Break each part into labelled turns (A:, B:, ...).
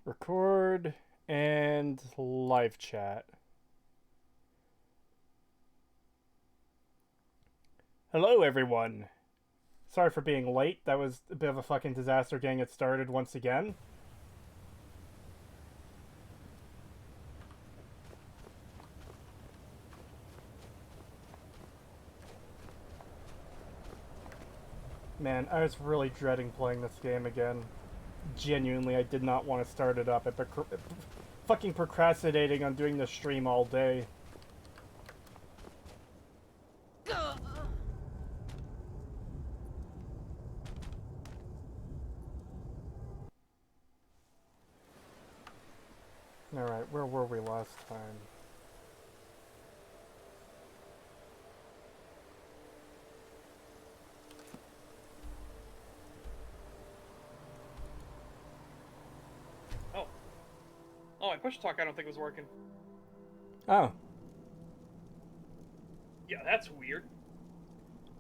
A: Record and live chat. Hello, everyone. Sorry for being late. That was a bit of a fucking disaster getting it started once again. Man, I was really dreading playing this game again. Genuinely, I did not want to start it up. I've been fucking procrastinating on doing the stream all day. Alright, where were we last time?
B: Oh, my push talk I don't think was working.
A: Oh.
B: Yeah, that's weird.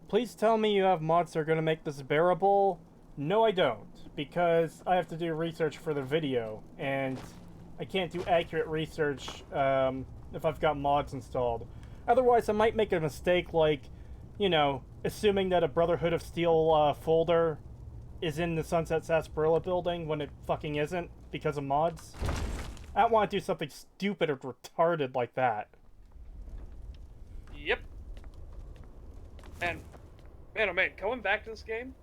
A: Please tell me you have mods that are going to make this bearable. No, I don't, because I have to do research for the video, and I can't do accurate research if I've got mods installed. Otherwise, I might make a mistake like, you know, assuming that a Brotherhood of Steel folder is in the Sunset Sarsaparilla building when it fucking isn't because of mods. I don't want to do something stupid or retarded like that.
B: Yep. And, man, oh man, coming back to this game,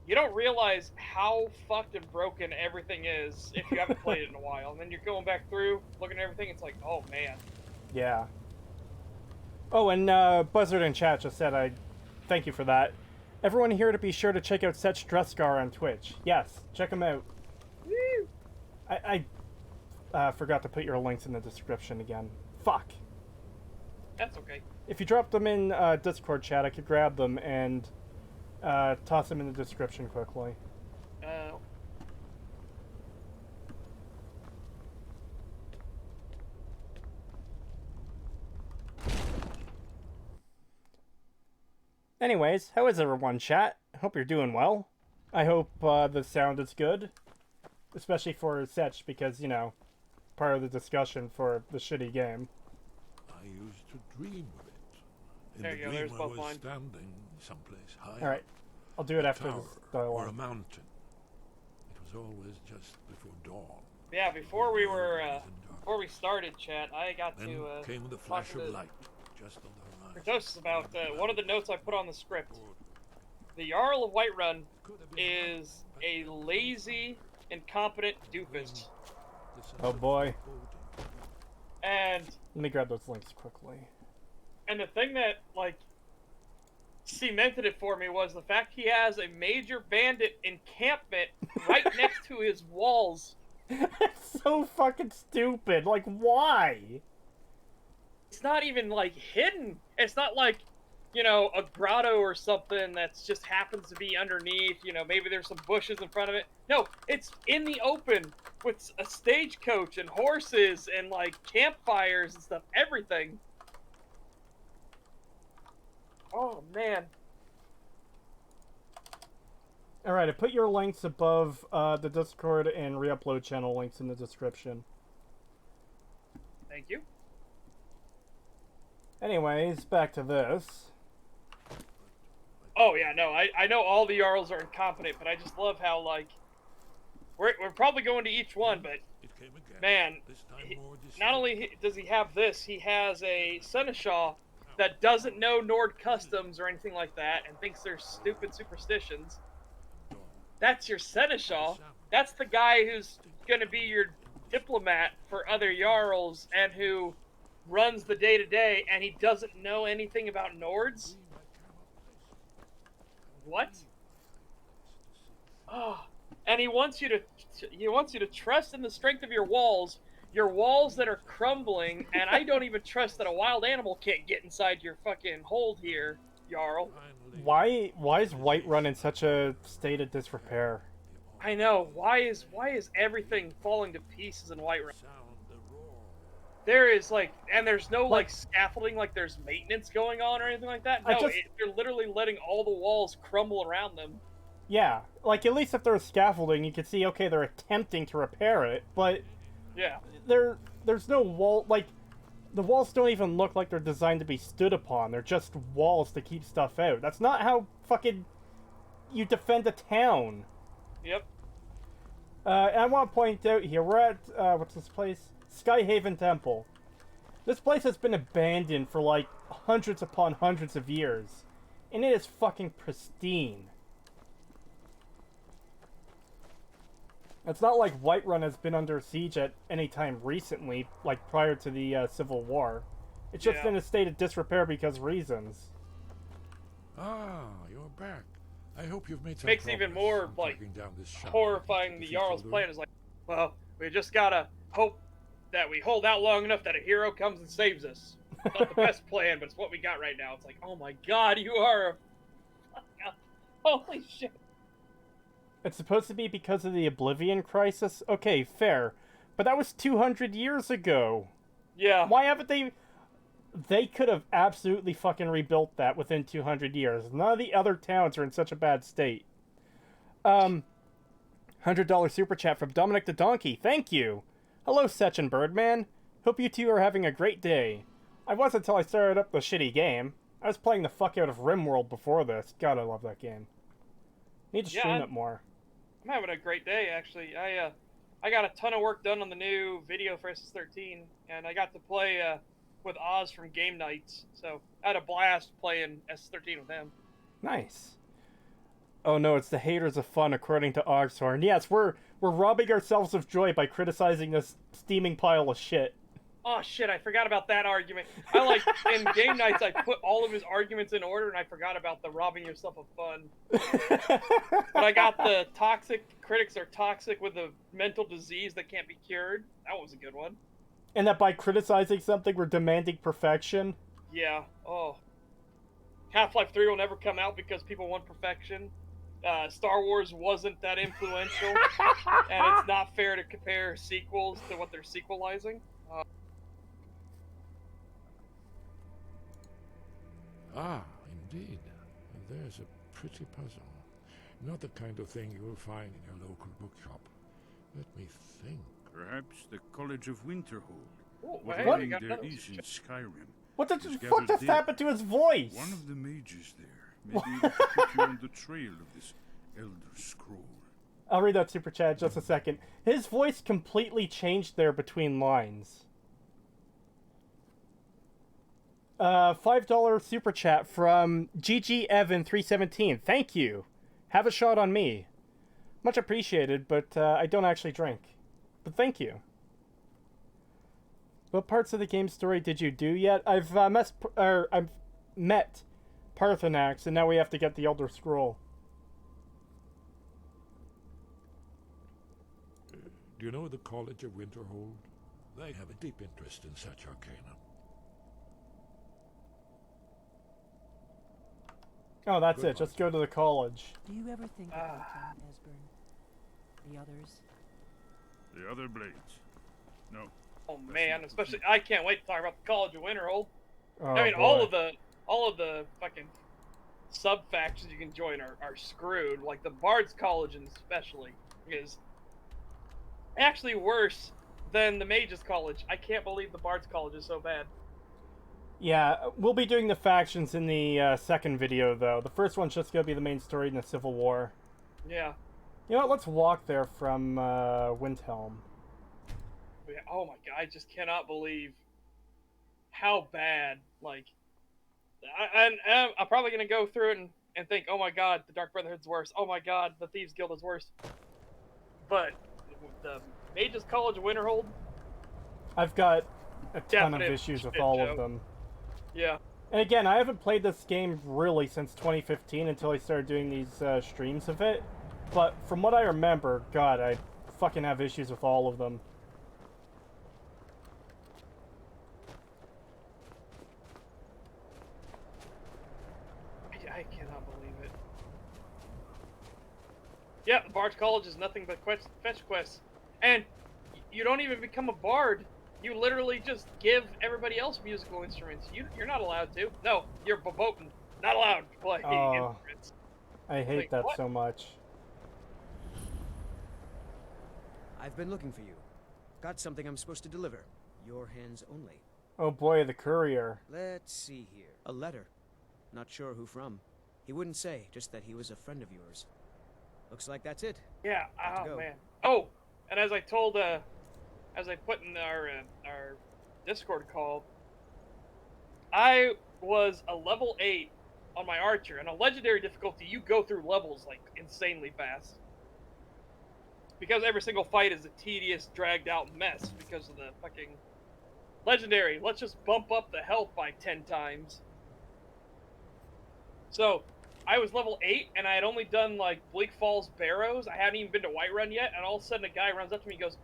B: you don't realize how fucked and broken everything is if you haven't played it in a while. And then you're going back through, looking at everything, it's like, oh man.
A: Yeah. Oh, and Buzzard in chat just said, I thank you for that. Everyone here to be sure to check out Setch Dresscar on Twitch. Yes, check him out.
B: Woo!
A: I forgot to put your links in the description again. Fuck.
B: That's okay.
A: If you drop them in Discord chat, I could grab them and toss them in the description quickly. Anyways, how is everyone, chat? I hope you're doing well. I hope the sound is good. Especially for Setch, because, you know, part of the discussion for the shitty game.
C: I used to dream of it. In
B: there
C: the
B: you go,
C: dream
B: there's
C: I
B: both
C: was
B: mine.
C: standing someplace high.
A: Alright, I'll do it after
C: tower,
A: this
C: or
A: dialogue.
C: a mountain. It was always just before dawn.
B: Yeah, before we started chat, I got
C: Then
B: to
C: came the
B: talk
C: flash
B: to
C: of light just on the horizon.
B: Creetosis about one of the notes I put on the script. The Jarl of Whiterun is a lazy, incompetent doofus.
A: Oh boy.
B: And
A: Let me grab those links quickly.
B: the thing that, like, cemented it for me was the fact he has a major bandit encampment right next to his walls.
A: It's so fucking stupid. Like, why?
B: It's not even, like, hidden. It's not like, you know, a grotto or something that's just happens to be underneath. You know, maybe there's some bushes in front of it. No, it's in the open with a stagecoach and horses and, like, campfires and stuff. Everything. Oh, man.
A: Alright, I put your links above the Discord and re-upload channel links in the description.
B: Thank you.
A: Anyways, back to this.
B: Oh, yeah, no, I know all the Jarls are incompetent, but I just love how, like, we're probably going to each one, but,
C: It came again.
B: man,
C: This time more
B: not only does he have this, he has a seneschal that doesn't know Nord customs or anything like that and thinks they're stupid superstitions. That's your seneschal. That's the guy who's going to be your diplomat for other Jarls and who runs the day-to-day, and he doesn't know anything about Nords? What? Oh, and he wants you to trust in the strength of your walls that are crumbling, and I don't even trust that a wild animal can't get inside your fucking hold here, Jarl.
A: Why is Whiterun in such a state of disrepair?
B: I know. Why is everything falling to pieces in Whiterun? There is, like, and there's no, like, scaffolding, like there's maintenance going on or anything like that. No, they're literally letting all the walls crumble around them.
A: Yeah, like at least if there's scaffolding, you could see, okay, they're attempting to repair it, but
B: Yeah.
A: there's no wall. Like, the walls don't even look like they're designed to be stood upon. They're just walls to keep stuff out. That's not how fucking you defend a town.
B: Yep.
A: And I want to point out here, we're at, what's this place? Skyhaven Temple. This place has been abandoned for like hundreds upon hundreds of years. And it is fucking pristine. It's not like Whiterun has been under siege at any time recently, like prior to the Civil War. It's just
B: Yeah.
A: in a state of disrepair because reasons.
C: Ah, you're back. I hope you've made some
B: Makes even
C: progress
B: more,
C: on
B: like,
C: tracking down this shadow.
B: Horrifying. The
C: If you
B: Jarl's
C: told her-
B: plan is like, well, we just gotta hope that we hold out long enough that a hero comes and saves us. It's not the best plan, but it's what we got right now. It's like, oh my god, you are a... Holy shit.
A: It's supposed to be because of the Oblivion Crisis? Okay, fair. But that was 200 years ago.
B: Yeah.
A: Why haven't they... They could have absolutely fucking rebuilt that within 200 years. None of the other towns are in such a bad state. $100 super chat from Dominic the Donkey. Thank you. Hello, Setch and Birdman. Hope you two are having a great day. I was until I started up the shitty game. I was playing the fuck out of RimWorld before this. God, I love that game. Need to stream
B: Yeah.
A: it more.
B: I'm having a great day, actually. I got a ton of work done on the new video for SS13, and I got to play with Oz from Game Nights, so I had a blast playing SS13 with him.
A: Nice. Oh no, it's the haters of fun, according to Ogshorn. Yes, we're robbing ourselves of joy by criticizing this steaming pile of shit.
B: Oh shit, I forgot about that argument. I like, in Game Nights, I put all of his arguments in order, and I forgot about the robbing yourself of fun. But I got the toxic, critics are toxic with a mental disease that can't be cured. That was a good one.
A: And that by criticizing something, we're demanding perfection.
B: Yeah, oh. Half-Life 3 will never come out because people want perfection. Star Wars wasn't that influential, and it's not fair to compare sequels to what they're sequelizing.
C: Ah, indeed. There's a pretty puzzle. Not the kind of thing you'll find in your local bookshop. Let me think.
D: Perhaps the College of Winterhold.
B: Oh,
D: What
B: hey,
A: What?
B: you
D: learning
B: got
D: there
B: another
D: is in Skyrim.
A: What the
D: Just
A: fuck
D: gathered
A: just
D: there.
A: happened to his voice?
D: One of the mages there may be able to put you on the trail of this Elder Scroll.
A: I'll read that super chat in just a second. His voice completely changed there between lines. $5 super chat from GG Evan 317. Thank you. Have a shot on me. Much appreciated, but I don't actually drink. But thank you. What parts of the game story did you do yet? I've met Parthenax, and now we have to get the Elder Scroll.
C: Do you know the College of Winterhold? They have a deep interest in such arcana.
A: Oh, that's
C: Good
A: it. Just go to the college.
E: Do you ever think about King Esbern? The others?
D: The other blades. No.
B: Oh man, especially I can't wait to talk about the College of Winterhold.
A: Oh,
B: I mean,
A: boy.
B: all of the fucking sub factions you can join are screwed. Like the Bard's College, especially, is actually worse than the Mages College. I can't believe the Bard's College is so bad.
A: Yeah, we'll be doing the factions in the second video, though. The first one's just going to be the main story in the Civil War.
B: Yeah.
A: You know what? Let's walk there from Windhelm.
B: But yeah, oh my god, I just cannot believe how bad. Like, I'm probably gonna go through it and think, oh my god, the Dark Brotherhood's worse. Oh my god, the Thieves Guild is worse. But the Mages College of Winterhold,
A: I've got a ton of
B: Definite
A: issues with
B: shit
A: all
B: show.
A: of them.
B: yeah.
A: And again, I haven't played this game really since 2015 until I started doing these streams of it. But from what I remember, God, I fucking have issues with all of them.
B: I cannot believe it. Yeah, the Bard's College is nothing but fetch quests. And you don't even become a bard. You literally just give everybody else musical instruments. You're not allowed to. No, you're verboten. Not allowed to play
A: Oh.
B: instruments.
A: I hate
B: Like,
A: that
B: what?
A: so much.
F: I've been looking for you. Got something I'm supposed to deliver. Your hands only.
A: Oh boy, the courier.
F: Let's see here. A letter. Not sure who from. He wouldn't say, just that he was a friend of yours. Looks like that's it.
B: Yeah.
F: Got to
B: Oh
F: go.
B: man. Oh, and as I told, as I put in our Discord call, I was a level 8 on my archer, and a legendary difficulty. You go through levels like insanely fast because every single fight is a tedious, dragged out mess because of the fucking legendary. Let's just bump up the health by 10 times. So, I was level 8, and I had only done, like, Bleak Falls Barrows. I hadn't even been to Whiterun yet, and all of a sudden a guy runs up to me and goes,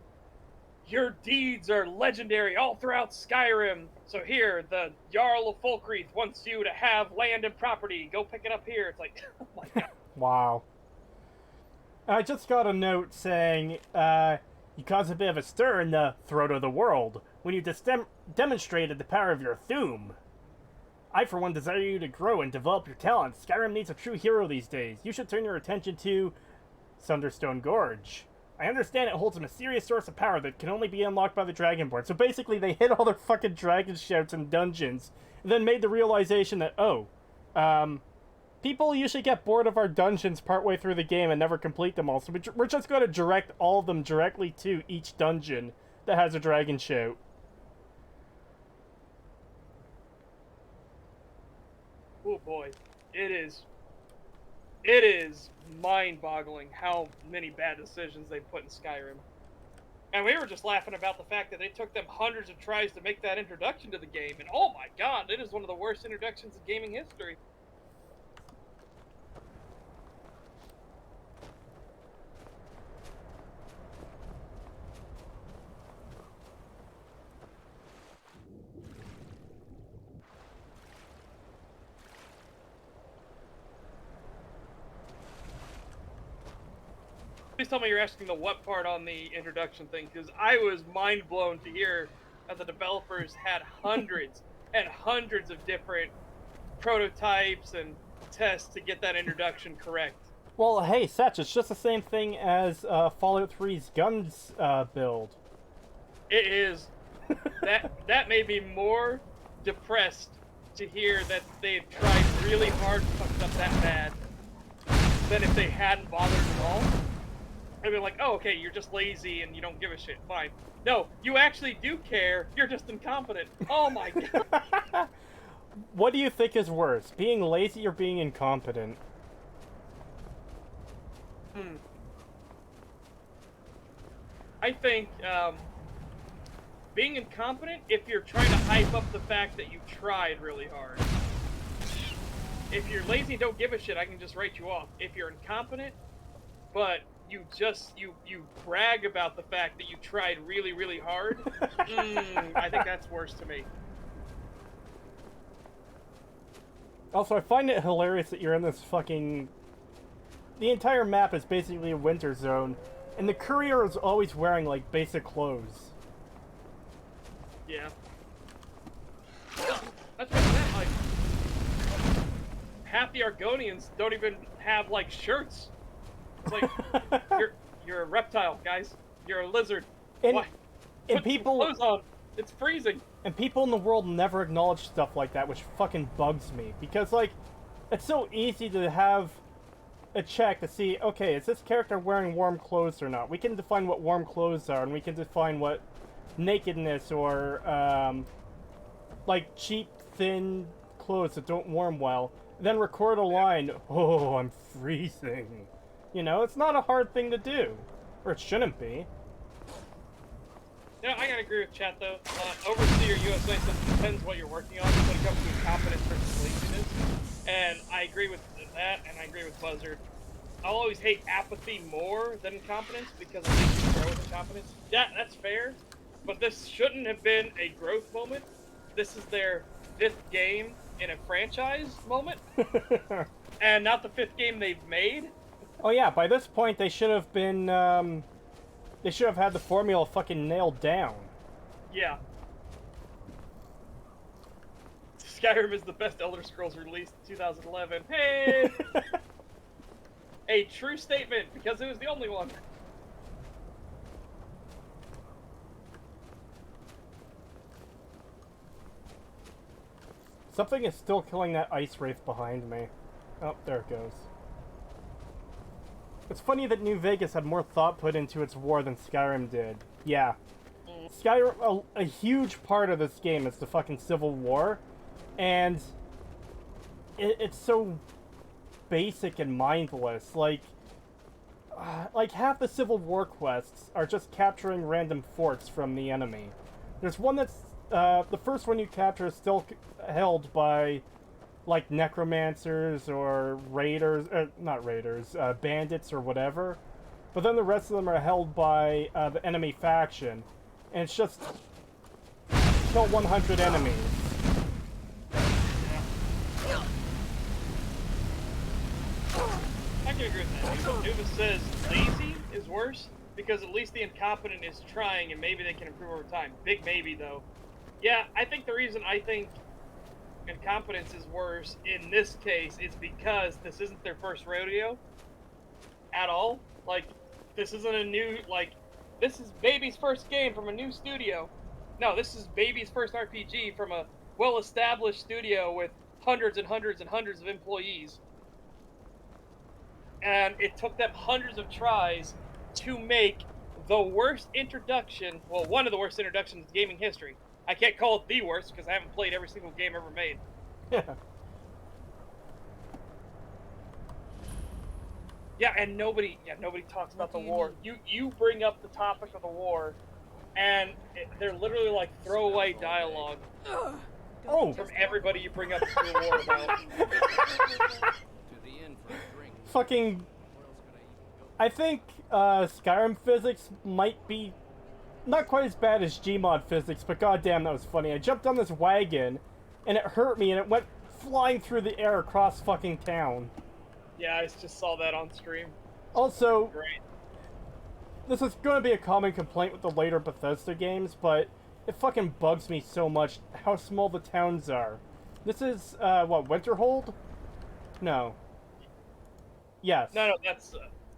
B: "Your deeds are legendary all throughout Skyrim. So here, the Jarl of Folkreath wants you to have land and property. Go pick it up here." It's like, oh my god.
A: Wow. I just got a note saying, you caused a bit of a stir in the throat of the world when you demonstrated the power of your Thuum. I, for one, desire you to grow and develop your talents. Skyrim needs a true hero these days. You should turn your attention to Sunderstone Gorge. I understand it holds a mysterious source of power that can only be unlocked by the Dragonborn. So basically, they hit all their fucking dragon shouts in dungeons, and then made the realization that, people usually get bored of our dungeons partway through the game and never complete them all. So we're just going to direct all of them directly to each dungeon that has a dragon shout.
B: Oh boy, it is mind-boggling how many bad decisions they put in Skyrim. And we were just laughing about the fact that it took them hundreds of tries to make that introduction to the game, and oh my god, it is one of the worst introductions in gaming history. Please tell me you're asking the what part on the introduction thing, because I was mind blown to hear that the developers had hundreds and hundreds of different prototypes and tests to get that introduction correct.
A: Well, hey, Satch, it's just the same thing as Fallout 3's guns build.
B: It is. That made me more depressed to hear that they had tried really hard and fucked up that bad than if they hadn't bothered at all. I'd be like, oh, okay, you're just lazy and you don't give a shit. Fine. No, you actually do care. You're just incompetent. Oh my god.
A: What do you think is worse, being lazy or being incompetent?
B: I think being incompetent if you're trying to hype up the fact that you tried really hard. If you're lazy and don't give a shit, I can just write you off. If you're incompetent, but you brag about the fact that you tried really, really hard, I think that's worse to me.
A: Also, I find it hilarious that you're in this fucking... The entire map is basically a winter zone, and the courier is always wearing, like, basic clothes.
B: Yeah. That's what I meant, like... Half the Argonians don't even have, like, shirts. It's like, you're a reptile, guys. You're a lizard.
A: And,
B: Why?
A: and
B: Put
A: people...
B: some clothes on. It's freezing.
A: And people in the world never acknowledge stuff like that, which fucking bugs me. Because, like, it's so easy to have a check to see, okay, is this character wearing warm clothes or not? We can define what warm clothes are, and we can define what nakedness or, like, cheap, thin clothes that don't warm well. Then record a line, oh, I'm freezing. You know, it's not a hard thing to do. Or it shouldn't be.
B: You know, I gotta agree with chat though. Overseer USA says it depends what you're working on when it comes to incompetence versus laziness. And I agree with that, and I agree with Buzzard. I'll always hate apathy more than incompetence because it makes you grow with incompetence. Yeah, that's fair. But this shouldn't have been a growth moment. This is their 5th game in a franchise moment. And not the 5th game they've made.
A: Oh yeah, by this point they should have been, they should have had the formula fucking nailed down.
B: Yeah. Skyrim is the best Elder Scrolls released in 2011. Hey! A true statement, because it was the only one.
A: Something is still killing that ice wraith behind me. Oh, there it goes. It's funny that New Vegas had more thought put into its war than Skyrim did. Yeah. Skyrim, a huge part of this game is the fucking Civil War, and it's so basic and mindless. Like half the Civil War quests are just capturing random forts from the enemy. There's one that's, the first one you capture is still held by, like, necromancers or raiders, not raiders, bandits or whatever. But then the rest of them are held by the enemy faction. And it's just kill 100 enemies.
B: I can agree with that. Nova says lazy is worse because at least the incompetent is trying and maybe they can improve over time. Big maybe though. Yeah, I think the reason I think incompetence is worse in this case is because this isn't their first rodeo at all. Like, this isn't a new, like, this is Baby's first game from a new studio. No, this is Baby's first RPG from a well-established studio with hundreds and hundreds and hundreds of employees. And it took them hundreds of tries to make the worst introduction, well, one of the worst introductions in gaming history. I can't call it the worst because I haven't played every single game ever made.
A: Yeah.
B: Yeah, and nobody talks about the war. You bring up the topic of the war, and they're literally like throwaway dialogue
A: Oh!
B: from everybody you bring up the war about.
A: Fucking... I think Skyrim physics might be not quite as bad as Gmod physics, but goddamn, that was funny. I jumped on this wagon, and it hurt me, and it went flying through the air across fucking town.
B: Yeah, I just saw that on stream.
A: Also,
B: Great.
A: this is going to be a common complaint with the later Bethesda games, but it fucking bugs me so much how small the towns are. This is, what, Winterhold? No. Yes.
B: No, that's,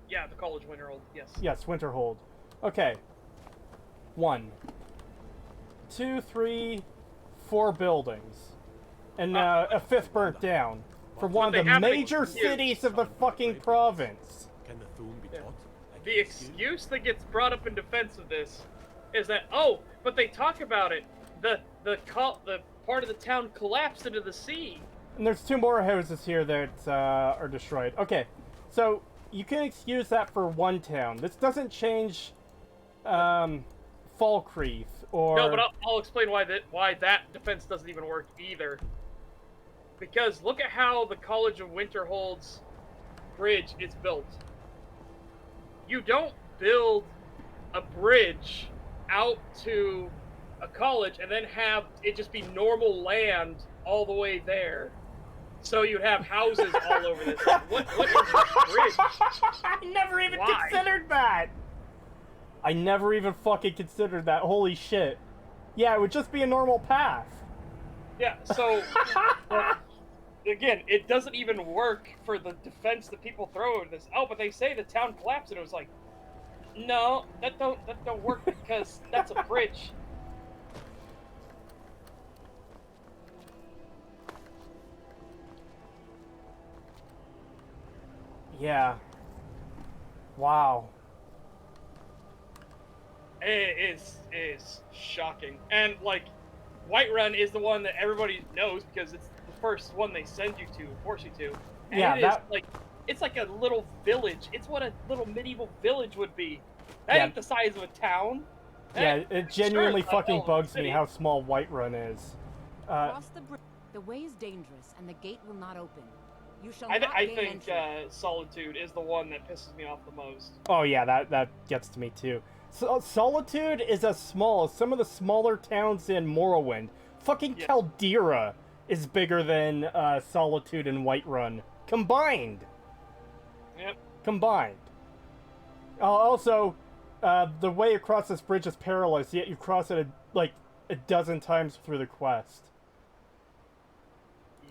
B: yeah, the College Winterhold, yes.
A: Yes, Winterhold. Okay. 1, 2, 3, 4 buildings. And a fifth burnt down. For one of the major cities of the fucking province.
G: Can the Thune be taught?
B: The excuse that gets brought up in defense of this is that, oh, but they talk about it. The part of the town collapsed into the sea.
A: And there's 2 more houses here that are destroyed. Okay, so you can excuse that for one town. This doesn't change Falkreath or...
B: No, but I'll explain why that defense doesn't even work either. Because look at how the College of Winterhold's bridge is built. You don't build a bridge out to a college and then have it just be normal land all the way there. So you'd have houses all over this. What is this bridge?
A: I never even
B: Why?
A: considered that! I never even fucking considered that. Holy shit. Yeah, it would just be a normal path.
B: Yeah, so... Again, it doesn't even work for the defense that people throw at this. Oh, but they say the town collapsed, and it was like, no, that don't work because that's a bridge.
A: Yeah. Wow.
B: It is shocking, and like, Whiterun is the one that everybody knows because it's the first one they send you to, force you to. And
A: Yeah,
B: it is like, it's like a little village. It's what a little medieval village would be. That
A: Yeah.
B: ain't the size of a town.
A: Yeah, it genuinely
B: Sure, it's not
A: fucking
B: all of
A: bugs
B: the
A: me
B: city.
A: how small Whiterun is.
E: Cross the bridge. The way is dangerous, and the gate will not open. You shall
B: I
E: not gain
B: think
E: entry.
B: Solitude is the one that pisses me off the most.
A: Oh yeah, that gets to me too. So, Solitude is as small as some of the smaller towns in Morrowind. Fucking
B: Yeah.
A: Caldera is bigger than Solitude and Whiterun combined.
B: Yep.
A: Combined. Also, the way across this bridge is perilous, yet you cross it like a dozen times through the quest.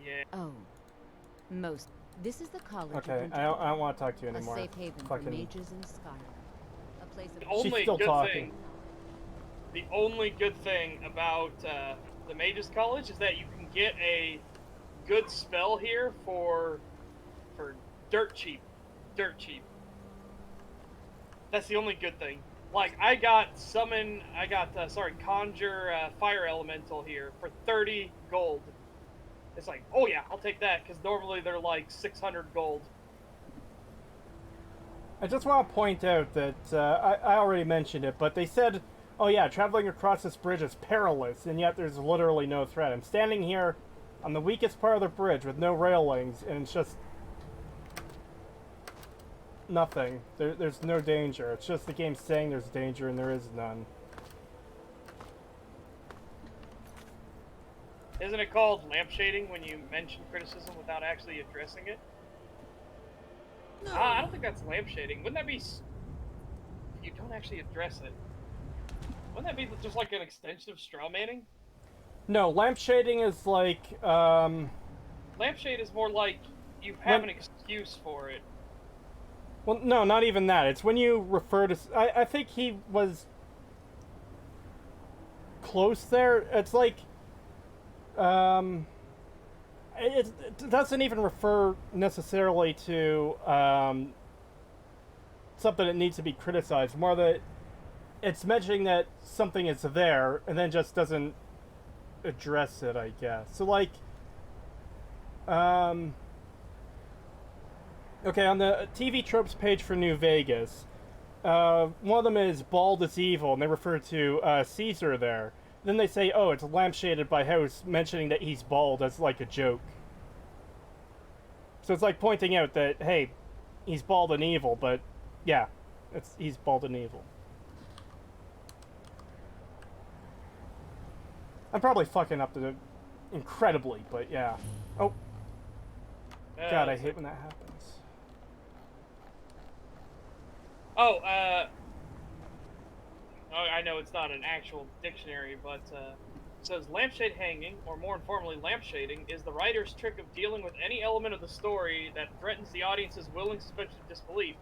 B: Yeah.
E: Oh, most. This is the college. of
A: Okay, I
E: Winterhold,
A: don't want to talk to you
E: a
A: anymore.
E: safe haven for
A: Fucking...
E: mages in Skyrim. A place of
B: The only
A: still
B: good
A: talking.
B: thing. The only good thing about the Mages College is that you can get a good spell here for dirt cheap. Dirt cheap. That's the only good thing. Like, I got conjure fire elemental here for 30 gold. It's like, oh yeah, I'll take that, because normally they're like 600 gold.
A: I just want to point out that I already mentioned it, but they said, oh yeah, traveling across this bridge is perilous, and yet there's literally no threat. I'm standing here on the weakest part of the bridge with no railings, and it's just nothing. There's no danger. It's just the game saying there's danger, and there is none.
B: Isn't it called lampshading when you mention criticism without actually addressing it? No. I don't think that's lampshading. Wouldn't that be... You don't actually address it. Wouldn't that be just like an extension of strawmanning?
A: No, lampshading is like,
B: Lampshade is more like you have an excuse for it.
A: Well, no, not even that. It's when you refer to... I think he was close there. It's like... It doesn't even refer necessarily to something that needs to be criticized. More that it's mentioning that something is there and then just doesn't address it, I guess. So, like... Okay, on the TV tropes page for New Vegas, one of them is bald is evil, and they refer to Caesar there. Then they say, oh, it's lampshaded by House, mentioning that he's bald as like a joke. So it's like pointing out that, hey, he's bald and evil, but yeah, he's bald and evil. I'm probably fucking up to incredibly, but yeah. Oh. God, I hate when that happens.
B: Oh, I know it's not an actual dictionary, but it says lampshade hanging, or more informally, lampshading, is the writer's trick of dealing with any element of the story that threatens the audience's willing suspension of disbelief,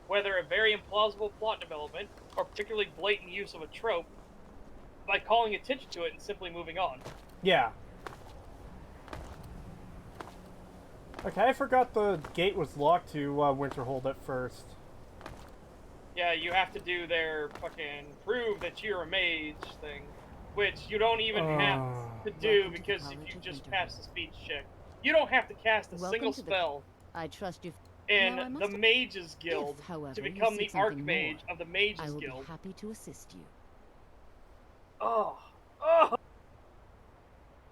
B: whether a very implausible plot development or particularly blatant use of a trope, by calling attention to it and simply moving on.
A: Yeah. Okay, I forgot the gate was locked to Winterhold at first.
B: Yeah, you have to do their fucking prove that you're a mage thing, which you don't even have to do because if you just pass the speech check, you don't have to cast a single spell.
E: I trust you.
B: In the Mages Guild to become the Archmage of the Mages
E: I will
B: Guild.
E: be happy to assist you.
B: Oh.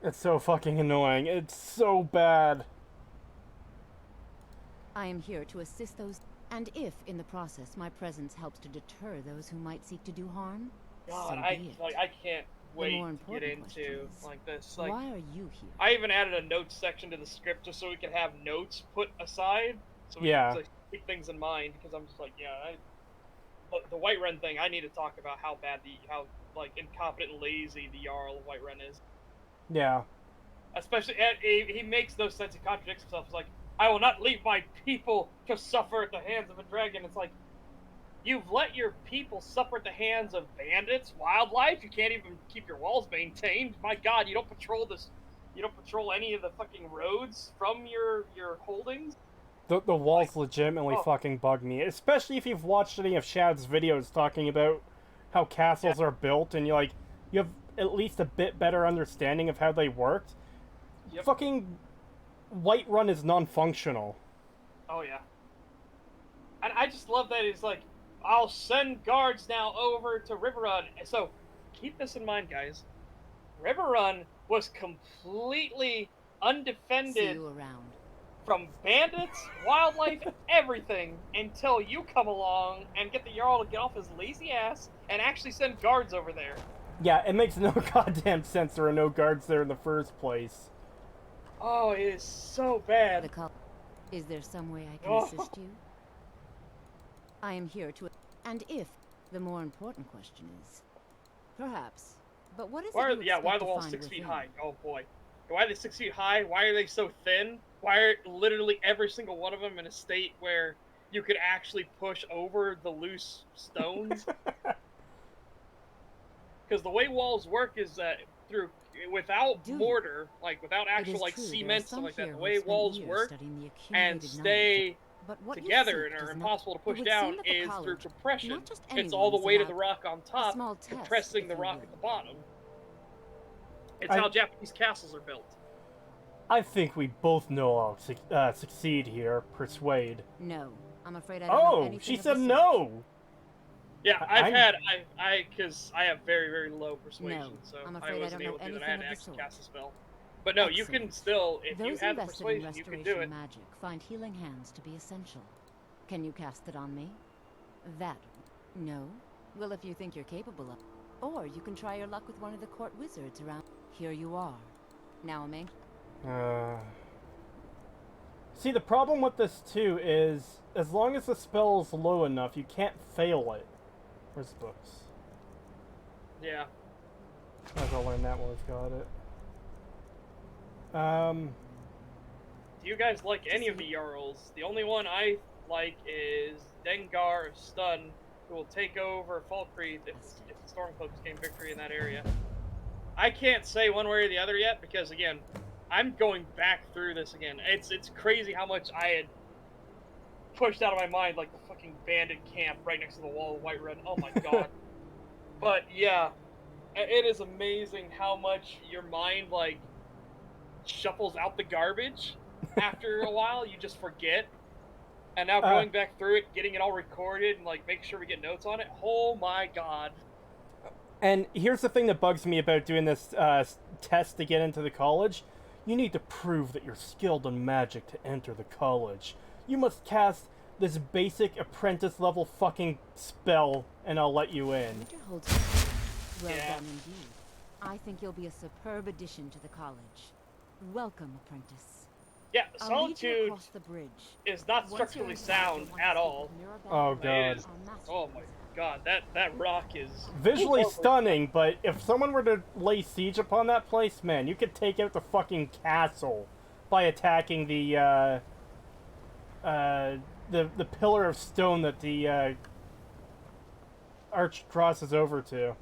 A: It's so fucking annoying. It's so bad.
E: I am here to assist those, and if, in the process, my presence helps to deter those who might seek to do harm,
B: God,
E: so
B: I
E: be it.
B: can't wait to get into
E: is,
B: like this. Like,
E: why are you here?
B: I even added a notes section to the script just so we could have notes put aside, so we
A: Yeah.
B: can keep things in mind. Because I'm just like, the Whiterun thing. I need to talk about how like incompetent and lazy the Jarl of Whiterun is.
A: Yeah.
B: Especially, he makes no sense. He contradicts himself. It's like, I will not leave my people to suffer at the hands of a dragon. It's like, you've let your people suffer at the hands of bandits, wildlife. You can't even keep your walls maintained. My God, you don't patrol any of the fucking roads from your holdings.
A: The walls legitimately fucking bug me, especially if you've watched any of Shad's videos talking about how castles are built, and you have at least a bit better understanding of how they worked.
B: Yep.
A: Fucking Whiterun is non-functional.
B: Oh yeah. And I just love that it's like, I'll send guards now over to Riverrun. So keep this in mind, guys. Riverrun was completely undefended.
E: See you around.
B: From bandits, wildlife, everything, until you come along and get the Jarl to get off his lazy ass and actually send guards over there.
A: Yeah, it makes no goddamn sense there are no guards there in the first place.
B: Oh, it is so bad.
E: Is there some way I can assist you? I am here to... And if, the more important question is... Perhaps. But what is
B: why
E: it you
B: why are
E: expect
B: the
E: to
B: walls
E: find
B: 6 feet
E: within?
B: high? Oh boy. Why are they 6 feet high? Why are they so thin? Why are literally every single one of them in a state where you could actually push over the loose stones? Because the way walls work is that through without
E: Do you?
B: mortar, like without
E: It
B: actual
E: is
B: like
E: true, there are
B: cement stuff
E: some
B: like that.
E: here
B: The
E: who
B: way
E: have spent
B: walls
E: years
B: work
E: studying the
B: and
E: accumulated
B: stay
E: knowledge. But what you
B: together
E: seek
B: and are
E: does
B: impossible to
E: it
B: push
E: would
B: down
E: seem that the
B: is through
E: college,
B: compression.
E: not just
B: It's all the
E: anyone, is
B: weight of the
E: allowed
B: rock on
E: a
B: top,
E: small test,
B: compressing
E: if
B: the
E: you
B: rock
E: will.
B: at the bottom. It's
A: I-
B: how Japanese castles are built.
A: I think we both know how to succeed here. Persuade.
E: No, I'm afraid I don't know
A: Oh,
E: anything
A: she
E: of
A: said
E: the sort.
A: no!
B: Yeah, because I have very, very low persuasion,
E: No,
B: so
E: I'm
B: I
E: afraid I
B: wasn't
E: don't know
B: able to do that. I
E: anything
B: had to
E: of the
B: actually
E: sort.
B: cast a spell. But no, you can
E: Excellent.
B: still, if you
E: Those
B: have the
E: invested in
B: persuasion, you can
E: restoration
B: do it.
E: magic find healing hands to be essential. Can you cast it on me? That? No? Well, if you think you're capable of. Or you can try your luck with one of the court wizards around. Here you are. Now, Ming.
A: See, the problem with this too is, as long as the spell is low enough, you can't fail it. Where's the books?
B: Yeah.
A: Might as well learn that while I've got it.
B: Do you guys like any of the Jarls? The only one I like is Dengar of Stun, who will take over Falkreath if the Stormcloaks gain victory in that area. I can't say one way or the other yet because, again, I'm going back through this again. It's crazy how much I had pushed out of my mind, like the fucking bandit camp right next to the wall of Whiterun. Oh my god. But yeah, it is amazing how much your mind, like, shuffles out the garbage after a while. You just forget. And now going back through it, getting it all recorded, and like making sure we get notes on it. Oh my god.
A: And here's the thing that bugs me about doing this test to get into the college. You need to prove that you're skilled in magic to enter the college. You must cast this basic apprentice level fucking spell, and I'll let you in.
E: Winter holds. Well
B: Yeah.
E: done indeed. I think you'll be a superb addition to the college. Welcome, apprentice.
B: Yeah,
E: I'll lead you
B: Solitude
E: across the bridge.
B: is not
E: Once you're
B: structurally
E: inside,
B: sound
E: you'll want to
B: at
E: speak
B: all.
E: with Mirabelle
A: Oh,
E: and
A: God.
B: It is.
E: our master
B: Oh my
E: wizard.
B: god, that rock is
A: Visually
B: horrible.
A: stunning, but if someone were to lay siege upon that place, man, you could take out the fucking castle by attacking the pillar of stone that the arch crosses over to.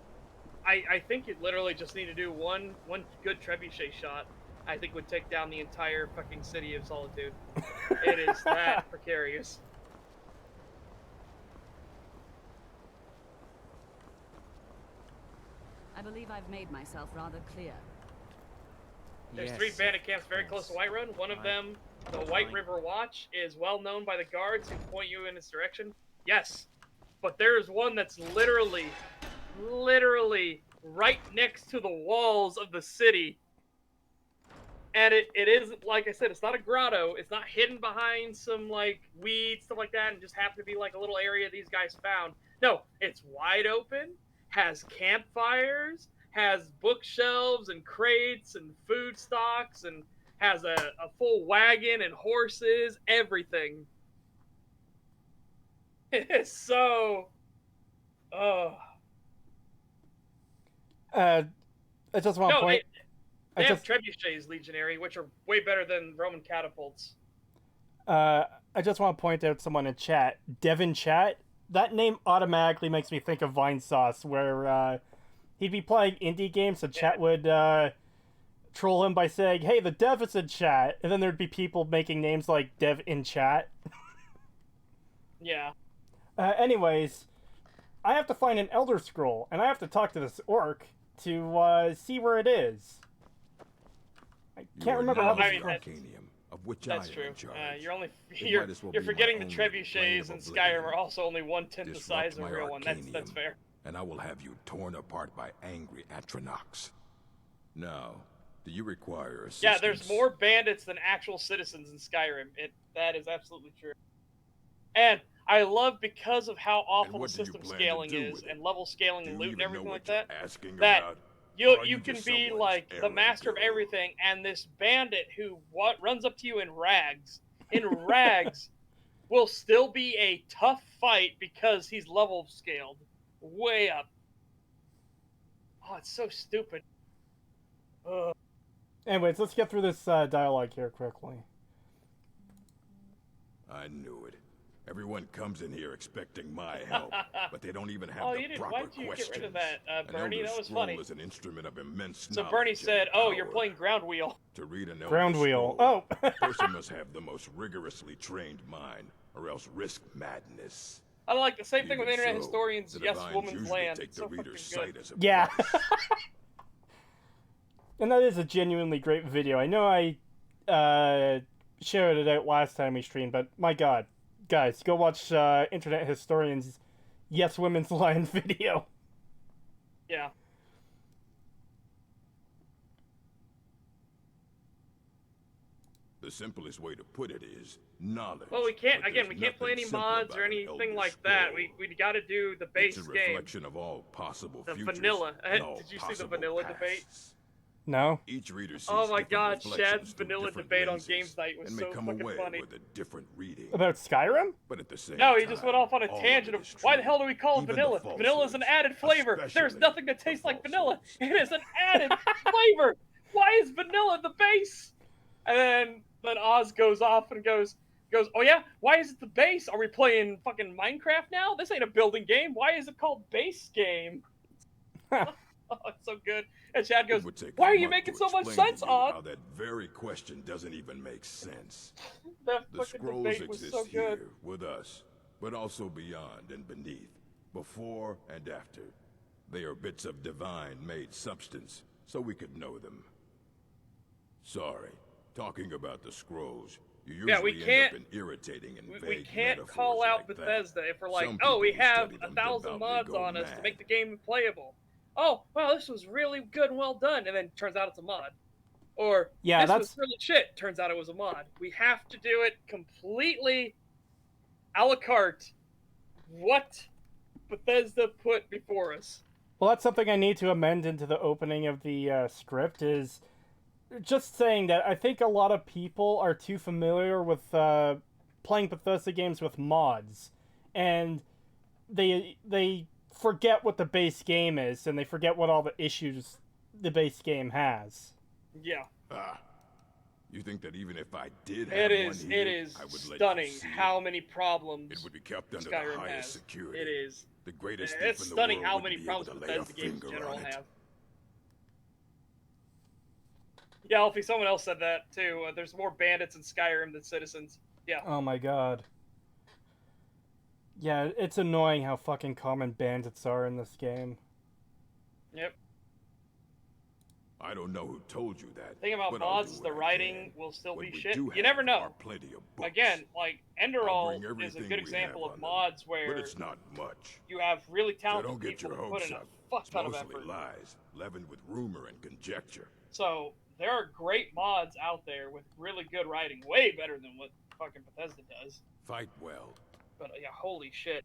B: I think you literally just need to do one good trebuchet shot. I think would take down the entire fucking city of Solitude. It is that precarious.
G: I believe I've made myself rather clear.
B: There's
F: Yes,
B: 3 bandit
F: of
B: camps very close to
F: course.
B: Whiterun. One of
F: Fine.
B: them, the
F: That's
B: White
F: fine.
B: River Watch, is well known by the guards who point you in its direction. Yes, but there is one that's literally right next to the walls of the city. And it isn't, like I said, it's not a grotto. It's not hidden behind some, like, weeds, stuff like that, and just happened to be, like, a little area these guys found. No, it's wide open, has campfires, has bookshelves and crates and food stocks, and has a full wagon and horses, everything. It's so... Oh.
A: I just want to
B: No,
A: point.
B: they
A: I
B: have
A: just
B: trebuchets, Legionary, which are way better than Roman catapults.
A: I just want to point out someone in chat, Devin Chat. That name automatically makes me think of Vine Sauce, where he'd be playing indie games, and chat would troll him by saying, "Hey, the dev is in chat," and then there'd be people making names like Dev in chat.
B: Yeah.
A: Anyways, I have to find an Elder Scroll, and I have to talk to this orc to see where it is. I can't remember how
B: I
A: this
B: mean,
C: Arcanium, of which
B: That's
C: I
B: true.
C: am in charge.
B: You're only
C: It
B: you're,
C: might as well
B: you're
C: be my
B: forgetting the
C: only plane
B: trebuchets
C: of
B: in Skyrim are
C: oblivion.
B: also only 1/10 the
C: Disrupt
B: size of a
C: my
B: real one. That's
C: Arcanium,
B: fair.
C: and I will have you torn apart by angry Atronachs. Now, do you require assistance?
B: Yeah, there's more bandits than actual citizens in Skyrim. That is absolutely true. And I love, because of how awful the
C: what do you
B: system
C: plan to
B: scaling
C: do
B: is,
C: with it?
B: and level scaling
C: Do
B: and
C: you
B: loot and
C: even know
B: everything like
C: what you're
B: that,
C: asking
B: that
C: about?
B: you
C: Or are
B: you can
C: just
B: be
C: someone's
B: like the
C: errand
B: master of
C: girl?
B: everything, and this bandit who runs up to you in rags will still be a tough fight because he's level scaled way up. Oh, it's so stupid. Ugh.
A: Anyways, let's get through this dialogue here quickly.
C: I knew it. Everyone comes in here expecting my help, but they don't even have
B: Oh,
C: the
B: you didn't.
C: proper
B: Why'd you
C: questions.
B: get rid of that,
C: An
B: Bernie?
C: Elder
B: That was
C: Scroll
B: funny.
C: is an instrument of immense
B: So
C: knowledge
B: Bernie
C: and
B: said, "Oh, you're
C: power.
B: playing Ground Wheel."
C: To read an Elder
A: Ground wheel.
C: Scroll,
A: Oh.
C: a person must have the most rigorously trained mind, or else risk madness.
B: I like the same thing with
C: Even
B: Internet
C: so,
B: Historians.
C: the
B: Yes,
C: divines
B: Woman's
C: usually
B: Land.
C: take
B: It's so
C: the
B: fucking
C: reader's
B: good.
C: sight as a
A: Yeah.
C: price.
A: And that is a genuinely great video. I know I shared it out last time we streamed, but my god. Guys, go watch Internet Historian's Yes Women's Line video.
B: Yeah.
C: The simplest way to put it is knowledge.
B: Well, we can't.
C: but
B: Again,
C: there's
B: we can't play
C: nothing
B: any
C: simple
B: mods
C: about
B: or
C: an
B: anything
C: Elder
B: like that.
C: Scroll.
B: We got to do the base
C: It's a
B: game.
C: reflection of all possible
B: The
C: futures
B: vanilla.
C: and all
B: Did you see the
C: possible
B: vanilla
C: pasts.
B: debate?
A: No?
C: Each reader sees
B: Oh my
C: different
B: god,
C: reflections
B: Shad's
C: through
B: vanilla
C: different
B: debate on
C: lenses
B: Games Night was
C: and may
B: so
C: come
B: fucking
C: away
B: funny.
C: with a different reading.
A: About Skyrim?
C: But at the same
B: No, he
C: time,
B: just went off on a
C: all of
B: tangent
C: it
B: of
C: is
B: why the
C: true.
B: hell do we call it
C: Even the
B: vanilla? Vanilla is an
C: falsehoods,
B: added flavor. There's
C: especially
B: nothing that
C: the
B: tastes like vanilla.
C: falsehoods.
B: It is an added flavor. Why is vanilla the base? And then Oz goes off and goes, oh yeah? Why is it the base? Are we playing fucking Minecraft now? This ain't a building game. Why is it called base game? Oh, it's so good. And Chad goes,
C: It would take
B: why
C: a
B: are you
C: month
B: making
C: to
B: so much
C: explain
B: sense,
C: to you
B: Oz?
C: how that very question doesn't even make sense.
B: That
C: The
B: fucking
C: scrolls
B: debate was
C: exist
B: so
C: here
B: good.
C: with us, but also beyond and beneath, before and after. They are bits of divine-made substance, so we could know them. Sorry, talking about the scrolls, you usually
B: Yeah, we
C: end
B: can't-
C: up in irritating and
B: We
C: vague
B: can't
C: metaphors
B: call out
C: like that.
B: Bethesda if we're like,
C: Some
B: oh, we
C: people who
B: have
C: study them
B: 1,000
C: devoutly
B: mods
C: go
B: on us to
C: mad.
B: make the game playable. Oh, wow, this was really good and well done, and then turns out it's a mod. Or,
A: Yeah,
B: this was
A: that's-
B: really shit, turns out it was a mod. We have to do it completely a la carte. What Bethesda put before us.
A: Well, that's something I need to amend into the opening of the script, is just saying that I think a lot of people are too familiar with playing Bethesda games with mods, and they forget what the base game is, and they forget what all the issues the base game has.
B: Yeah.
C: Ah, you think that even if I did have
B: It is
C: one here, I would let you
B: stunning
C: see
B: how
C: it?
B: many problems
C: It would be kept under
B: Skyrim
C: the highest
B: has.
C: security.
B: It is.
C: The greatest thief
B: It's
C: in the
B: stunning
C: world
B: how
C: wouldn't
B: many
C: be
B: problems
C: able to lay a
B: Bethesda games in
C: finger
B: general
C: on it.
B: have. Yeah, Alfie, someone else said that too. There's more bandits in Skyrim than citizens. Yeah.
A: Oh my god. Yeah, it's annoying how fucking common bandits are in this game.
B: Yep.
C: I don't know who told you that.
B: The thing about
C: but I'll
B: mods
C: do
B: is
C: what
B: the
C: I
B: writing
C: can.
B: will still
C: What
B: be
C: we
B: shit.
C: do
B: You
C: have
B: never know.
C: are plenty of books.
B: Again, like
C: I'll
B: Enderall
C: bring
B: is a
C: everything
B: good
C: we
B: example
C: have
B: of
C: on them,
B: mods where
C: but it's not much.
B: you have really
C: So
B: talented
C: don't get
B: people
C: your
B: who put
C: hopes
B: in a
C: up.
B: fuck
C: It's
B: ton of
C: mostly
B: effort.
C: lies, leavened with rumor and conjecture.
B: So there are great mods out there with really good writing, way better than what fucking Bethesda does.
C: Fight well.
B: But yeah, holy shit.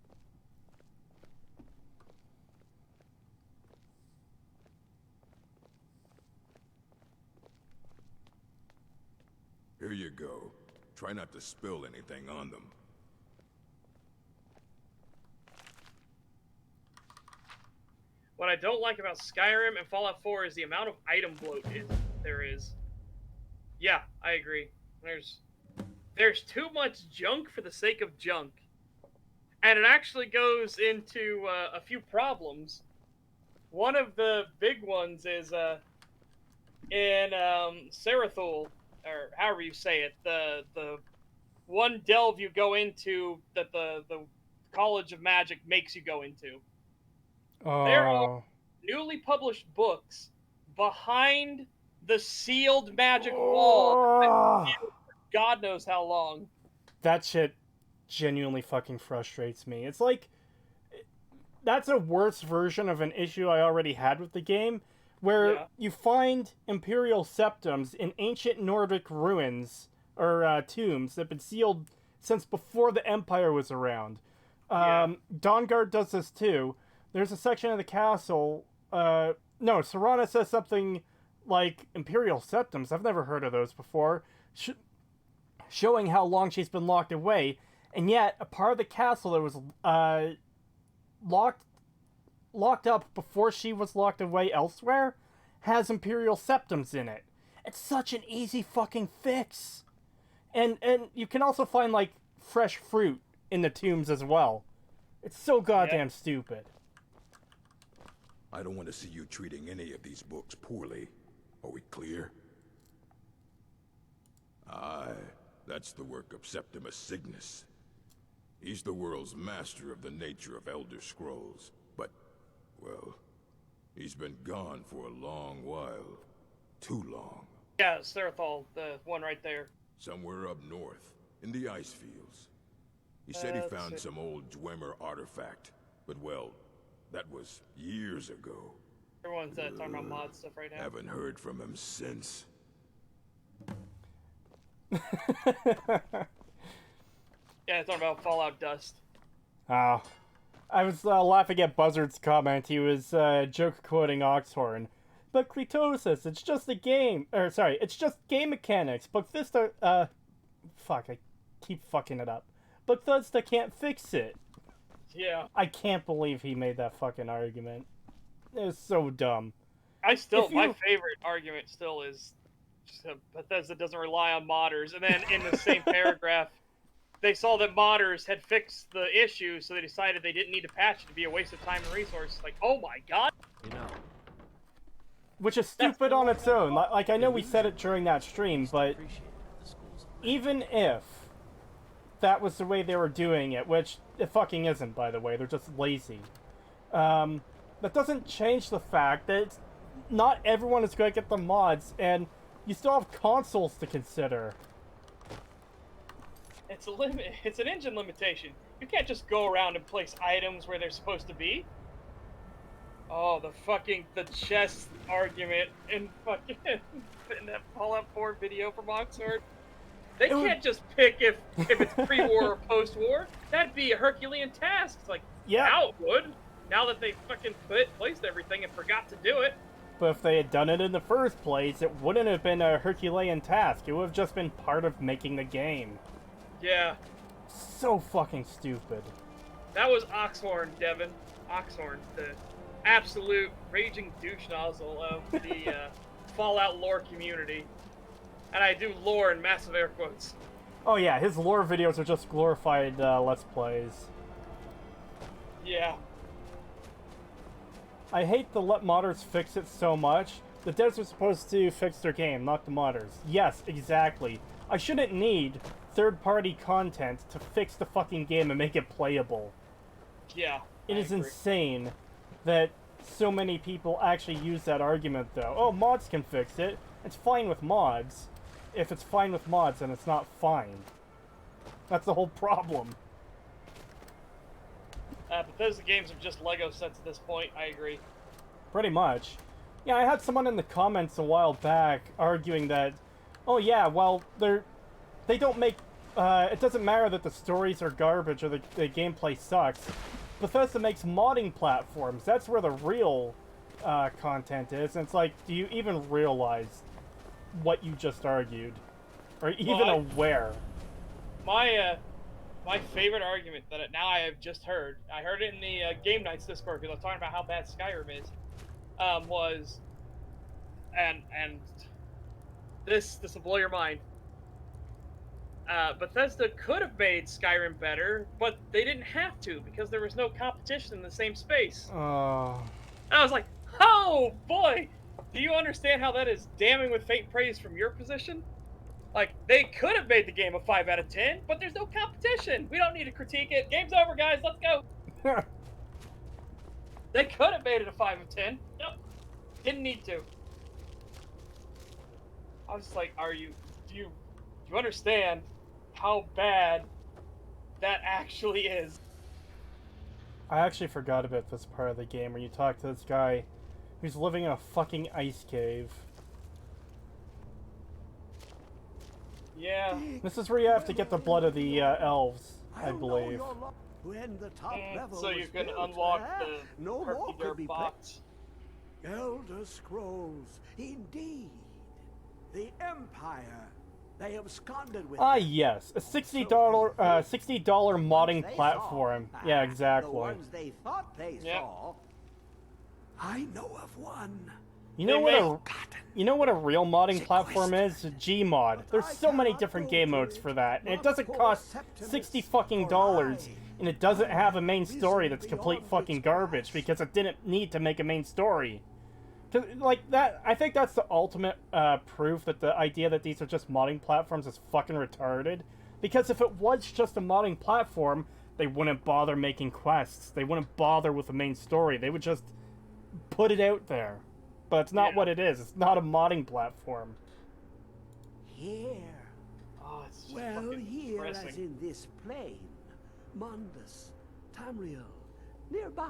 C: Here you go. Try not to spill anything on them.
B: What I don't like about Skyrim and Fallout 4 is the amount of item bloat there is. Yeah, I agree. There's too much junk for the sake of junk. And it actually goes into a few problems. One of the big ones is in Sarathul, or however you say it, the one delve you go into that the College of Magic makes you go into. There are newly published books behind the sealed magic wall that sealed for God knows how long.
A: That shit genuinely fucking frustrates me. It's like, that's a worse version of an issue I already had with the game, where you find Imperial septums in ancient Nordic ruins, or tombs, that have been sealed since before the Empire was around. Dawnguard does this too. There's a section of the castle, no, Serana says something like Imperial septums. I've never heard of those before. Showing how long she's been locked away, and yet a part of the castle that was locked up before she was locked away elsewhere has Imperial septums in it. It's such an easy fucking fix. And you can also find like fresh fruit in the tombs as well. It's so goddamn stupid.
C: I don't want to see you treating any of these books poorly. Are we clear? Aye, that's the work of Septimus Cygnus. He's the world's master of the nature of Elder Scrolls, but, well, he's been gone for a long while. Too long.
B: Yeah, Serethal, the one right there.
C: Somewhere up north, in the ice fields. He said he found some old Dwemer artifact, but well, that was years ago.
B: Everyone's talking about mod stuff right now.
C: Haven't heard from him since.
B: Yeah, talking about Fallout dust.
A: Oh. I was laughing at Buzzard's comment. He was joke quoting Oxhorn. But Creetosis, it's just a game. Or, sorry, it's just game mechanics. Bethesda, fuck, I keep fucking it up. Bethesda can't fix it.
B: Yeah.
A: I can't believe he made that fucking argument. It was so dumb.
B: My favorite argument still is Bethesda doesn't rely on modders. And then in the same paragraph, they saw that modders had fixed the issue, so they decided they didn't need to patch it to be a waste of time and resources. Like, oh my god!
F: You know.
A: Which is stupid on its own. Like, I know we said it during that stream, but even if that was the way they were doing it, which it fucking isn't, by the way, they're just lazy, that doesn't change the fact that not everyone is going to get the mods, and you still have consoles to consider.
B: It's a limit. It's an engine limitation. You can't just go around and place items where they're supposed to be. Oh, the chess argument in fucking in that Fallout 4 video from Oxford. They can't just pick if it's pre-war or post-war. That'd be a Herculean task. It's like,
A: yeah,
B: now it would. Now that they fucking placed everything and forgot to do it.
A: But if they had done it in the first place, it wouldn't have been a Herculean task. It would have just been part of making the game.
B: Yeah.
A: So fucking stupid.
B: That was Oxhorn, Devin. Oxhorn, the absolute raging douche nozzle of the Fallout lore community. And I do lore in massive air quotes.
A: Oh yeah, his lore videos are just glorified Let's Plays.
B: Yeah.
A: I hate the let modders fix it so much. The devs are supposed to fix their game, not the modders. Yes, exactly. I shouldn't need third-party content to fix the fucking game and make it playable.
B: Yeah.
A: It is insane that so many people actually use that argument, though. Oh, mods can fix it. It's fine with mods. If it's fine with mods, then it's not fine. That's the whole problem.
B: Bethesda games are just Lego sets at this point. I agree.
A: Pretty much. Yeah, I had someone in the comments a while back arguing that, oh yeah, well, they don't make, it doesn't matter that the stories are garbage or the gameplay sucks. Bethesda makes modding platforms. That's where the real content is. And it's like, do you even realize what you just argued? Or even aware?
B: My favorite argument that now I have just heard, I heard it in the Game Nights Discord because I was talking about how bad Skyrim is, was, and this will blow your mind. Bethesda could have made Skyrim better, but they didn't have to because there was no competition in the same space.
A: Oh.
B: And I was like, oh boy, do you understand how that is damning with faint praise from your position? Like, they could have made the game a 5 out of 10, but there's no competition. We don't need to critique it. Game's over, guys. Let's go. They could have made it a 5 of 10. Nope. Didn't need to. I was just like, do you understand how bad that actually is?
A: I actually forgot about this part of the game where you talk to this guy who's living in a fucking ice cave.
B: Yeah.
A: This is where you have to get the blood of the elves, I believe.
H: When the top level
B: So you
H: was
B: can
H: built,
B: unlock the
H: no more
B: Hercule
H: could be
B: box.
H: Elder Scrolls, indeed. The Empire. They absconded with
A: Ah,
H: them.
A: yes, a $60 modding
H: They
A: platform.
H: saw.
A: Yeah,
H: The
A: exactly.
H: ones they thought they
B: Yep.
H: saw. I know of one.
A: You know
B: They
A: what?
B: make-
H: Forgotten.
A: You know what a real modding platform is? Gmod. There's so many different game modes for that, and it doesn't cost $60 fucking dollars, and it doesn't have a main story that's complete fucking garbage because it didn't need to make a main story. Like that, I think that's the ultimate proof that the idea that these are just modding platforms is fucking retarded. Because if it was just a modding platform, they wouldn't bother making quests. They wouldn't bother with the main story. They would just put it out there. But it's not what it is. It's not a modding platform.
H: Here.
B: Oh, it's just
H: Well,
B: fucking
H: here as
B: depressing.
H: in this plain, Mundus, Tamriel, nearby.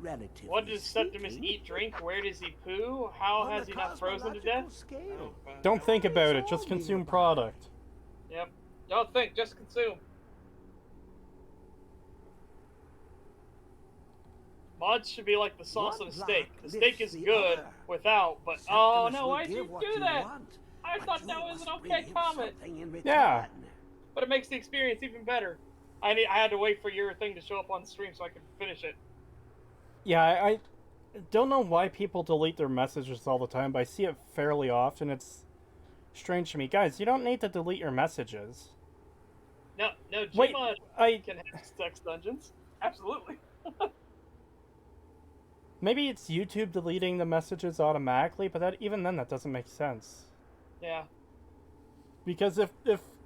H: Relatively
B: What does Septimus
H: speaking,
B: eat, drink? Where does he poo? How
H: on
B: has
H: the
B: he not frozen to
H: cosmological
B: death?
H: scale.
B: Oh,
A: Don't think about it. Just consume product.
B: Yep. Don't think, just consume. Mods should be like the sauce
H: One
B: on a steak.
H: block
B: The steak
H: lifts
B: is
H: the
B: good
H: other.
B: without, but oh
H: Septimus
B: no,
H: will
B: why'd you
H: give what
B: do that?
H: want,
B: I
H: but
B: thought
H: you
B: that was
H: must
B: an
H: bring
B: okay
H: him
B: comment.
H: something in
A: Yeah.
H: return.
B: But it makes the experience even better. I had to wait for your thing to show up on stream so I could finish it.
A: Yeah, I don't know why people delete their messages all the time, but I see it fairly often. It's strange to me. Guys, you don't need to delete your messages.
B: No,
A: Wait,
B: Gmod can have sex dungeons. Absolutely.
A: Maybe it's YouTube deleting the messages automatically, but even then that doesn't make sense.
B: Yeah.
A: Because if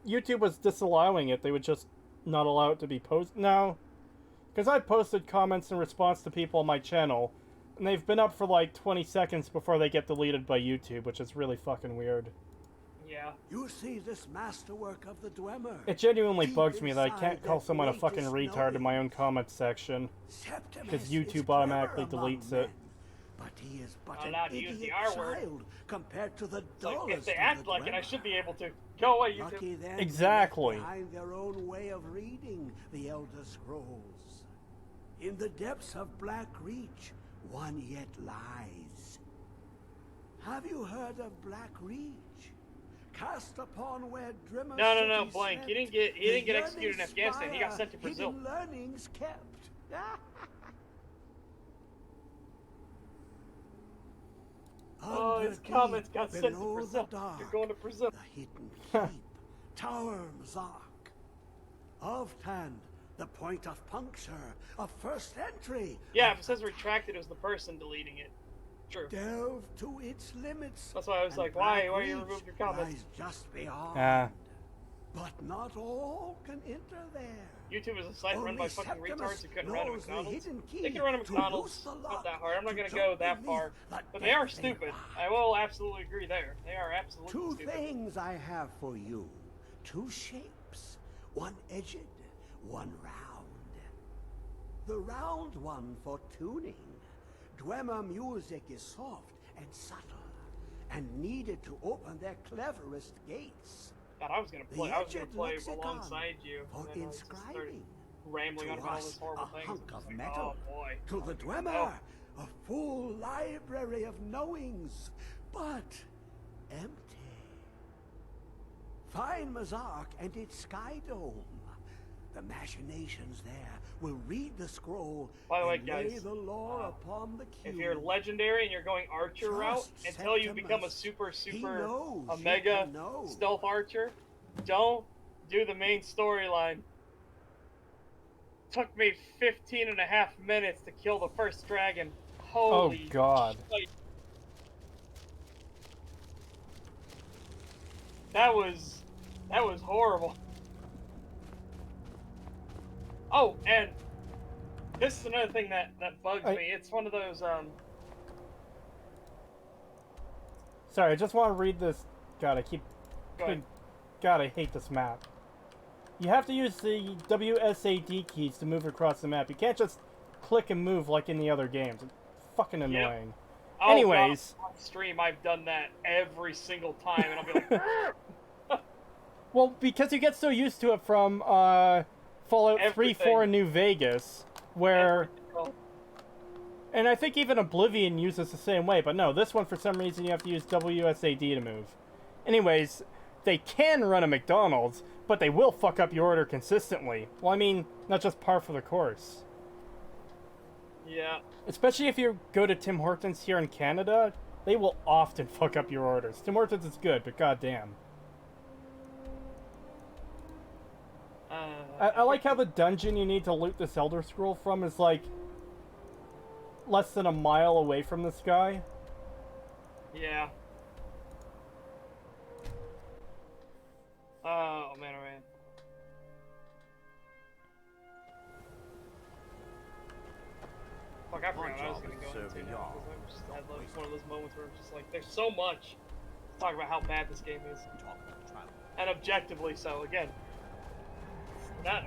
A: YouTube was disallowing it, they would just not allow it to be posted. No. Because I posted comments in response to people on my channel, and they've been up for like 20 seconds before they get deleted by YouTube, which is really fucking weird.
B: Yeah.
H: You see this masterwork of the Dwemer.
A: It genuinely
H: Deep
A: bugs me that I
H: inside
A: can't call
H: that
A: someone a fucking
H: greatest
A: retard in my own
H: knowledge.
A: comment section.
H: Septimus
A: Because
H: is
A: YouTube
H: clever
A: automatically
H: among
A: deletes
H: men,
A: it.
H: But he is but
B: Not
H: an
B: allowed to use the
H: idiot
B: R word.
H: child compared to the
B: It's like,
H: dullest
B: if they
H: of
B: act
H: the
B: like it, I
H: Dwemer.
B: should be able to. Go away, YouTube.
H: Lucky then
A: Exactly.
H: they left behind their own way of reading the Elder Scrolls. In the depths of Black Reach, one yet lies. Have you heard of Black Reach? Cast upon where Drimmer
B: No,
H: city
B: blank.
H: slept,
B: He didn't get
H: the
B: executed in
H: yearning
B: Afghanistan. He got
H: spire,
B: sent to Brazil.
H: hidden learnings kept.
B: Oh, his
H: Underneath,
B: comments got sent to
H: below the
B: Brazil.
H: dark,
B: You're going to Brazil.
H: The hidden keep, Tower Mzark. Oftand, the point of puncture, of first entry.
B: Yeah,
H: of
B: if it says
H: the
B: retracted, it was the person deleting it. True.
H: delve to its limits.
B: That's why I was
H: and
B: like, why
H: Black
B: are you
H: Reach
B: removing your comments?
H: lies just beyond.
A: Ah.
H: But not all can enter there.
B: YouTube is a site run by
H: Only
B: fucking
H: Septimus
B: retards who couldn't run a
H: knows the
B: McDonald's.
H: hidden key
B: They can run a
H: to
B: McDonald's.
H: loose the
B: Not
H: lock,
B: that hard. I'm not
H: to
B: gonna
H: jump
B: go that
H: beneath
B: far.
H: the
B: But they are
H: death
B: stupid.
H: rock.
B: I will absolutely agree there. They are absolutely
H: Two
B: stupid.
H: things I have for you. Two shapes. One edged, one round. The round one for tuning. Dwemer music is soft and subtle, and needed to open their cleverest gates.
B: God, I was gonna
H: The
B: play. I was gonna
H: edged
B: play
H: lexicon
B: alongside you.
H: for
B: and then I just started
H: inscribing.
B: rambling on
H: To
B: about all
H: us,
B: these horrible
H: a
B: things.
H: hunk
B: I'm just
H: of
B: like,
H: metal.
B: oh boy.
H: To the Dwemer, a full library of knowings, but empty. Find Mzark and its sky dome. The machinations there will read the scroll
B: By the way,
H: and lay
B: guys,
H: the lore upon the cube.
B: If you're legendary and you're going archer route,
H: Trust
B: until you become a
H: Septimus. He
B: super
H: knows
B: a
H: you
B: mega
H: can know.
B: stealth archer, don't do the main storyline. Took me 15 and a half minutes to kill the first dragon. Holy
A: Oh, God.
B: shit. That was horrible. Oh, and this is another thing that bugs me. It's one of those
A: Sorry, I just want to read this. God,
B: Go ahead.
A: God, I hate this map. You have to use the WSAD keys to move across the map. You can't just click and move like in the other games. It's fucking annoying.
B: Oh,
A: Anyways.
B: God, on stream I've done that every single time, and I'll be like,
A: Well, because you get so used to it from Fallout 3, 4, and New Vegas, where... And I think even Oblivion uses the same way, but no, this one for some reason you have to use WSAD to move. Anyways, they can run a McDonald's, but they will fuck up your order consistently. Well, I mean, not just par for the course.
B: yeah.
A: Especially if you go to Tim Hortons here in Canada, They will often fuck up your orders. Tim Hortons is good, but goddamn. I like how the dungeon you need to loot this Elder Scroll from is like less than a mile away from this guy.
B: Yeah. Oh man, oh man. Fuck, I forgot what I was gonna go into now, because I just had one of those moments where it's just like, there's so much to talk about how bad this game is. And objectively so, again. Not,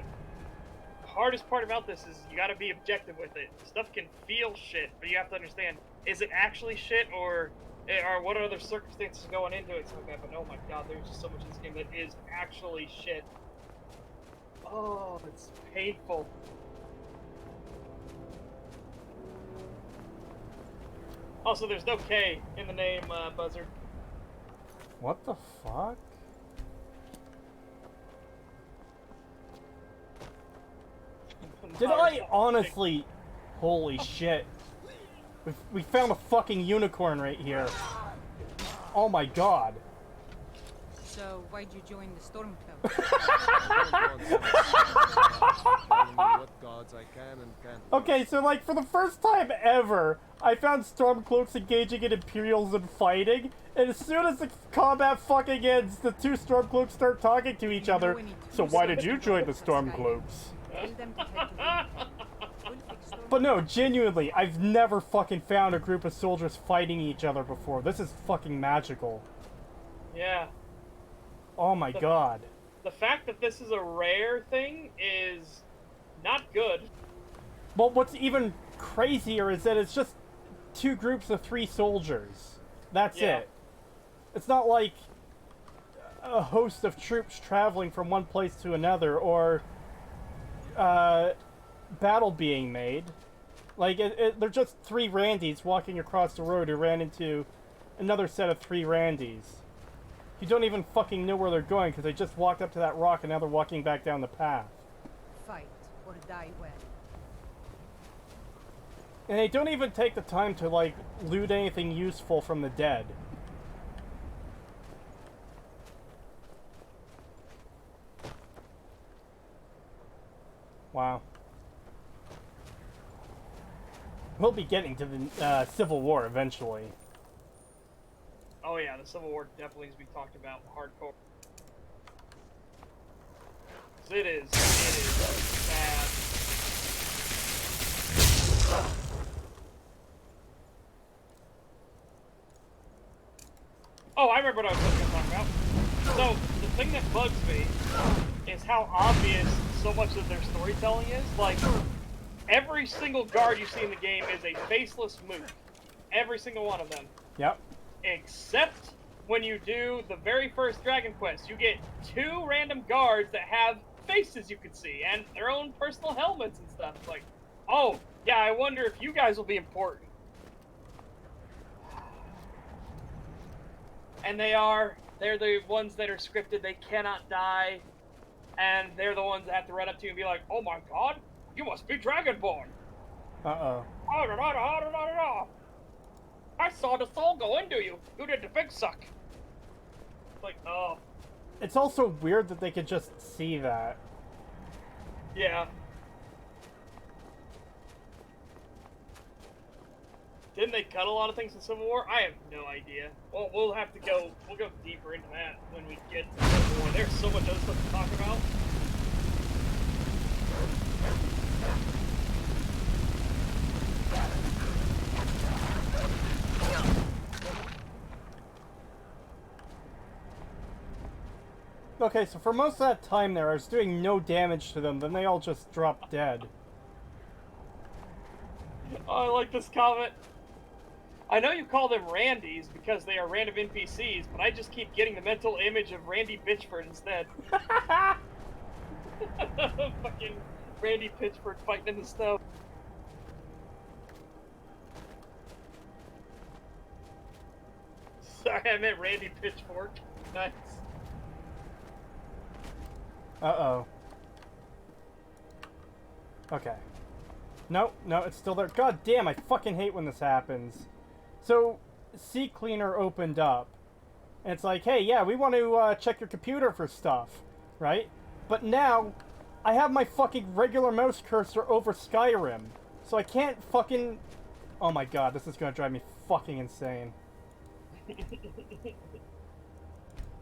B: the hardest part about this is you gotta be objective with it. Stuff can feel shit, but you have to understand, is it actually shit, or what are other circumstances going into it? So like that, but oh my god, there's just so much in this game that is actually shit. Oh, it's painful. Also, there's no K in the name, Buzzard.
A: What the fuck? Did I honestly... Holy shit. We found a fucking unicorn right here. Oh my god.
I: So, why'd you join the Storm Club?
A: Okay, so like for the first time ever, I found Stormcloaks engaging in Imperials and fighting, and as soon as the combat fucking ends, the two Stormcloaks start talking to each other. So why did you join the Stormcloaks? But no, genuinely, I've never fucking found a group of soldiers fighting each other before. This is fucking magical.
B: Yeah.
A: Oh my god.
B: The fact that this is a rare thing is not good.
A: Well, what's even crazier is that it's just two groups of 3 soldiers. That's it. It's not like a host of troops traveling from one place to another, or battle being made. Like, they're just 3 Randys walking across the road who ran into another set of 3 Randys. You don't even fucking know where they're going because they just walked up to that rock and now they're walking back down the path.
I: Fight or die well.
A: And they don't even take the time to, like, loot anything useful from the dead. Wow. We'll be getting to the Civil War eventually.
B: Oh yeah, the Civil War definitely needs to be talked about hardcore. 'Cause it is bad. Oh, I remember what I was going to talk about. So, the thing that bugs me is how obvious so much of their storytelling is. Like, every single guard you see in the game is a faceless mook. Every single one of them.
A: Yep.
B: Except when you do the very first Dragon Quest, you get 2 random guards that have faces you can see and their own personal helmets and stuff. It's like, oh, yeah, I wonder if you guys will be important. And they are. They're the ones that are scripted. They cannot die. And they're the ones that have to run up to you and be like, oh my god, you must be Dragonborn.
A: Uh-oh.
B: I saw the soul go into you. You did the big suck. Like, oh.
A: It's also weird that they could just see that.
B: Yeah. Didn't they cut a lot of things in Civil War? I have no idea. Well, we'll go deeper into that when we get to Civil War. There's so much other stuff to talk about.
A: Okay, so for most of that time there, I was doing no damage to them, then they all just dropped dead.
B: Oh, I like this comment. I know you call them Randys because they are random NPCs, but I just keep getting the mental image of Randy Pitchford instead. Fucking Randy Pitchford fighting in the snow. Sorry, I meant Randy Pitchfork. Nice.
A: Uh-oh. Okay. No, it's still there. God damn, I fucking hate when this happens. So, Sea Cleaner opened up. And it's like, hey, yeah, we want to check your computer for stuff, right? But now, I have my fucking regular mouse cursor over Skyrim. So I can't fucking... Oh my god, this is gonna drive me fucking insane.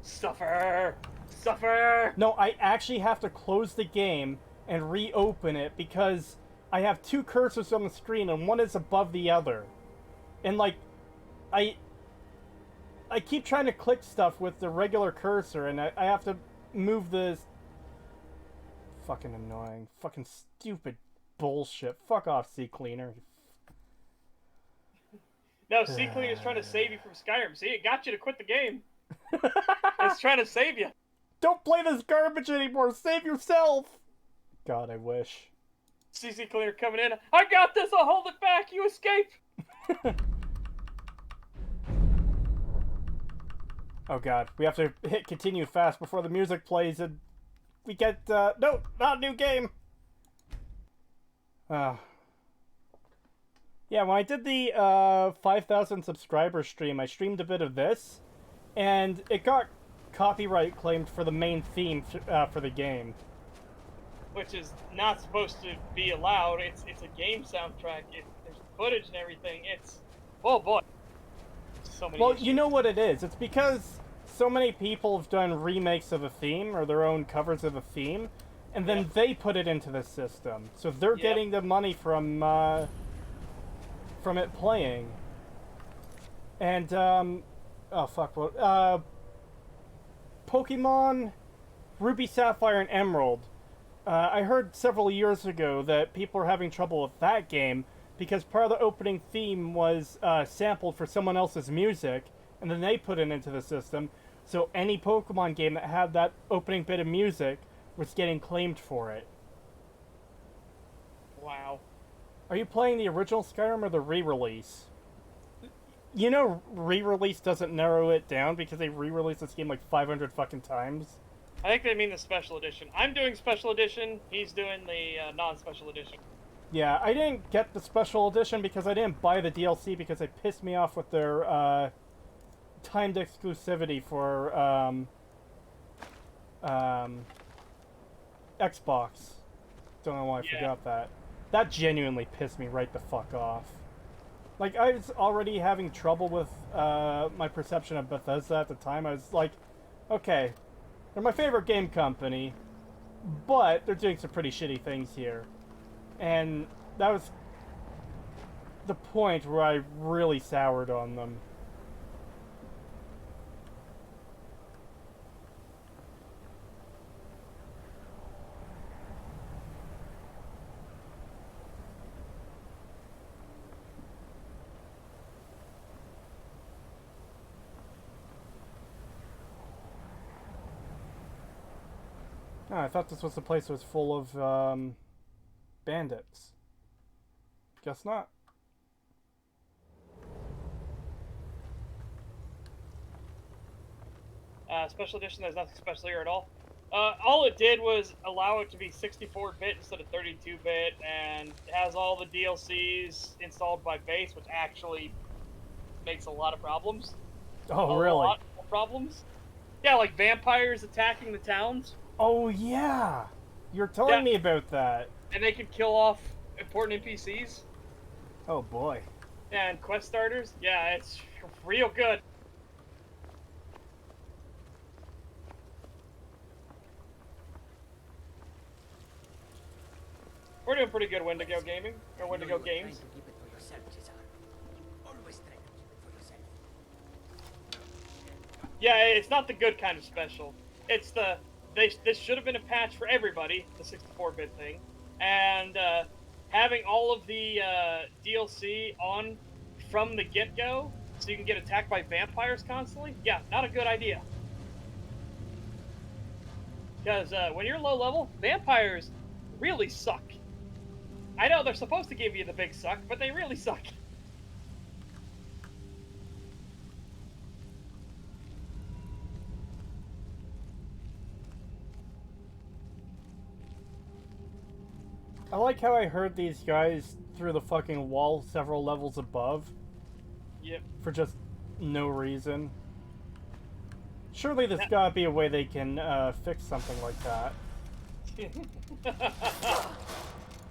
B: Suffer! Suffer!
A: No, I actually have to close the game and reopen it because I have two cursors on the screen and one is above the other. And like, I keep trying to click stuff with the regular cursor and I have to move the... Fucking annoying. Fucking stupid bullshit. Fuck off, Sea Cleaner.
B: No, Sea Cleaner's trying to save you from Skyrim. See, it got you to quit the game. It's trying to save you.
A: Don't play this garbage anymore. Save yourself. God, I wish.
B: CC Cleaner coming in. I got this. I'll hold it back. You escape.
A: Oh god, we have to hit continue fast before the music plays and we get, no, not a new game. Yeah, when I did the 5,000 subscriber stream, I streamed a bit of this, and it got copyright claimed for the main theme for the game.
B: Which is not supposed to be allowed. It's a game soundtrack. There's footage and everything. It's... Oh boy. So many issues.
A: You know what it is. It's because so many people have done remakes of a theme, or their own covers of a theme, and then they put it into the system. So they're getting the money from it playing. And, oh fuck, what, Pokemon Ruby, Sapphire, and Emerald. I heard several years ago that people are having trouble with that game because part of the opening theme was sampled for someone else's music, and then they put it into the system. So any Pokemon game that had that opening bit of music was getting claimed for it.
B: Wow.
A: Are you playing the original Skyrim or the re-release? You know, re-release doesn't narrow it down because they re-released this game like 500 fucking times.
B: I think they mean the special edition. I'm doing special edition. He's doing the non-special edition.
A: Yeah, I didn't get the special edition because I didn't buy the DLC because they pissed me off with their timed exclusivity for Xbox. Don't know why I forgot that. That genuinely pissed me right the fuck off. Like, I was already having trouble with my perception of Bethesda at the time. I was like, okay, they're my favorite game company, but they're doing some pretty shitty things here. And that was the point where I really soured on them. Oh, I thought this was the place that was full of, bandits. Guess not.
B: Special edition, there's nothing special here at all. All it did was allow it to be 64-bit instead of 32-bit, and it has all the DLCs installed by base, which actually makes a lot of problems.
A: Oh, really?
B: A lot of problems. Yeah, like vampires attacking the towns.
A: Oh, yeah! You're telling me about that.
B: And they can kill off important NPCs.
A: Oh, boy.
B: And quest starters. Yeah, it's real good. We're doing pretty good Wendigo gaming, or Wendigo games. Yeah, it's not the good kind of special. It's the... This should have been a patch for everybody, the 64-bit thing. And having all of the DLC on from the get-go, so you can get attacked by vampires constantly, yeah, not a good idea. Because when you're low level, vampires really suck. I know they're supposed to give you the big suck, but they really suck.
A: I like how I heard these guys through the fucking wall several levels above.
B: Yep.
A: For just no reason. Surely there's gotta be a way they can fix something like that.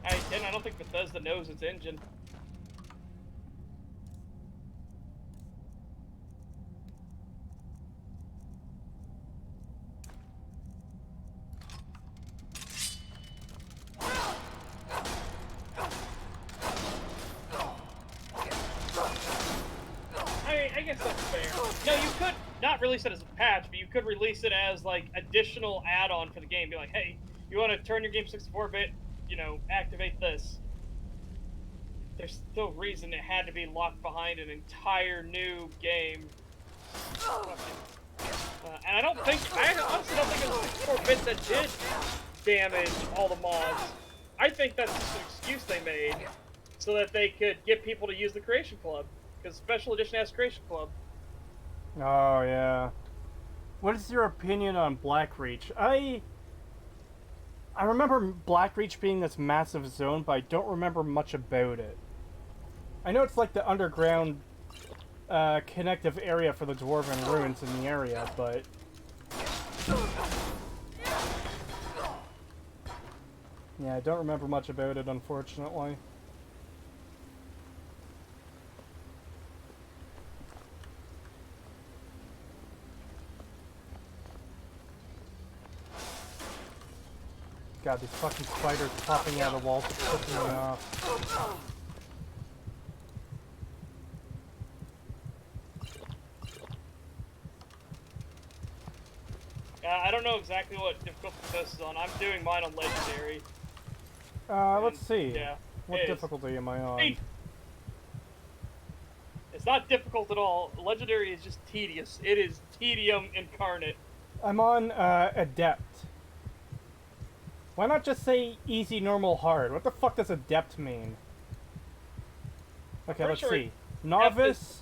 B: I don't think Bethesda knows its engine. I guess that's fair. No, you could not release it as a patch, but you could release it as like additional add-on for the game. Be like, hey, you want to turn your game 64-bit? You know, activate this. There's still reason it had to be locked behind an entire new game. And I honestly don't think it was 64-bit that did damage all the mods. I think that's just an excuse they made so that they could get people to use the Creation Club. Because Special Edition has Creation Club.
A: Oh, yeah. What is your opinion on Blackreach? I remember Blackreach being this massive zone, but I don't remember much about it. I know it's like the underground connective area for the Dwarven ruins in the area, but... yeah, I don't remember much about it, unfortunately. God, these fucking spiders popping out of the walls are pissing me off.
B: I don't know exactly what difficulty this is on. I'm doing mine on Legendary.
A: Let's see.
B: Yeah.
A: What difficulty am I on?
B: 8. It's not difficult at all. Legendary is just tedious. It is tedium incarnate.
A: I'm on Adept. Why not just say easy, normal, hard? What the fuck does Adept mean? Okay, let's see. Novice,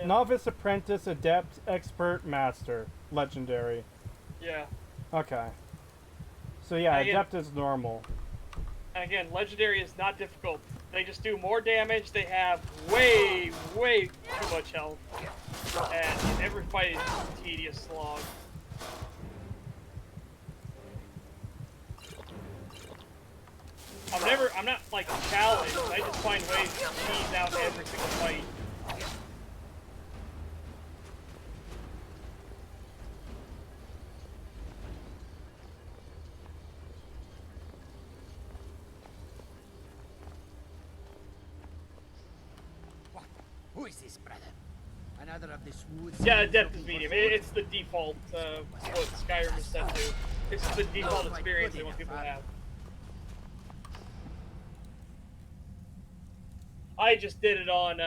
A: Novice, Apprentice, Adept, Expert, Master. Legendary.
B: Yeah.
A: Okay. So yeah,
B: again,
A: Adept is normal.
B: And again, Legendary is not difficult. They just do more damage, they have way too much health. And every fight is a tedious slog. I'm not like challenged, I just find ways to tease out every single fight.
J: Who is this, brother? Another of this woods.
B: Yeah, Adept is medium. It's the default, what Skyrim is set to. This is the default experience they want people to have. I just did it on,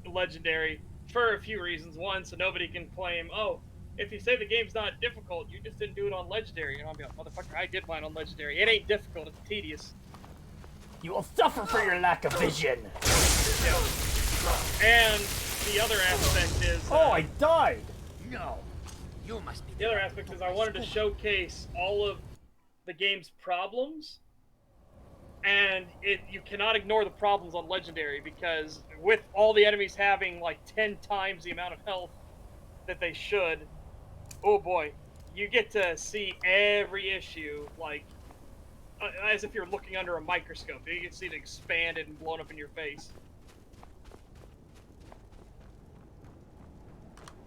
B: Legendary for a few reasons. One, so nobody can claim, oh, if you say the game's not difficult, you just didn't do it on Legendary. And I'll be like, motherfucker, I did mine on Legendary. It ain't difficult, it's tedious.
A: You will suffer for your lack of vision!
B: Yeah. And the other aspect is...
A: oh, I died!
J: No, you must be...
B: The other aspect is I wanted to showcase all of the game's problems, and you cannot ignore the problems on Legendary, because with all the enemies having like 10 times the amount of health that they should, oh boy, you get to see every issue like as if you're looking under a microscope. You can see it expanded and blown up in your face.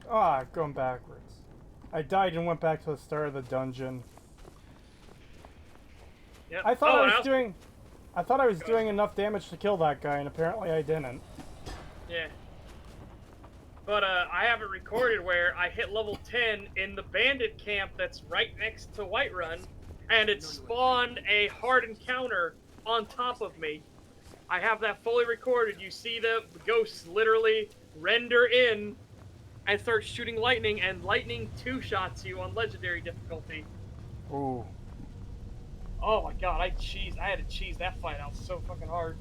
A: Ah, going backwards. I died and went back to the start of the dungeon.
B: Yep.
A: I thought I was doing enough damage to kill that guy, and apparently I didn't.
B: Yeah. But I have it recorded where I hit level 10 in the bandit camp that's right next to Whiterun, and it spawned a hard encounter on top of me. I have that fully recorded. You see the ghosts literally render in and start shooting lightning, and lightning two-shots you on Legendary difficulty.
A: Ooh.
B: Oh my god, I had to cheese that fight out so fucking hard.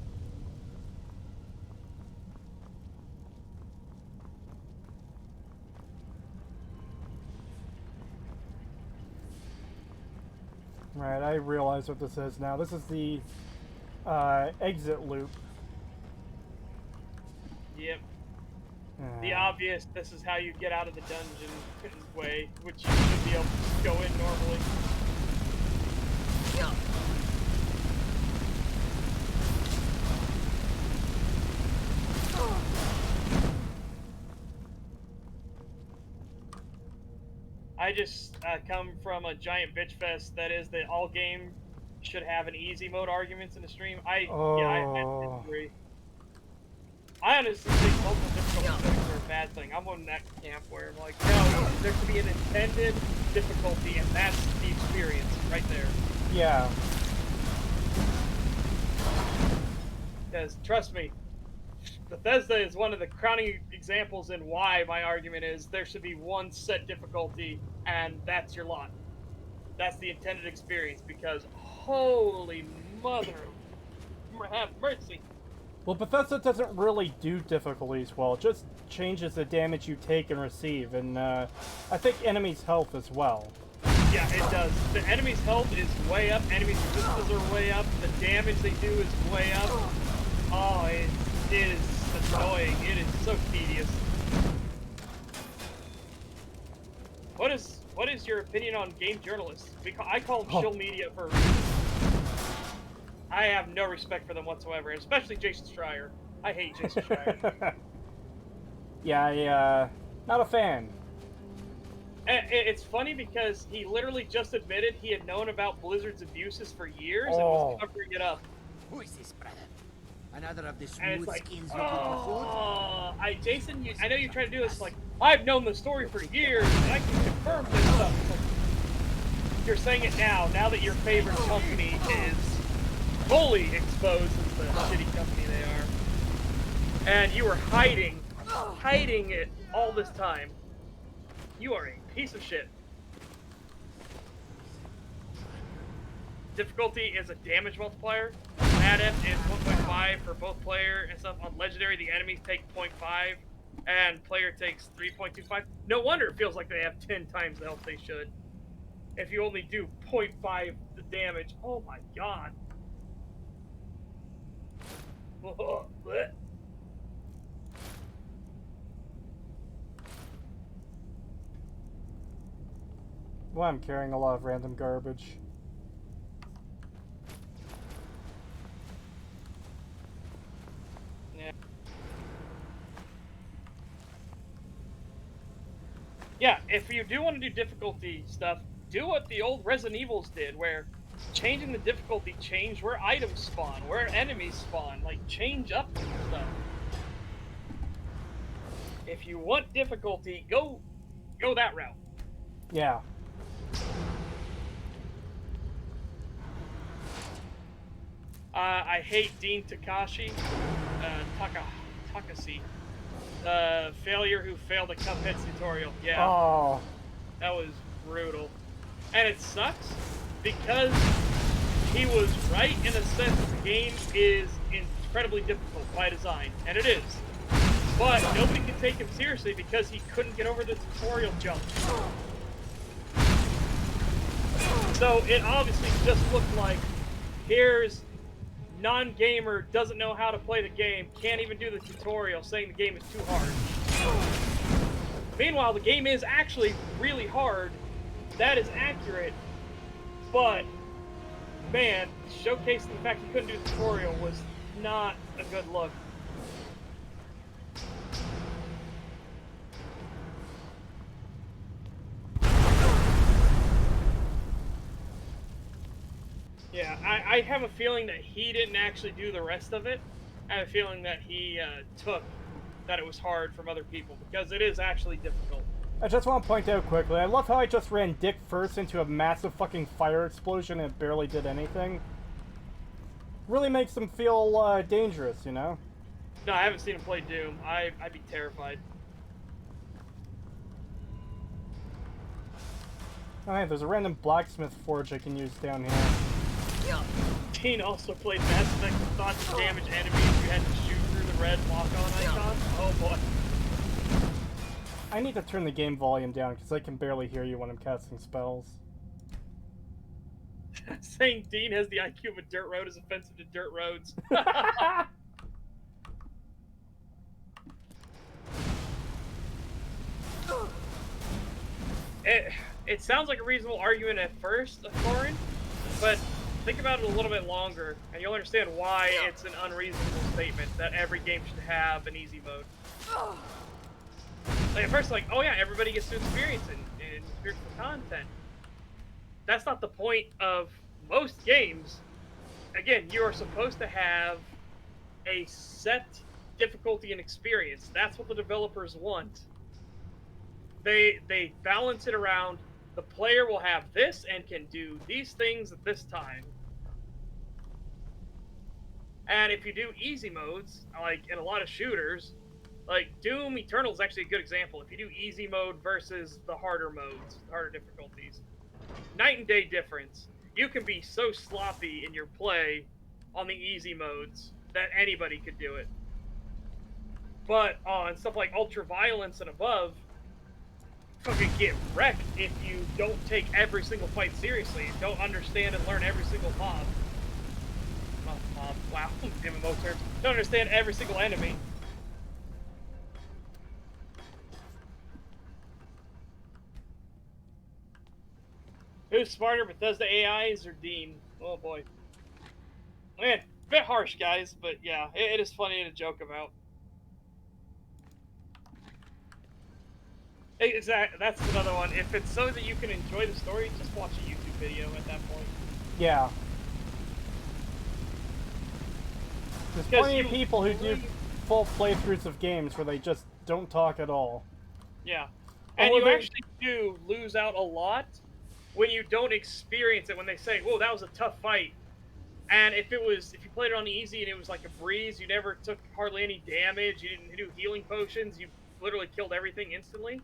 A: Right, I realize what this is now. This is the exit loop.
B: Yep. The obvious, this is how you get out of the dungeon way, which you should be able to go in normally. I just come from a giant bitch fest that is that all game should have an easy mode arguments in the stream. I disagree. I honestly think multiple difficulty settings are a bad thing. I'm on that camp where I'm like, no, there should be an intended difficulty, and that's the experience right there.
A: Yeah.
B: Because, trust me, Bethesda is one of the crowning examples in why my argument is there should be one set difficulty, and that's your lot. That's the intended experience, because holy mother, have mercy.
A: Well, Bethesda doesn't really do difficulties well. It just changes the damage you take and receive, and I think enemies' health as well.
B: Yeah, it does. The enemy's health is way up, enemies' resistances are way up, the damage they do is way up. Oh, it is annoying. It is so tedious. What is your opinion on game journalists? I call them shill media for a reason. I have no respect for them whatsoever, especially Jason Schreier. I hate Jason Schreier.
A: Yeah, not a fan.
B: It's funny because he literally just admitted he had known about Blizzard's abuses for years and was covering it up.
J: Who is this, brother? Another of the
B: And it's
J: smooth
B: like,
J: skins looking for food?
B: Jason, I know you try to do this. Like, I've known the story for years, and I can confirm this stuff. It's like, you're saying it now that your favorite company is fully exposed as the shitty company they are, and you were hiding it all this time. You are a piece of shit. Difficulty is a damage multiplier. Adept is 1.5 for both player and stuff. On Legendary, the enemies take 0.5, and player takes 3.25. No wonder it feels like they have 10 times the health they should. If you only do 0.5 the damage. Oh my god.
A: Well, I'm carrying a lot of random garbage.
B: Yeah, if you do want to do difficulty stuff, do what the old Resident Evils did, where changing the difficulty changed where items spawn, where enemies spawn, like change up stuff. If you want difficulty, go that route.
A: Yeah.
B: I hate Dean Takasi, failure who failed a Cuphead tutorial. Yeah.
A: Oh.
B: That was brutal. And it sucks because he was right in a sense that the game is incredibly difficult by design, and it is. But nobody can take him seriously because he couldn't get over the tutorial jump. So it obviously just looked like, here's non-gamer, doesn't know how to play the game, can't even do the tutorial, saying the game is too hard. Meanwhile, the game is actually really hard. That is accurate. But, man, showcasing the fact he couldn't do the tutorial was not a good look. Yeah, I have a feeling that he didn't actually do the rest of it. I have a feeling that he took that it was hard from other people, because it is actually difficult.
A: I just want to point out quickly, I love how I just ran dick first into a massive fucking fire explosion and it barely did anything. Really makes them feel dangerous, you know?
B: No, I haven't seen him play Doom. I'd be terrified.
A: Oh hey, there's a random blacksmith forge I can use down here.
B: Dean also played Mass Effect and thought to damage enemies you had to shoot through the red lock-on icon. Oh boy.
A: I need to turn the game volume down because I can barely hear you when I'm casting spells.
B: Saying Dean has the IQ of a dirt road is offensive to dirt roads. It sounds like a reasonable argument at first, Thorin, but think about it a little bit longer, and you'll understand why it's an unreasonable statement that every game should have an easy mode. Like at first, like, oh yeah, everybody gets to experience it and experience the content. That's not the point of most games. Again, you are supposed to have a set difficulty and experience. That's what the developers want. They balance it around the player will have this and can do these things at this time. And if you do easy modes, like in a lot of shooters, like Doom Eternal is actually a good example. If you do easy mode versus the harder modes, the harder difficulties, night and day difference. You can be so sloppy in your play on the easy modes that anybody could do it. But on stuff like Ultra Violence and above, fucking get wrecked if you don't take every single fight seriously, don't understand and learn every single mob. Wow, MMO terms. Don't understand every single enemy. Who's smarter, Bethesda AIs or Dean? Oh boy. Man, bit harsh, guys, but yeah, it is funny to joke about. Exactly, that's another one. If it's so that you can enjoy the story, just watch a YouTube video at that point.
A: Yeah. There's plenty of people who do full playthroughs of games where they just don't talk at all.
B: Yeah. And you actually do lose out a lot when you don't experience it, when they say, whoa, that was a tough fight. And if you played it on easy and it was like a breeze, you never took hardly any damage, you didn't do healing potions, you literally killed everything instantly,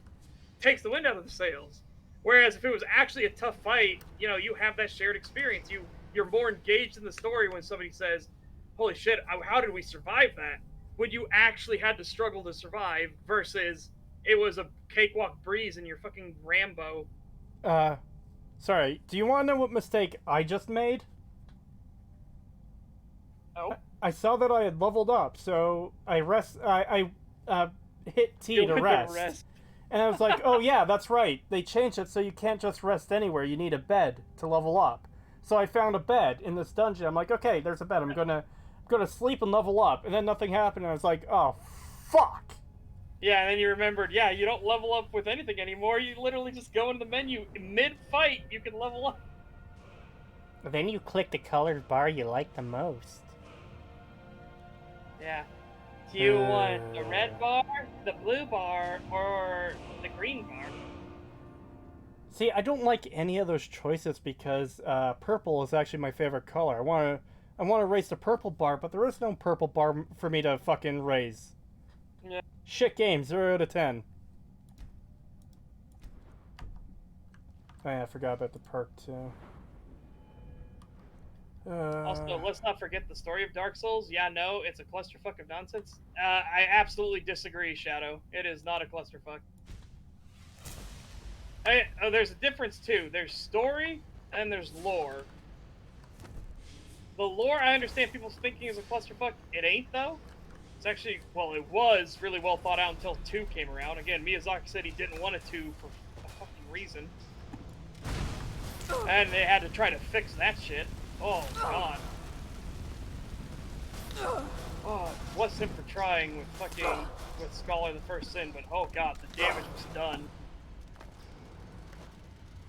B: takes the wind out of the sails. Whereas if it was actually a tough fight, you know, you have that shared experience. You're more engaged in the story when somebody says, holy shit, how did we survive that? When you actually had to struggle to survive versus it was a cakewalk breeze and you're fucking Rambo.
A: Sorry, do you want to know what mistake I just made?
B: Oh?
A: I saw that I had leveled up, so I hit T to rest. And I was like, oh yeah, that's right. They changed it so you can't just rest anywhere. You need a bed to level up. So I found a bed in this dungeon. I'm like, okay, there's a bed. I'm gonna sleep and level up. And then nothing happened. And I was like, oh, fuck.
B: Yeah, and then you remembered, yeah, you don't level up with anything anymore. You literally just go into the menu. Mid-fight, you can level up.
K: Then you click the colored bar you like the most.
B: Yeah. Do you want the red bar, the blue bar, or the green bar?
A: See, I don't like any of those choices because purple is actually my favorite color. I want to raise the purple bar, but there is no purple bar for me to fucking raise.
B: Yeah.
A: Shit game, 0 out of 10. Oh yeah, I forgot about the perk too.
B: Also, let's not forget the story of Dark Souls. Yeah, no, it's a clusterfuck of nonsense. I absolutely disagree, Shadow. It is not a clusterfuck. There's a difference too. There's story and there's lore. The lore, I understand people's thinking is a clusterfuck. It ain't though. It's actually, well, it was really well thought out until 2 came around. Again, Miyazaki said he didn't want a 2 for a fucking reason. And they had to try to fix that shit. Oh, God. Oh, bless him for trying with Scholar the First Sin, but oh God, the damage was done.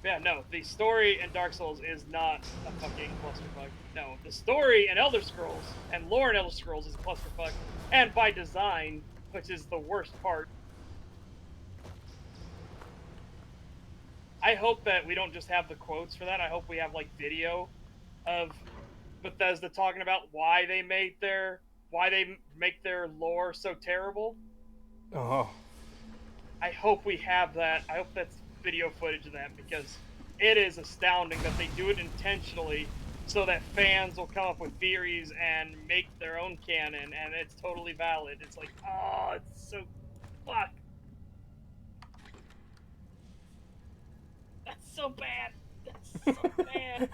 B: Yeah, no, the story in Dark Souls is not a fucking clusterfuck. No, the story in Elder Scrolls and lore in Elder Scrolls is a clusterfuck, and by design, which is the worst part. I hope that we don't just have the quotes for that. I hope we have like video of Bethesda talking about why they make their lore so terrible.
A: Oh.
B: I hope we have that. I hope that's video footage of that because it is astounding that they do it intentionally so that fans will come up with theories and make their own canon, and it's totally valid. It's like, oh, it's so fuck. That's so bad. That's so bad.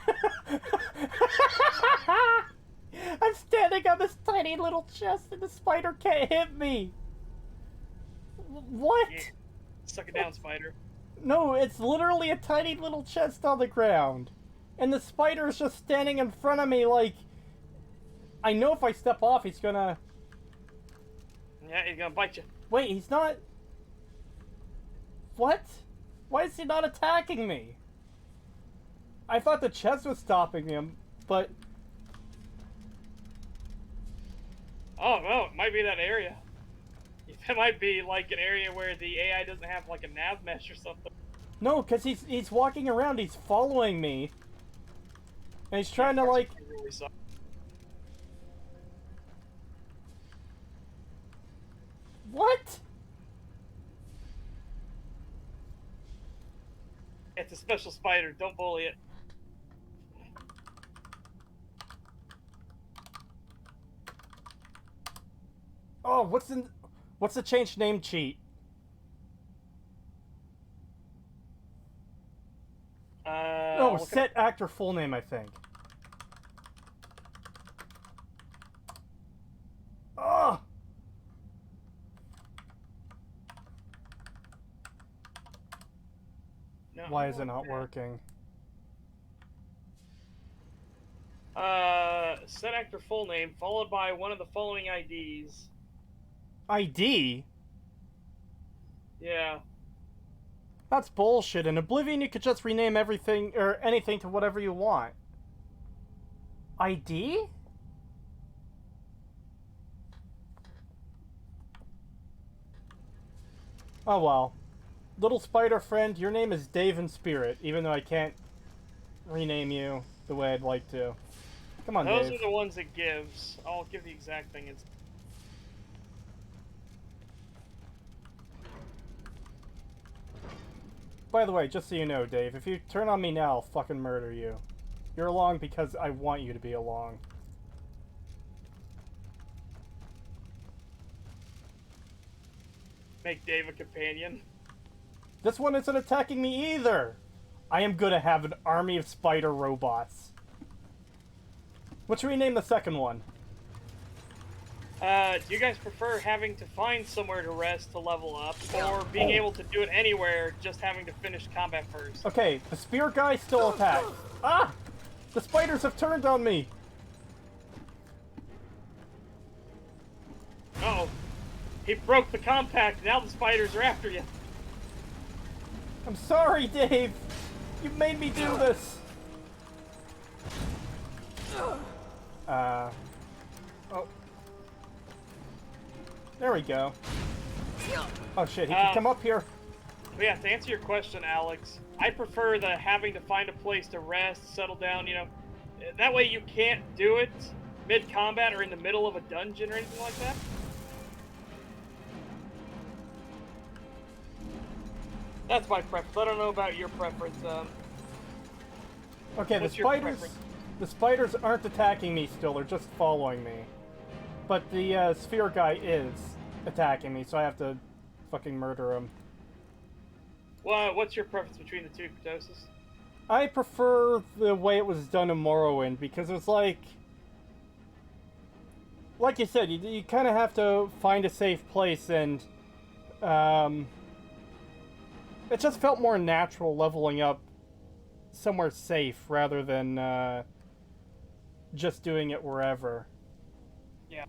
A: I'm standing on this tiny little chest and the spider can't hit me. What?
B: Yeah. Suck it down, spider.
A: No, it's literally a tiny little chest on the ground. And the spider is just standing in front of me like... I know if I step off, he's gonna...
B: Yeah, he's gonna bite you.
A: Wait, he's not... What? Why is he not attacking me? I thought the chest was stopping him, but...
B: Oh, no, it might be that area. It might be like an area where the AI doesn't have like a nav mesh or something.
A: No, because he's walking around, he's following me. And he's trying to like...
B: Really suck.
A: What?
B: It's a special spider, don't bully it.
A: Oh, what's the change name cheat? No, set actor full name, I think. Ugh!
B: No,
A: Why is it not working?
B: Set actor full name followed by one of the following IDs.
A: ID?
B: Yeah.
A: That's bullshit. In Oblivion, you could just rename everything or anything to whatever you want. ID? Oh well. Little spider friend, your name is Dave in Spirit, even though I can't rename you the way I'd like to. Come on,
B: Those
A: Dave.
B: are the ones it gives. I'll give the exact thing. It's
A: By the way, just so you know, Dave, if you turn on me now, I'll fucking murder you. You're along because I want you to be along.
B: make Dave a companion.
A: This one isn't attacking me either! I am gonna have an army of spider robots. What should we name the second one?
B: Do you guys prefer having to find somewhere to rest to level up, or being able to do it anywhere, just having to finish combat first?
A: Okay, the spear guy still attacks. Ah! The spiders have turned on me!
B: Uh-oh. He broke the compact, now the spiders are after you.
A: I'm sorry, Dave! You made me do this! Oh. There we go. Oh shit, he can come up here.
B: But yeah, to answer your question, Alex, I prefer the having to find a place to rest, settle down, you know. That way you can't do it mid-combat or in the middle of a dungeon or anything like that. That's my preference. I don't know about your preference.
A: Okay, the spiders aren't attacking me still, they're just following me. But the sphere guy is attacking me, so I have to fucking murder him.
B: Well, what's your preference between the two, Creetosis?
A: I prefer the way it was done in Morrowind, because it's like you said, you kind of have to find a safe place, and it just felt more natural leveling up somewhere safe rather than just doing it wherever.
B: Yeah.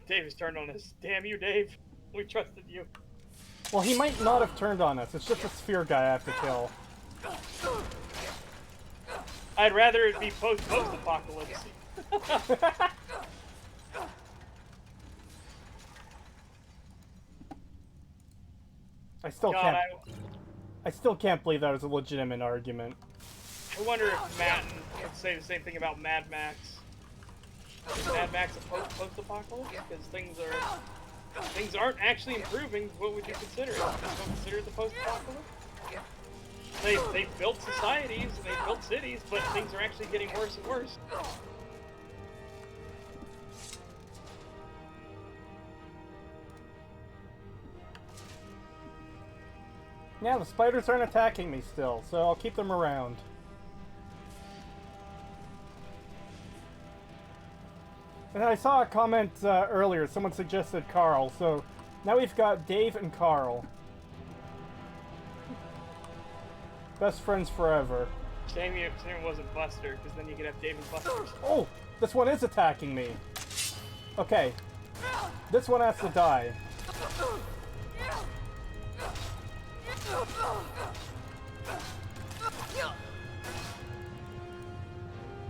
B: Dave has turned on us. Damn you, Dave. We trusted you.
A: Well, he might not have turned on us. It's just a sphere guy I have to kill.
B: I'd rather it be post-apocalypse.
A: I still can't believe that was a legitimate argument.
B: I wonder if Matt would say the same thing about Mad Max. Is Mad Max a post-apocalypse? Because things aren't actually improving. What would you consider it? Would you consider it the post-apocalypse? They built societies and they built cities, but things are actually getting worse and worse.
A: Yeah, the spiders aren't attacking me still, so I'll keep them around. And I saw a comment earlier, someone suggested Carl, so now we've got Dave and Carl. Best friends forever.
B: Shame it wasn't Buster, because then you could have Dave and Buster.
A: Oh! This one is attacking me! Okay. This one has to die.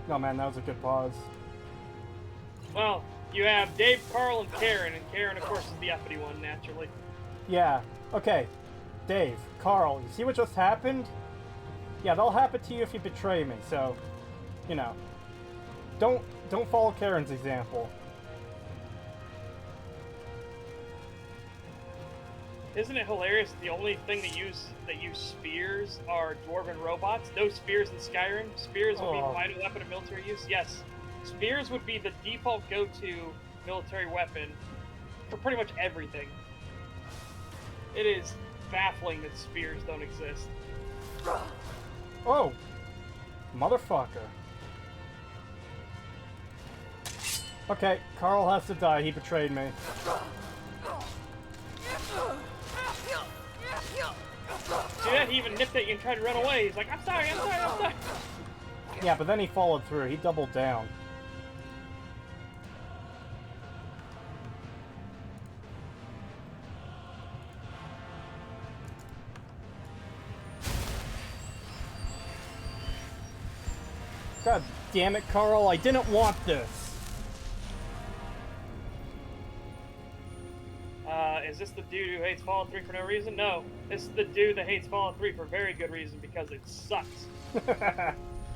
A: Oh man, that was a good pause.
B: Well, you have Dave, Carl, and Karen of course is the uppity one, naturally.
A: Yeah. Okay. Dave, Carl, you see what just happened? Yeah, that'll happen to you if you betray me, so, you know. Don't follow Karen's example.
B: Isn't it hilarious that the only thing that use spears are dwarven robots? No spears in Skyrim. Spears would be the vital weapon of military use. Yes, spears would be the default go-to military weapon for pretty much everything. It is baffling that spears don't exist.
A: Oh! Motherfucker. Okay, Carl has to die. He betrayed me.
B: See that? He even nipped at you and tried to run away. He's like, I'm sorry.
A: Yeah, but then he followed through. He doubled down. God damn it, Carl. I didn't want this.
B: Is this the dude who hates Fallout 3 for no reason? No. This is the dude that hates Fallout 3 for very good reason, because it sucks.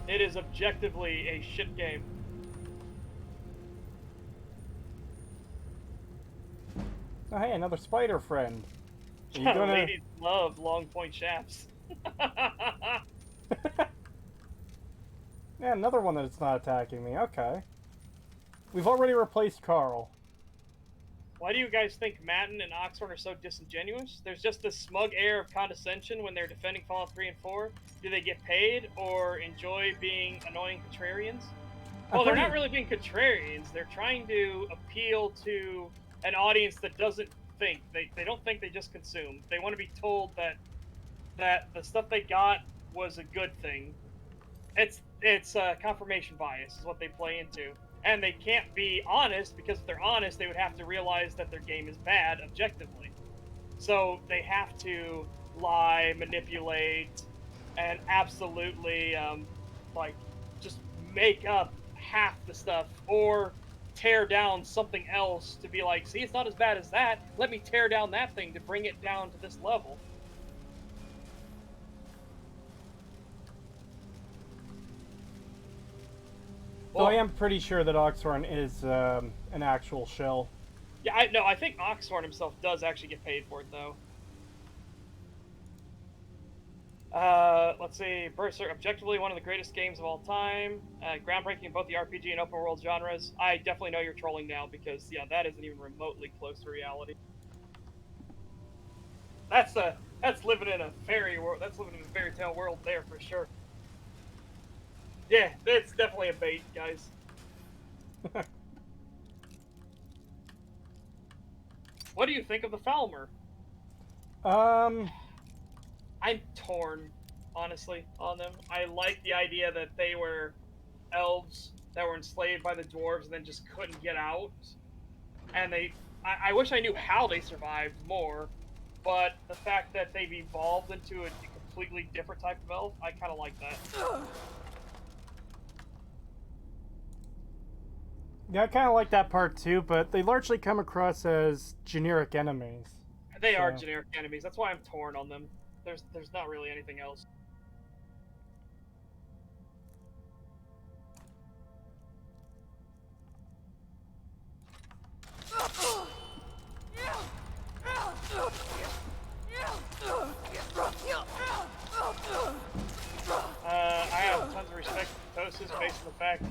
B: It is objectively a shit game.
A: Oh, hey, another spider friend. Are you
B: gonna... Ladies love long point shafts.
A: Yeah, another one that's not attacking me. Okay. We've already replaced Carl.
B: Why do you guys think Matten and Oxhorn are so disingenuous? There's just this smug air of condescension when they're defending Fallout 3 and 4. Do they get paid or enjoy being annoying contrarians? Well, they're not really being contrarians. They're trying to appeal to an audience that doesn't think. They don't think, they just consume. They want to be told that the stuff they got was a good thing. It's confirmation bias is what they play into. And they can't be honest, because if they're honest, they would have to realize that their game is bad objectively. So they have to lie, manipulate, and absolutely, just make up half the stuff, or tear down something else to be like, see, it's not as bad as that. Let me tear down that thing to bring it down to this level.
A: Well, I am pretty sure that Oxhorn is an actual shell.
B: Yeah, I think Oxhorn himself does actually get paid for it, though. Let's see, Berserk, objectively one of the greatest games of all time. Groundbreaking in both the RPG and open world genres. I definitely know you're trolling now, because, yeah, that isn't even remotely close to reality. That's living in a fairy world. That's living in a fairy tale world there, for sure. Yeah, it's definitely a bait, guys. What do you think of the Falmer? I'm torn, honestly, on them. I like the idea that they were elves that were enslaved by the dwarves and then just couldn't get out. And I wish I knew how they survived more, but the fact that they've evolved into a completely different type of elf, I kind of like that.
A: Yeah, I kind of like that part too, but they largely come across as generic enemies.
B: They are generic enemies. That's why I'm torn on them. There's not really anything else. I have tons of respect for Creetosis based on the fact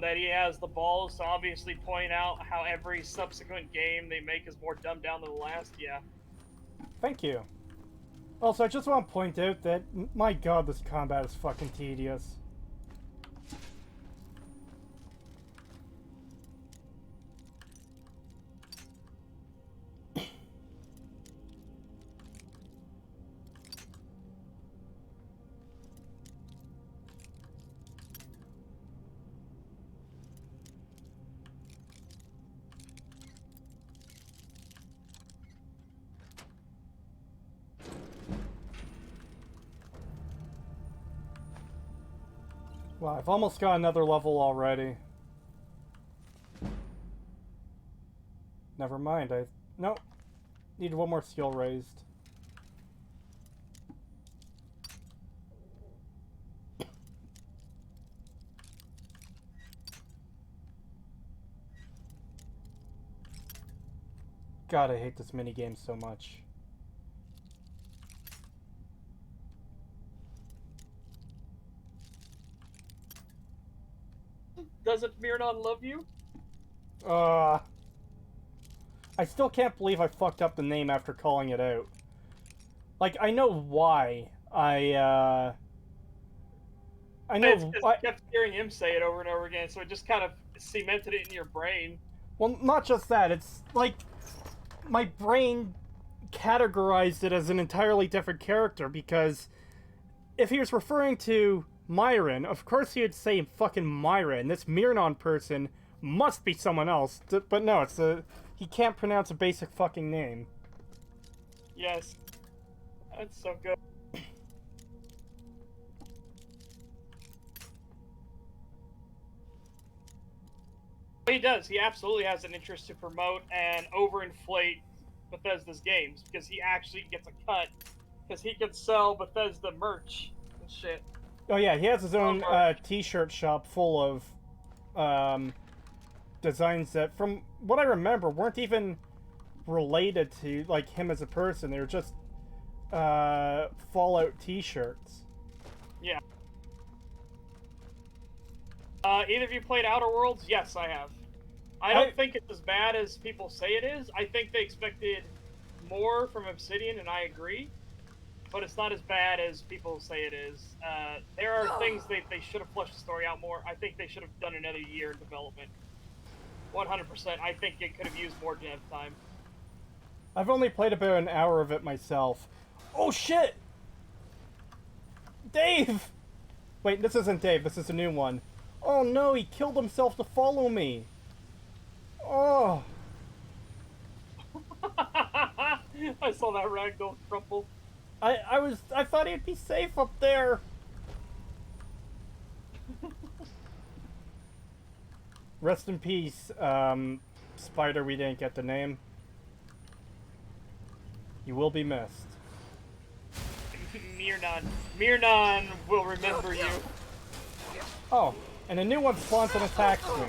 B: that he has the balls to obviously point out how every subsequent game they make is more dumbed down than the last. Yeah.
A: Thank you. Also, I just want to point out that, my god, this combat is fucking tedious. Wow, I've almost got another level already. Never mind, nope. Need one more skill raised. God, I hate this minigame so much.
B: Doesn't Mirnon love you?
A: I still can't believe I fucked up the name after calling it out. Like, I know why. I know.
B: It's 'cause I kept hearing him say it over and over again, so it just kind of cemented it in your brain.
A: Well, not just that. It's like my brain categorized it as an entirely different character, because if he was referring to Myron, of course he would say fucking Myron. This Mirnon person must be someone else. But no, he can't pronounce a basic fucking name.
B: Yes. That's so good. He does. He absolutely has an interest to promote and overinflate Bethesda's games, because he actually gets a cut, because he can sell Bethesda merch and shit.
A: Oh yeah, he has his own t-shirt shop full of designs that, from what I remember, weren't even related to like him as a person. They were just Fallout t-shirts.
B: Yeah. Either of you played Outer Worlds? Yes, I have. I don't think it's as bad as people say it is. I think they expected more from Obsidian, and I agree. But it's not as bad as people say it is. There are things they should have fleshed the story out more. I think they should have done another year in development. 100%. I think it could have used more dev time.
A: I've only played about an hour of it myself. Oh shit! Dave! Wait, this isn't Dave, this is a new one. Oh no, he killed himself to follow me! Oh!
B: I saw that ragdoll crumple.
A: I thought he'd be safe up there! Rest in peace, Spider we didn't get the name. You will be missed.
B: Mirnon will remember you.
A: Oh, and a new one spawns and attacks me.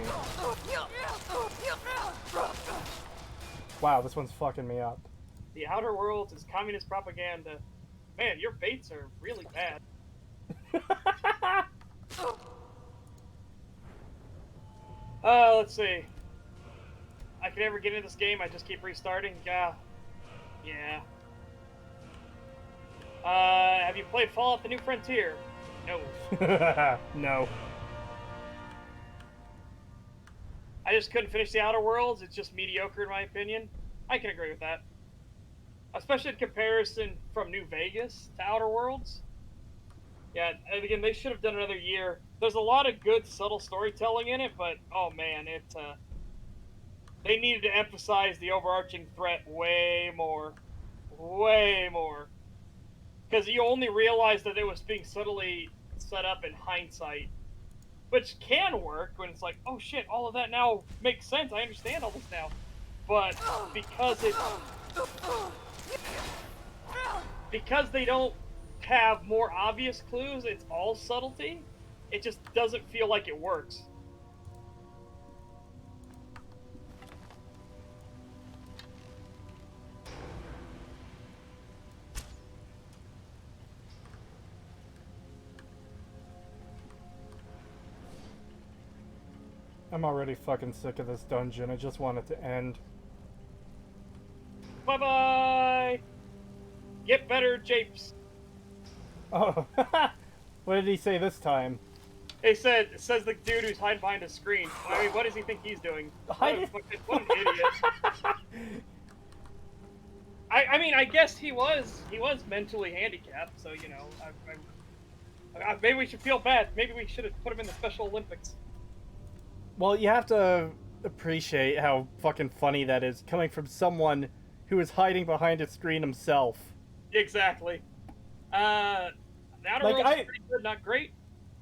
A: Wow, this one's fucking me up.
B: The Outer Worlds is communist propaganda. Man, your baits are really bad. Let's see. I can never get into this game, I just keep restarting. Yeah. Have you played Fallout: The New Frontier? No.
A: No.
B: I just couldn't finish the Outer Worlds. It's just mediocre in my opinion. I can agree with that. Especially in comparison from New Vegas to Outer Worlds. Yeah, and again, they should have done another year. There's a lot of good, subtle storytelling in it, but, oh man, they needed to emphasize the overarching threat way more. Way more. Because you only realized that it was being subtly set up in hindsight. Which can work when it's like, oh shit, all of that now makes sense, I understand all this now. But because they don't have more obvious clues, it's all subtlety, it just doesn't feel like it works.
A: I'm already fucking sick of this dungeon. I just want it to end.
B: Bye-bye! Get better, Japes.
A: Oh, what did he say this time?
B: It says the dude who's hiding behind a screen. I mean, what does he think he's doing? What an idiot. I mean, I guess he was mentally handicapped, so, you know, maybe we should feel bad. Maybe we should have put him in the Special Olympics.
A: Well, you have to appreciate how fucking funny that is, coming from someone who is hiding behind a screen himself.
B: Exactly. The Outer
A: Like,
B: Worlds is pretty good, not great.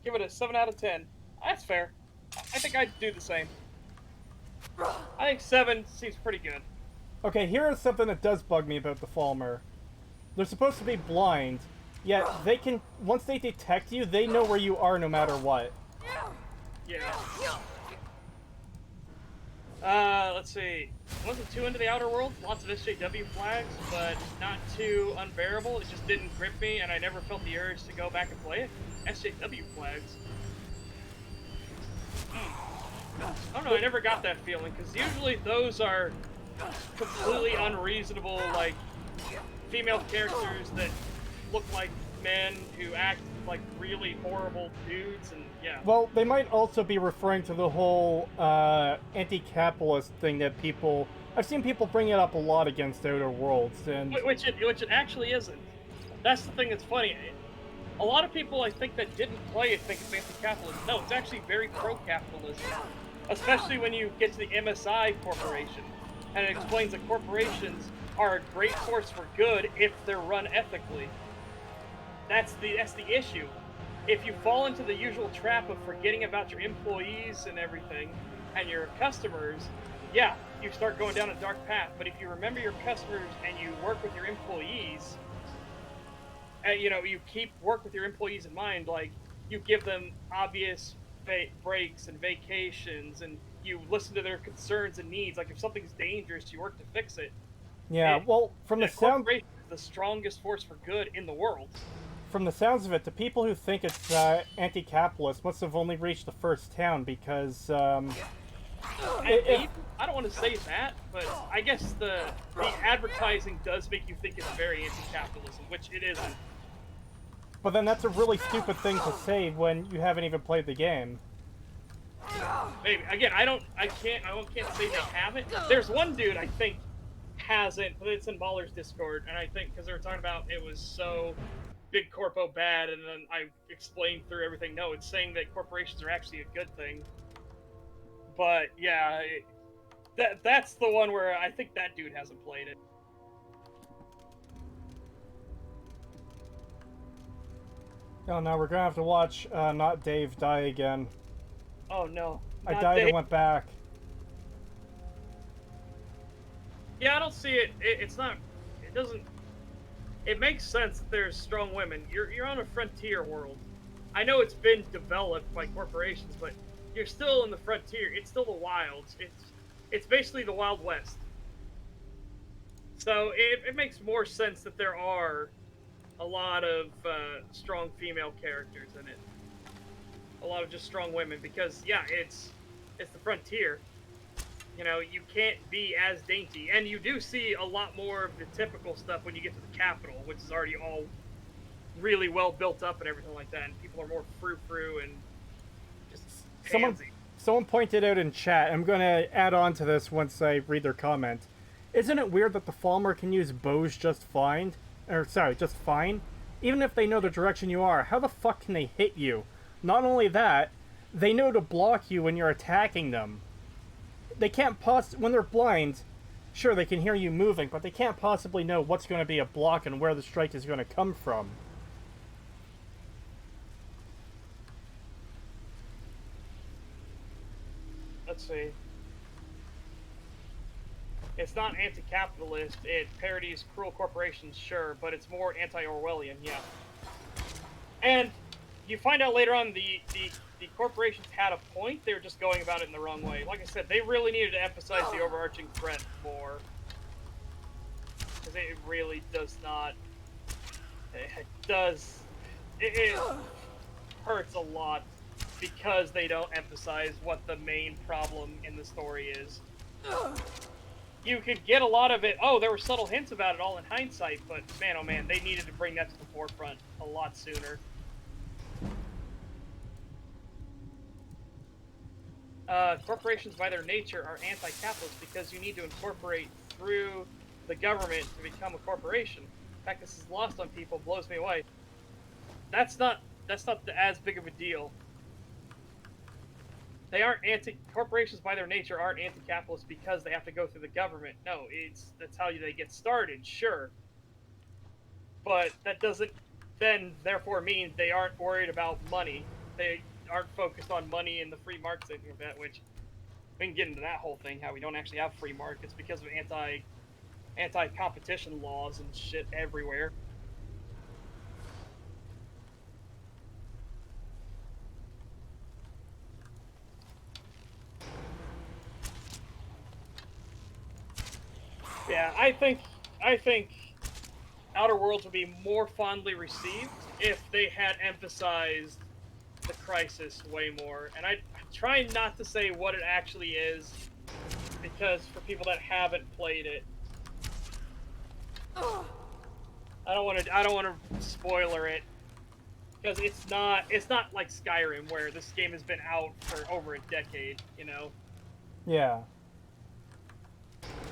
B: Give it a 7 out of 10. That's fair. I think I'd do the same. I think 7 seems pretty good.
A: Okay, here is something that does bug me about the Falmer. They're supposed to be blind, yet they can, once they detect you, they know where you are no matter what.
B: Yeah. Let's see. Wasn't too into the Outer Worlds. Lots of SJW flags, but not too unbearable. It just didn't grip me, and I never felt the urge to go back and play it. SJW flags. I don't know, I never got that feeling, because usually those are completely unreasonable, like, female characters that look like men who act like really horrible dudes, and yeah.
A: Well, they might also be referring to the whole anti-capitalist thing that people... I've seen people bring it up a lot against Outer Worlds, and...
B: Which it actually isn't. That's the thing that's funny. A lot of people, I think, that didn't play it think it's anti-capitalist. No, it's actually very pro-capitalism. Especially when you get to the MSI Corporation. And it explains that corporations are a great force for good if they're run ethically. That's the issue. If you fall into the usual trap of forgetting about your employees and everything, and your customers, yeah, you start going down a dark path. But if you remember your customers and you work with your employees, and you know, you work with your employees in mind, like you give them obvious breaks and vacations, and you listen to their concerns and needs. Like if something's dangerous, you work to fix it.
A: Yeah, well, from the sound...
B: corporation is the strongest force for good in the world.
A: From the sounds of it, the people who think it's anti-capitalist must have only reached the first town, because
B: I don't want to say that, but I guess the advertising does make you think it's very anti-capitalism, which it isn't.
A: But then that's a really stupid thing to say when you haven't even played the game.
B: Maybe. Again, I can't say they haven't. There's one dude I think hasn't, but it's in Baller's Discord, and I think because they were talking about it was so big corpo bad, and then I explained through everything. No, it's saying that corporations are actually a good thing. But yeah, that's the one where I think that dude hasn't played it.
A: Oh no, we're gonna have to watch not Dave die again.
B: Oh no.
A: I died
B: Dave.
A: and went back.
B: Yeah, I don't see it. It doesn't. It makes sense that there's strong women. You're on a frontier world. I know it's been developed by corporations, but you're still in the frontier. It's still the wilds. It's basically the Wild West. So it makes more sense that there are a lot of strong female characters in it. A lot of just strong women, because yeah, it's the frontier. You know, you can't be as dainty, and you do see a lot more of the typical stuff when you get to the capital, which is already all really well built up and everything like that, and people are more frou-frou and just pansy.
A: Someone pointed out in chat, I'm going to add on to this once I read their comment. Isn't it weird that the Falmer can use bows just fine? Or, sorry, just fine? Even if they know the direction you are, how the fuck can they hit you? Not only that, they know to block you when you're attacking them. They can't when they're blind, sure, they can hear you moving, but they can't possibly know what's going to be a block and where the strike is going to come from.
B: Let's see. It's not anti-capitalist. It parodies cruel corporations, sure, but it's more anti-Orwellian, yeah. And you find out later on the corporations had a point. They were just going about it in the wrong way. Like I said, they really needed to emphasize the overarching threat more. Because it really does not... It hurts a lot because they don't emphasize what the main problem in the story is. you could get a lot of it. Oh, there were subtle hints about it all in hindsight, but man, oh man, they needed to bring that to the forefront a lot sooner. Corporations, by their nature, are anti-capitalist because you need to incorporate through the government to become a corporation. The fact this is lost on people blows me away. That's not as big of a deal. They aren't corporations by their nature aren't anti-capitalist because they have to go through the government. No, that's how they get started, sure. But that doesn't then therefore mean they aren't worried about money. They aren't focused on money in the free markets and that, which we can get into that whole thing, how we don't actually have free markets because of anti-competition laws and shit everywhere. Yeah, I think Outer Worlds would be more fondly received if they had emphasized the crisis way more. And I'm trying not to say what it actually is, because for people that haven't played it, I don't want to spoiler it, because it's not like Skyrim where this game has been out for over a decade, you know.
A: Yeah.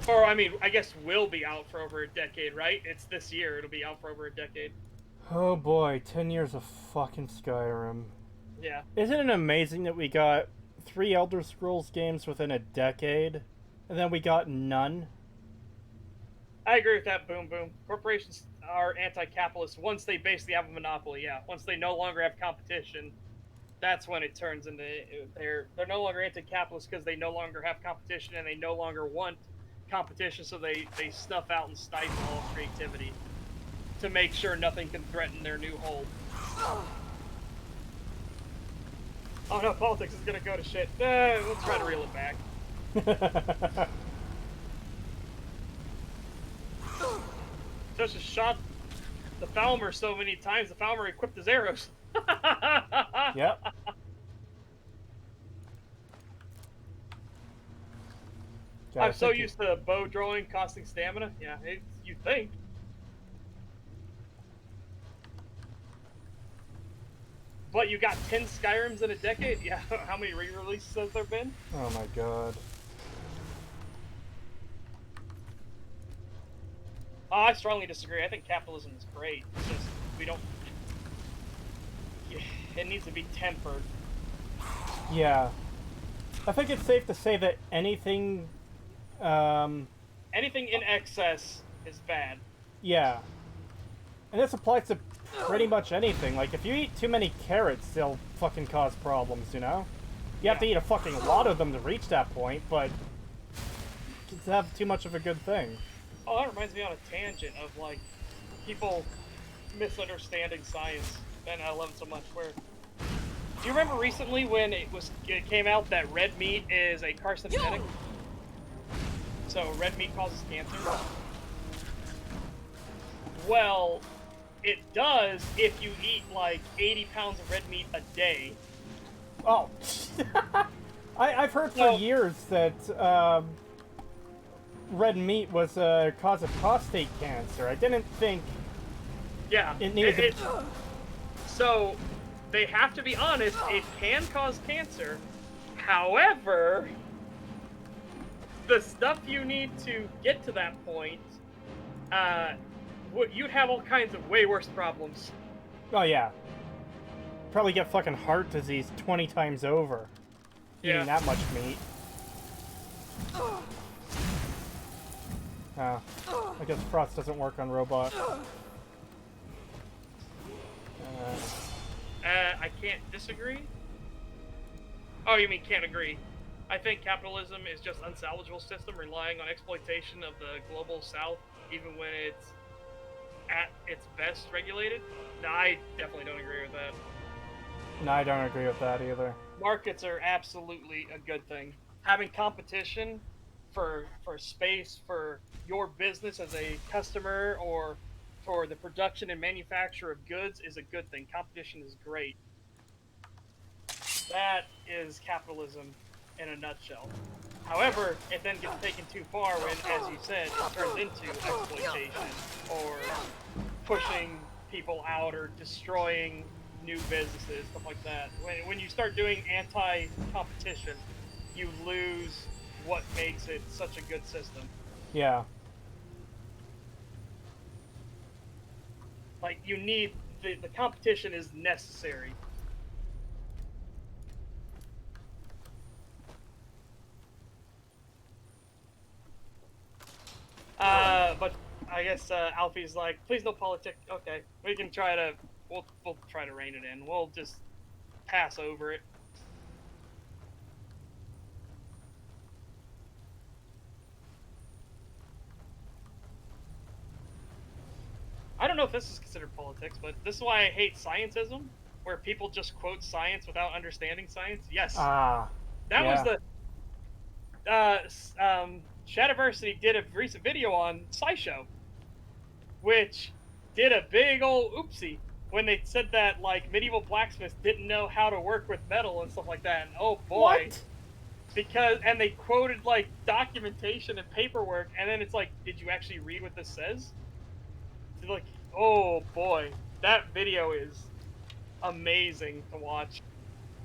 B: Or, I mean, I guess will be out for over a decade, right? It's this year, it'll be out for over a decade.
A: Oh boy, 10 years of fucking Skyrim.
B: Yeah.
A: Isn't it amazing that we got 3 Elder Scrolls games within a decade, and then we got none?
B: I agree with that, Boom Boom. Corporations are anti-capitalist once they basically have a monopoly, yeah. Once they no longer have competition, that's when it turns into... They're no longer anti-capitalist because they no longer have competition and they no longer want competition, so they snuff out and stifle all creativity to make sure nothing can threaten their new hold. Oh no, politics is gonna go to shit. Let's try to reel it back. Just shot the Falmer so many times, the Falmer equipped his arrows.
A: Yep.
B: I'm so used to bow drawing costing stamina. Yeah, you think. But you got 10 Skyrims in a decade? Yeah, how many re-releases has there been?
A: Oh my god.
B: Oh, I strongly disagree. I think capitalism is great. It's just, we don't... It needs to be tempered.
A: Yeah. I think it's safe to say that anything...
B: Anything in excess is bad.
A: Yeah. And this applies to pretty much anything. Like, if you eat too many carrots, they'll fucking cause problems, you know? You have to eat a fucking lot of them to reach that point, but... to have too much of a good thing.
B: Oh, that reminds me on a tangent of, like, people misunderstanding science. And I love it so much, where... Do you remember recently when it came out that red meat is a carcinogenic? So red meat causes cancer? Well, it does if you eat like 80 pounds of red meat a day.
A: Oh! I've heard for years that red meat was a cause of prostate cancer. I didn't think it needed to...
B: So, they have to be honest, it can cause cancer. However, the stuff you need to get to that point, you'd have all kinds of way worse problems.
A: Oh yeah. Probably get fucking heart disease 20 times over. Eating that much meat. I guess frost doesn't work on robots.
B: I can't disagree. Oh, you mean can't agree? I think capitalism is just an unsalvageable system relying on exploitation of the global south, even when it's at its best regulated. No, I definitely don't agree with that.
A: No, I don't agree with that either.
B: Markets are absolutely a good thing. Having competition for space for your business as a customer or for the production and manufacture of goods is a good thing. Competition is great. That is capitalism in a nutshell. However, it then gets taken too far when, as you said, it turns into exploitation or pushing people out or destroying new businesses, stuff like that. When you start doing anti-competition, you lose what makes it such a good system.
A: Yeah.
B: Like, you need... The competition is necessary. But I guess Alfie's like, please no politics. Okay, we can try to... We'll try to rein it in. We'll just pass over it. I don't know if this is considered politics, but this is why I hate scientism, where people just quote science without understanding science. Yes.
A: Ah.
B: That
A: yeah.
B: was the... Shadiversity did a recent video on SciShow, which did a big old oopsie when they said that, like, medieval blacksmiths didn't know how to work with metal and stuff like that, and oh boy.
A: What?
B: And they quoted, like, documentation and paperwork, and then it's like, did you actually read what this says? It's like, oh boy, that video is amazing to watch.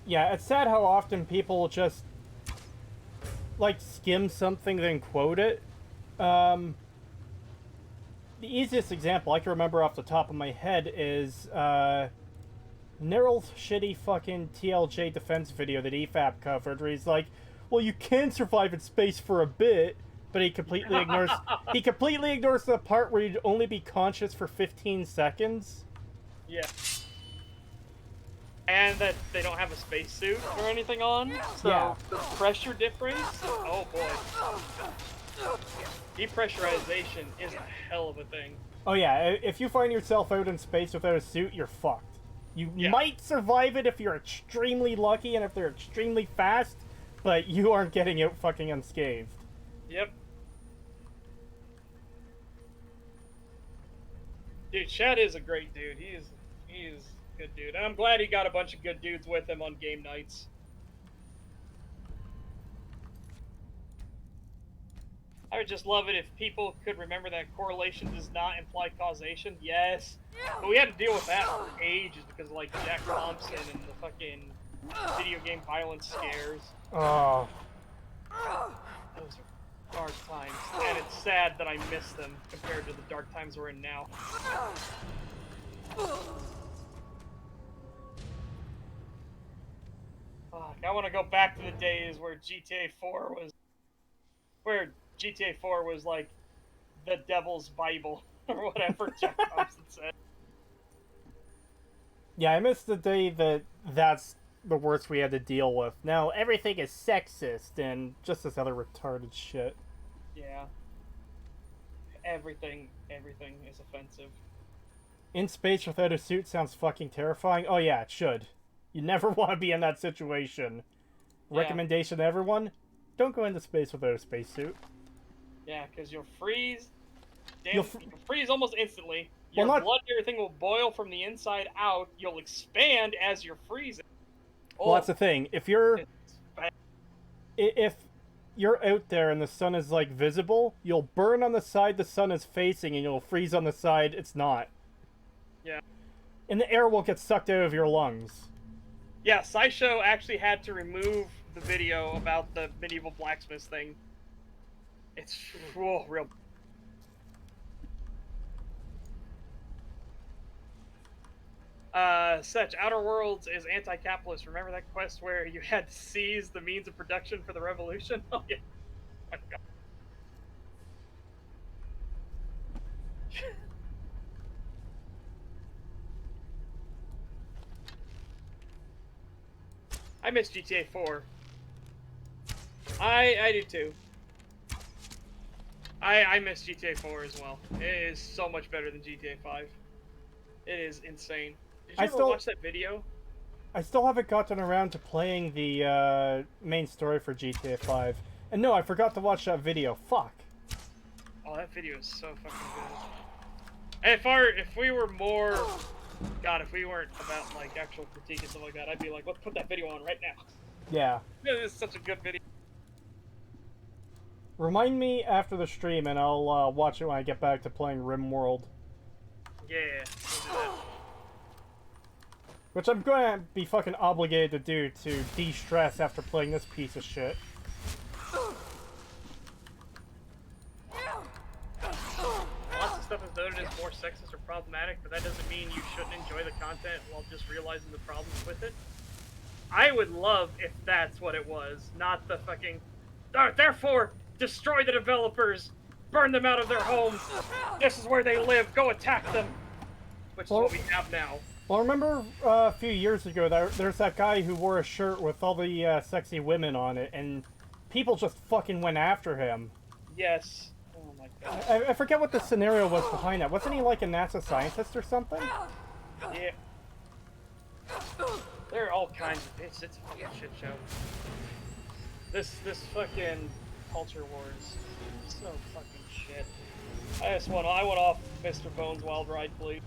A: Yeah, it's sad how often people just, like, skim something then quote it. The easiest example I can remember off the top of my head is Neryl's shitty fucking TLJ defense video that EFAP covered, where he's like, well, you can survive in space for a bit, but he completely ignores the part where you'd only be conscious for 15 seconds.
B: Yeah. And that they don't have a spacesuit or anything on, so
A: yeah.
B: The pressure difference, oh boy. Depressurization is a hell of a thing.
A: Oh yeah, if you find yourself out in space without a suit, you're fucked. You might survive it if you're extremely lucky and if they're extremely fast, but you aren't getting out fucking unscathed.
B: Yep. Dude, Shad is a great dude. He is a good dude. And I'm glad he got a bunch of good dudes with him on game nights. I would just love it if people could remember that correlation does not imply causation. Yes. But we had to deal with that for ages because of, like, Jack Thompson and the fucking video game violence scares.
A: Oh.
B: Those are dark times. And it's sad that I miss them compared to the dark times we're in now. Fuck, I want to go back to the days where GTA 4 was like the devil's Bible, or whatever Jack Thompson said.
A: Yeah, I miss the day that's the worst we had to deal with. Now, everything is sexist and just this other retarded shit.
B: Yeah. Everything is offensive.
A: In space without a suit sounds fucking terrifying. Oh yeah, it should. You never want to be in that situation.
B: Yeah.
A: Recommendation to everyone, don't go into space without a spacesuit.
B: Yeah, because you'll freeze. You'll freeze almost instantly. Your
A: Well,
B: blood and everything will boil from the inside out. You'll expand as you're freezing.
A: Well, that's the thing. If you're out there and the sun is, like, visible, you'll burn on the side the sun is facing and you'll freeze on the side it's not.
B: Yeah.
A: And the air will get sucked out of your lungs.
B: Yeah, SciShow actually had to remove the video about the medieval blacksmith thing. It's real. Such Outer Worlds is anti-capitalist. Remember that quest where you had to seize the means of production for the revolution? Oh yeah. My God. I miss GTA 4. I do too. I miss GTA 4 as well. It is so much better than GTA 5. It is insane. Did you ever watch that video?
A: I still haven't gotten around to playing the main story for GTA 5. And no, I forgot to watch that video. Fuck.
B: Oh, that video is so fucking good. If we were more... God, if we weren't about, like, actual critique and stuff like that, I'd be like, let's put that video on right now.
A: Yeah.
B: This is such a good video.
A: Remind me after the stream, and I'll watch it when I get back to playing RimWorld.
B: Yeah, we'll do that.
A: Which I'm going to be fucking obligated to do to de-stress after playing this piece of shit.
B: Lots of stuff is noted as more sexist or problematic, but that doesn't mean you shouldn't enjoy the content while just realizing the problems with it. I would love if that's what it was, not the fucking... Therefore, destroy the developers! Burn them out of their homes! This is where they live, go attack them! Which is what we have now.
A: Well, remember a few years ago, there's that guy who wore a shirt with all the sexy women on it, and people just fucking went after him.
B: Yes. Oh my god.
A: I forget what the scenario was behind that. Wasn't he like a NASA scientist or something?
B: Yeah. There are all kinds of... It's a fucking shit show. This fucking culture war is so fucking shit. I want off Mr. Bones' wild ride, please.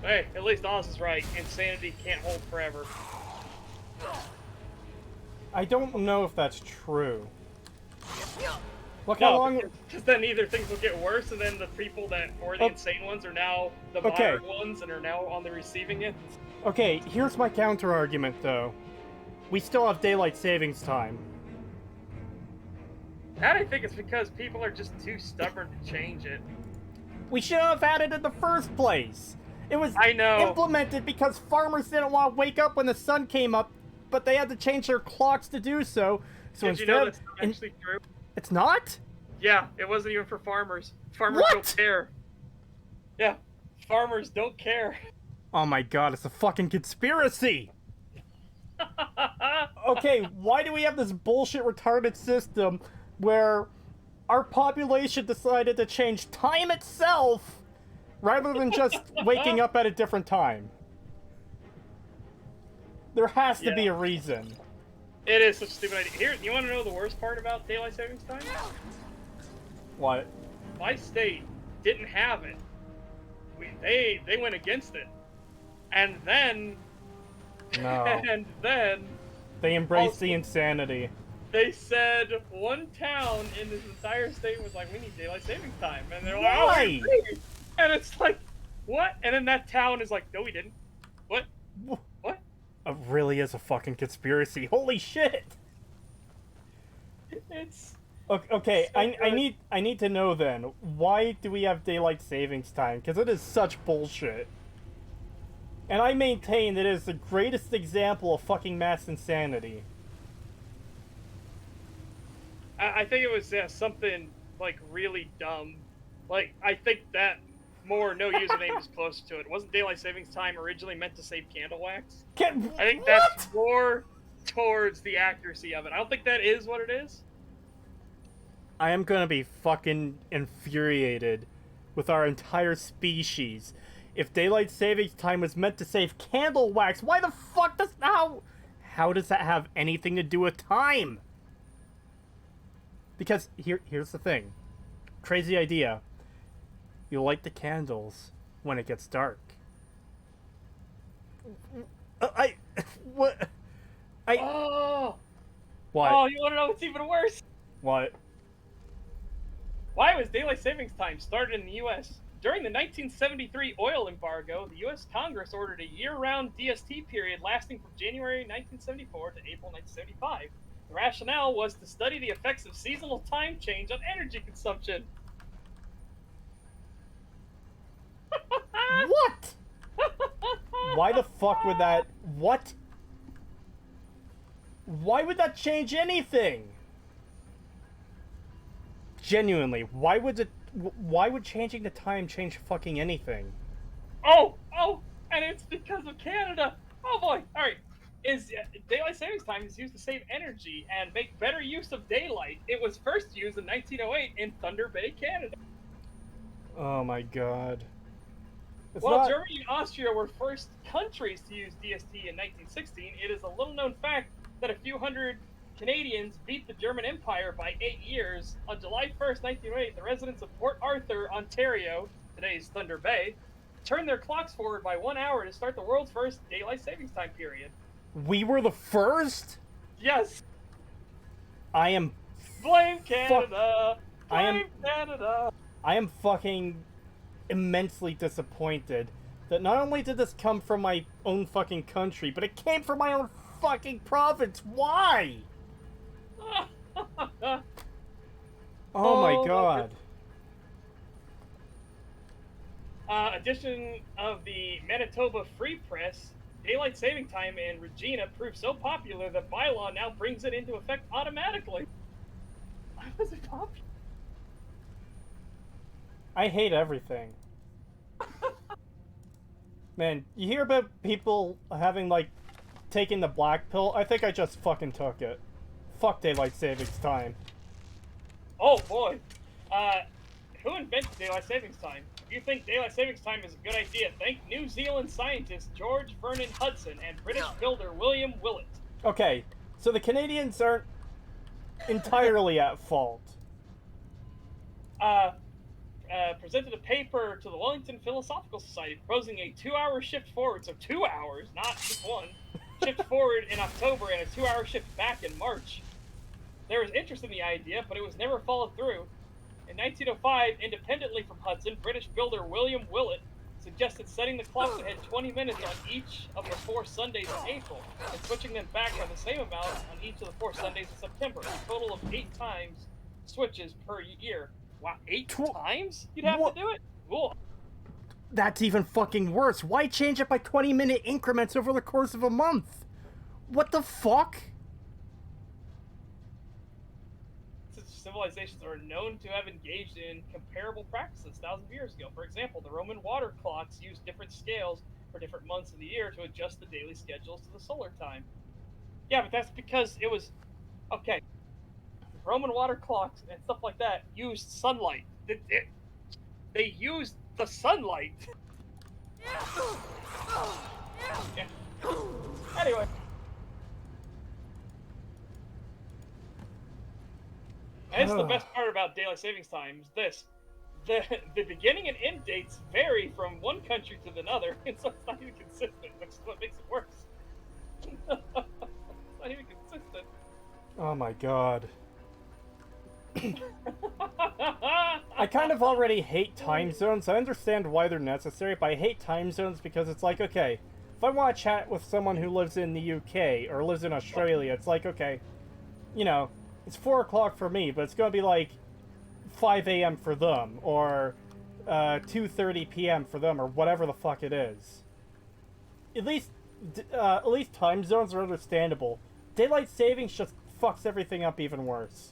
B: Hey, at least Oz is right. Insanity can't hold forever.
A: I don't know if that's true. Look
B: No,
A: how long...
B: because then either things will get worse, and then the people that were the insane ones are now the modern ones, and are now on the receiving end.
A: Okay, here's my counter-argument, though. We still have daylight savings time.
B: That I think is because people are just too stubborn to change it.
A: We should have had it in the first place! It was
B: I know.
A: implemented because farmers didn't want to wake up when the sun came up, but they had to change their clocks to do so. So
B: Did
A: instead,
B: you know that's not actually true?
A: It's not?
B: Yeah, it wasn't even for farmers. Farmers don't care. Yeah, farmers don't care.
A: Oh my god, it's a fucking conspiracy! Okay, why do we have this bullshit retarded system where our population decided to change time itself rather than just waking up at a different time? There has to be a reason.
B: It is such a stupid idea. Here, you want to know the worst part about daylight savings time?
A: What?
B: My state didn't have it. They went against it, and then
A: No.
B: and then
A: They embraced the insanity.
B: they said one town in this entire state was like, we need daylight savings time, and they're like,
A: Why?
B: oh, we agree. And it's like, what? And then that town is like, no, we didn't. What? What?
A: It really is a fucking conspiracy. Holy shit!
B: It's
A: Okay,
B: so
A: I need to know then, why do we have daylight savings time? Because it is such bullshit. And I maintain that it is the greatest example of fucking mass insanity.
B: I think it was something like really dumb. Like, I think that more no username is closer to it. Wasn't daylight savings time originally meant to save candle wax? I think that's more towards the accuracy of it. I don't think that is what it is.
A: I am gonna be fucking infuriated with our entire species. If daylight savings time was meant to save candle wax, why the fuck does... How does that have anything to do with time? Because here's the thing. Crazy idea. You light the candles when it gets dark. What?
B: Oh!
A: What?
B: Oh, you want to know what's even worse?
A: What?
B: Why was daylight savings time started in the U.S.? During the 1973 oil embargo, the U.S. Congress ordered a year-round DST period lasting from January 1974 to April 1975. The rationale was to study the effects of seasonal time change on energy consumption.
A: What? Why the fuck would that... What? Why would that change anything? Genuinely, why would changing the time change fucking anything?
B: Oh, and it's because of Canada. Oh boy. All right. Daylight savings time is used to save energy and make better use of daylight. It was first used in 1908 in Thunder Bay, Canada.
A: Oh my god.
B: Germany and Austria were first countries to use DST in 1916, it is a little-known fact that a few hundred Canadians beat the German Empire by 8 years. On July 1st, 1908, the residents of Port Arthur, Ontario, today's Thunder Bay, turned their clocks forward by 1 hour to start the world's first daylight savings time period.
A: We were the first?
B: Yes.
A: I am...
B: Blame Canada!
A: I
B: Canada!
A: am fucking immensely disappointed that not only did this come from my own fucking country, but it came from my own fucking province. Why? Oh my god.
B: Edition of the Manitoba Free Press, daylight saving time in Regina proved so popular that bylaw now brings it into effect automatically. Why was it popular?
A: I hate everything. Man, you hear about people having, like, taking the black pill? I think I just fucking took it. Fuck daylight savings time.
B: Oh boy. Who invented daylight savings time? If you think daylight savings time is a good idea, thank New Zealand scientist George Vernon Hudson and British builder William Willett.
A: Okay, so the Canadians aren't entirely at fault.
B: Presented a paper to the Wellington Philosophical Society proposing a 2-hour shift forward, so 2 hours, not just one, shift forward in October and a 2-hour shift back in March. There was interest in the idea, but it was never followed through. In 1905, independently from Hudson, British builder William Willett suggested setting the clocks ahead 20 minutes on each of the 4 Sundays in April, and switching them back by the same amount on each of the 4 Sundays in September, a total of 8 times switches per year. Wow, 8 times? You'd have to do it? Cool.
A: That's even fucking worse. Why change it by 20-minute increments over the course of a month? What the fuck?
B: Such civilizations are known to have engaged in comparable practices thousands of years ago. For example, the Roman water clocks used different scales for different months of the year to adjust the daily schedules to the solar time. Yeah, but that's because it was... Okay. Roman water clocks and stuff like that used sunlight. They used the sunlight. Yeah. Anyway. And it's the best part about daylight savings time is this. The beginning and end dates vary from one country to another, and so it's not even consistent, which is what makes it worse. It's not even consistent.
A: Oh my god. I kind of already hate time zones. I understand why they're necessary, but I hate time zones because it's like, okay, if I want to chat with someone who lives in the UK or lives in Australia, it's like, okay, you know, it's 4 o'clock for me, but it's going to be like 5 a.m. for them, or 2:30 p.m. for them, or whatever the fuck it is. At least time zones are understandable. Daylight savings just fucks everything up even worse.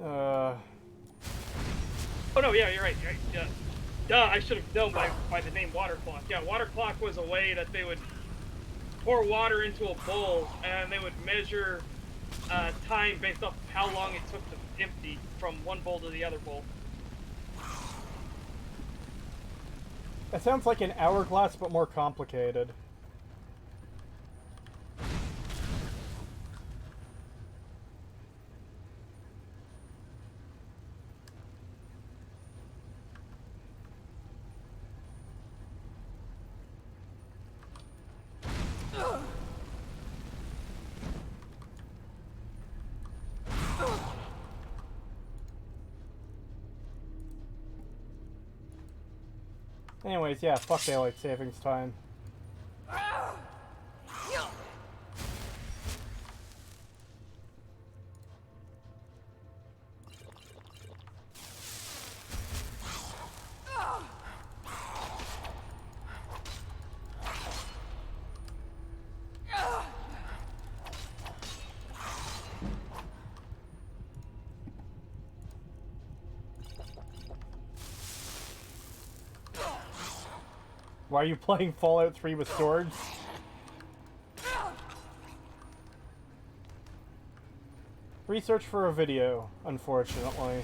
B: Oh no, yeah, you're right. Yeah. Duh, I should have known by the name water clock. Yeah, water clock was a way that they would pour water into a bowl and they would measure time based off of how long it took to empty from one bowl to the other bowl.
A: It sounds like an hourglass, but more complicated. Anyways, yeah, fuck daylight savings time. Why are you playing Fallout 3 with swords? Research for a video, unfortunately.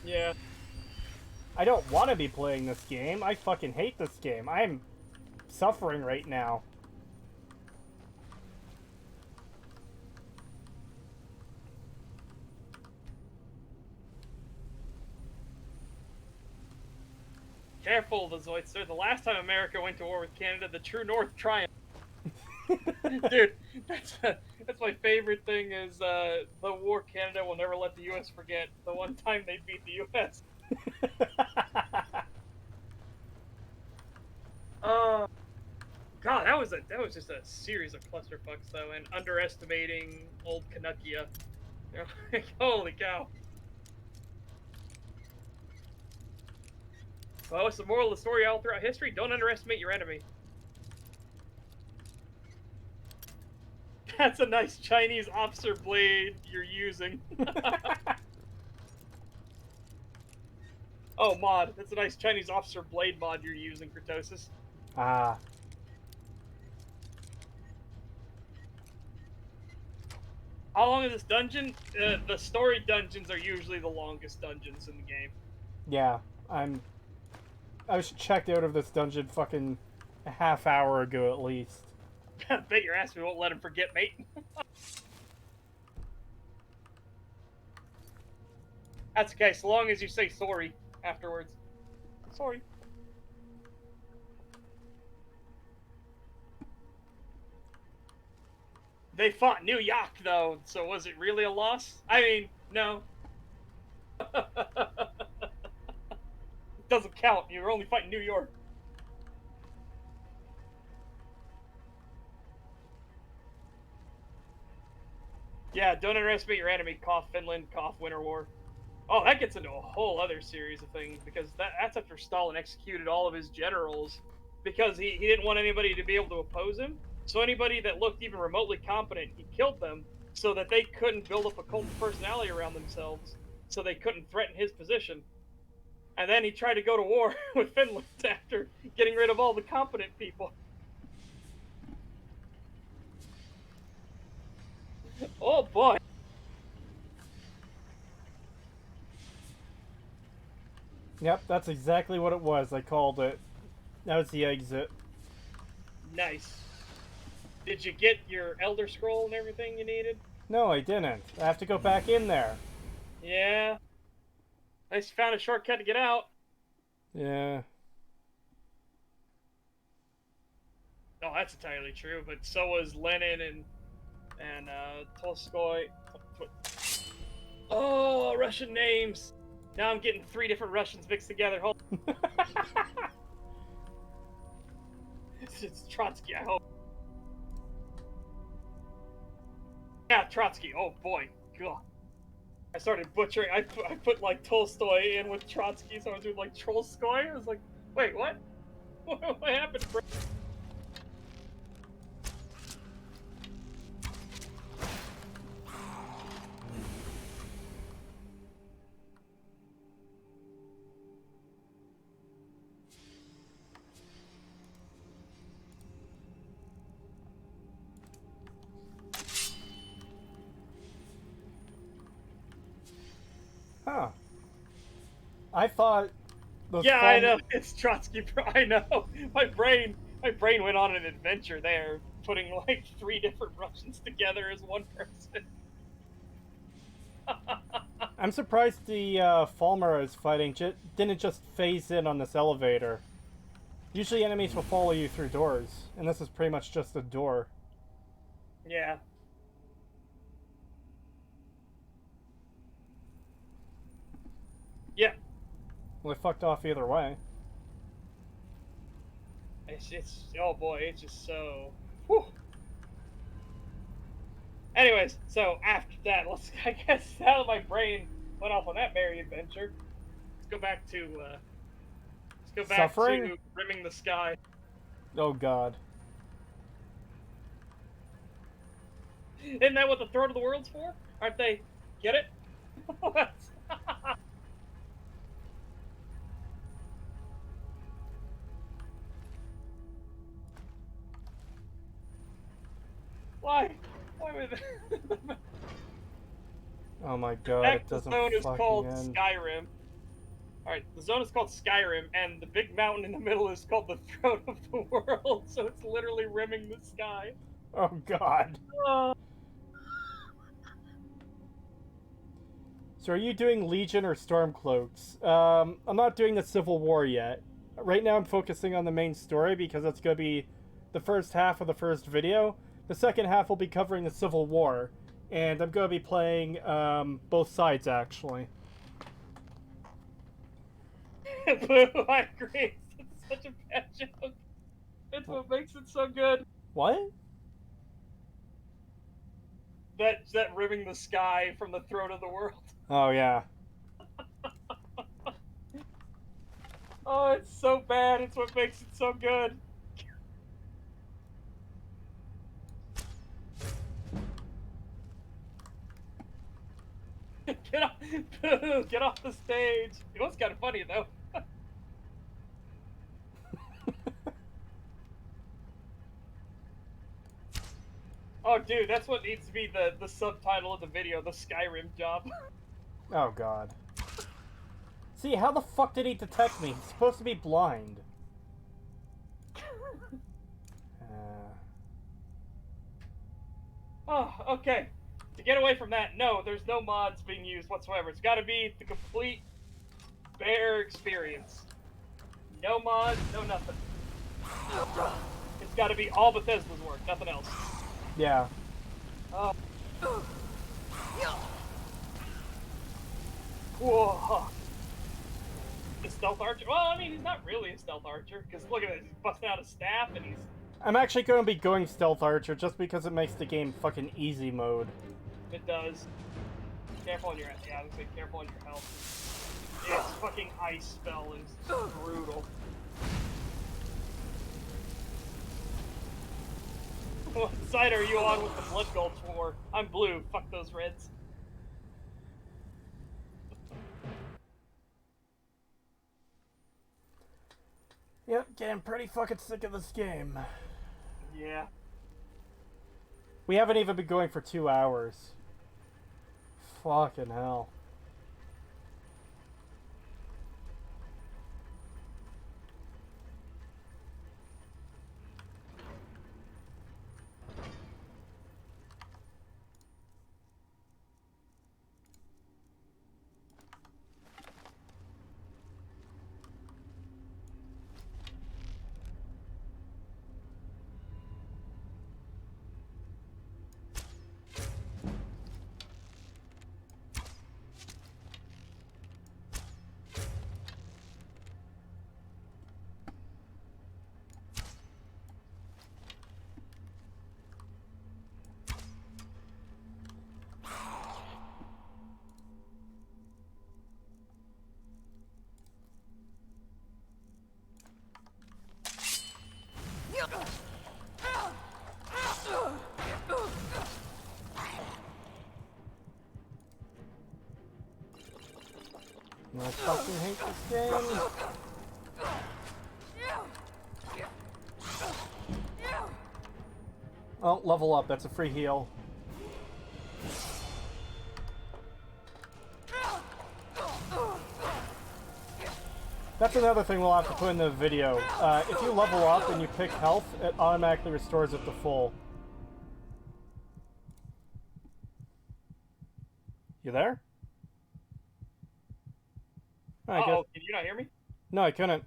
B: Yeah.
A: I don't want to be playing this game. I fucking hate this game. I'm suffering right now.
B: Careful, the Zoidster. The last time America went to war with Canada, the true North triumphed. Dude, that's my favorite thing is the war Canada will never let the U.S. forget. The one time they beat the U.S. Oh, God, that was just a series of clusterfucks though, and underestimating old Canuckia. You know, like, holy cow. Well, what's the moral of the story all throughout history? Don't underestimate your enemy. That's a nice Chinese officer blade you're using. Oh, mod. That's a nice Chinese officer blade mod you're using, Creetosis.
A: Ah.
B: How long is this dungeon? The story dungeons are usually the longest dungeons in the game.
A: Yeah, I was checked out of this dungeon fucking a half hour ago at least.
B: Bet your ass we won't let him forget, mate. That's okay, so long as you say sorry afterwards. Sorry. They fought New York, though, so was it really a loss? I mean, no. It doesn't count. You're only fighting New York. Yeah, don't underestimate your enemy. Cough Finland, cough Winter War. Oh, that gets into a whole other series of things, because that's after Stalin executed all of his generals, because he didn't want anybody to be able to oppose him. So anybody that looked even remotely competent, he killed them, so that they couldn't build up a cult of personality around themselves, so they couldn't threaten his position. And then he tried to go to war with Finland after getting rid of all the competent people. Oh boy.
A: Yep, that's exactly what it was. I called it. That was the exit.
B: Nice. Did you get your Elder Scroll and everything you needed?
A: No, I didn't. I have to go back in there.
B: Yeah. Nice, you found a shortcut to get out.
A: Yeah.
B: Oh, that's entirely true, but so was Lenin and Tolstoy. Oh, Russian names. Now I'm getting 3 different Russians mixed together. Hold It's Trotsky, I hope. Yeah, Trotsky. Oh boy, God. I started butchering. I put like Tolstoy in with Trotsky, so I was doing like Trollskoy. I was like, wait, what? What happened, bro?
A: Huh. I thought
B: Yeah, I know. It's Trotsky. I know. My brain went on an adventure there, putting like 3 different Russians together as one person.
A: I'm surprised the Falmer is fighting didn't just phase in on this elevator. Usually enemies will follow you through doors, and this is pretty much just a door.
B: Yeah. Yeah.
A: Well, I fucked off either way.
B: It's oh boy, it's just so. Whew. Anyways, so after that, I guess now that my brain went off on that merry adventure, let's go back to
A: Suffering?
B: to rimming the sky.
A: Oh god.
B: Isn't that what the throat of the world's for? Aren't they? Get it? Why? Why would
A: Oh my god, it doesn't
B: The zone is called
A: end.
B: Skyrim. Alright, the zone is called Skyrim, and the big mountain in the middle is called the throat of the world, so it's literally rimming the sky.
A: Oh god. So are you doing Legion or Stormcloaks? I'm not doing the Civil War yet. right now I'm focusing on the main story because that's going to be the first half of the first video. The second half will be covering the Civil War, and I'm going to be playing both sides, actually.
B: Boo, I agree. It's such a bad joke. It's what makes it so good.
A: What?
B: That rimming the sky from the throne of the world.
A: Oh, yeah.
B: Oh, it's so bad. It's what makes it so good. Get off! Boo, get off the stage. It was kind of funny though. Oh, dude, that's what needs to be the subtitle of the video, the Skyrim job.
A: Oh, God. See, how the fuck did he detect me? He's supposed to be blind.
B: Oh, okay. To get away from that, no, there's no mods being used whatsoever. It's got to be the complete, bare experience. No mods, no nothing. It's got to be all Bethesda's work, nothing else.
A: Yeah.
B: Whoa. The stealth archer? Well, I mean, he's not really a stealth archer, because look at this. He's busting out a staff, and he's...
A: I'm actually going to be going Stealth Archer just because it makes the game fucking easy mode.
B: It does. Careful on your... Yeah, I was saying careful on your health. Its fucking ice spell is brutal. What side are you on with the Blood Gulch War? I'm blue. Fuck those reds.
A: Yep, getting pretty fucking sick of this game.
B: Yeah.
A: We haven't even been going for 2 hours. Fucking hell. I fucking hate this game. Oh, level up. That's a free heal. That's another thing we'll have to put in the video. If you level up and you pick health, it automatically restores it to full. You there? I guess...
B: Can you not hear me?
A: No, I couldn't.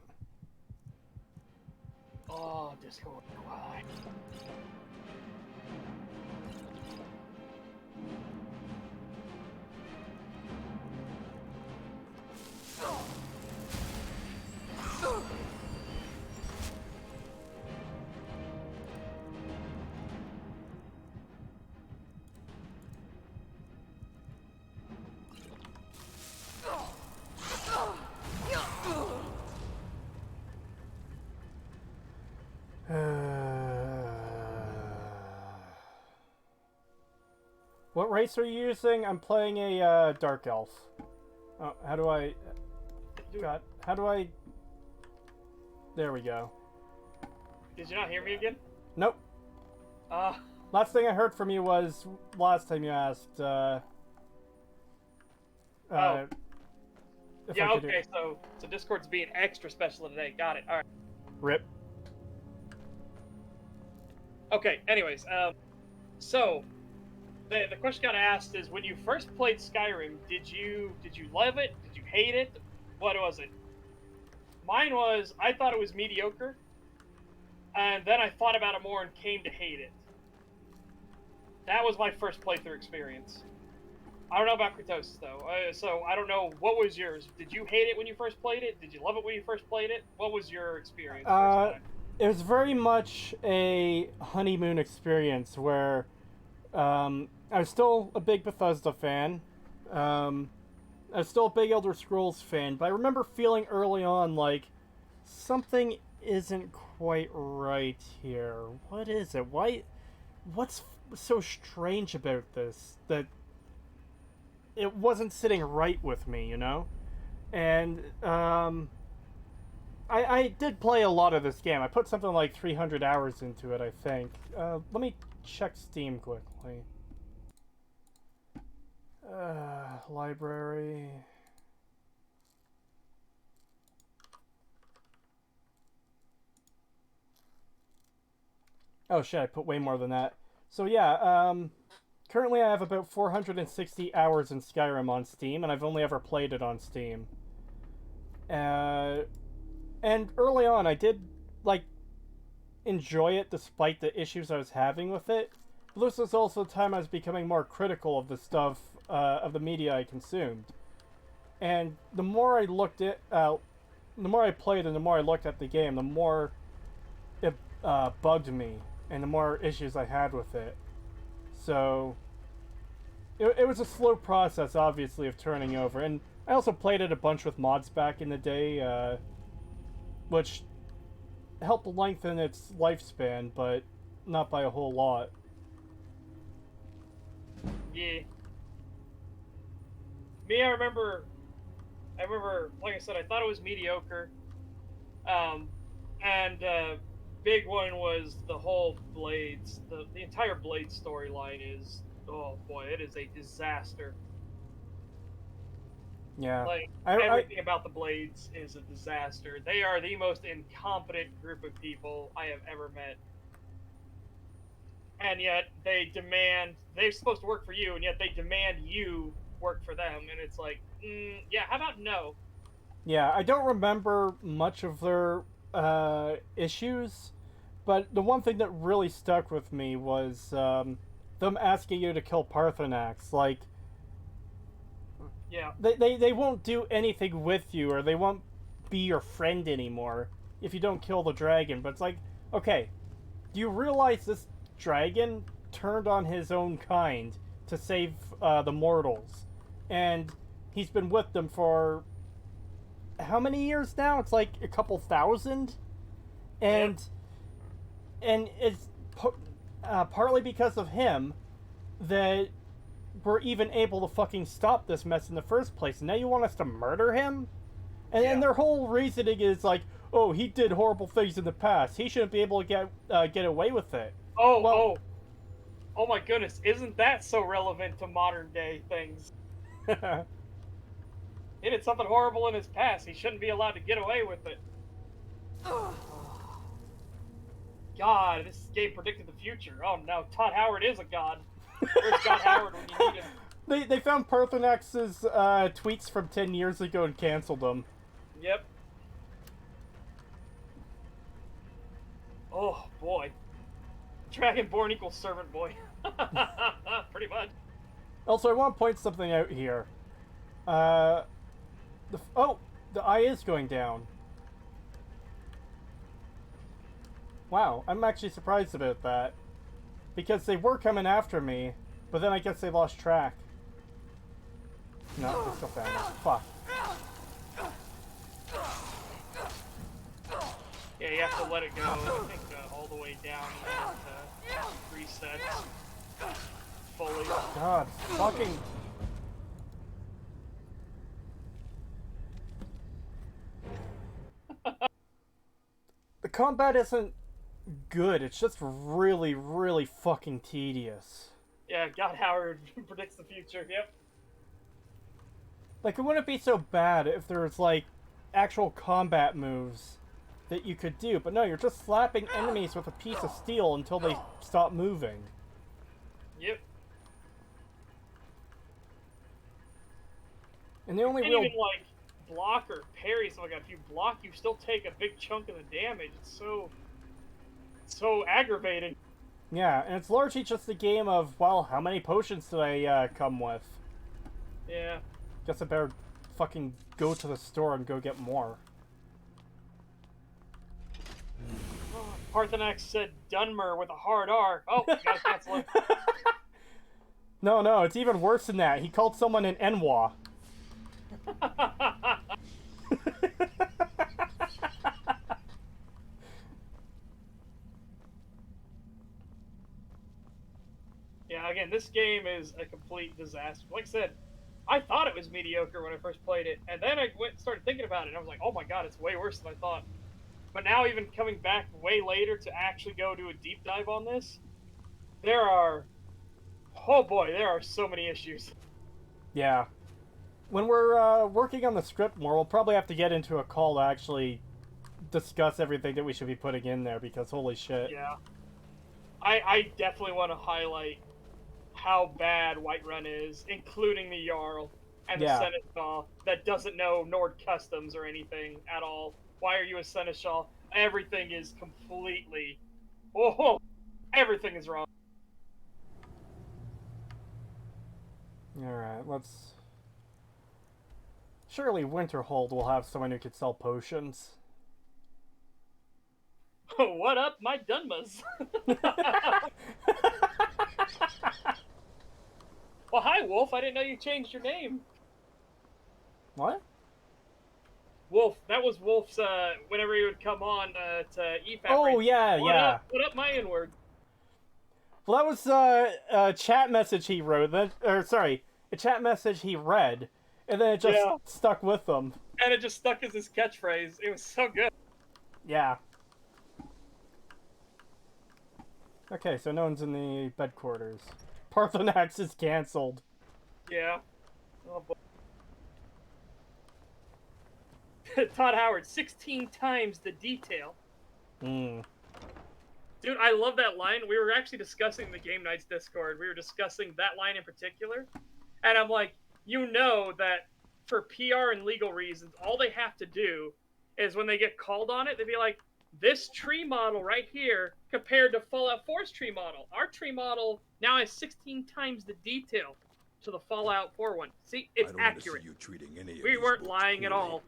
B: Oh, Discord. Why?
A: What race are you using? I'm playing a Dark Elf. Oh, how do I... God, how do I... There we go.
B: Did you not hear me again?
A: Nope. Last thing I heard from you was last time you asked,
B: Yeah, okay, so Discord's being extra special today. Got it, alright.
A: Rip.
B: Okay, anyways, so the question got asked is, when you first played Skyrim, did you love it? Did you hate it? What was it? Mine was, I thought it was mediocre, and then I thought about it more and came to hate it. That was my first playthrough experience. I don't know about Creetosis, though, so I don't know, what was yours? Did you hate it when you first played it? Did you love it when you first played it? What was your experience first time?
A: It was very much a honeymoon experience where I was still a big Bethesda fan. I was still a big Elder Scrolls fan, but I remember feeling early on like something isn't quite right here. What is it? What's so strange about this that it wasn't sitting right with me, you know? And I did play a lot of this game. I put something like 300 hours into it, I think. Let me check Steam quickly. Library. Oh shit, I put way more than that. So yeah, currently I have about 460 hours in Skyrim on Steam, and I've only ever played it on Steam. And early on, I did, like, enjoy it despite the issues I was having with it. But this was also the time I was becoming more critical of the stuff, of the media I consumed. And the more I looked at, the more I played and the more I looked at the game, the more it bugged me, and the more issues I had with it. So, it was a slow process, obviously, of turning over. And I also played it a bunch with mods back in the day, which helped lengthen its lifespan, but not by a whole lot.
B: Yeah. Me, I remember, like I said, I thought it was mediocre. Big one was the whole Blades. The entire Blades storyline is, oh boy, it is a disaster.
A: Yeah.
B: Like, everything about the Blades is a disaster. They are the most incompetent group of people I have ever met. And yet, they're supposed to work for you, and yet they demand you work for them, and it's like, yeah, how about no?
A: Yeah, I don't remember much of their issues, but the one thing that really stuck with me was them asking you to kill Parthenax. Like,
B: yeah,
A: they won't do anything with you, or they won't be your friend anymore if you don't kill the dragon. But it's like, okay, do you realize this dragon turned on his own kind to save the mortals, and he's been with them for how many years now? It's like a couple thousand, and it's partly because of him that we're even able to fucking stop this mess in the first place. And now you want us to murder him? And their whole reasoning is like, oh, he did horrible things in the past. He shouldn't be able to get away with it.
B: Oh my goodness, isn't that so relevant to modern day things? He did something horrible in his past. He shouldn't be allowed to get away with it. God, this game predicted the future. Oh no, Todd Howard is a god. Where's God Howard when you need him?
A: They found Parthenax's tweets from 10 years ago and canceled them.
B: Yep. Oh boy. Dragonborn equals servant boy. Pretty much.
A: Also, I want to point something out here. The eye is going down. Wow, I'm actually surprised about that. Because they were coming after me, but then I guess they lost track. No, they still found me. Fuck.
B: Yeah, you have to let it go, I think, all the way down and reset fully.
A: God, fucking... The combat isn't good, it's just really, really fucking tedious.
B: Yeah, God Howard predicts the future, yep.
A: Like, it wouldn't be so bad if there was, like, actual combat moves that you could do, but no, you're just slapping enemies with a piece of steel until they stop moving.
B: Yep.
A: And the only
B: And
A: real...
B: even, like, block or parry, so like if you block, you still take a big chunk of the damage. It's so aggravating.
A: Yeah, and it's largely just a game of, well, how many potions do I come with?
B: Yeah.
A: Guess I better fucking go to the store and go get more.
B: Parthenax said Dunmer with a hard R. Oh, you gotta cancel it.
A: No, it's even worse than that. He called someone an Enwa.
B: Yeah, again, this game is a complete disaster. Like I said, I thought it was mediocre when I first played it, and then I started thinking about it, and I was like, oh my god, it's way worse than I thought. But now, even coming back way later to actually go do a deep dive on this, there are so many issues.
A: Yeah. When we're working on the script more, we'll probably have to get into a call to actually discuss everything that we should be putting in there, because holy shit.
B: Yeah. I definitely want to highlight how bad Whiterun is, including the Jarl and the Seneschal that doesn't know Nord customs or anything at all. Why are you a Seneschal? Everything is completely... everything is wrong.
A: Alright, let's... Surely Winterhold will have someone who could sell potions.
B: What up, my Dunmas? Well, hi, Wolf. I didn't know you changed your name.
A: What?
B: Wolf. That was Wolf's, whenever he would come on to EFAP.
A: Oh, yeah, yeah.
B: What up, my N-word?
A: Well, that was a chat message he wrote, a chat message he read, and then it just stuck with him.
B: And it just stuck as his catchphrase. It was so good.
A: Yeah. Okay, so no one's in the bed quarters. Parthenax is cancelled.
B: Yeah. Oh, boy. Todd Howard, 16 times the detail.
A: Hmm.
B: Dude, I love that line. We were actually discussing the Game Nights Discord. We were discussing that line in particular. And I'm like, you know that for PR and legal reasons, all they have to do is when they get called on it, they'd be like, this tree model right here compared to Fallout 4's tree model. Our tree model now has 16 times the detail to the Fallout 4 one. See, it's accurate.
C: You treating any of
B: we
C: these
B: weren't
C: books
B: lying at
C: poorly.
B: all.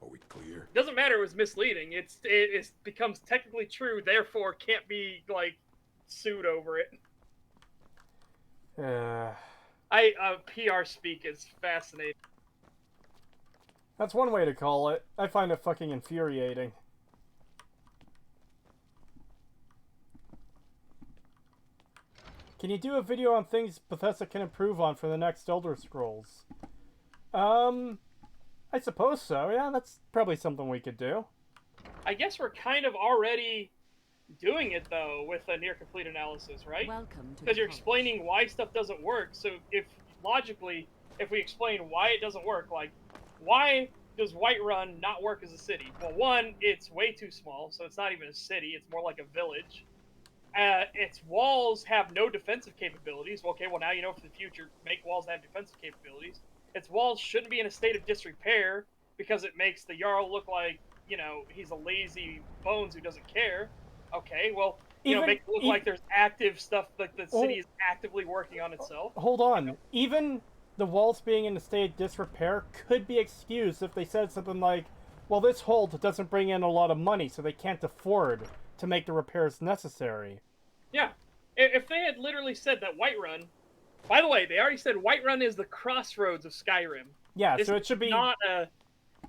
C: Are we clear?
B: Doesn't matter it was misleading. It becomes technically true, therefore can't be, like, sued over it. PR speak is fascinating.
A: That's one way to call it. I find it fucking infuriating. Can you do a video on things Bethesda can improve on for the next Elder Scrolls? I suppose so. Yeah, that's probably something we could do.
B: I guess we're kind of already doing it, though, with a near-complete analysis, right?
E: Welcome to
B: because you're explaining why stuff doesn't work. So if we explain why it doesn't work, like, why does Whiterun not work as a city? Well, one, it's way too small, so it's not even a city. It's more like a village. Its walls have no defensive capabilities. Well, okay, well, now you know for the future, make walls that have defensive capabilities. Its walls shouldn't be in a state of disrepair because it makes the Jarl look like, you know, he's a lazy bones who doesn't care. Okay, well, make it look like there's active stuff, like the city is actively working on itself.
A: Hold on. You know? Even the walls being in a state of disrepair could be excused if they said something like, well, this hold doesn't bring in a lot of money, so they can't afford to make the repairs necessary.
B: Yeah. If they had literally said that Whiterun... By the way, they already said Whiterun is the crossroads of Skyrim.
A: Yeah, so it should be...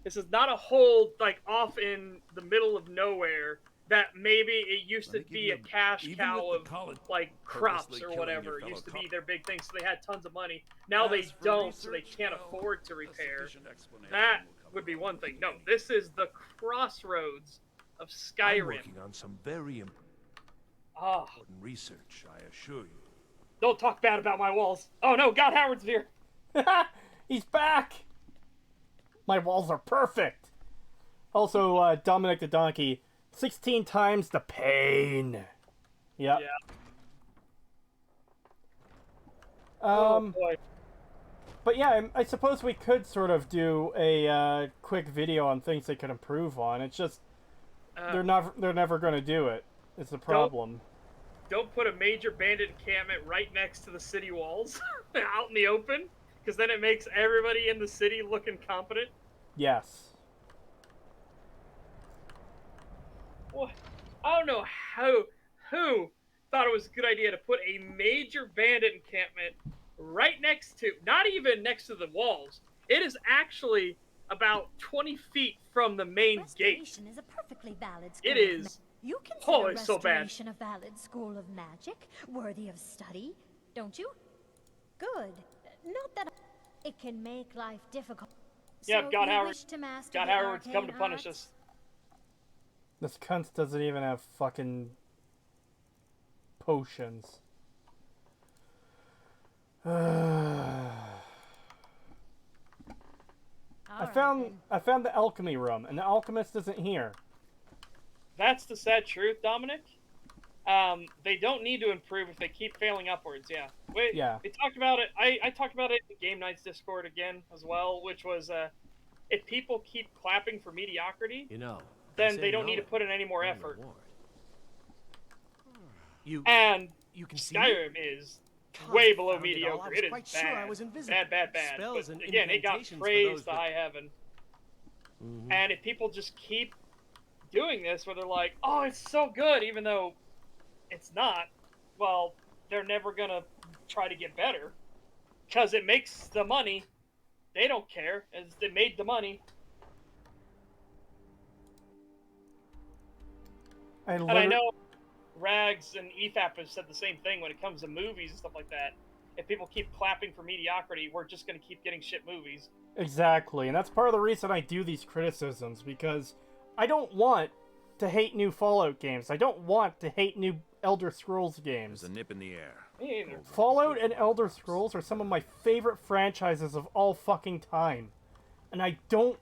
B: This is not a hold, like, off in the middle of nowhere that maybe it used to be a cash cow of, like, crops or whatever. It used to be their big thing, so they had tons of money. Now they don't, so they can't afford to repair. That would be one thing. No, this is the crossroads of Skyrim.
L: I'm working on some very important research, I assure you.
B: Don't talk bad about my walls. Oh no, God Howard's here.
A: He's back. My walls are perfect. Also, Dominic the Donkey, 16 times the pain. Yep.
B: Yeah. Oh boy.
A: But yeah, I suppose we could sort of do a quick video on things they could improve on. It's just they're never going to do it. It's the problem.
B: Don't put a major bandit encampment right next to the city walls, out in the open, because then it makes everybody in the city look incompetent.
A: Yes.
B: Well, I don't know who thought it was a good idea to put a major bandit encampment right next to, not even next to the walls. It is actually about 20 feet from the main gate.
M: Is a perfectly valid school
B: it is.
M: You consider
B: it's so bad.
M: Restoration a valid school of magic, worthy of study, don't you? Good. Not that it can make life difficult.
B: Yeah,
M: so
B: God
M: you
B: Howard.
M: wish to master
B: God
M: the
B: Howard's come to
M: arcane
B: punish
M: arts?
B: us.
A: This cunt doesn't even have fucking potions. I found the alchemy room, and the alchemist isn't here.
B: That's the sad truth, Dominic. They don't need to improve if they keep failing upwards. Yeah. We talked about it. I talked about it in Game Night's Discord again as well, which was if people keep clapping for mediocrity, then they don't need to put in any more effort.
F: You
B: can
F: Skyrim
B: is way below
F: Confound it all,
B: mediocre.
F: I was
B: It is
F: quite
B: bad.
F: sure I was invisible.
B: Bad.
F: Spells
B: But
F: and
B: again, it got
F: incantations for
B: praised
F: those
B: to high heaven.
F: Mm-hmm.
B: And if people just keep doing this, where they're like, "Oh, it's so good," even though it's not, well, they're never gonna try to get better because it makes the money. They don't care, as they made the money. And I know Rags and EFAP have said the same thing when it comes to movies and stuff like that. If people keep clapping for mediocrity, we're just going to keep getting shit movies.
A: Exactly, and that's part of the reason I do these criticisms, because I don't want to hate new Fallout games. I don't want to hate new Elder Scrolls games.
L: There's a nip in the air.
B: Me either.
A: Fallout and Elder Scrolls are some of my favorite franchises of all fucking time. And I don't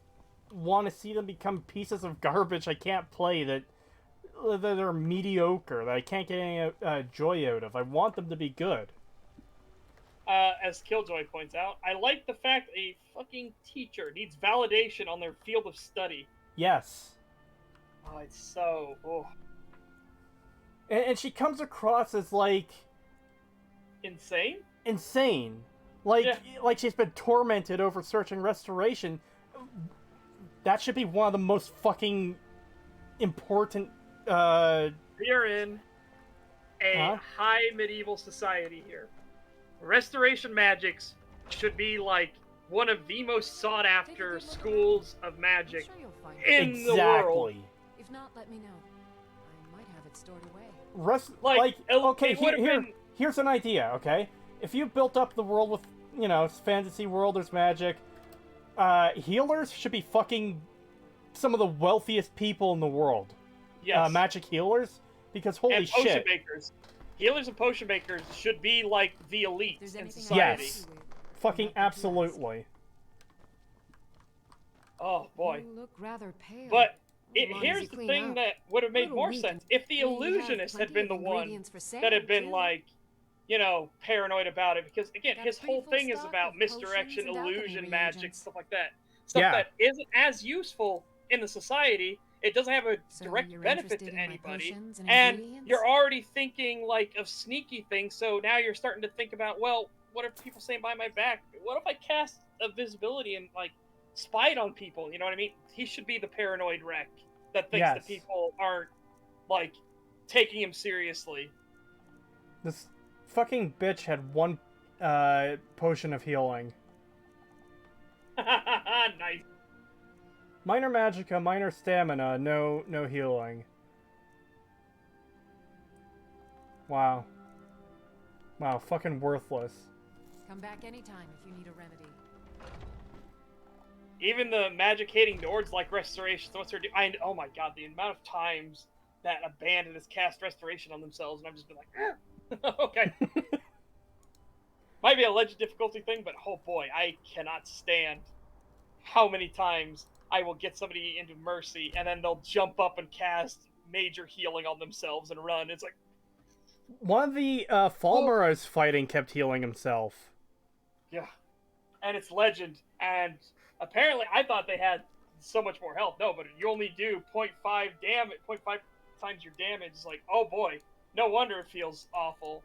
A: want to see them become pieces of garbage I can't play that are mediocre, that I can't get any joy out of. I want them to be good.
B: As Killjoy points out, I like the fact a fucking teacher needs validation on their field of study.
A: Yes.
B: Oh, it's so... Oh.
A: And she comes across as, like...
B: Insane?
A: Insane. Like she's been tormented over searching restoration. That should be one of the most fucking important...
B: We're in a high medieval society here. Restoration magics should be like one of the most sought after schools of magic in the world.
E: If not, let me know. I might have it stored
B: Like
E: away.
A: Okay, here's an idea, okay? If you built up the world with, fantasy world, there's magic, healers should be fucking some of the wealthiest people in the world.
B: Yes.
A: Magic healers, because holy
B: and potion
A: shit.
B: makers. Healers and potion makers should be like the elite in society.
A: Yes. Fucking absolutely.
B: Oh boy.
E: You look rather pale.
B: But here's the thing that would have made more sense. If the illusionist had been the one that had been like, paranoid about it, because again, his whole thing is about misdirection, illusion, magic, stuff like that. Stuff that isn't as useful in the society. It doesn't have a direct benefit to anybody, and you're already thinking like of sneaky things. So now you're starting to think about, well, what are people saying behind my back? What if I cast a visibility and like spied on people? You know what I mean? He should be the paranoid wreck that thinks that people aren't like taking him seriously.
A: This fucking bitch had one potion of healing.
B: Nice.
A: Minor magicka, minor stamina, no healing. Wow. Wow, fucking worthless.
E: Come back anytime if you need a remedy.
B: Even the magic-hating Nords like restoration. So what's her do? Oh my god, the amount of times that a bandit has cast restoration on themselves, and I've just been like, okay. Might be a legend difficulty thing, but oh boy, I cannot stand how many times I will get somebody into mercy, and then they'll jump up and cast major healing on themselves and run. It's like...
A: One of the Falmer I was fighting kept healing himself.
B: Yeah. and it's legend. And apparently, I thought they had so much more health. No, but you only do 0.5 damage, 0.5 times your damage. It's like, oh boy, no wonder it feels awful.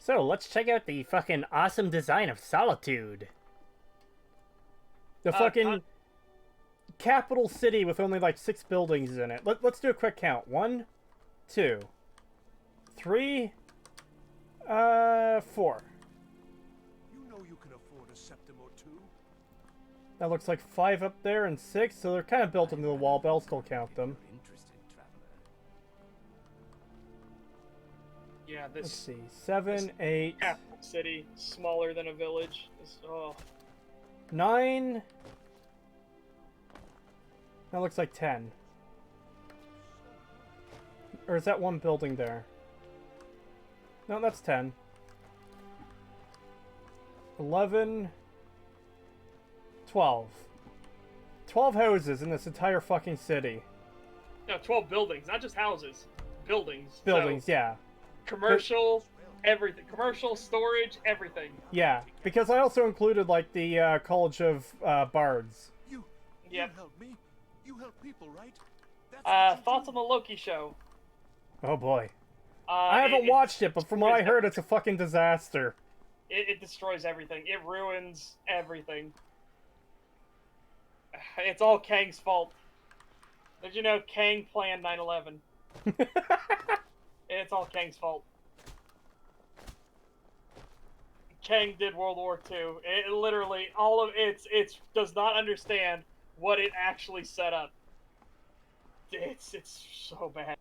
K: So, let's check out the fucking awesome design of Solitude. The fucking capital city with only like 6 buildings in it. Let's do a quick count. 1, 2, 3, 4.
L: You know you can afford a septim or two.
A: That looks like 5 up there and 6, so they're kind of built into the wall, but I'll still count them.
B: Yeah, this.
A: Let's see, 7, 8,
B: Capital city, smaller than a village.
A: 9. That looks like 10. Or is that one building there? No, that's 10. 11. 12. 12 houses in this entire fucking city.
B: No, 12 buildings, not just houses. Buildings.
A: Buildings,
B: so,
A: yeah.
B: Commercial, everything. Commercial, storage, everything.
A: Yeah, because I also included, like, the College of Bards.
L: You help me. You help people, right?
B: Thoughts on the Loki show?
A: Oh boy. I haven't watched it, but from what I heard, it's a fucking disaster.
B: It destroys everything. It ruins everything. It's all Kang's fault. Did you know Kang planned 9/11? It's all Kang's fault. Kang did World War II. It literally, all of it does not understand what it actually set up. It's so bad.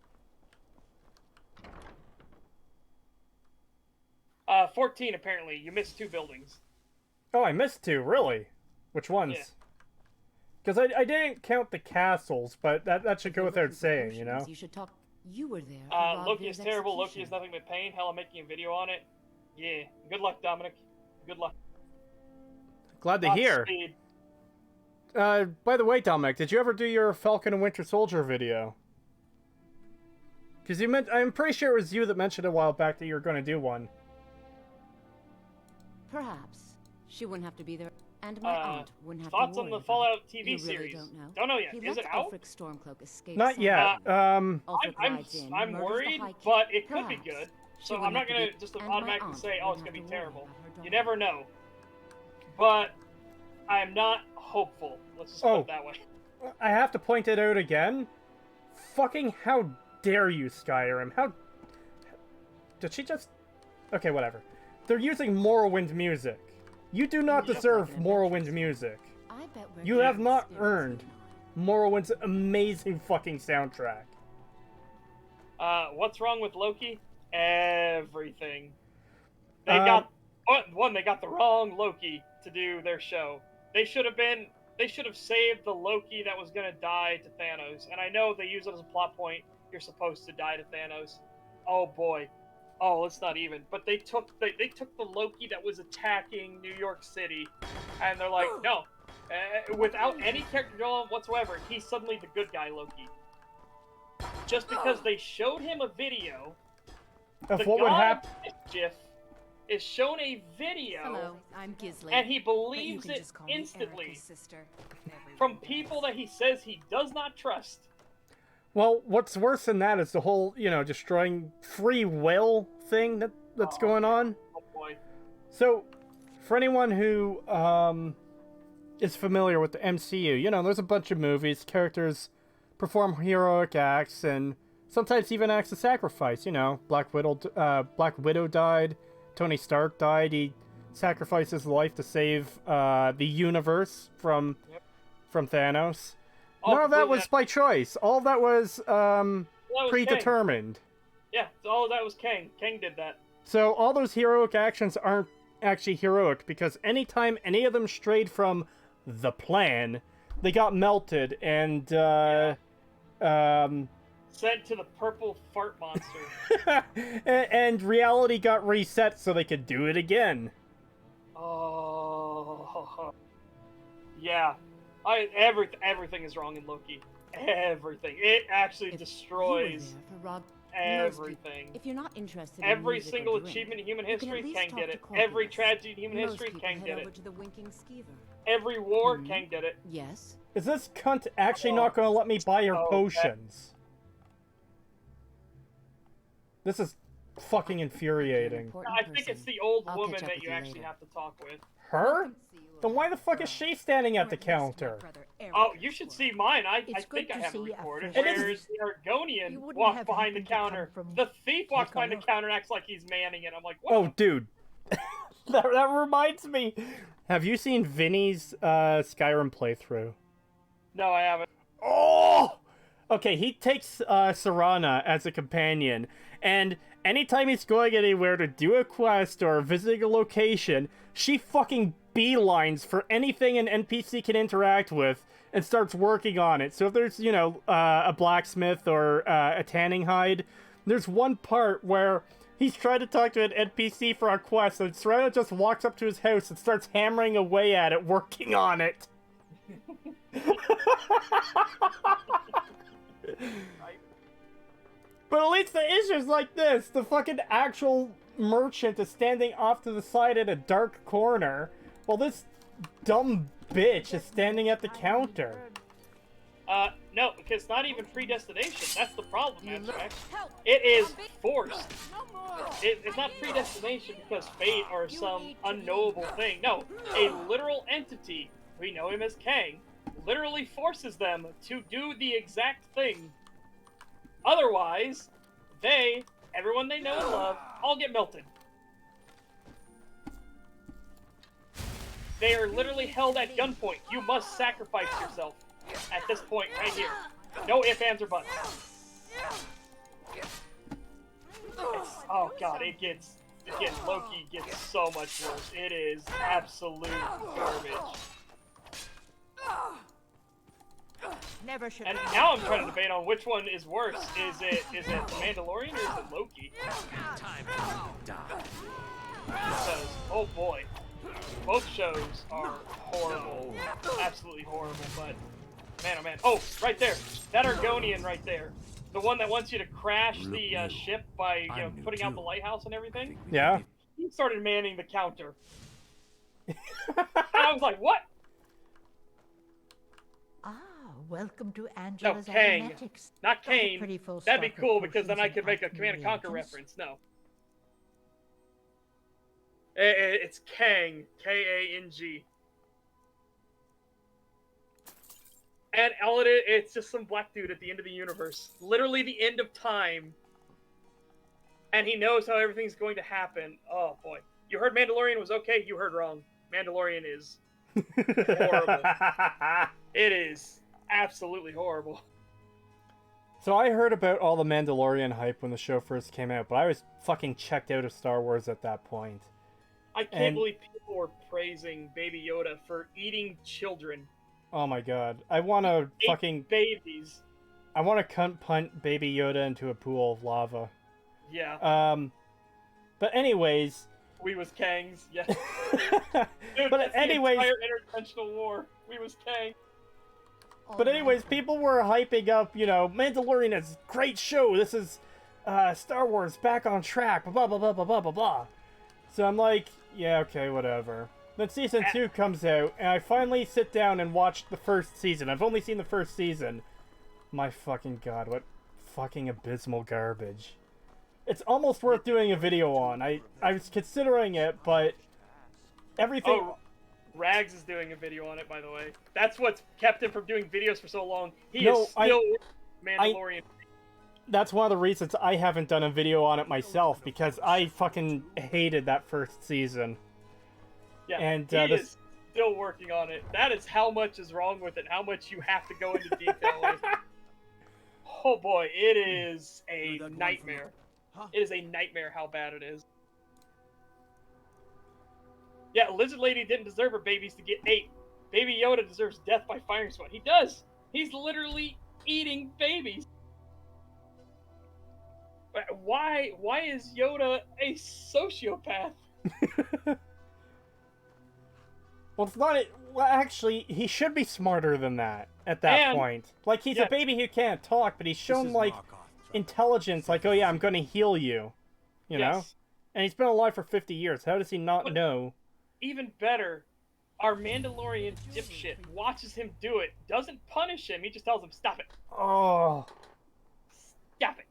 B: 14 apparently. You missed 2 buildings.
A: Oh, I missed 2, really? Which ones? Because I didn't count the castles, but that should go without saying, you know?
E: You should talk. You were there.
B: Loki is terrible. Loki is nothing but pain. Hell, I'm making a video on it. Yeah. Good luck, Dominic. Good luck.
A: Glad to hear.
B: Speed.
A: By the way, Dominic, did you ever do your Falcon and Winter Soldier video? Because I'm pretty sure it was you that mentioned a while back that you were going to do one.
E: Perhaps. She wouldn't have to be there. And my aunt wouldn't have
B: thoughts
E: to
B: on the
E: worry
B: Fallout
E: about it.
B: TV
E: You
B: series?
E: Really
B: Don't know yet.
E: He
B: Is
E: let
B: it out?
E: Ulfric's Stormcloak escape
A: Not yet.
B: I'm
E: murders
B: worried,
E: the High
B: but
E: King.
B: it could be
E: Perhaps.
B: good.
E: She
B: So I'm
E: wouldn't
B: not
E: have to
B: gonna
E: be-
B: just
E: and my
B: automatically
E: aunt
B: say, oh, it's
E: wouldn't
B: gonna be
E: have to worry
B: terrible.
E: about her
B: You
E: daughter.
B: never know. But I'm not hopeful. Let's just put it that way.
A: I have to point it out again. Fucking how dare you, Skyrim? How... Did she just... Okay, whatever. They're using Morrowind music. You do not deserve Morrowind music.
E: I bet we're
A: You have not earned Morrowind's amazing fucking soundtrack.
B: What's wrong with Loki? Everything. They got the wrong Loki to do their show. They should have saved the Loki that was gonna die to Thanos. And I know they use it as a plot point. You're supposed to die to Thanos. Oh boy. Oh, it's not even. But they took the Loki that was attacking New York City, and they're like, no, without any character development whatsoever, he's suddenly the good guy Loki. Just because they showed him a video
A: Of what would happen?
B: Mischief is shown a video.
G: Hello, I'm Gisley.
B: And he
G: but you
B: believes
G: can
B: it
G: just call me
B: instantly
G: Erica's sister.
B: from people that he says he does not trust.
A: Well, what's worse than that is the whole, destroying free will thing that's going on.
B: Oh boy.
A: So, for anyone who is familiar with the MCU, there's a bunch of movies, characters perform heroic acts, and sometimes even acts of sacrifice. Black Widow died, Tony Stark died, he sacrificed his life to save the universe from Thanos. None of that was by choice. All of that was predetermined.
B: Yeah, all of that was Kang. Kang did that.
A: So all those heroic actions aren't actually heroic, because anytime any of them strayed from the plan, they got melted and
B: sent to the purple fart monster.
A: and reality got reset so they could do it again.
B: Oh. Yeah. Everything is wrong in Loki. Everything. It actually destroys everything.
E: If you're not interested
B: Every
E: in music
B: single
E: or drink,
B: achievement in human
E: you can at
B: history
E: least
B: can
E: talk
B: get
E: to
B: it. Every
E: Corpulus.
B: tragedy in human
E: Most
B: history
E: people
B: can
E: head
B: get
E: over
B: it.
E: to the Winking Skeever.
B: Every war can get it.
E: Yes.
K: Is this cunt actually not going to let me buy her
B: Oh,
K: potions? This is fucking infuriating.
B: I think it's the old
E: I'll
B: woman
E: catch up
B: that
E: with
B: you
E: you
B: actually
E: later.
B: have to talk with.
K: Her? Then why the fuck is she standing at the counter?
B: Oh, you should see mine. I
M: It's
B: think
M: good
B: I
M: to
B: have it
M: see a
B: recorded.
M: fresh
B: Whereas
M: face.
B: the Argonian
M: You wouldn't
B: walks
M: have
B: behind the
M: happened to come
B: counter.
M: from
B: The thief walks
M: take a
B: behind the
M: look.
B: counter and acts like he's manning it. I'm like, what?
K: Oh, dude. that reminds me. Have you seen Vinny's Skyrim playthrough?
B: No, I haven't.
K: Oh! Okay, he takes Serana as a companion, and anytime he's going anywhere to do a quest or visiting a location, she fucking beelines for anything an NPC can interact with and starts working on it. So if there's, you know, a blacksmith or a tanning hide, there's one part where he's trying to talk to an NPC for a quest, and Serana just walks up to his house and starts hammering away at it, working on it. But at least the issues like this, the fucking actual merchant is standing off to the side in a dark corner, while this dumb bitch is standing at the counter.
B: No, because it's not even predestination. That's the problem, Abstract. It is forced. It's not predestination because fate or some unknowable thing. No, a literal entity, we know him as Kang, literally forces them to do the exact thing. Otherwise, everyone they know and love, all get melted. They are literally held at gunpoint. You must sacrifice yourself at this point right here. No ifs, ands, or buts. Oh god, Loki gets so much worse. It is absolute garbage.
J: Never should.
B: And now I'm trying to debate on which one is worse. Is it The Mandalorian or is it Loki? Because, oh boy, both shows are horrible, absolutely horrible. But man, oh man, oh right there, that Argonian right there, the one that wants you to crash the ship by putting out the lighthouse and everything.
K: Yeah.
B: He started manning the counter, and I was like, what?
J: Welcome to Angela's
B: No, Kang.
J: Aromatics.
B: Not
J: Got a
B: Kane.
J: pretty full
B: That'd be
J: stock of
B: cool because then I
J: potions
B: could make a
J: and
B: Command and Conquer
J: reagents.
B: reference. No. It's Kang. K-A-N-G. And all it's just some black dude at the end of the universe. Literally the end of time. And he knows how everything's going to happen. Oh, boy. You heard Mandalorian was okay? You heard wrong. Mandalorian is horrible. It is absolutely horrible.
K: So I heard about all the Mandalorian hype when the show first came out, but I was fucking checked out of Star Wars at that point.
B: I can't believe people were praising Baby Yoda for eating children.
K: Oh my god. I want to fucking...
B: babies.
K: I want to cunt punt Baby Yoda into a pool of lava.
B: Yeah.
K: But anyways...
B: We was Kangs, yeah. Dude,
K: but anyways...
B: The entire interdimensional war. We was Kang.
K: But anyways, people were hyping up, you know, Mandalorian is a great show. This is Star Wars back on track. Blah, blah, blah, blah, blah, blah, blah. So I'm like, yeah, okay, whatever. Then Season 2 comes out, and I finally sit down and watch the first season. I've only seen the first season. My fucking god, what fucking abysmal garbage. It's almost worth doing a video on. I was considering it, but everything...
B: Oh, Rags is doing a video on it, by the way. That's what's kept him from doing videos for so long. He is still Mandalorian.
K: That's one of the reasons I haven't done a video on it myself, because I fucking hated that first season.
B: Yeah,
K: and
B: he is still working on it. That is how much is wrong with it, how much you have to go into detail with. Oh boy, it is a nightmare. It is a nightmare how bad it is. Yeah, Lizard Lady didn't deserve her babies to get ate. Baby Yoda deserves death by firing squad. He does! He's literally eating babies. Why is Yoda a sociopath?
K: Well, it's not... Well, actually, he should be smarter than that at that point. Like, he's a baby who can't talk, but he's shown, like, intelligence, like, oh yeah, I'm gonna heal you. You know?
B: Yes.
K: And he's been alive for 50 years. How does he not know?
B: Even better, our Mandalorian dipshit watches him do it, doesn't punish him, he just tells him, stop it.
K: Oh.
B: Stop it.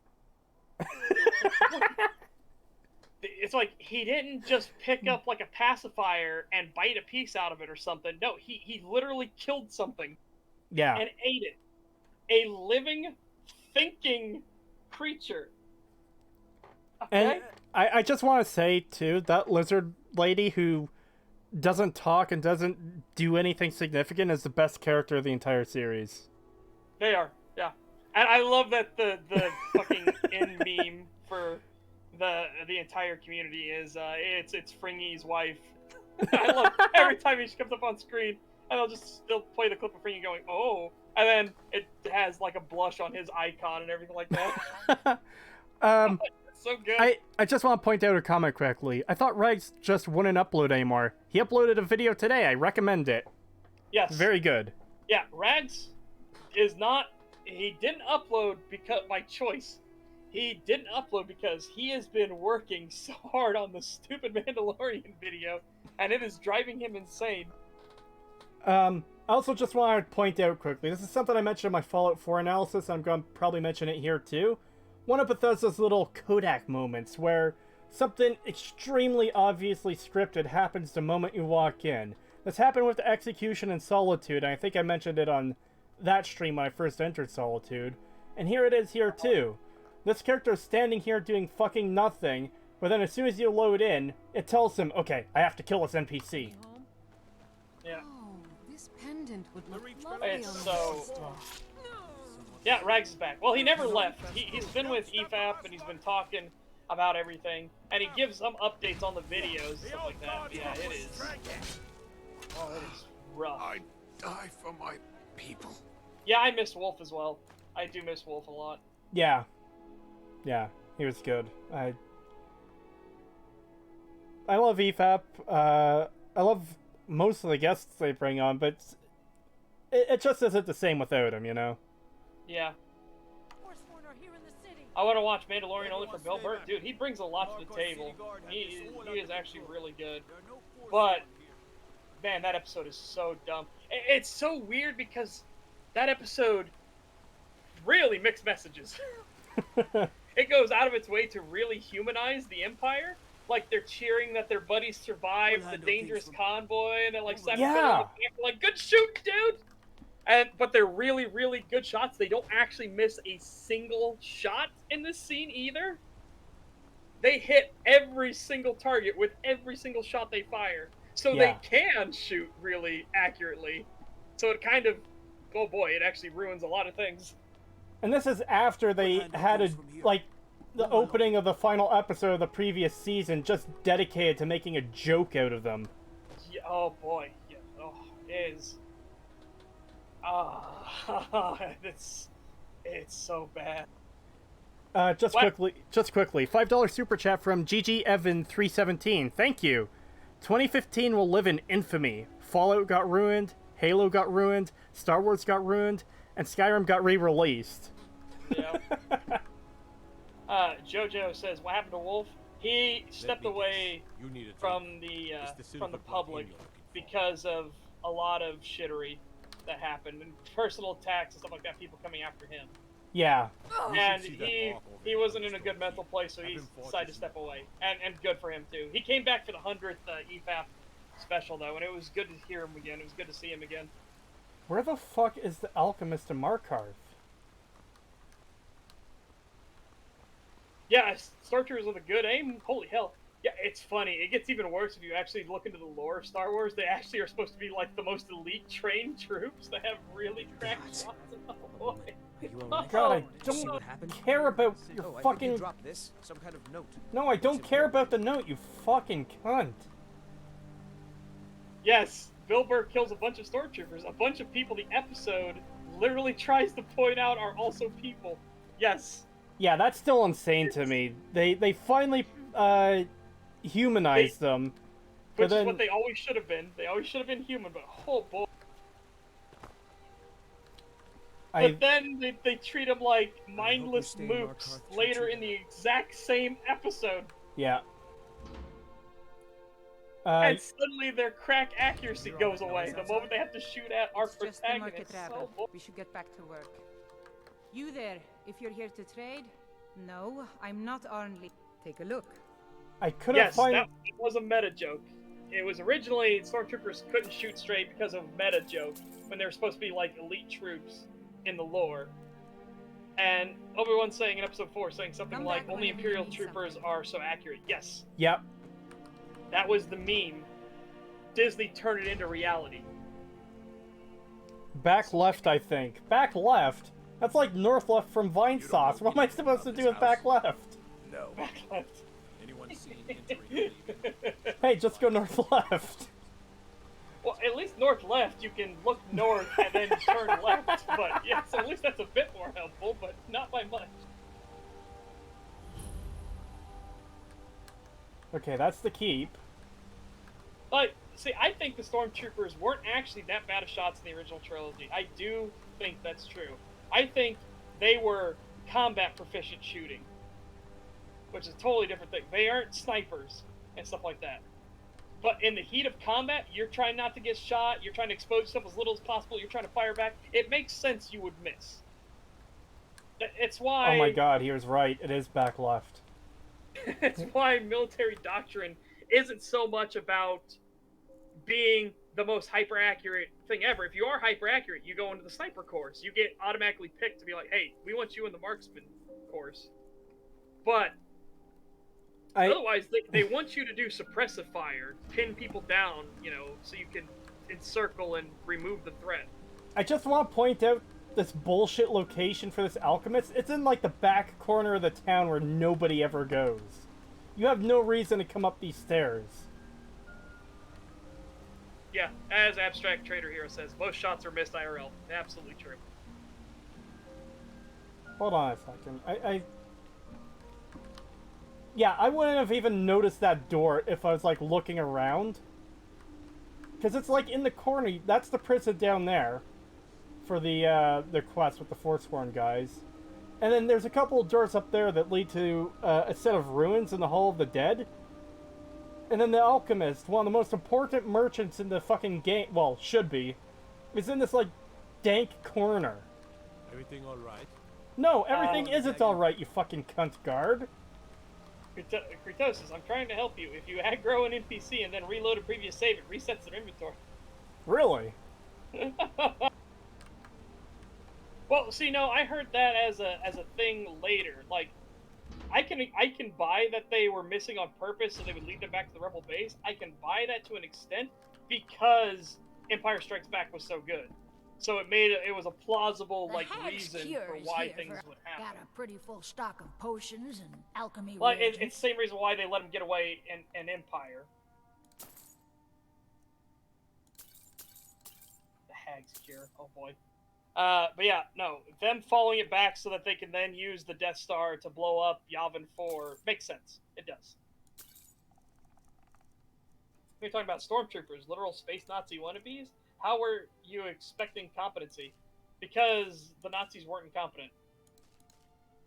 B: It's like he didn't just pick up like a pacifier and bite a piece out of it or something. No, he literally killed something.
K: Yeah.
B: And ate it. A living, thinking creature. Okay?
K: And I just want to say, too, that lizard lady who doesn't talk and doesn't do anything significant is the best character of the entire series.
B: They are, yeah. And I love that the fucking end meme for the entire community is it's Fringy's wife. I love every time she comes up on screen, and they'll play the clip of Fringy going, oh, and then it has like a blush on his icon and everything like that. It's so good.
K: I just want to point out a comment quickly. I thought Regs just wouldn't upload anymore. He uploaded a video today. I recommend it.
B: Yes.
K: Very good.
B: Yeah, Rags is not. He didn't upload because by choice. He didn't upload because he has been working so hard on the stupid Mandalorian video, and it is driving him insane.
K: I also just want to point out quickly, this is something I mentioned in my Fallout 4 analysis, and I'm going to probably mention it here too. One of Bethesda's little Kodak moments where something extremely obviously scripted happens the moment you walk in. This happened with the Execution and Solitude, and I think I mentioned it on that stream when I first entered Solitude. And here it is here too. This character is standing here doing fucking nothing, but then as soon as you load in, it tells him, okay, I have to kill this NPC.
B: Yeah.
E: Oh, this pendant would look lovely
B: It's
E: on
B: so... Yeah, Rags is back. Well, he never left. He's been with EFAP, and he's been talking about everything, and he gives some updates on the videos and stuff like that. But yeah, it is... Oh, it is rough.
L: I die for my people.
B: Yeah, I miss Wolf as well. I do miss Wolf a lot.
K: Yeah. Yeah, he was good. I love EFAP. I love most of the guests they bring on, but it just isn't the same without him, you know?
B: Yeah. I want to watch Mandalorian only for Bill Burr. Dude, he brings a lot to the table. He is actually really good. But, man, that episode is so dumb. It's so weird because that episode really mixed messages. It goes out of its way to really humanize the Empire. Like, they're cheering that their buddies survived the dangerous convoy, and they're like, like, good shoot, dude! But they're really, really good shots. They don't actually miss a single shot in this scene either. They hit every single target with every single shot they fire. So they can shoot really accurately. So it kind of, oh boy, it actually ruins a lot of things.
K: And this is after they had the opening of the final episode of the previous season just dedicated to making a joke out of them.
B: Yeah, oh boy, yeah, oh, it is. It's so bad.
K: Just quickly, $5 super chat from GG Evan 317. Thank you. 2015 will live in infamy. Fallout got ruined, Halo got ruined, Star Wars got ruined, and Skyrim got re-released.
B: Yeah. Jojo says, what happened to Wolf? He stepped away from the public because of a lot of shittery that happened, and personal attacks and stuff like that, people coming after him.
K: Yeah.
B: And he wasn't in a good mental place, so he decided to step away. And good for him, too. He came back for the 100th EFAP special, though, and it was good to hear him again. It was good to see him again.
K: Where the fuck is the Alchemist and Markarth?
B: Yeah, Stormtroopers with a good aim? Holy hell. Yeah, it's funny. It gets even worse if you actually look into the lore of Star Wars. They actually are supposed to be like the most elite trained troops. They have really cracked shots. Oh boy.
K: God, I don't care about your fucking...
F: Drop this. Some kind of note.
K: No, I don't care about the note, you fucking cunt.
B: Yes, Bill Burr kills a bunch of Stormtroopers. A bunch of people the episode literally tries to point out are also people. Yes.
K: Yeah, that's still insane to me. They finally humanized them.
B: Which is what they always should have been. They always should have been human, but oh boy. But then they treat them like
F: hope you
B: mindless
F: stay in
B: mooks
F: Markarth
B: later
F: too.
B: in the exact same episode.
K: Yeah.
B: And suddenly their crack accuracy goes away the moment they have to shoot at our
I: It's just the market
B: protagonist.
I: travel.
B: So
I: We should get back to work. You there, if you're here to trade? No, I'm not Arnley. Take a look.
K: I couldn't find...
B: that was a meta joke. It was originally stormtroopers couldn't shoot straight because of meta joke when they were supposed to be like elite troops in the lore. And Obi-Wan saying in episode 4, saying something like, only Imperial troopers are so accurate. Yes.
K: Yep.
B: That was the meme. Disney turned it into reality.
K: Back left, I think. Back left? That's like north left from Vine Sauce. What am I supposed to do with back left?
C: No.
B: Back left.
D: Anyone seen entering or leaving?
K: Hey, just go north left.
B: Well, at least north left, you can look north and then turn left. But yeah, so at least that's a bit more helpful, but not by much.
K: Okay, that's the keep.
B: But, see, I think the Stormtroopers weren't actually that bad of shots in the original trilogy. I do think that's true. I think they were combat proficient shooting, which is a totally different thing. They aren't snipers and stuff like that. But in the heat of combat, you're trying not to get shot, you're trying to expose yourself as little as possible, you're trying to fire back. It makes sense you would miss. It's why...
K: Oh my god, he was right. It is back left.
B: It's why military doctrine isn't so much about being the most hyper-accurate thing ever. If you are hyper-accurate, you go into the sniper course. You get automatically picked to be like, hey, we want you in the marksman course. But otherwise, they want you to do suppressive fire, pin people down, you know, so you can encircle and remove the threat.
K: I just want to point out this bullshit location for this alchemist. It's in like the back corner of the town where nobody ever goes. You have no reason to come up these stairs.
B: Yeah, as Abstract Trader Hero says, most shots are missed IRL. Absolutely true.
K: Hold on a second. Yeah, I wouldn't have even noticed that door if I was like looking around. Because it's like in the corner. That's the prison down there. For the quest with the Forsworn guys. And then there's a couple of doors up there that lead to a set of ruins in the Hall of the Dead. And then the Alchemist, one of the most important merchants in the fucking game, well, should be, is in this, like, dank corner.
L: Everything alright?
K: No, everything isn't alright, you fucking cunt guard.
B: Creetosis, I'm trying to help you. If you aggro an NPC and then reload a previous save, it resets their inventory.
K: Really?
B: Well, see, no, I heard that as a thing later. Like, I can buy that they were missing on purpose so they would lead them back to the Rebel base. I can buy that to an extent because Empire Strikes Back was so good. So it was a plausible reason for why things would happen.
N: Got a pretty full stock of potions and alchemy.
B: Well, it's the same reason why they let him get away in Empire. The Hag's Cure. Oh boy. But yeah, no, them following it back so that they can then use the Death Star to blow up Yavin 4 makes sense. It does. We're talking about stormtroopers, literal space Nazi wannabes. How were you expecting competency? Because the Nazis weren't incompetent.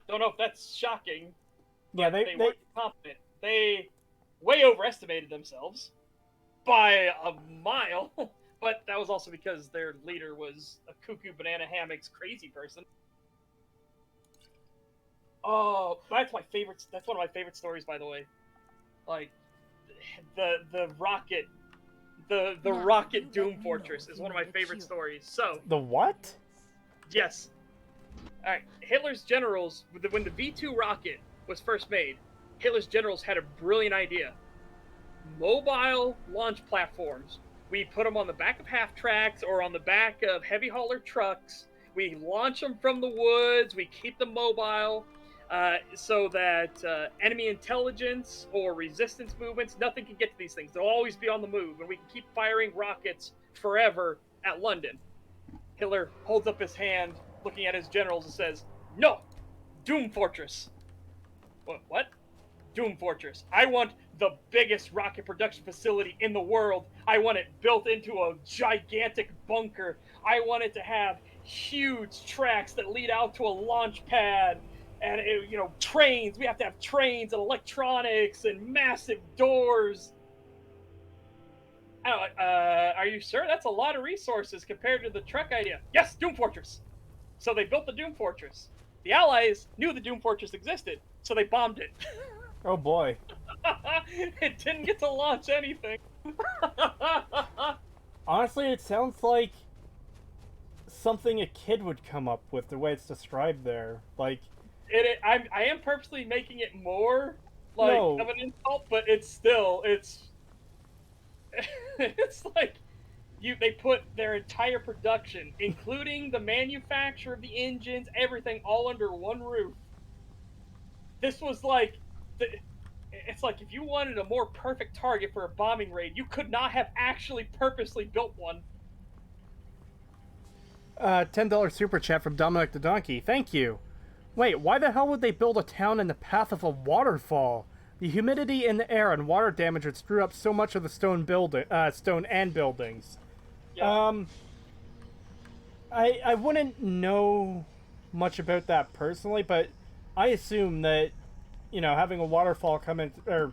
B: Don't know if that's shocking.
K: Yeah,
B: they weren't competent. They way overestimated themselves by a mile. But that was also because their leader was a cuckoo banana hammocks crazy person. Oh, that's my favorite. That's one of my favorite stories, by the way. Like the rocket, the rocket Doom Fortress is one of my favorite stories. So
K: the what?
B: Yes. All right, Hitler's generals, when the V2 rocket was first made, Hitler's generals had a brilliant idea. Mobile launch platforms. We put them on the back of half-tracks or on the back of heavy hauler trucks. We launch them from the woods. We keep them mobile so that enemy intelligence or resistance movements, nothing can get to these things. They'll always be on the move, and we can keep firing rockets forever at London. Hitler holds up his hand, looking at his generals, and says, "No! Doom Fortress!" What? Doom Fortress. I want the biggest rocket production facility in the world. I want it built into a gigantic bunker. I want it to have huge tracks that lead out to a launch pad, and trains. We have to have trains and electronics and massive doors. Are you sure? That's a lot of resources compared to the truck idea. Yes, Doom Fortress. So they built the Doom Fortress. The Allies knew the Doom Fortress existed, so they bombed it.
A: Oh boy.
B: It didn't get to launch anything.
A: Honestly, it sounds like something a kid would come up with, the way it's described there. Like,
B: I am purposely making it more like of an insult, but it's like they put their entire production, including the manufacture of the engines, everything, all under one roof. This was like it's like if you wanted a more perfect target for a bombing raid, you could not have actually purposely built one.
A: $10 super chat from Dominic the Donkey. Thank you. Wait, why the hell would they build a town in the path of a waterfall? The humidity in the air and water damage would screw up so much of the stone and buildings.
B: Yeah.
A: I wouldn't know much about that personally, but I assume that, having a waterfall come in, or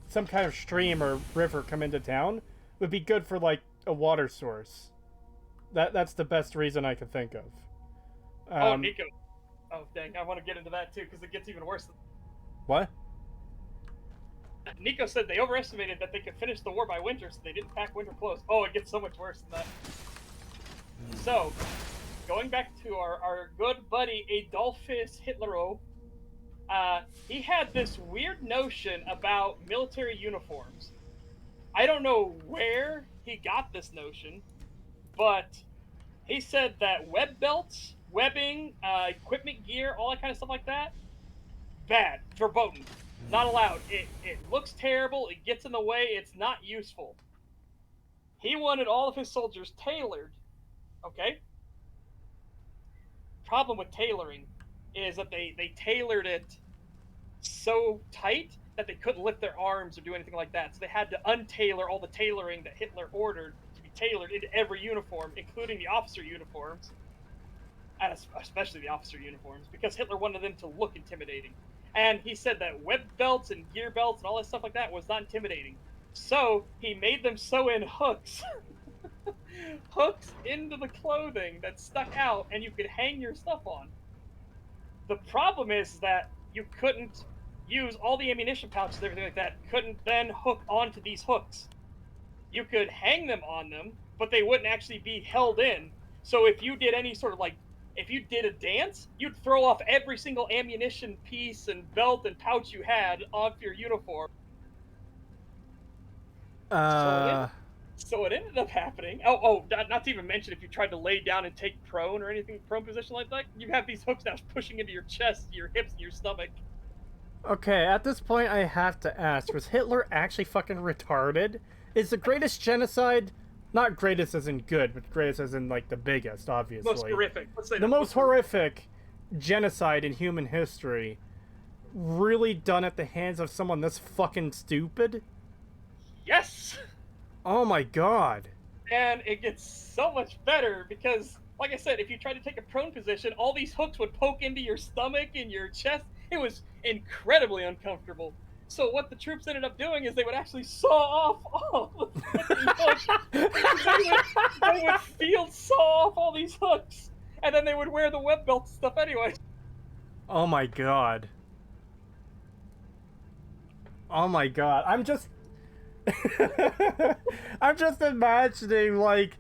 A: some kind of stream or river come into town would be good for, like, a water source. That's the best reason I can think of.
B: Nico. Oh, dang, I want to get into that, too, because it gets even worse.
A: What?
B: Nico said they overestimated that they could finish the war by winter, so they didn't pack winter clothes. Oh, it gets so much worse than that. So, going back to our good buddy Adolphus Hitlero, he had this weird notion about military uniforms. I don't know where he got this notion, but he said that web belts, webbing, equipment gear, all that kind of stuff like that, bad, verboten, not allowed. It looks terrible, it gets in the way, it's not useful. He wanted all of his soldiers tailored, okay? Problem with tailoring is that they tailored it so tight that they couldn't lift their arms or do anything like that. So they had to untailor all the tailoring that Hitler ordered to be tailored into every uniform, including the officer uniforms, and especially the officer uniforms, because Hitler wanted them to look intimidating. And he said that web belts and gear belts and all that stuff like that was not intimidating. So he made them sew in hooks. Hooks into the clothing that stuck out and you could hang your stuff on. The problem is that you couldn't use all the ammunition pouches and everything like that, couldn't then hook onto these hooks. You could hang them on them, but they wouldn't actually be held in. So if you did any sort of if you did a dance, you'd throw off every single ammunition piece and belt and pouch you had off your uniform. So it ended up happening. Not to even mention if you tried to lay down and take prone or anything prone position like that, you have these hooks now pushing into your chest, your hips, and your stomach.
A: Okay, at this point I have to ask, was Hitler actually fucking retarded? Is the greatest genocide, not greatest as in good, but greatest as in, like, the biggest, obviously.
B: Most horrific. Let's say
A: the most horrific genocide in human history really done at the hands of someone this fucking stupid?
B: Yes!
A: Oh my god.
B: And it gets so much better because, like I said, if you tried to take a prone position, all these hooks would poke into your stomach and your chest. It was incredibly uncomfortable. So what the troops ended up doing is they would actually saw off all the hooks. They would field saw off all these hooks, and then they would wear the web belt stuff anyway.
A: Oh my god. Oh my god. I'm just imagining, like,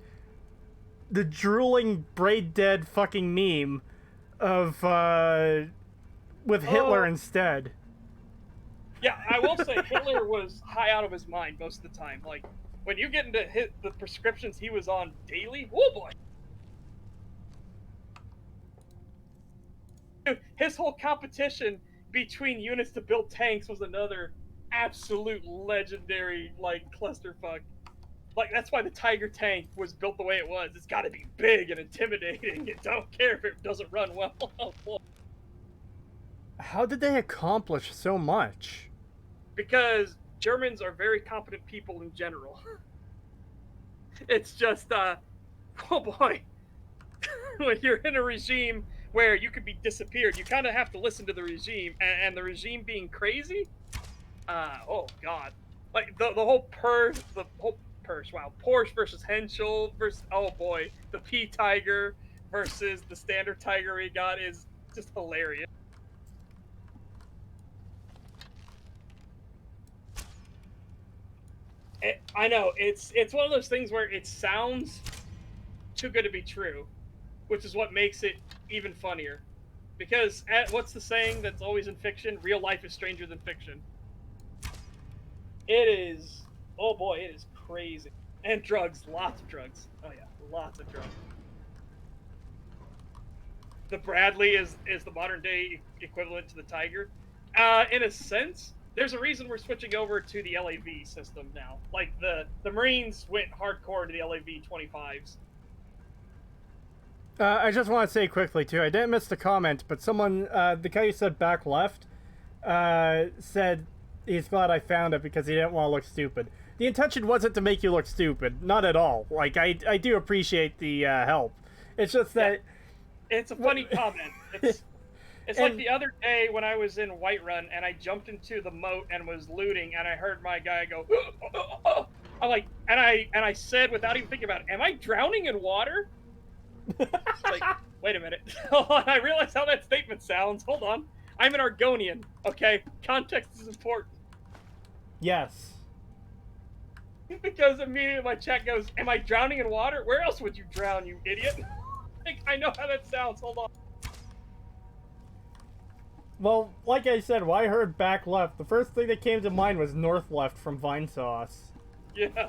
A: the drooling, braid dead fucking meme of, with Hitler instead.
B: Yeah, I will say Hitler was high out of his mind most of the time. Like, when you get into the prescriptions he was on daily, oh boy! Dude, his whole competition between units to build tanks was another absolute legendary, like, clusterfuck. Like, that's why the Tiger tank was built the way it was. It's gotta be big and intimidating, and don't care if it doesn't run well.
A: How did they accomplish so much?
B: Because Germans are very competent people in general. It's just, oh boy. when you're in a regime where you could be disappeared, you kind of have to listen to the regime, and the regime being crazy. Oh god, like the whole purse. Wow, Porsche versus Henschel versus oh boy, the P Tiger versus the standard Tiger we got is just hilarious. I know it's one of those things where it sounds too good to be true, which is what makes it even funnier. Because what's the saying that's always in fiction? Real life is stranger than fiction. It is. Oh boy, it is crazy. And drugs, lots of drugs. Oh yeah, lots of drugs. The Bradley is the modern day equivalent to the Tiger. In a sense, there's a reason we're switching over to the LAV system now. Like the Marines went hardcore to the LAV 25s.
K: I just want to say quickly too, I didn't miss the comment, but someone, the guy who said back left, said he's glad I found it because he didn't want to look stupid. The intention wasn't to make you look stupid, not at all. Like, I do appreciate the help. It's just that...
B: Yeah. It's a funny comment. It's like the other day when I was in Whiterun and I jumped into the moat and was looting and I heard my guy go, I'm like, and I said without even thinking about it, am I drowning in water? Like, wait a minute. I realize how that statement sounds. Hold on. I'm an Argonian, okay? Context is important.
K: Yes.
B: Because immediately my chat goes, am I drowning in water? Where else would you drown, you idiot? Like, I know how that sounds. Hold on.
K: Well, like I said, when I heard back left, the first thing that came to mind was north left from Vinesauce.
B: Yeah.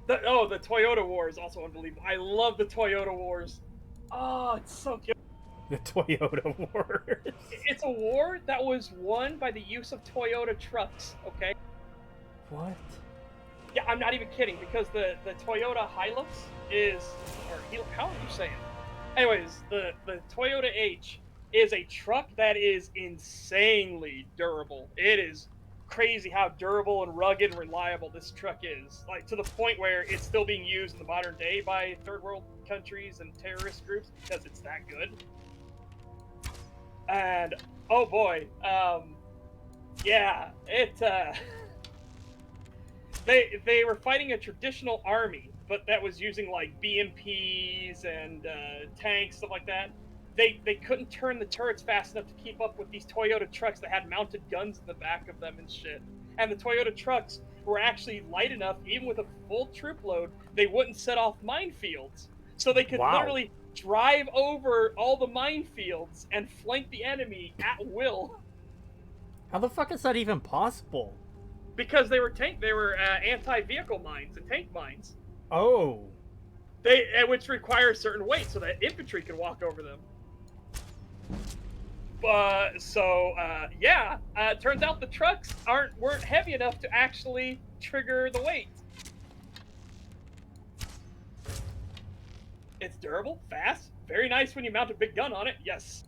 B: The Toyota War is also unbelievable. I love the Toyota Wars. Oh, it's so good.
K: The Toyota War.
B: It's a war that was won by the use of Toyota trucks, okay?
K: What?
B: Yeah, I'm not even kidding, because the Toyota Hilux is... Or, how are you saying it? Anyways, the Toyota H is a truck that is insanely durable. It is crazy how durable and rugged and reliable this truck is. Like, to the point where it's still being used in the modern day by third world countries and terrorist groups because it's that good. And, oh boy, yeah, they were fighting a traditional army, but that was using, like, BMPs and tanks, stuff like that. They couldn't turn the turrets fast enough to keep up with these Toyota trucks that had mounted guns in the back of them and shit. And the Toyota trucks were actually light enough, even with a full troop load, they wouldn't set off minefields. So they could literally drive over all the minefields and flank the enemy at will.
K: How the fuck is that even possible?
B: Because they were anti-vehicle mines and tank mines.
K: Oh.
B: Which require a certain weight so that infantry can walk over them. Yeah. Turns out the trucks weren't heavy enough to actually trigger the weight. It's durable, fast, very nice when you mount a big gun on it. Yes.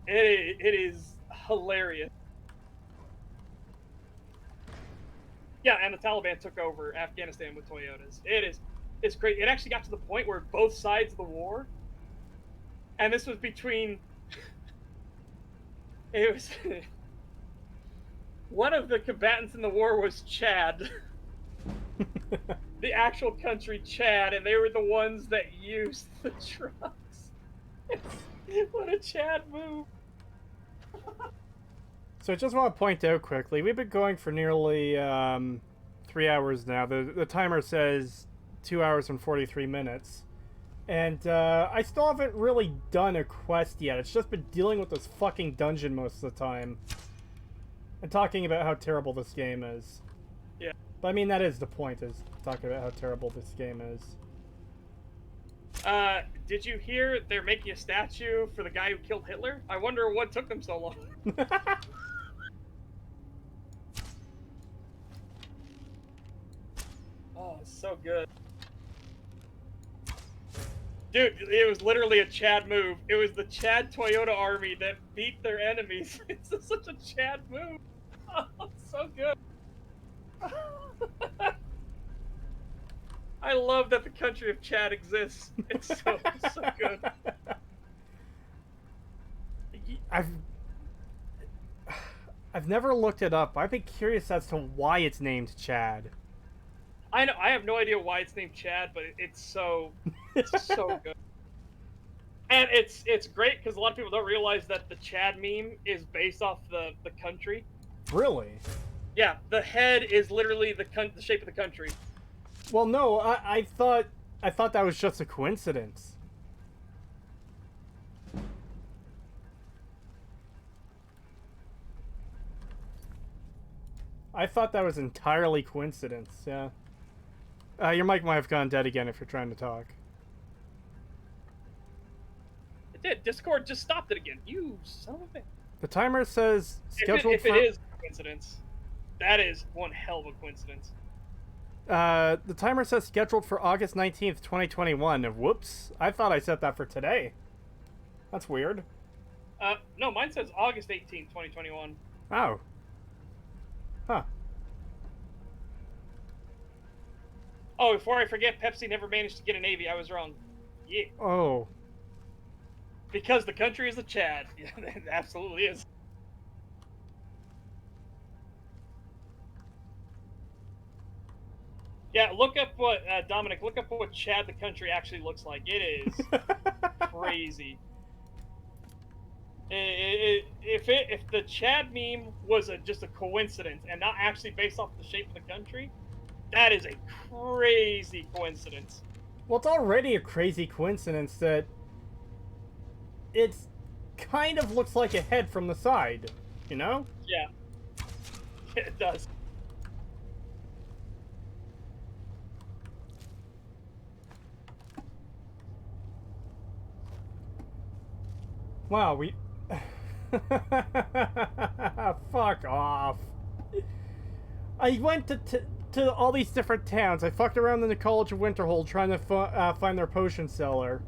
B: It is hilarious. Yeah, and the Taliban took over Afghanistan with Toyotas. It's great. It actually got to the point where both sides of the war, and this was between, it was, one of the combatants in the war was Chad. The actual country Chad, and they were the ones that used the trucks. What a Chad move.
K: So I just want to point out quickly, we've been going for nearly 3 hours now. The timer says 2 hours and 43 minutes. And I still haven't really done a quest yet. It's just been dealing with this fucking dungeon most of the time. And talking about how terrible this game is.
B: Yeah.
K: But I mean, that is the point, is talking about how terrible this game is.
B: Did you hear they're making a statue for the guy who killed Hitler? I wonder what took them so long. Oh, it's so good. Dude, it was literally a Chad move. It was the Chad Toyota army that beat their enemies. It's just such a Chad move. Oh, it's so good. I love that the country of Chad exists. It's so good.
K: I've never looked it up. I'd be curious as to why it's named Chad.
B: I know. I have no idea why it's named Chad, but it's so good. And it's great because a lot of people don't realize that the Chad meme is based off the country.
K: Really?
B: Yeah, the head is literally the shape of the country.
K: Well, no, I thought that was just a coincidence. I thought that was entirely coincidence, yeah. Your mic might have gone dead again if you're trying to talk.
B: It did. Discord just stopped it again. You son of a bitch.
K: The timer says scheduled
B: if it is a coincidence, that is one hell of a coincidence.
K: The timer says scheduled for August 19th, 2021. Whoops. I thought I set that for today. That's weird.
B: No, mine says August 18th, 2021.
K: Oh. Huh.
B: Oh, before I forget, Pepsi never managed to get a Navy. I was wrong. Yeah.
K: Oh.
B: Because the country is a Chad. Yeah, it absolutely is. Yeah, look up what, Dominic, look up what Chad the country actually looks like. It is crazy. If the Chad meme was just a coincidence and not actually based off the shape of the country, that is a crazy coincidence.
K: Well, it's already a crazy coincidence that it kind of looks like a head from the side, you know?
B: Yeah. It does.
K: Wow, we... Fuck off. I went to all these different towns. I fucked around in the College of Winterhold trying to find their potion seller.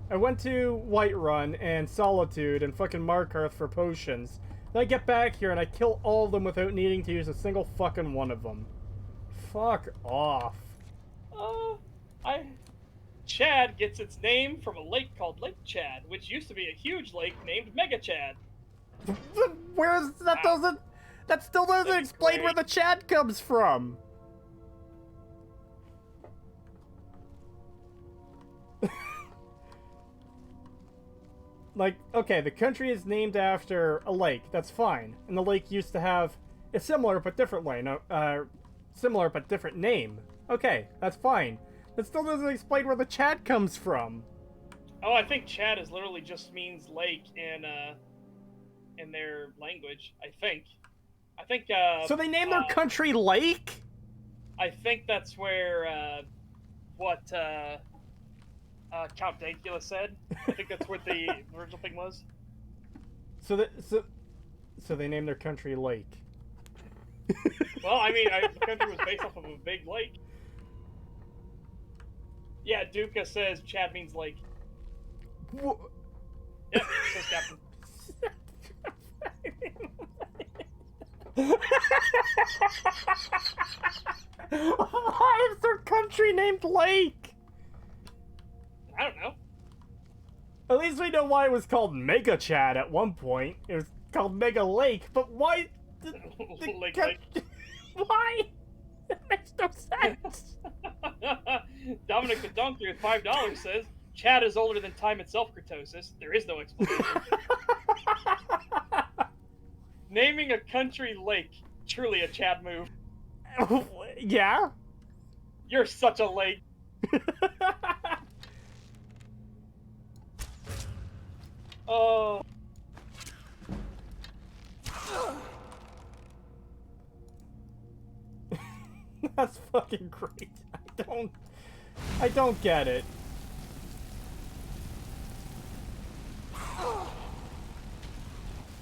K: I went to Whiterun and Solitude and fucking Markarth for potions. Then I get back here and I kill all of them without needing to use a single fucking one of them. Fuck off.
B: Chad gets its name from a lake called Lake Chad, which used to be a huge lake named Mega Chad.
K: Where's that? Wow. That still doesn't explain where the Chad comes from. Like, okay, the country is named after a lake. That's fine, and the lake used to have a similar but different similar but different name. Okay, that's fine. That still doesn't explain where the Chad comes from.
B: Oh, I think Chad is literally just means lake in their language. I think.
K: So they named their country Lake?
B: I think that's where Count Dankula said. I think that's what the original thing was.
K: So they named their country Lake.
B: Well, I mean, the country was based off of a big lake. Yeah, Duca says Chad means lake.
K: What?
B: Yep, says Captain.
K: Why is their country named Lake?
B: I don't know.
K: At least we know why it was called Mega Chad at one point. It was called Mega Lake, but why?
B: Lake.
K: Why? It makes no sense.
B: Dominic the Donkey with $5 says, Chad is older than time itself, Creetosis. There is no explanation. Naming a country lake, truly a Chad move.
K: Yeah?
B: You're such a lake. Oh.
K: That's fucking great. I don't get it.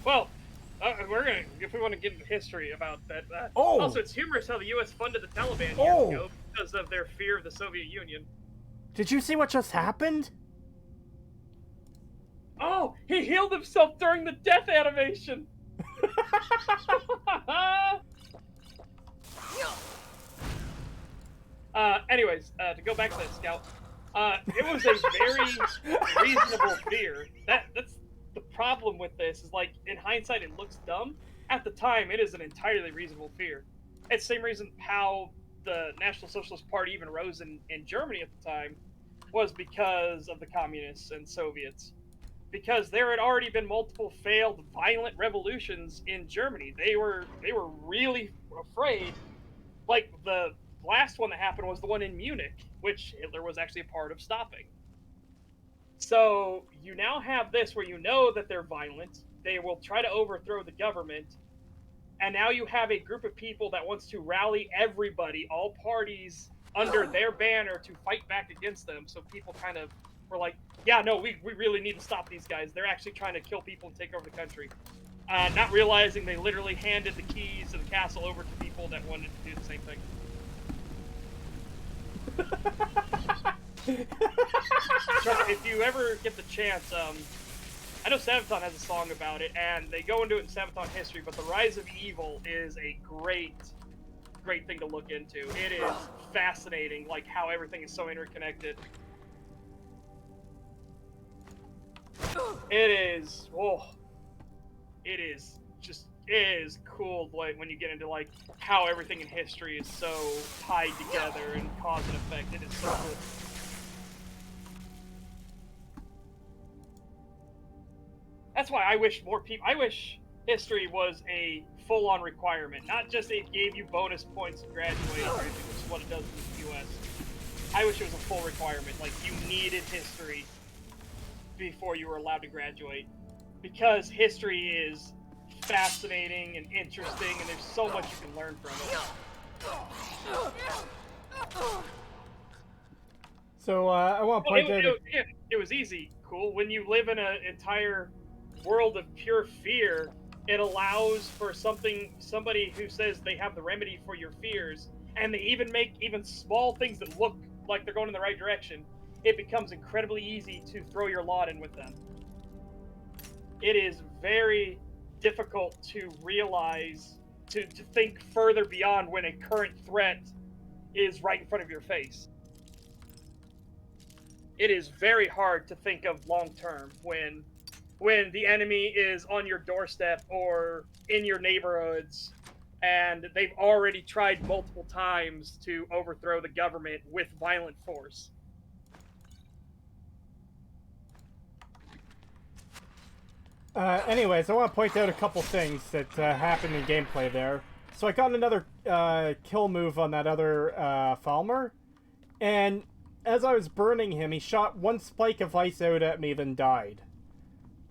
B: Well, if we want to get into history about that.
K: Oh!
B: Also, it's humorous how the U.S. funded the Taliban
K: Oh!
B: years ago because of their fear of the Soviet Union.
K: Did you see what just happened?
B: Oh, he healed himself during the death animation. Anyways, to go back to that scout, it was a very reasonable fear. That's the problem with this is like in hindsight it looks dumb. At the time, it is an entirely reasonable fear. It's the same reason how the National Socialist Party even rose in Germany at the time was because of the communists and Soviets. Because there had already been multiple failed violent revolutions in Germany. They were really afraid. Like the last one that happened was the one in Munich, which Hitler was actually a part of stopping. So you now have this where you know that they're violent. They will try to overthrow the government. And now you have a group of people that wants to rally everybody, all parties, under their banner to fight back against them. So people kind of were like, yeah, no, we really need to stop these guys. They're actually trying to kill people and take over the country. Not realizing they literally handed the keys of the castle over to people that wanted to do the same thing. If you ever get the chance, I know Sabaton has a song about it, and they go into it in Sabaton history, but the Rise of Evil is a great thing to look into. It is fascinating, like how everything is so interconnected. It is cool like when you get into like how everything in history is so tied together and cause and effect. It is so cool. That's why I wish history was a full-on requirement, not just it gave you bonus points to graduate, which is what it does in the U.S. I wish it was a full requirement, like you needed history before you were allowed to graduate, because history is fascinating and interesting, and there's so much you can learn from it.
K: So I want to point out.
B: It was easy, cool. When you live in an entire world of pure fear, it allows for somebody who says they have the remedy for your fears, and they even make even small things that look like they're going in the right direction. It becomes incredibly easy to throw your lot in with them. It is very difficult to realize, to think further beyond when a current threat is right in front of your face. It is very hard to think of long term when the enemy is on your doorstep or in your neighborhoods and they've already tried multiple times to overthrow the government with violent force.
K: Anyways, I want to point out a couple things that happened in gameplay there. So I got another kill move on that other Falmer, and as I was burning him, he shot one spike of ice out at me, then died.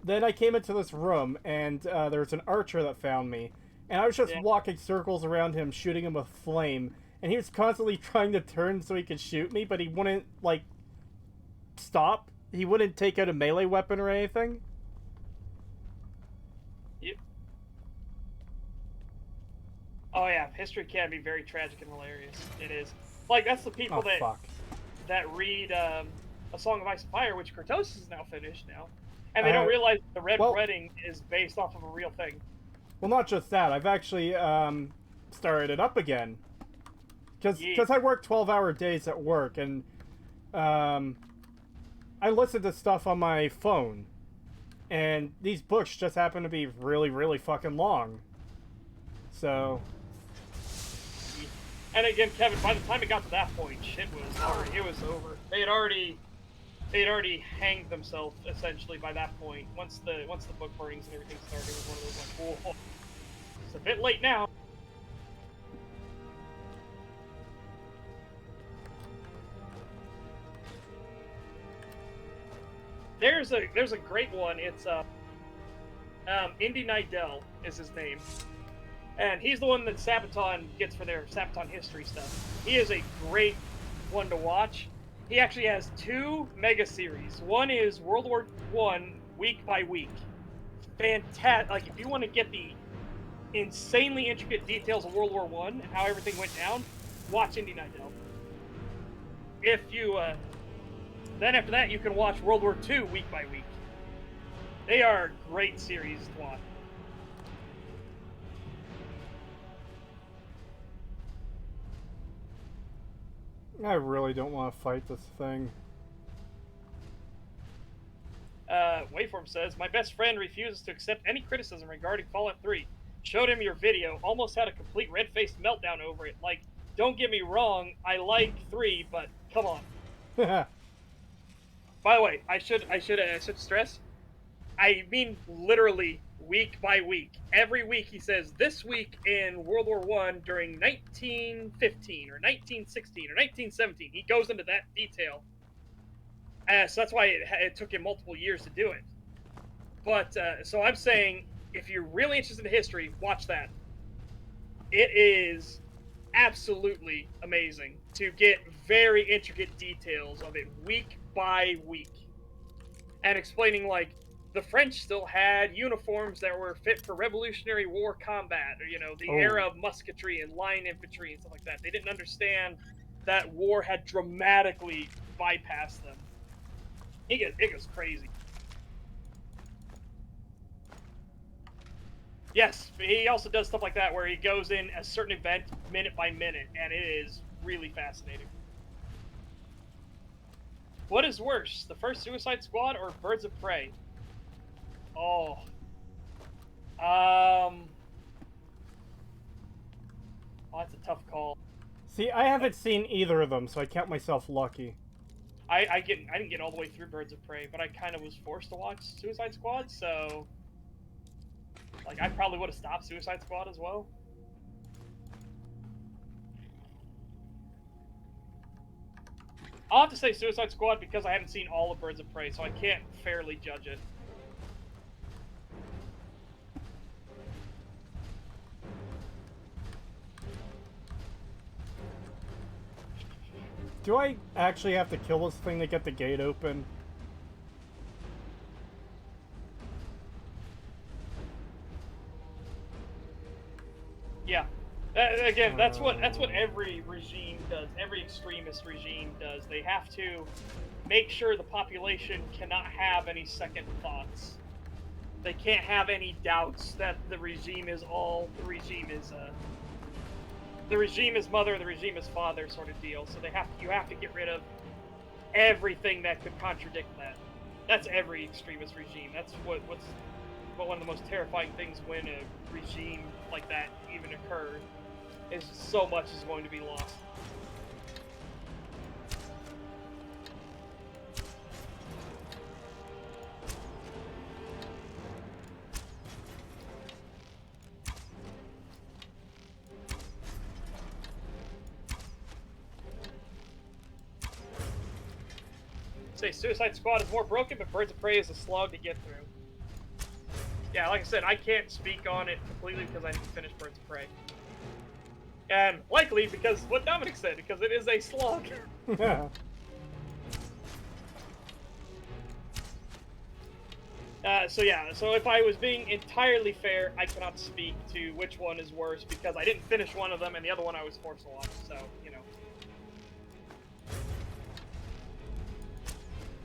K: Then I came into this room, and there was an archer that found me, and I was just walking circles around him, shooting him with flame, and he was constantly trying to turn so he could shoot me, but he wouldn't, like, stop. He wouldn't take out a melee weapon or anything.
B: Yep. Oh yeah, history can be very tragic and hilarious. It is. Like, that's the people that read A Song of Ice and Fire, which Creetosis is now finished now. And they don't realize the Red Wedding is based off of a real thing.
K: Well, not just that. I've actually started it up again. Because I work 12-hour days at work, and I listen to stuff on my phone. And these books just happen to be really, really fucking long. So...
B: And again, Kevin, by the time it got to that point, shit was over. They had already hanged themselves essentially by that point. Once the book burnings and everything started, it was one of those like, whoa, it's a bit late now. There's a great one. It's Indy Nidell is his name. And he's the one that Sabaton gets for their Sabaton history stuff. He is a great one to watch. He actually has 2 mega series. One is World War I, week by week. Fantastic. Like, if you want to get the insanely intricate details of World War I and how everything went down, watch Indy Nidell. If you, then after that, you can watch World War II week by week. They are great series to watch.
K: I really don't want to fight this thing.
B: Waveform says, my best friend refuses to accept any criticism regarding Fallout 3. Showed him your video, almost had a complete red-faced meltdown over it. Like, don't get me wrong, I like 3, but come on. By the way, I should stress, I mean literally week by week. Every week he says, this week in World War I during 1915 or 1916 or 1917. He goes into that detail. So that's why it took him multiple years to do it. But, so I'm saying, if you're really interested in history, watch that. It is absolutely amazing to get very intricate details of it week by week. And explaining, like, the French still had uniforms that were fit for Revolutionary War combat, or, you know, the era of musketry and line infantry and stuff like that. They didn't understand that war had dramatically bypassed them. It goes crazy. Yes, he also does stuff like that where he goes in a certain event minute by minute, and it is really fascinating. What is worse, the first Suicide Squad or Birds of Prey? Oh. Oh, that's a tough call.
K: See, I haven't seen either of them, so I count myself lucky.
B: I didn't get all the way through Birds of Prey, but I kind of was forced to watch Suicide Squad, so... Like, I probably would have stopped Suicide Squad as well. I'll have to say Suicide Squad because I haven't seen all of Birds of Prey, so I can't fairly judge it.
K: Do I actually have to kill this thing to get the gate open?
B: Yeah. Again, that's what every regime does. Every extremist regime does. They have to make sure the population cannot have any second thoughts. They can't have any doubts that the regime is all. The regime is mother, the regime is father, sort of deal. So you have to get rid of everything that could contradict that. That's every extremist regime. That's what's one of the most terrifying things when a regime like that even occurs, is so much is going to be lost. Say Suicide Squad is more broken, but Birds of Prey is a slog to get through. Yeah, like I said, I can't speak on it completely because I didn't finish Birds of Prey. And likely because what Dominic said, because it is a slog. So if I was being entirely fair, I cannot speak to which one is worse because I didn't finish one of them and the other one I was forced to watch, so, you know.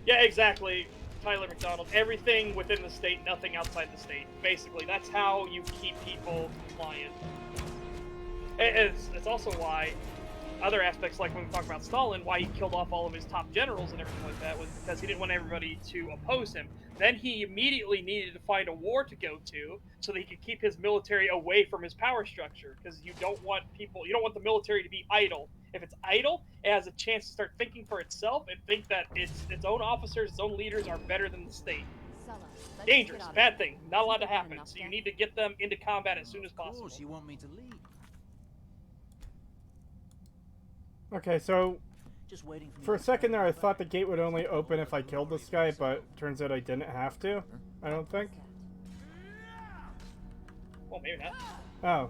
B: Yeah, exactly. Tyler McDonald. Everything within the state, nothing outside the state. Basically, that's how you keep people compliant. It's also why other aspects, like when we talk about Stalin, why he killed off all of his top generals and everything like that was because he didn't want everybody to oppose him. Then he immediately needed to find a war to go to so that he could keep his military away from his power structure, because you don't want the military to be idle. If it's idle, it has a chance to start thinking for itself and think that its own officers, its own leaders are better than the state. Dangerous, bad thing, not allowed to happen. So you need to get them into combat as soon as possible.
J: Of course, you want me to lead.
K: Okay, so
J: Just waiting
K: for a second there I thought the gate would only open if I killed this guy, but turns out I didn't have to, I don't think.
B: Well, maybe not.
K: Oh,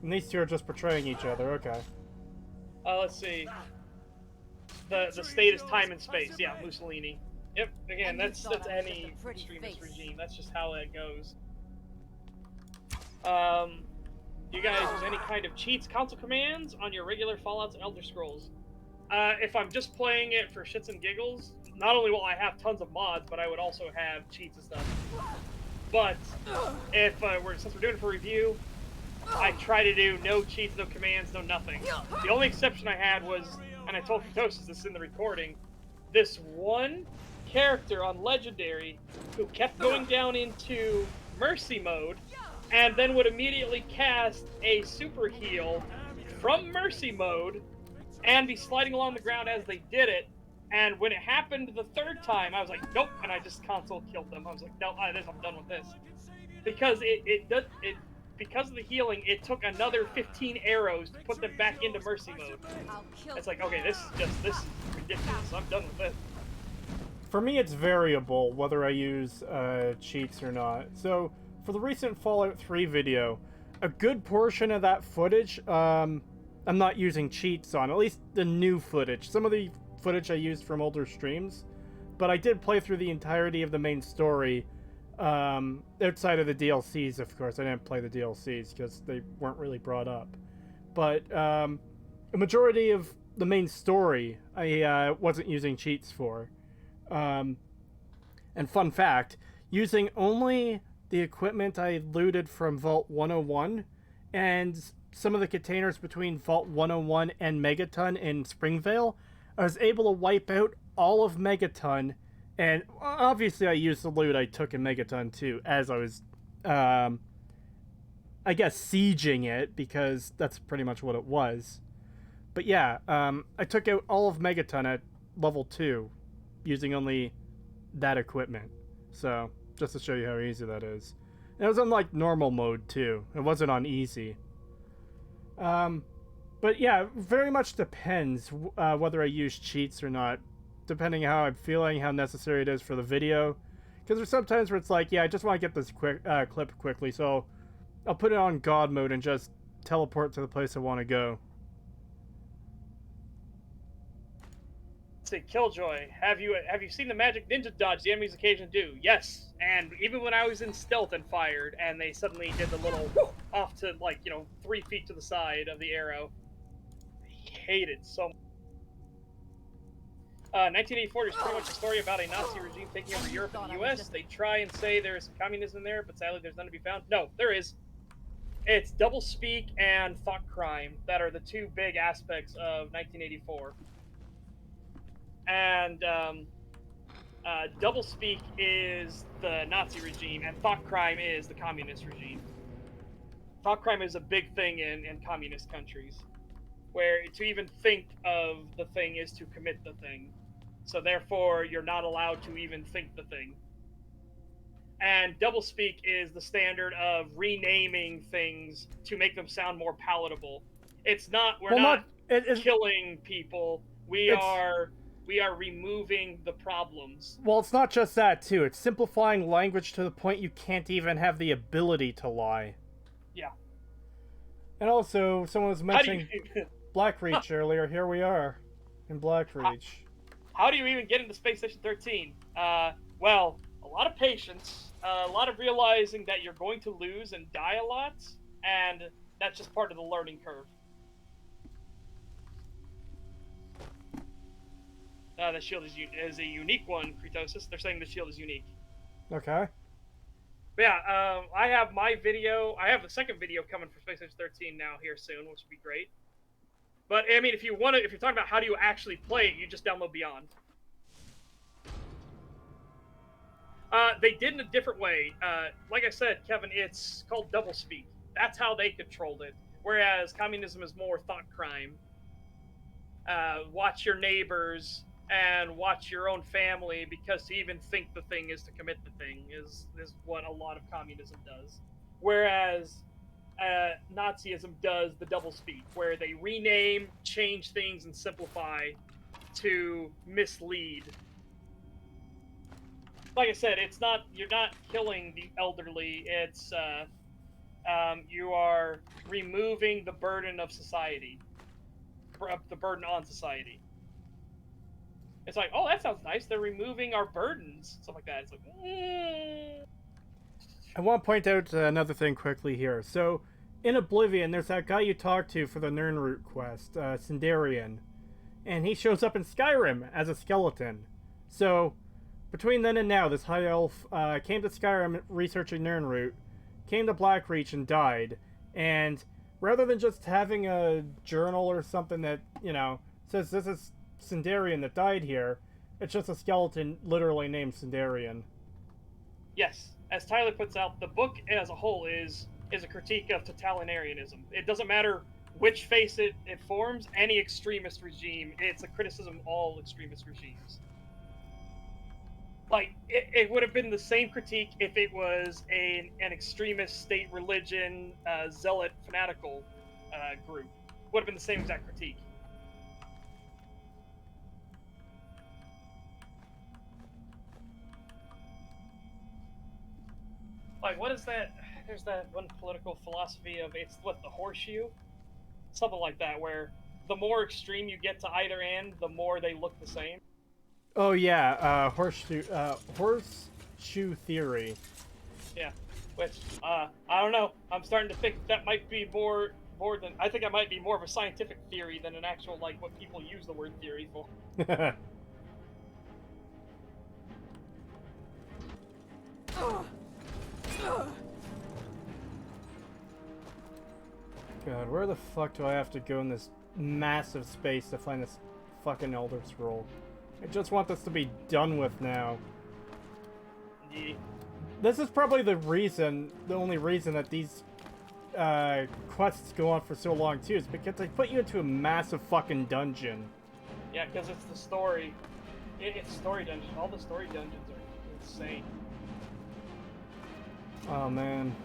K: and these two are just betraying each other, okay.
B: Let's see. The state is time and space. Yeah, Mussolini. Yep. Again, that's any extremist regime. That's just how that goes. You guys use any kind of cheats, console commands on your regular Fallouts and Elder Scrolls? If I'm just playing it for shits and giggles, not only will I have tons of mods, but I would also have cheats and stuff. But if since we're doing it for review, I try to do no cheats, no commands, no nothing. The only exception I had was and I told Creetosis this in the recording, this one character on Legendary who kept going down into Mercy mode, and then would immediately cast a super heal from Mercy mode, and be sliding along the ground as they did it. And when it happened the third time, I was like, nope, and I just console killed them. I was like, no, I'm done with this. Because because of the healing, it took another 15 arrows to put them back into Mercy mode. It's like, okay, this is ridiculous. I'm done with this.
K: For me, it's variable whether I use cheats or not. So, for the recent Fallout 3 video, a good portion of that footage, I'm not using cheats on, at least the new footage. Some of the footage I used from older streams, but I did play through the entirety of the main story, outside of the DLCs, of course. I didn't play the DLCs because they weren't really brought up. But a majority of the main story I wasn't using cheats for. And fun fact, using only the equipment I looted from Vault 101 and some of the containers between Vault 101 and Megaton in Springvale, I was able to wipe out all of Megaton, and obviously I used the loot I took in Megaton too, as I was, I guess, sieging it, because that's pretty much what it was. But yeah, I took out all of Megaton at level 2, using only that equipment. So, just to show you how easy that is. And it was on, like, normal mode too. It wasn't on easy. But yeah, very much depends whether I use cheats or not, depending how I'm feeling, how necessary it is for the video. Because there's sometimes where it's like, yeah, I just want to get this clip quickly, so I'll put it on God mode and just teleport to the place I want to go.
B: Let's see, Killjoy, have you seen the magic ninja dodge the enemies occasionally do? Yes, and even when I was in stealth and fired, and they suddenly did the little off to, like, 3 feet to the side of the arrow. Hate it so much. 1984 is pretty much a story about a Nazi regime taking over Europe and the US. They try and say there's some communism there, but sadly there's none to be found. No, there is. It's doublespeak and thought crime that are the two big aspects of 1984. And doublespeak is the Nazi regime, and thought crime is the communist regime. Thought crime is a big thing in communist countries, where to even think of the thing is to commit the thing. So therefore, you're not allowed to even think the thing. And doublespeak is the standard of renaming things to make them sound more palatable. It's not, we're not killing people. We are removing the problems.
K: Well, it's not just that, too. It's simplifying language to the point you can't even have the ability to lie.
B: Yeah.
K: And also, someone was mentioning Blackreach earlier. Here we are in Blackreach.
B: How do you even get into Space Station 13? Well, a lot of patience, a lot of realizing that you're going to lose and die a lot, and that's just part of the learning curve. The shield is a unique one, Creetosis. They're saying the shield is unique.
K: Okay.
B: But yeah, I have my video. I have the second video coming for Space Station 13 now here soon, which would be great. But I mean, if you're talking about how do you actually play it, you just download Beyond. They did in a different way. Like I said, Kevin, it's called doublespeak. That's how they controlled it. Whereas communism is more thought crime. Watch your neighbors and watch your own family, because to even think the thing is to commit the thing is what a lot of communism does. Whereas Nazism does the doublespeak, where they rename, change things, and simplify to mislead. Like I said, you're not killing the elderly. It's you are removing the burden of society, the burden on society. It's like, oh, that sounds nice. They're removing our burdens, stuff like that. It's like,
K: I want to point out another thing quickly here. So, in Oblivion, there's that guy you talk to for the Nirnroot quest, Sindarian, and he shows up in Skyrim as a skeleton. So, between then and now, this high elf came to Skyrim researching Nirnroot, came to Blackreach and died, and rather than just having a journal or something that, says this is Sindarian that died here. It's just a skeleton literally named Sindarian.
B: Yes, as Tyler puts out, the book as a whole is a critique of totalitarianism. It doesn't matter which face it forms, any extremist regime, it's a criticism of all extremist regimes. Like, it would have been the same critique if it was an extremist state religion, zealot, fanatical group. Would have been the same exact critique. Like, what is that? There's that one political philosophy of it's what the horseshoe? Something like that, where the more extreme you get to either end, the more they look the same.
K: Oh yeah, horseshoe theory.
B: Yeah, which, I don't know. I'm starting to think that might be more than, I think that might be more of a scientific theory than an actual, like, what people use the word theory for.
K: God, where the fuck do I have to go in this massive space to find this fucking Elder Scroll? I just want this to be done with now.
B: Yeah.
K: This is probably the only reason that these quests go on for so long too, is because they put you into a massive fucking dungeon.
B: Yeah, because it's the story. It's story dungeon. All the story dungeons are insane.
K: Oh man.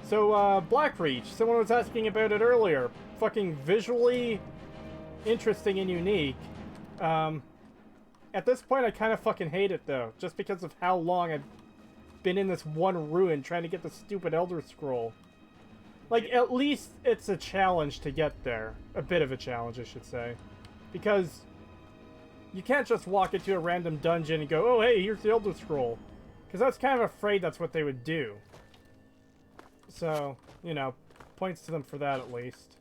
K: So, Blackreach, someone was asking about it earlier. Fucking visually interesting and unique. At this point, I kind of fucking hate it, though. Just because of how long I've been in this one ruin trying to get the stupid Elder Scroll. Like, at least it's a challenge to get there. A bit of a challenge, I should say. Because you can't just walk into a random dungeon and go, oh, hey, here's the Elder Scroll. Because I was kind of afraid that's what they would do. So, you know, points to them for that at least.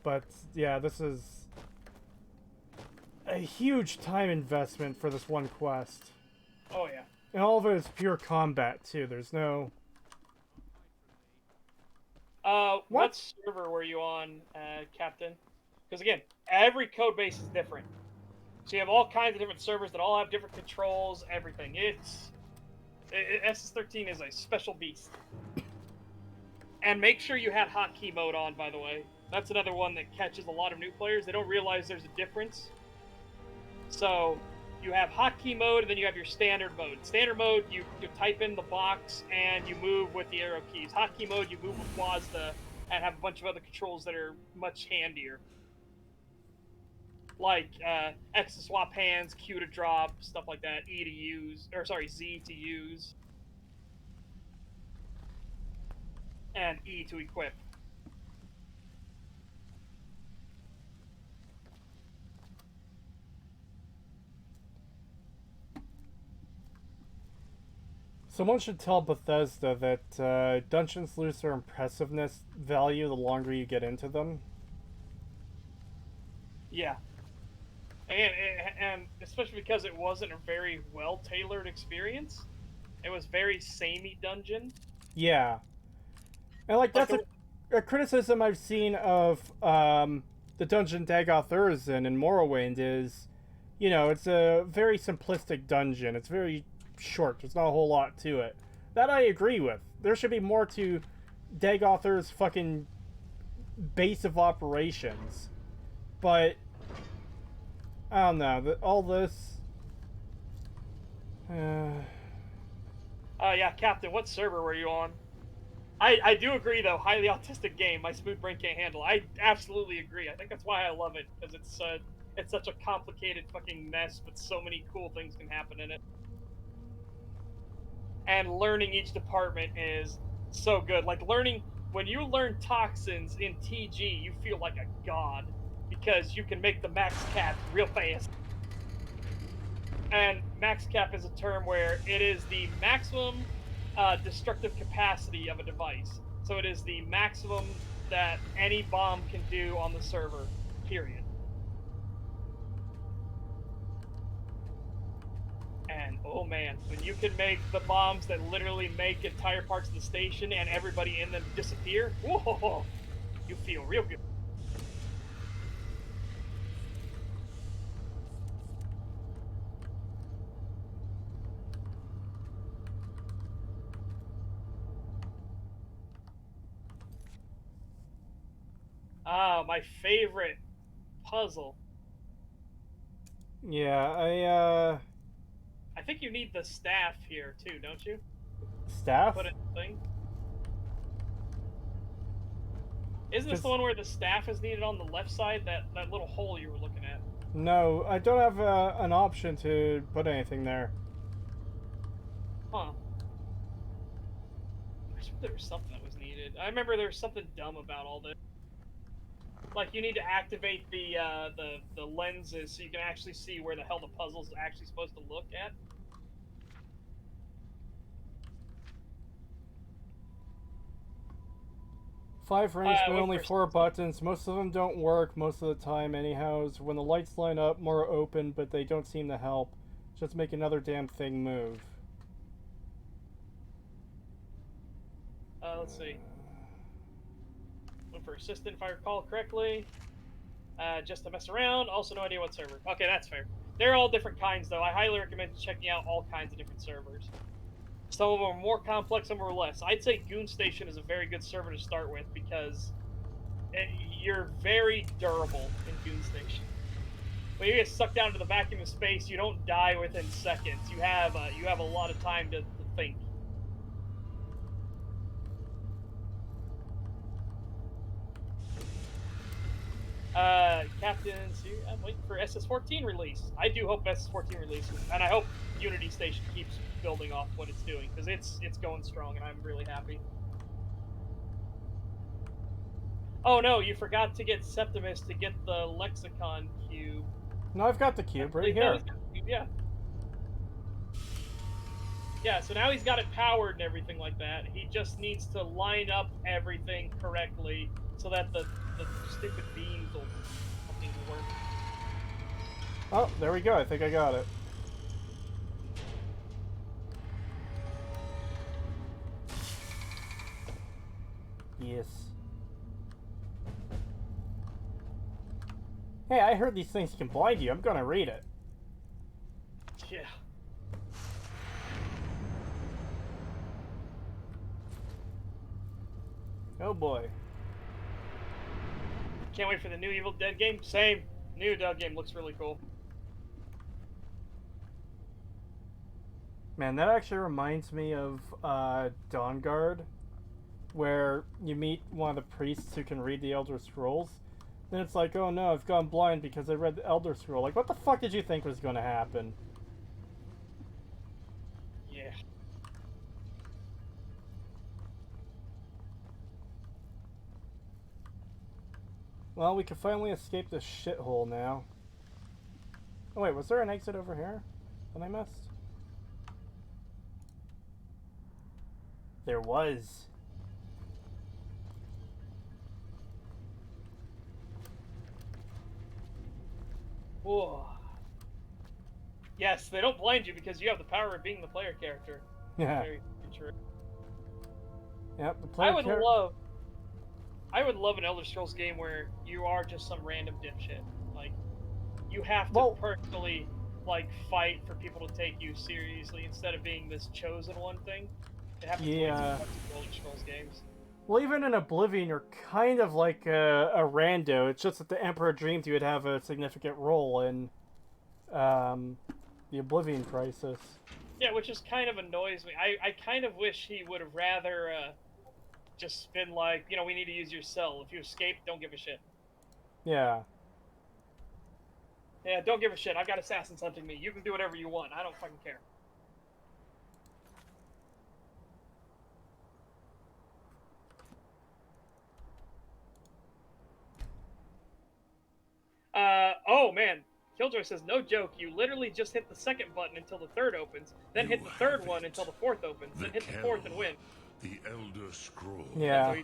K: But, yeah, this is a huge time investment for this one quest.
B: Oh, yeah.
K: And all of it is pure combat, too. There's no...
B: What server were you on, Captain? Because, again, every code base is different. So you have all kinds of different servers that all have different controls, everything. SS13 is a special beast. And make sure you had hotkey mode on, by the way. That's another one that catches a lot of new players. They don't realize there's a difference. So you have hotkey mode, and then you have your standard mode. Standard mode, you type in the box, and you move with the arrow keys. Hotkey mode, you move with WASD, and have a bunch of other controls that are much handier. Like X to swap hands, Q to drop, stuff like that, E to use, or sorry, Z to use, and E to equip.
K: Someone should tell Bethesda that dungeons lose their impressiveness value the longer you get into them.
B: Yeah. And especially because it wasn't a very well-tailored experience. It was very samey dungeon.
K: Yeah. And, like, that's a criticism I've seen of the dungeon Dagoth Urizen in Morrowind is, you know, it's a very simplistic dungeon. It's very short. There's not a whole lot to it. That I agree with. There should be more to Dagoth Urizen's fucking base of operations. But I don't know. All this...
B: yeah, Captain, what server were you on? I do agree, though. Highly autistic game. My smooth brain can't handle it. I absolutely agree. I think that's why I love it. Because it's such a complicated fucking mess, but so many cool things can happen in it. And learning each department is so good. Like, when you learn toxins in TG, you feel like a god. Because you can make the max cap real fast. And max cap is a term where it is the maximum destructive capacity of a device. So it is the maximum that any bomb can do on the server, period. And Oh man, when you can make the bombs that literally make entire parts of the station and everybody in them disappear, whoa, you feel real good. Ah, my favorite puzzle.
K: Yeah,
B: I think you need the staff here too, don't you?
K: Staff?
B: Put it in the thing. Isn't this the one where the staff is needed on the left side? That little hole you were looking at.
K: No, I don't have an option to put anything there.
B: Huh. I swear there was something that was needed. I remember there was something dumb about all this. Like, you need to activate the lenses so you can actually see where the hell the puzzle's actually supposed to look at.
K: Five rings, but
B: wait
K: only
B: for-
K: 4 buttons. Most of them don't work most of the time anyhow. So when the lights line up, more open, but they don't seem to help. Just make another damn thing move.
B: Let's see. Look for assistant if I recall correctly. Just to mess around. Also, no idea what server. Okay, that's fair. They're all different kinds, though. I highly recommend checking out all kinds of different servers. Some of them are more complex, some are less. I'd say Goon Station is a very good server to start with because you're very durable in Goon Station. When you get sucked down to the vacuum of space, you don't die within seconds. You have a lot of time to think. Captain, I'm waiting for SS14 release. I do hope SS14 releases, and I hope Unity Station keeps building off what it's doing, because it's going strong, and I'm really happy. Oh no, you forgot to get Septimus to get the Lexicon cube.
K: No, I've got the cube right here.
B: Yeah. Yeah, so now he's got it powered and everything like that. He just needs to line up everything correctly so that the stupid beams will fucking work.
K: Oh, there we go. I think I got it. Yes. Hey, I heard these things can blind you. I'm gonna read it.
B: Yeah.
K: Oh boy.
B: Can't wait for the new Evil Dead game. Same. New Dead game looks really cool.
K: Man, that actually reminds me of Dawn Guard, where you meet one of the priests who can read the Elder Scrolls. Then it's like, oh no, I've gone blind because I read the Elder Scroll. Like, what the fuck did you think was going to happen?
B: Yeah.
K: Well, we can finally escape this shithole now. Oh wait, was there an exit over here that I missed? There was.
B: Whoa. Yes, they don't blind you because you have the power of being the player character.
K: Yeah.
B: Very true.
K: Yep, the player
B: I would love an Elder Scrolls game where you are just some random dipshit. Like, you have to personally, like, fight for people to take you seriously instead of being this chosen one thing. It happens way too much in Elder Scrolls games.
K: Well, even in Oblivion, you're kind of like a rando. It's just that the Emperor dreamed you would have a significant role in the Oblivion Crisis.
B: Yeah, which just kind of annoys me. I kind of wish he would have rather just been like, you know, we need to use your cell. If you escape, don't give a shit.
K: Yeah.
B: Yeah, don't give a shit. I've got assassins hunting me. You can do whatever you want. I don't fucking care. Oh man, Killjoy says, no joke, you literally just hit the second button until the third opens, then hit the third one until the fourth opens, then hit the fourth and win.
D: The Elder Scroll.
K: Yeah.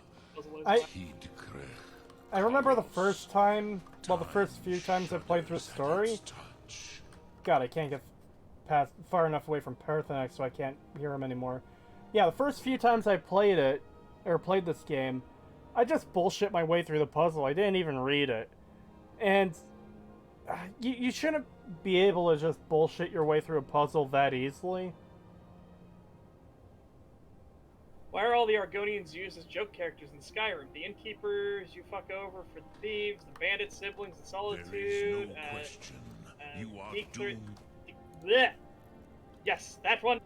K: I remember the first time, well, the first few times I played through the story. God, I can't get far enough away from Parthenax so I can't hear him anymore. Yeah, the first few times I played it, or played this game, I just bullshit my way through the puzzle. I didn't even read it. And you shouldn't be able to just bullshit your way through a puzzle that easily.
B: Why are all the Argonians used as joke characters in Skyrim? The innkeepers you fuck over for the thieves, the bandit siblings in Solitude.
L: There is no question. You are doomed.
B: Blech. Yes, that one.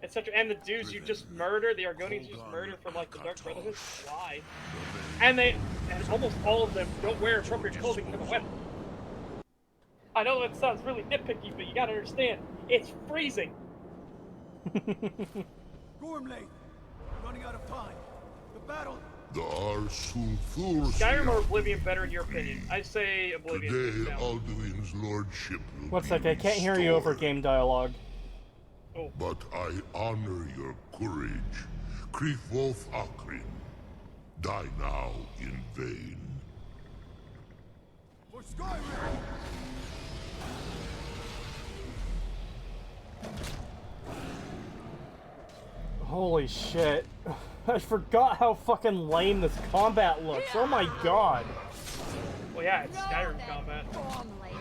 B: Etc. And the dudes you just murder, the Argonians you just murder from like the Dark Brotherhood. Why? And almost all of them don't wear appropriate clothing for the weather. I know that sounds really nitpicky, but you gotta understand, it's freezing.
L: Gormley, running out of time. The battle.
B: Skyrim or Oblivion better in your opinion? I say Oblivion.
O: Today, Alduin's lordship will
K: One
O: be
K: sec, I can't hear you over
O: restored.
K: game dialogue.
B: Oh.
O: But I honor your courage. Creetosis Akrin. Die now in vain.
L: For Skyrim.
K: Holy shit. I forgot how fucking lame this combat looks. Oh my god.
B: Well, yeah, it's Skyrim combat.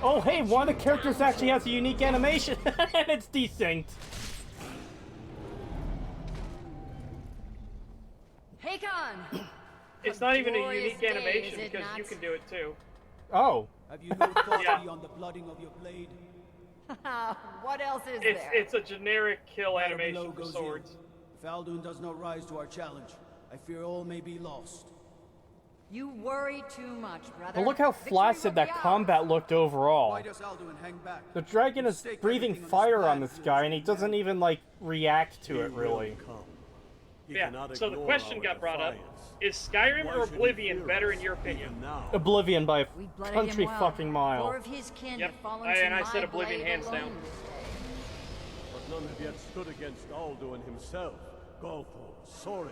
K: Oh hey, one of the characters actually has a unique animation, and it's desynced.
G: Hakon!
B: It's not even a
G: Glorious
B: unique
G: day,
B: animation
G: is it
B: because
G: not?
B: you can do it too.
K: Oh.
P: Have you no thought
B: Yeah.
P: on the blooding of your blade?
G: What else is
B: It's
G: there?
B: it's a generic kill
P: Battle
B: animation
P: below
B: for
P: goes
B: swords.
P: in. If Alduin does not rise to our challenge, I fear all may be lost.
G: You worry too much, brother.
K: But look how
G: Victory
K: flaccid
G: will
K: that
G: be ours.
K: combat looked overall.
P: Why does Alduin hang back?
K: The dragon is
P: Mistake
K: breathing
P: everything on
K: fire
P: this
K: on
P: planet
K: this guy, and he doesn't even, like, react to it, really.
B: Yeah, so the question got brought up. Is Skyrim or Oblivion better in your opinion?
K: Oblivion by a
G: We blooded
K: country
G: him well.
K: fucking mile.
G: Four of his kin
B: Yep,
G: have fallen
B: and
G: to
B: I
G: my
B: said Oblivion
G: blade
B: hands
G: alone
B: down.
G: this day.
Q: But none have yet stood against Alduin himself. Golfo, sorry.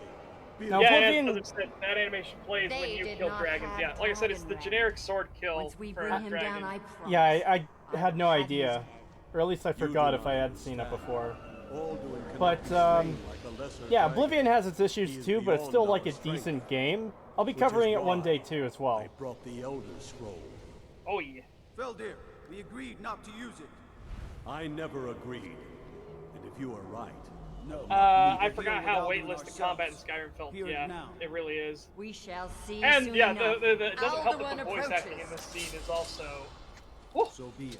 K: Now,
B: Yeah,
K: Oblivion...
B: as I said, that animation plays when
G: They
B: you
G: did
B: kill
G: not
B: dragons.
G: have
B: Yeah, like I said, it's the
G: dragon
B: generic sword kill
G: Once we
B: for
G: bring him
B: dragon.
G: down, I promise.
K: Yeah, I had no idea. Or at least I forgot if I had seen it before. But, yeah, Oblivion has its issues too, but it's still like a decent game. I'll be covering it one day too as well.
Q: Brought the Elder Scroll.
B: Oh yeah.
P: Feldir, we agreed not to use it.
Q: I never agreed. And if you are right,
P: No.
B: I forgot how weightless the combat in Skyrim felt. Yeah, it really is.
G: We shall see
B: And
G: soon
B: yeah,
G: enough.
B: it doesn't help that
G: Alduin
B: the voice acting in
G: approaches.
B: this scene is also whew,
P: So be it.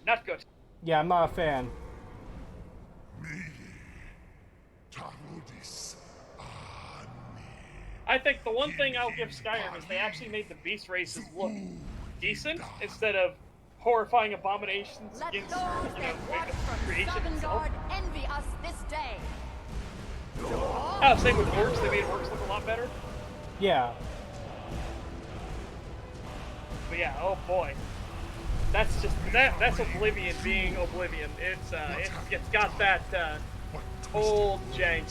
B: not good.
K: Yeah, I'm not a fan.
B: I think the one thing I'll give Skyrim is they actually made the beast races look decent instead of horrifying abominations
G: Let
B: against,
G: those that watch from
B: creation itself.
G: Sovngarde envy us this day.
B: Oh, same with orcs. They made orcs look a lot better.
K: Yeah.
B: But yeah, oh boy, that's just that's Oblivion being Oblivion. It's got that old jank.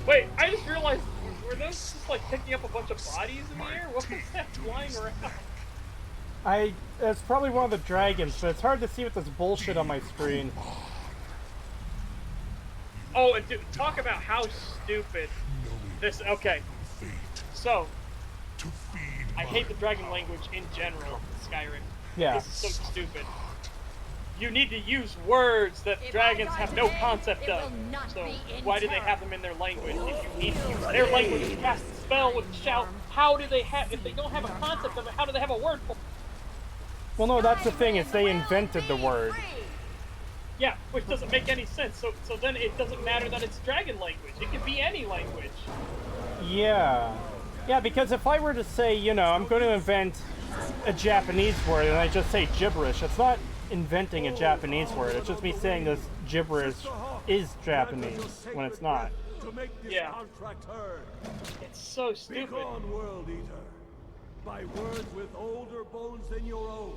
B: Wait, I just realized, were those just like picking up a bunch of bodies in the air? What was that flying around?
K: It's probably one of the dragons, but it's hard to see with this bullshit on my screen.
B: Oh, and talk about how stupid this. Okay, so I hate the dragon language in general in Skyrim.
K: Yeah.
B: This is so stupid. You need to use words that dragons have no concept of. So why do they have them in their language? If you need to use their language to cast a spell with shout, how do they have? If they don't have a concept of it, how do they have a word for it?
K: Well, no, that's the thing, is they invented the word.
B: Yeah, which doesn't make any sense. So then it doesn't matter that it's dragon language. It can be any language.
K: Yeah. Yeah, because if I were to say, you know, I'm going to invent a Japanese word and I just say gibberish, it's not inventing a Japanese word. It's just me saying this gibberish is Japanese when it's not.
B: Yeah. It's so stupid.
Q: Begone, World Eater. By words with older bones than your own,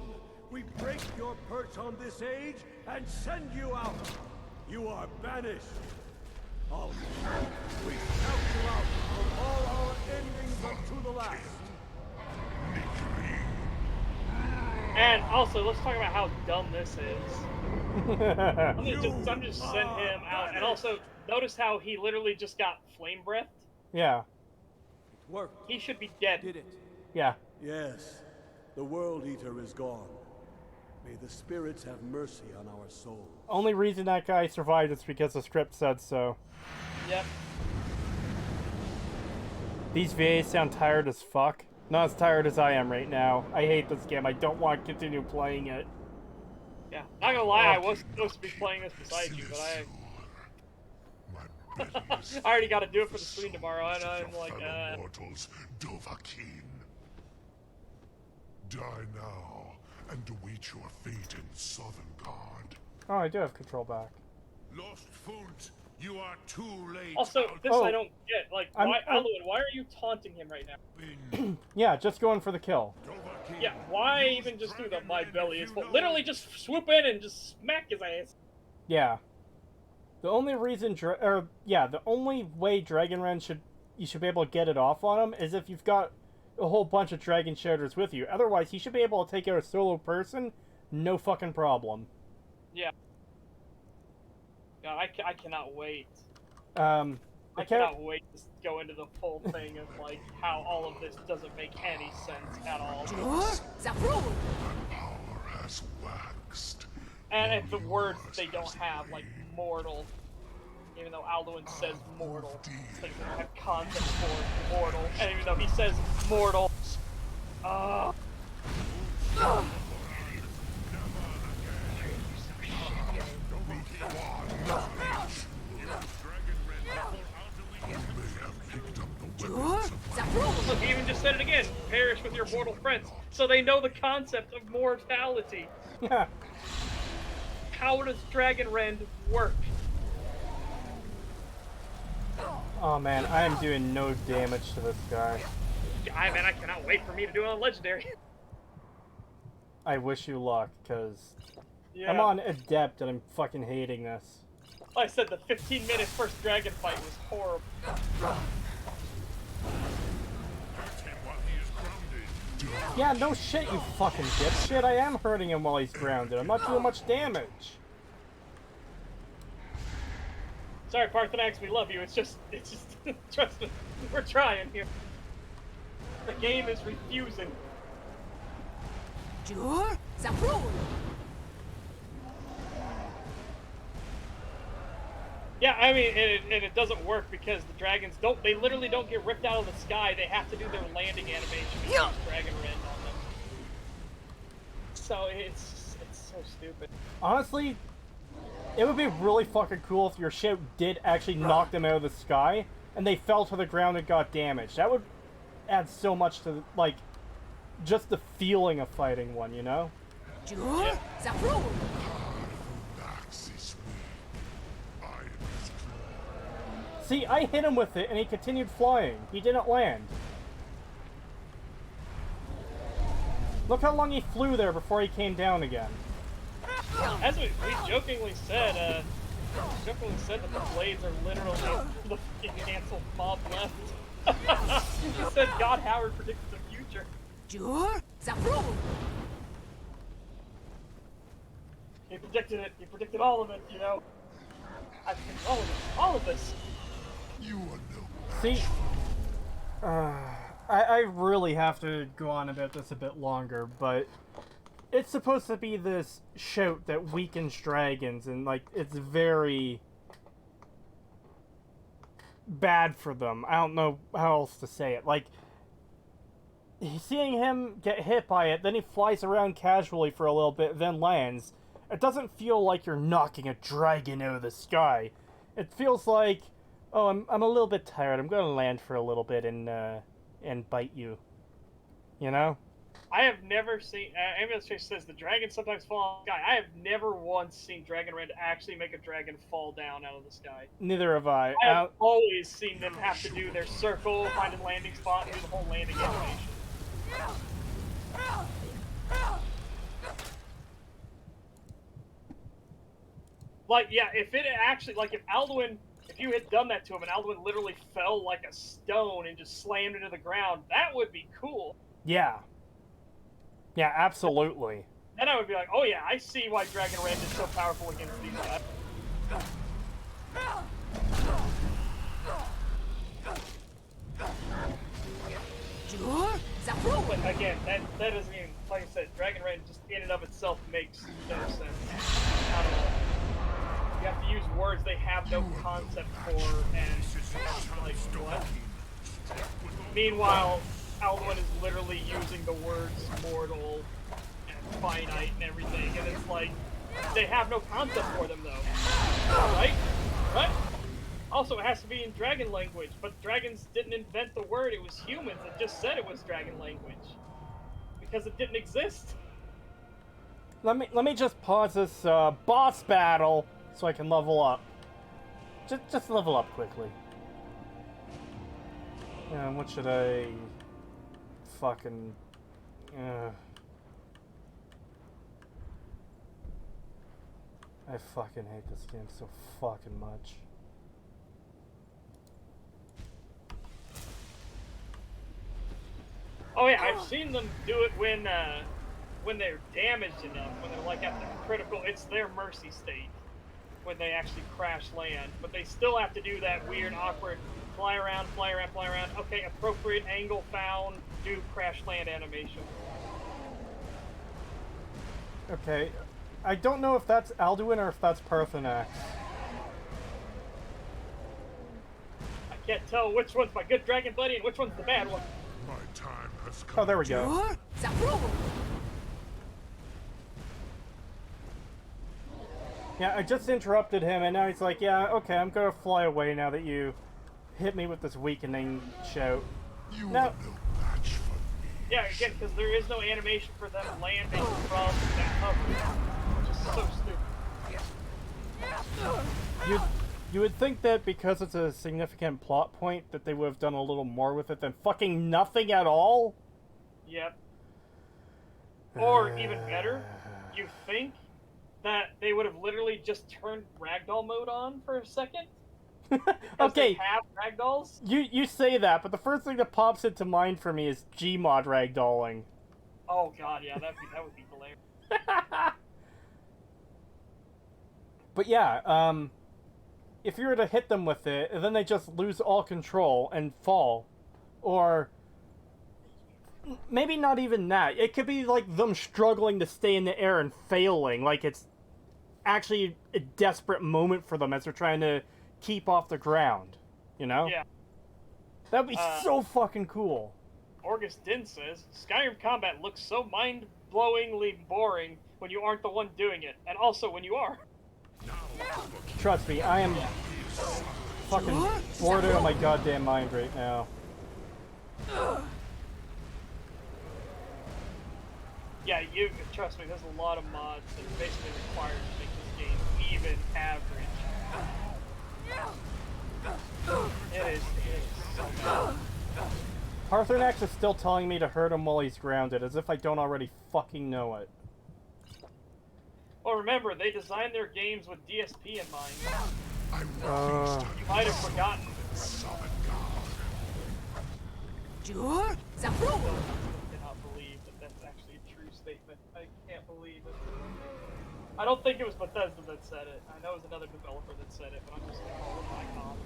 Q: we break your perch on this age and send you out. You are banished. Also, we shout you out from all our endings unto the last.
B: And also, let's talk about how dumb this is. I'm just send him out, and also notice how he literally just got flame breathed.
K: Yeah.
P: It worked.
B: He should be dead.
P: Did it?
K: Yeah.
Q: Yes, the World Eater is gone. May the spirits have mercy on our souls.
K: Only reason that guy survived is because the script said so.
B: Yep.
K: These VAs sound tired as fuck. Not as tired as I am right now. I hate this game. I don't want to continue playing it.
B: Yeah, not gonna lie, I was supposed to be playing this beside you, but I already got to do it for the stream tomorrow, and I'm like,
O: mortals, Dovahkiin. Die now and await your fate in Southern Guard.
K: Oh, I do have control back.
O: Lost Funt, you are too late.
B: Also, this I don't get. Like, why, Alduin, why are you taunting him right now?
K: Yeah, just going for the kill.
B: Yeah, why even just do the my belly is full? Literally just swoop in and just smack his ass.
K: Yeah. The only reason, the only way Dragonrend you should be able to get it off on him is if you've got a whole bunch of Dragon Shouters with you. Otherwise, he should be able to take out a solo person, no fucking problem.
B: Yeah. God, I cannot wait.
K: I
B: cannot wait to go into the full thing of like how all of this doesn't make any sense at all.
O: Power has waxed.
B: And if the words they don't have, like mortal, even though Alduin says mortal, it's like they don't have concept for mortal, and even though he says mortal, Look, he even just said it again. Perish with your mortal friends. So they know the concept of mortality.
K: Yeah.
B: How does Dragonrend work?
K: Oh man, I am doing no damage to this guy.
B: I cannot wait for me to do it on Legendary.
K: I wish you luck, because
B: Yeah.
K: I'm on Adept and I'm fucking hating this.
B: Like I said, the 15-minute first dragon fight was horrible.
K: Yeah, no shit, you fucking dipshit. I am hurting him while he's grounded. I'm not doing much damage.
B: Sorry, Parthenax, we love you. It's just, trust me, we're trying here. The game is refusing. Yeah, I mean, and it doesn't work because the dragons they literally don't get ripped out of the sky. They have to do their landing animation and use Dragonrend on them. So it's so stupid.
K: Honestly, it would be really fucking cool if your ship did actually knock them out of the sky and they fell to the ground and got damaged. That would add so much to, like, just the feeling of fighting one, you know?
B: Yeah.
K: See, I hit him with it and he continued flying. He didn't land. Look how long he flew there before he came down again.
B: As we jokingly said, that the blades are literally the fucking canceled mob left. He said God Howard predicted the future. He predicted it. He predicted all of it, you know. I predicted all of this.
O: You are no.
K: See, I really have to go on about this a bit longer, but it's supposed to be this shout that weakens dragons, and, like, it's very bad for them. I don't know how else to say it. Like, seeing him get hit by it, then he flies around casually for a little bit, then lands. It doesn't feel like you're knocking a dragon out of the sky. It feels like, oh, I'm a little bit tired. I'm going to land for a little bit and bite you. You know?
B: I have never seen. Ambulance Chase says the dragons sometimes fall out of the sky. I have never once seen Dragonrend actually make a dragon fall down out of the sky.
K: Neither have I.
B: I have always seen them have to do their circle, find a landing spot, and do the whole landing animation. Like, yeah, if it actually, like, if you had done that to him and Alduin literally fell like a stone and just slammed into the ground, that would be cool.
K: Yeah. Yeah, absolutely.
B: Then I would be like, oh yeah, I see why Dragon Rend is so powerful against these guys. But again, that doesn't even, like I said, Dragon Rend just in and of itself makes no sense. I don't know. You have to use words they have no concept for, and like, what? Meanwhile, Alduin is literally using the words mortal and finite and everything, and it's like, they have no concept for them though. Right? Right? Also, it has to be in dragon language, but dragons didn't invent the word, it was humans that just said it was dragon language. Because it didn't exist.
K: Let me just pause this boss battle so I can level up. Just level up quickly. What should I fucking I fucking hate this game so fucking much.
B: Oh yeah, I've seen them do it when they're damaged enough, when they're like at the critical, it's their mercy state, when they actually crash land, but they still have to do that weird, awkward, fly around, okay, appropriate angle found, do crash land animation.
K: Okay, I don't know if that's Alduin or if that's Perthanax.
B: I can't tell which one's my good dragon buddy and which one's the bad one.
O: My time has come.
K: Oh, there we go. Yeah, I just interrupted him, and now he's like, yeah, okay, I'm gonna fly away now that you hit me with this weakening shout. No.
B: Yeah, again, because there is no animation for them landing from that hover, which is so stupid.
K: You would think that because it's a significant plot point that they would have done a little more with it than fucking nothing at all?
B: Yep. Or, even better, you think that they would have literally just turned ragdoll mode on for a second?
K: Okay.
B: They have ragdolls?
K: You say that, but the first thing that pops into mind for me is Gmod ragdolling.
B: Oh god, yeah, that would be hilarious.
K: But yeah, if you were to hit them with it, then they just lose all control and fall. Or maybe not even that. It could be like them struggling to stay in the air and failing, like it's actually a desperate moment for them as they're trying to keep off the ground, you know?
B: Yeah.
K: That'd be so fucking cool.
B: Orgus Din says, Skyrim combat looks so mind-blowingly boring when you aren't the one doing it, and also when you are.
K: Trust me, I am fucking bored out of my goddamn mind right now.
B: Yeah, trust me, there's a lot of mods that are basically required to make this game even average. It is so bad.
K: Parthenax is still telling me to hurt him while he's grounded, as if I don't already fucking know it.
B: Well, remember, they designed their games with DSP in mind.
O: You
B: might have forgotten. I cannot believe that that's actually a true statement. I can't believe it. I don't think it was Bethesda that said it. I know it was another developer that said it, but I'm just like, oh my god.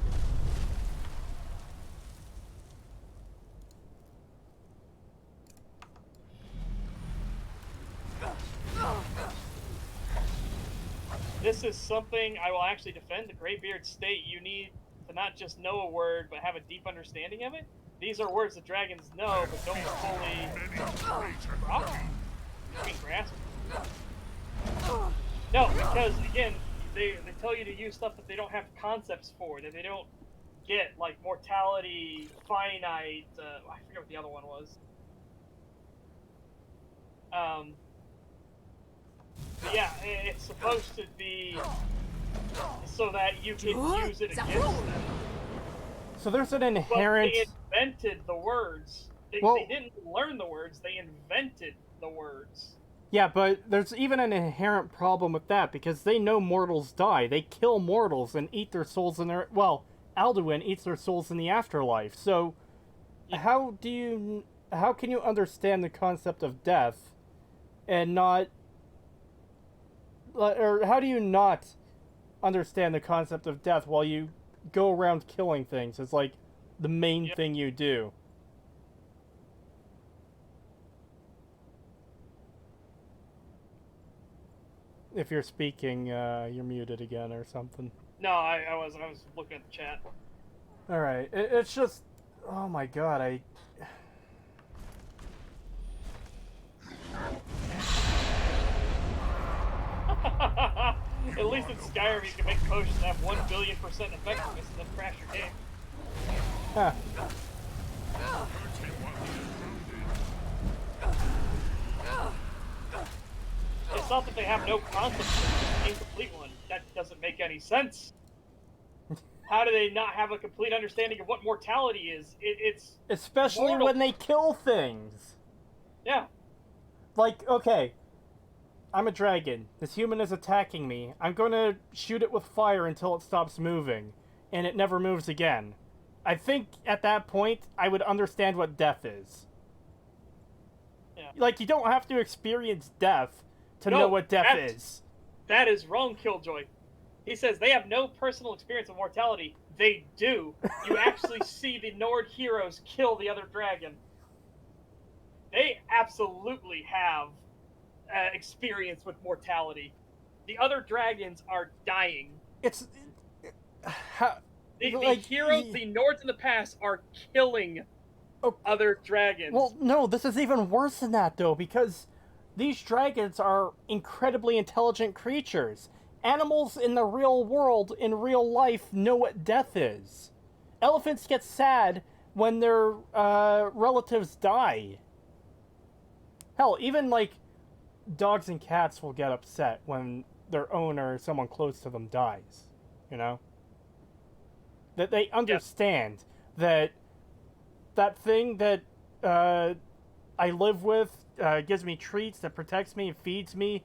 B: This is something I will actually defend. The Greybeard state, you need to not just know a word, but have a deep understanding of it. These are words that dragons know, but don't fully grasp. No, because, again, they tell you to use stuff that they don't have concepts for, that they don't get, like mortality, finite, I forget what the other one was. But yeah, it's supposed to be so that you can use it against them.
K: So there's an inherent...
B: But they invented the words. They didn't learn the words, they invented the words.
K: Yeah, but there's even an inherent problem with that, because they know mortals die. They kill mortals and eat their souls in their... Well, Alduin eats their souls in the afterlife. So, how can you understand the concept of death and not or how do you not understand the concept of death while you go around killing things? It's like the main thing you do. If you're speaking, you're muted again or something.
B: No, I was looking at the chat.
K: All right, it's just, oh my god,
B: At least in Skyrim, you can make potions that have 1 billion% effectiveness and then crash your game.
K: Huh.
B: It's not that they have no concept, it's an incomplete one. That doesn't make any sense. How do they not have a complete understanding of what mortality is? It's
K: especially
B: mortal.
K: when they kill things.
B: Yeah.
K: Like, okay, I'm a dragon. This human is attacking me. I'm going to shoot it with fire until it stops moving, and it never moves again. I think at that point, I would understand what death is.
B: Yeah.
K: Like, you don't have to experience death to know what death is.
B: That is wrong, Killjoy. He says they have no personal experience of mortality. They do. You actually see the Nord heroes kill the other dragon. They absolutely have experience with mortality. The other dragons are dying.
K: It's...
B: The heroes, the Nords in the past are killing other dragons.
K: Well, no, this is even worse than that, though, because these dragons are incredibly intelligent creatures. Animals in the real world, in real life, know what death is. Elephants get sad when their relatives die. Hell, even, like, dogs and cats will get upset when their owner or someone close to them dies, you know? That they understand that that thing that I live with, gives me treats, that protects me and feeds me,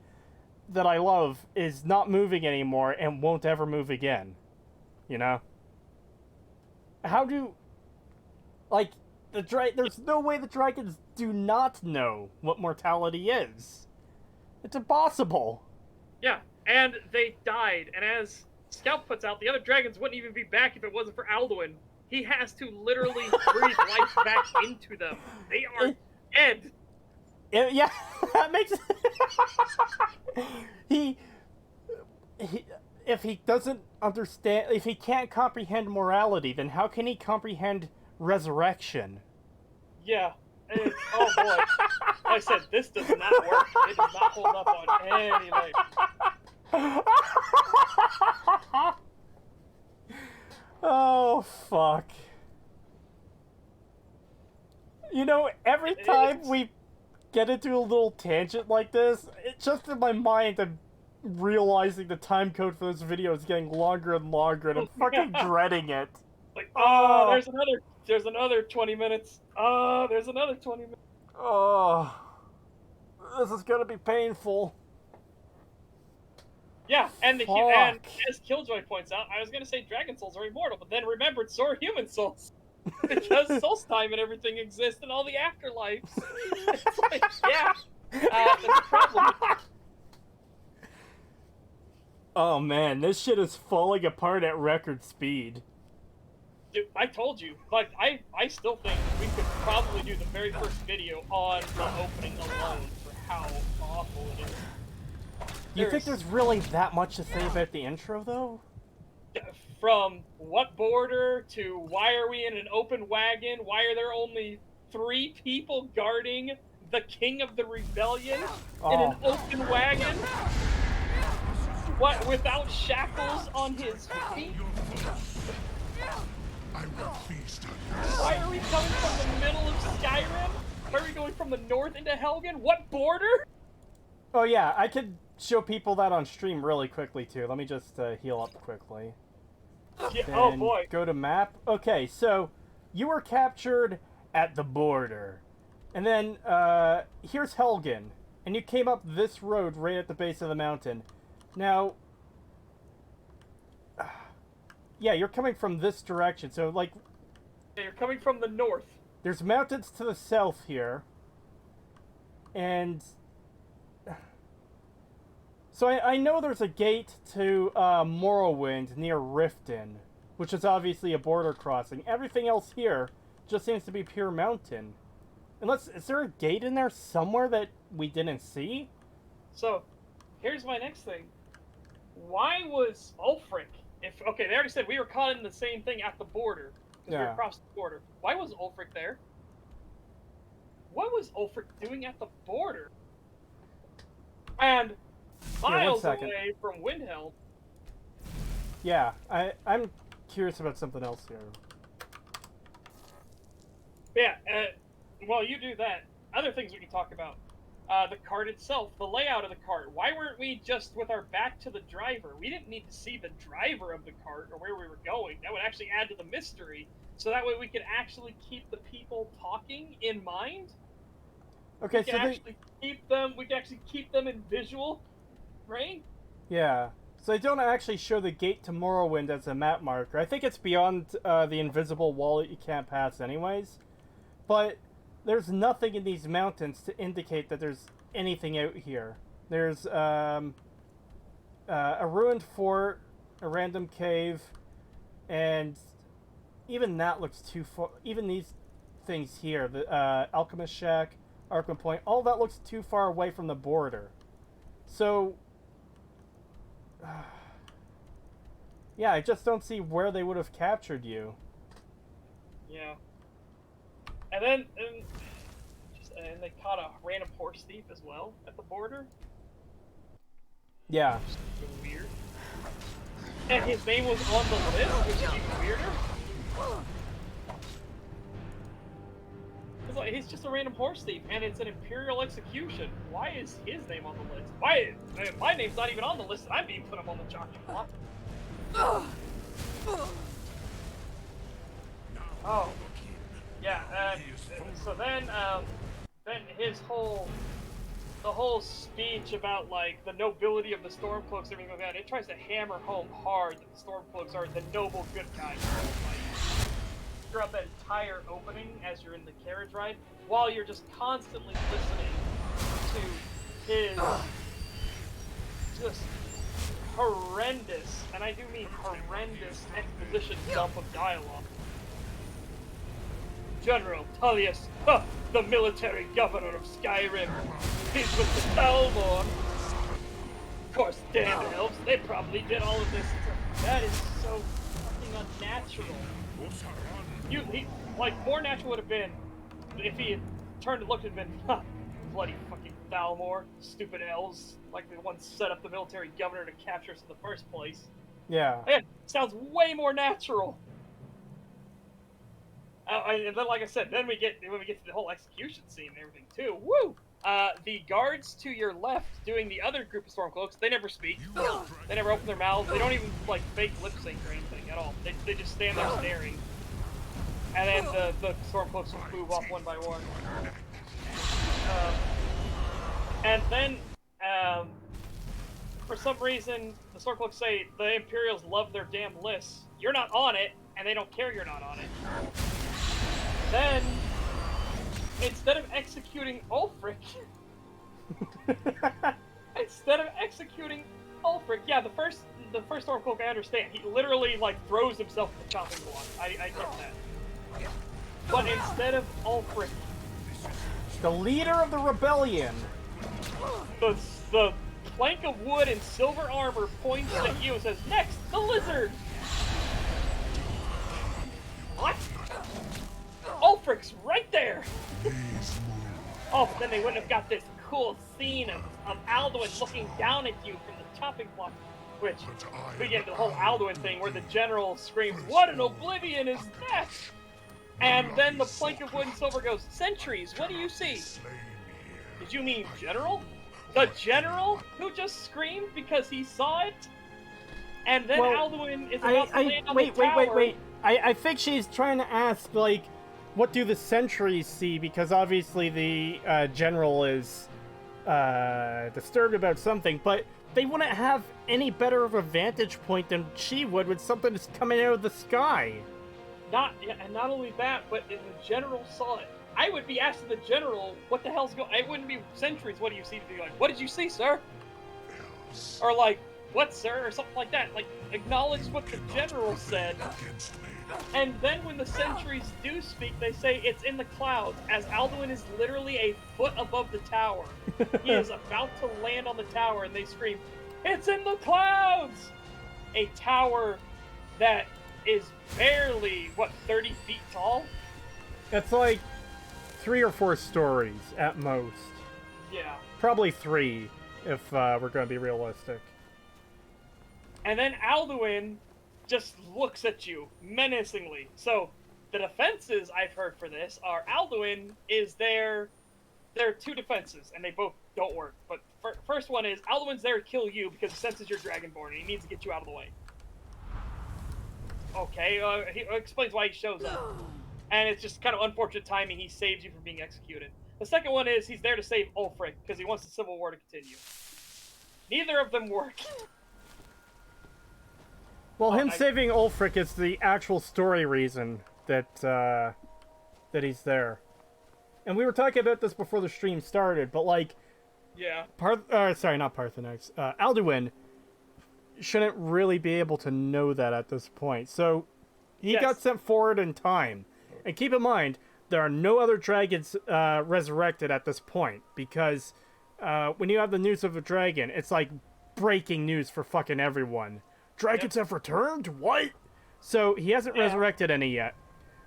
K: that I love, is not moving anymore and won't ever move again. You know? How do... Like, there's no way the dragons do not know what mortality is. It's impossible.
B: Yeah, and they died, and as Scout puts out, the other dragons wouldn't even be back if it wasn't for Alduin. He has to literally breathe life back into them. They are dead.
K: Yeah, that makes... If he doesn't understand... If he can't comprehend morality, then how can he comprehend resurrection?
B: Yeah. It's, oh boy. Like I said, this does not work. It does not hold up on any level.
K: Oh, fuck. You know, every time we get into a little tangent like this, it's just in my mind I'm realizing the time code for this video is getting longer and longer, and I'm fucking dreading it.
B: Like, there's another 20 minutes. There's another 20 minutes.
K: Oh, this is gonna be painful.
B: Yeah, and as Killjoy points out, I was gonna say Dragon Souls are immortal, but then remembered so are human souls. Because Solstheim and everything exists in all the afterlives. It's like, yeah, that's a problem.
K: Oh man, this shit is falling apart at record speed.
B: Dude, I told you. Like, I still think we could probably do the very first video on the opening alone for how awful it is.
K: You think there's really that much to say about the intro, though?
B: From what border to why are we in an open wagon? Why are there only 3 people guarding the king of the rebellion in an open wagon? What, without shackles on his feet? Why are we coming from the middle of Skyrim? Why are we going from the north into Helgen? What border?
K: Oh yeah, I could show people that on stream really quickly too. Let me just heal up quickly.
B: Yeah,
K: then
B: oh boy.
K: Go to map. Okay, so you were captured at the border. And then here's Helgen. And you came up this road right at the base of the mountain. Now, yeah, you're coming from this direction. So like,
B: yeah, you're coming from the north.
K: There's mountains to the south here. And So I know there's a gate to Morrowind near Riften, which is obviously a border crossing. Everything else here just seems to be pure mountain. Unless, is there a gate in there somewhere that we didn't see?
B: So, here's my next thing. Why was Ulfric, okay, they already said we were caught in the same thing at the border, because we were across the border. Why was Ulfric there? What was Ulfric doing at the border? And miles away from Windhelm.
K: Yeah, I'm curious about something else here.
B: Yeah, well, you do that. Other things we can talk about. The cart itself, the layout of the cart. Why weren't we just with our back to the driver? We didn't need to see the driver of the cart or where we were going. That would actually add to the mystery. So that way we could actually keep the people talking in mind.
K: Okay,
B: we can actually keep them in visual, right?
K: Yeah. So they don't actually show the gate to Morrowind as a map marker. I think it's beyond the invisible wall that you can't pass anyways. But there's nothing in these mountains to indicate that there's anything out here. There's a ruined fort, a random cave, and even that looks too far. Even these things here, the Alchemist Shack, Arkham Point, all that looks too far away from the border. So, yeah, I just don't see where they would have captured you.
B: Yeah. And then, and they caught a random horse thief as well at the border.
K: Yeah.
B: Weird. And his name was on the list, which is even weirder. It's like, he's just a random horse thief, and it's an Imperial execution. Why is his name on the list? Why? My name's not even on the list, and I'm being put up on the chopping block. Oh. Yeah, so then his whole speech about, like, the nobility of the Stormcloaks and everything like that, it tries to hammer home hard that the Stormcloaks are the noble good guys. Like, throughout that entire opening as you're in the carriage ride, while you're just constantly listening to his just horrendous, and I do mean horrendous, exposition dump of dialogue. General Tullius, the military governor of Skyrim. He's with the Thalmor. Of course, damn elves, they probably did all of this. That is so fucking unnatural. More natural would have been if he had turned and looked and been, bloody fucking Thalmor, stupid elves, like the ones set up the military governor to capture us in the first place.
K: Yeah.
B: It sounds way more natural. And then, like I said, when we get to the whole execution scene and everything too, woo! The guards to your left doing the other group of Stormcloaks, they never speak. They never open their mouths. They don't even, like, fake lip sync or anything at all. They just stand there staring. And then the Stormcloaks will move off one by one. And then, for some reason, the Stormcloaks say the Imperials love their damn lists. You're not on it, and they don't care you're not on it. Then, instead of executing Ulfric, yeah, the first Stormcloak I understand. He literally, like, throws himself at the chopping block. I get that. But instead of Ulfric,
K: the leader of the rebellion,
B: the plank of wood and silver armor points at you and says, "Next, the lizard." What? Ulfric's right there! Oh, but then they wouldn't have got this cool scene of Alduin looking down at you from the chopping block, which we get into the whole Alduin thing where the general screams, "What in oblivion is that?" And then the plank of wood and silver goes, "Sentries, what do you see?" Did you mean general? The general who just screamed because he saw it? And then Alduin is about to land on the tower.
K: Wait. I think she's trying to ask, like, what do the sentries see? Because obviously the general is disturbed about something, but they wouldn't have any better of a vantage point than she would with something that's coming out of the sky.
B: And not only that, but if the general saw it, I would be asking the general, what the hell's going on? It wouldn't be sentries, what do you see, to be like, what did you see, sir? Or like, what, sir? Or something like that. Like, acknowledge what the general said. And then when the sentries do speak, they say it's in the clouds, as Alduin is literally a foot above the tower. He is about to land on the tower, and they scream, "It's in the clouds!" A tower that is barely, what, 30 feet tall?
K: It's like 3 or 4 stories at most.
B: Yeah.
K: Probably 3, if we're going to be realistic.
B: And then Alduin just looks at you menacingly. So the defenses I've heard for this are Alduin is there. There are 2 defenses, and they both don't work. But first one is Alduin's there to kill you because he senses you're Dragonborn, and he needs to get you out of the way. Okay, he explains why he shows up. And it's just kind of unfortunate timing. He saves you from being executed. The second one is he's there to save Ulfric because he wants the Civil War to continue. Neither of them work.
K: Well, him saving Ulfric is the actual story reason that that he's there. And we were talking about this before the stream started, but like,
B: yeah,
K: sorry, not Parthenax. Alduin shouldn't really be able to know that at this point. So he got sent forward in time. And keep in mind, there are no other dragons resurrected at this point, because when you have the news of a dragon, it's like breaking news for fucking everyone. Dragons have returned? What? So he hasn't resurrected any yet,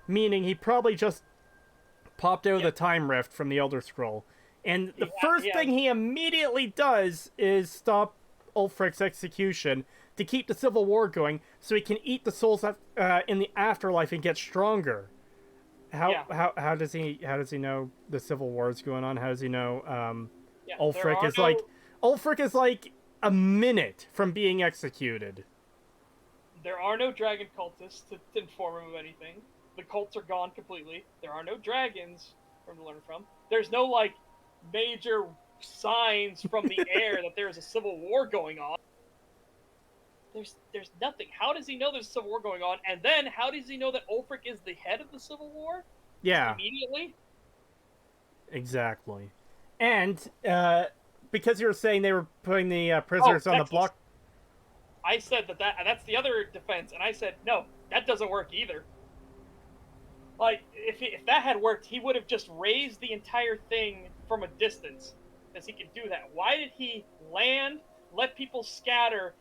K: meaning he probably just popped out of the time rift from the Elder Scroll. And the first thing he immediately does is stop Ulfric's execution to keep the Civil War going, so he can eat the souls in the afterlife and get stronger. How does he know the Civil War is going on? How does he know Ulfric is Ulfric is like a minute from being executed?
B: There are no dragon cultists to inform him of anything. The cults are gone completely. There are no dragons for him to learn from. There's no like major signs from the air that there is a civil war going on. There's nothing. How does he know there's a civil war going on? And then how does he know that Ulfric is the head of the civil war?
K: Yeah.
B: Immediately?
K: Exactly. And because you were saying they were putting the prisoners on the block.
B: I said that's the other defense, and I said, no, that doesn't work either. Like, if that had worked, he would have just raised the entire thing from a distance, because he could do that. Why did he land, let people scatter?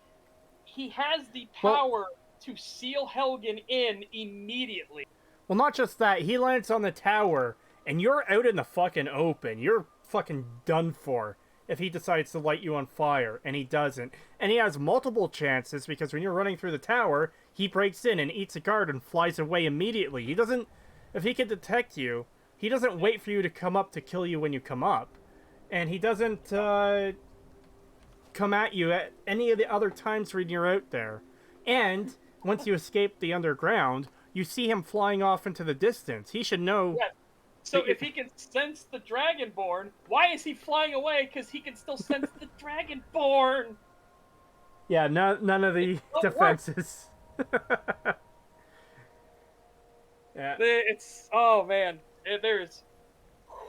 B: He has the power to seal Helgen in immediately.
K: Well, not just that. He lands on the tower, and you're out in the fucking open. You're fucking done for if he decides to light you on fire, and he doesn't. And he has multiple chances, because when you're running through the tower, he breaks in and eats a guard and flies away immediately. He doesn't... If he can detect you, he doesn't wait for you to come up to kill you when you come up. And he doesn't come at you at any of the other times when you're out there. And once you escape the underground, you see him flying off into the distance. He should know...
B: Yeah. So if he can sense the Dragonborn, why is he flying away? Because he can still sense the Dragonborn!
K: Yeah, none of the defenses.
B: Yeah. It's... Oh, man. There's...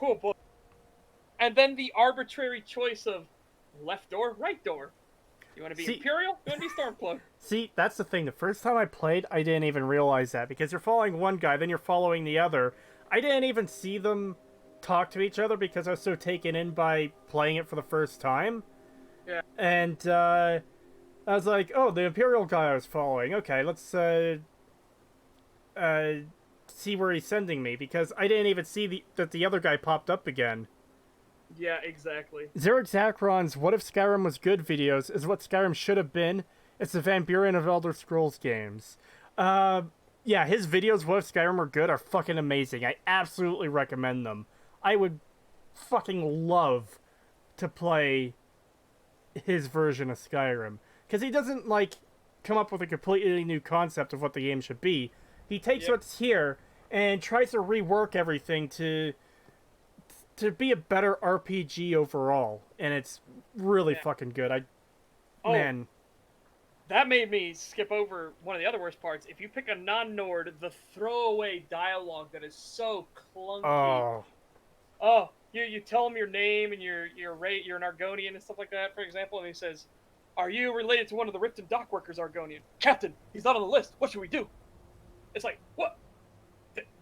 B: Oh, boy. And then the arbitrary choice of left door, right door. You want to be Imperial? You want to be Stormcloak?
K: See, that's the thing. The first time I played, I didn't even realize that. Because you're following one guy, then you're following the other. I didn't even see them talk to each other because I was so taken in by playing it for the first time.
B: Yeah.
K: And I was like, oh, the Imperial guy I was following. Okay, let's see where he's sending me, because I didn't even see that the other guy popped up again.
B: Yeah, exactly.
K: Xeric Zacron's What If Skyrim Was Good videos is what Skyrim should have been. It's the Van Buren of Elder Scrolls games. Yeah, his videos, What If Skyrim Were Good, are fucking amazing. I absolutely recommend them. I would fucking love to play his version of Skyrim. Because he doesn't, like, come up with a completely new concept of what the game should be. He takes what's here and tries to rework everything to be a better RPG overall. And it's really fucking good. Man.
B: That made me skip over one of the other worst parts. If you pick a non-Nord, the throwaway dialogue that is so clunky. You tell him your name and your rate, you're an Argonian and stuff like that, for example, and he says, Are you related to one of the Riften dock workers, Argonian? Captain, he's not on the list. What should we do? It's like, what?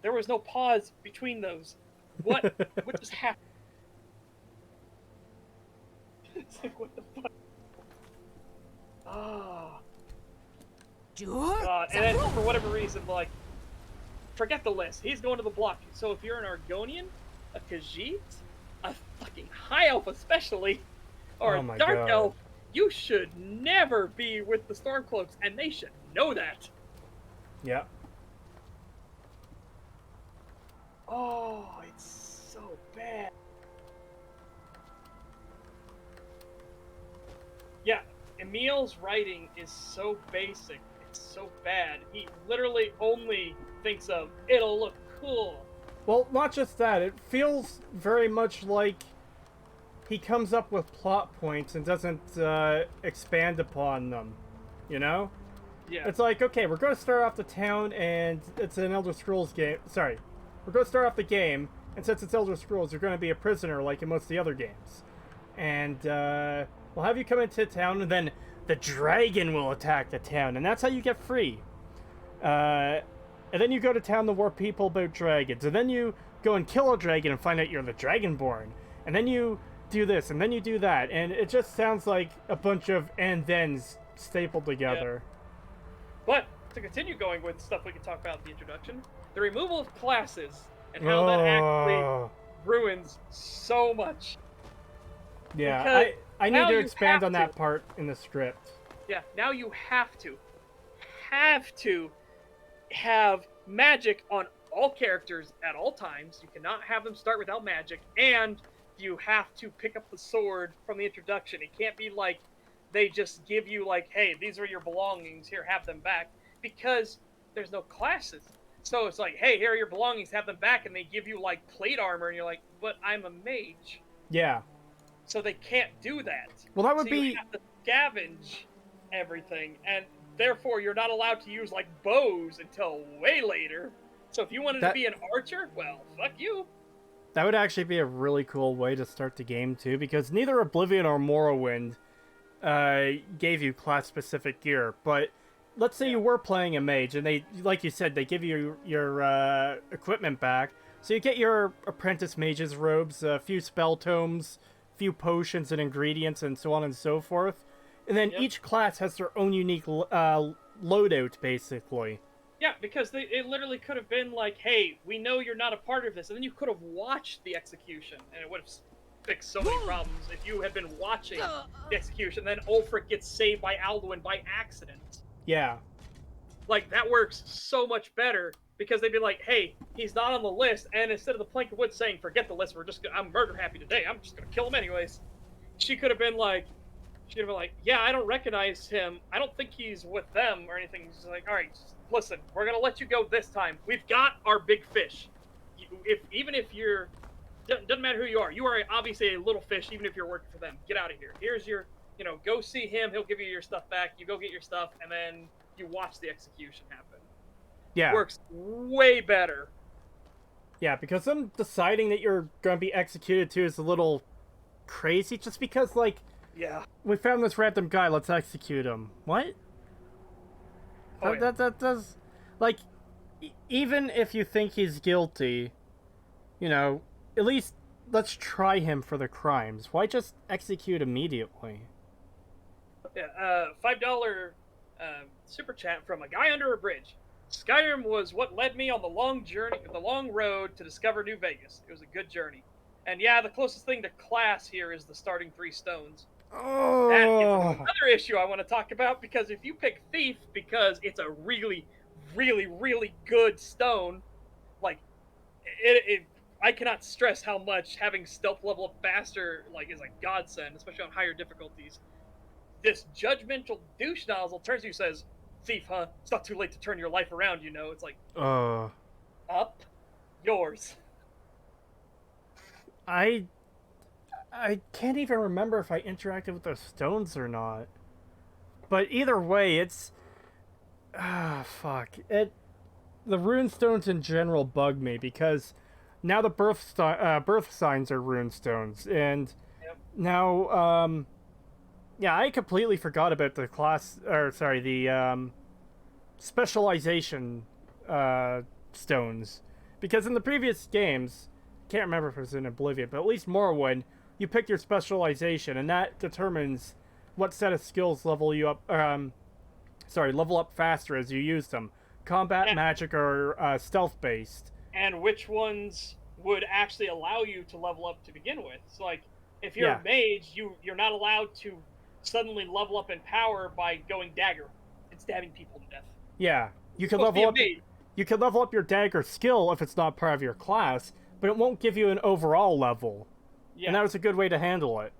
B: There was no pause between those. What just happened? It's like, what the fuck? Ah. And then for whatever reason, like, forget the list. He's going to the block. So if you're an Argonian, a Khajiit, a fucking High Elf especially, or a Dark Elf, you should never be with the Stormcloaks, and they should know that.
K: Yeah.
B: Oh, it's so bad. Yeah, Emil's writing is so basic. It's so bad. He literally only thinks of, it'll look cool.
K: Well, not just that. It feels very much like he comes up with plot points and doesn't expand upon them. You know?
B: Yeah.
K: It's like, okay, we're going to start off the town, and it's an Elder Scrolls game. Sorry. We're going to start off the game, and since it's Elder Scrolls, you're going to be a prisoner like in most of the other games. And, we'll have you come into town, and then the dragon will attack the town, and that's how you get free. And then you go to town to warn people about dragons, and then you go and kill a dragon and find out you're the Dragonborn. And then you do this, and then you do that, and it just sounds like a bunch of and-thens stapled together.
B: Yeah. But, to continue going with stuff we can talk about in the introduction, the removal of classes, and how that actually ruins so much.
K: Yeah, I need to expand on that part in the script.
B: Yeah, now you have to have magic on all characters at all times. You cannot have them start without magic, and you have to pick up the sword from the introduction. It can't be like they just give you like, hey, these are your belongings, here, have them back, because there's no classes. So it's like, hey, here are your belongings, have them back, and they give you like plate armor, and you're like, but I'm a mage.
K: Yeah.
B: So they can't do that.
K: Well, that would be...
B: You have to scavenge everything, and therefore you're not allowed to use like bows until way later. So if you wanted to be an archer, well, fuck you.
K: That would actually be a really cool way to start the game too, because neither Oblivion or Morrowind gave you class-specific gear. But let's say you were playing a mage, and they, like you said, they give you your equipment back. So you get your apprentice mage's robes, a few spell tomes, few potions and ingredients, and so on and so forth. And then each class has their own unique loadout, basically.
B: Yeah, because it literally could have been like, hey, we know you're not a part of this, and then you could have watched the execution, and it would have fixed so many problems if you had been watching the execution, then Ulfric gets saved by Alduin by accident.
K: Yeah.
B: Like, that works so much better, because they'd be like, hey, he's not on the list, and instead of the plank of wood saying, forget the list, I'm murder happy today, I'm just gonna kill him anyways. She could have been like, yeah, I don't recognize him, I don't think he's with them or anything. She's like, alright, listen, we're gonna let you go this time. We've got our big fish. Even if you're, doesn't matter who you are obviously a little fish, even if you're working for them. Get out of here. Here's your, go see him, he'll give you your stuff back, you go get your stuff, and then you watch the execution happen.
K: Yeah.
B: It works way better.
K: Yeah, because them deciding that you're gonna be executed too is a little crazy, just because, like,
B: yeah,
K: we found this random guy, let's execute him. What?
B: Oh, yeah.
K: That does, like, even if you think he's guilty, at least let's try him for the crimes. Why just execute immediately?
B: Yeah, $5 super chat from a guy under a bridge. Skyrim was what led me on the long road to discover New Vegas. It was a good journey. And yeah, the closest thing to class here is the starting 3 stones.
K: Oh.
B: That is another issue I want to talk about, because if you pick Thief because it's a really, really, really good stone, like, I cannot stress how much having stealth level of Bastard, like, is a godsend, especially on higher difficulties. This judgmental douche nozzle turns to you and says, Thief, huh? It's not too late to turn your life around, It's like, up yours.
K: I can't even remember if I interacted with those stones or not. But either way, it's... fuck. The rune stones in general bug me, because now the birth signs are rune stones, and now, Yeah, I completely forgot about the the specialization stones. Because in the previous games, can't remember if it was in Oblivion, but at least Morrowind, you pick your specialization, and that determines what set of skills level you up, level up faster as you use them. Combat, magic, or stealth-based.
B: And which ones would actually allow you to level up to begin with. So, like, if you're a mage, you're not allowed to suddenly level up in power by going dagger and stabbing people to death.
K: Yeah, you can level up. You can level up your dagger skill if it's not part of your class, but it won't give you an overall level. Yeah. And that was a good way to handle it.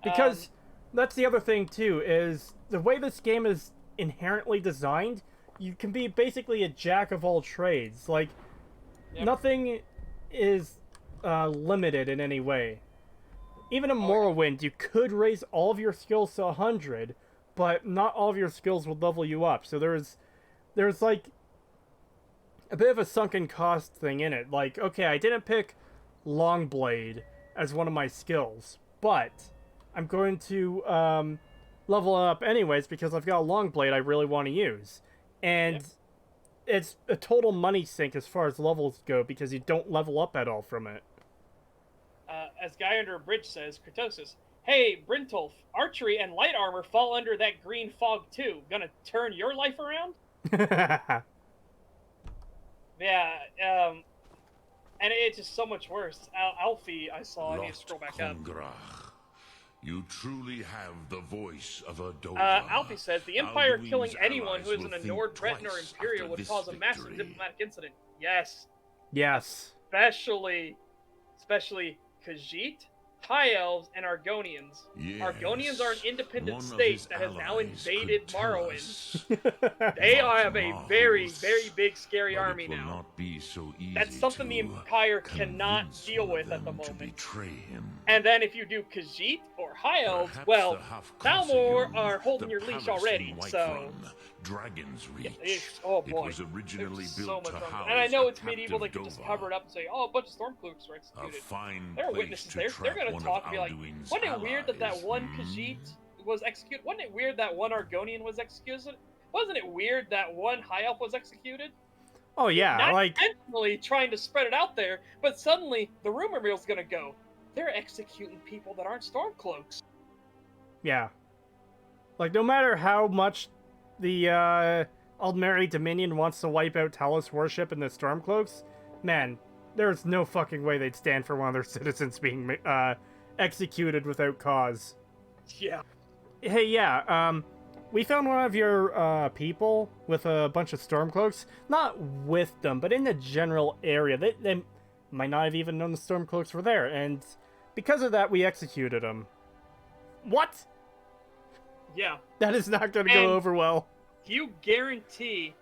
K: Because that's the other thing too, is the way this game is inherently designed, you can be basically a jack of all trades. Like, nothing is limited in any way. Even in Morrowind, you could raise all of your skills to 100, but not all of your skills would level you up. So there's like a bit of a sunken cost thing in it. Like, okay, I didn't pick Longblade as one of my skills, but I'm going to level it up anyways because I've got a Longblade I really want to use. And it's a total money sink as far as levels go because you don't level up at all from it.
B: As Guy Under a Bridge says, Creetosis, hey, Brintolf, archery and light armor fall under that green fog too. Gonna turn your life around? Yeah, and it's just so much worse. Alfie, I saw, I need to scroll back up.
O: You truly have the voice of a Dova.
B: Alfie says, the Empire killing anyone who isn't a Nord, Breton, or Imperial would cause a massive diplomatic incident. Yes.
K: Yes.
B: Especially Khajiit, High Elves, and Argonians. Yes. Argonians are an independent state that has now invaded Morrowind. They have a very, very big, scary army now. That's something the Empire cannot deal with at the moment. And then if you do Khajiit or High Elves, well, Thalmor are holding your leash already, so...
O: Dragon's Reach.
B: Oh boy.
O: It was originally built to house.
B: And I know it's medieval, they can just cover it up and say, oh, a bunch of Stormcloaks were executed. There are witnesses there. They're going to talk and be like, wasn't it weird that one Khajiit was executed? Wasn't it weird that one Argonian was executed? Wasn't it weird that one High Elf was executed?
K: Oh, yeah,
B: Not intentionally trying to spread it out there, but suddenly the rumor mill's going to go, they're executing people that aren't Stormcloaks.
K: Yeah. Like, no matter how much the Aldmeri Dominion wants to wipe out Talos worship and the Stormcloaks, man, there's no fucking way they'd stand for one of their citizens being executed without cause.
B: Yeah.
K: Hey, yeah, we found one of your people with a bunch of Stormcloaks. Not with them, but in the general area. They might not have even known the Stormcloaks were there, and because of that, we executed them. What?
B: Yeah.
K: That is not going to go over well.
B: You guarantee,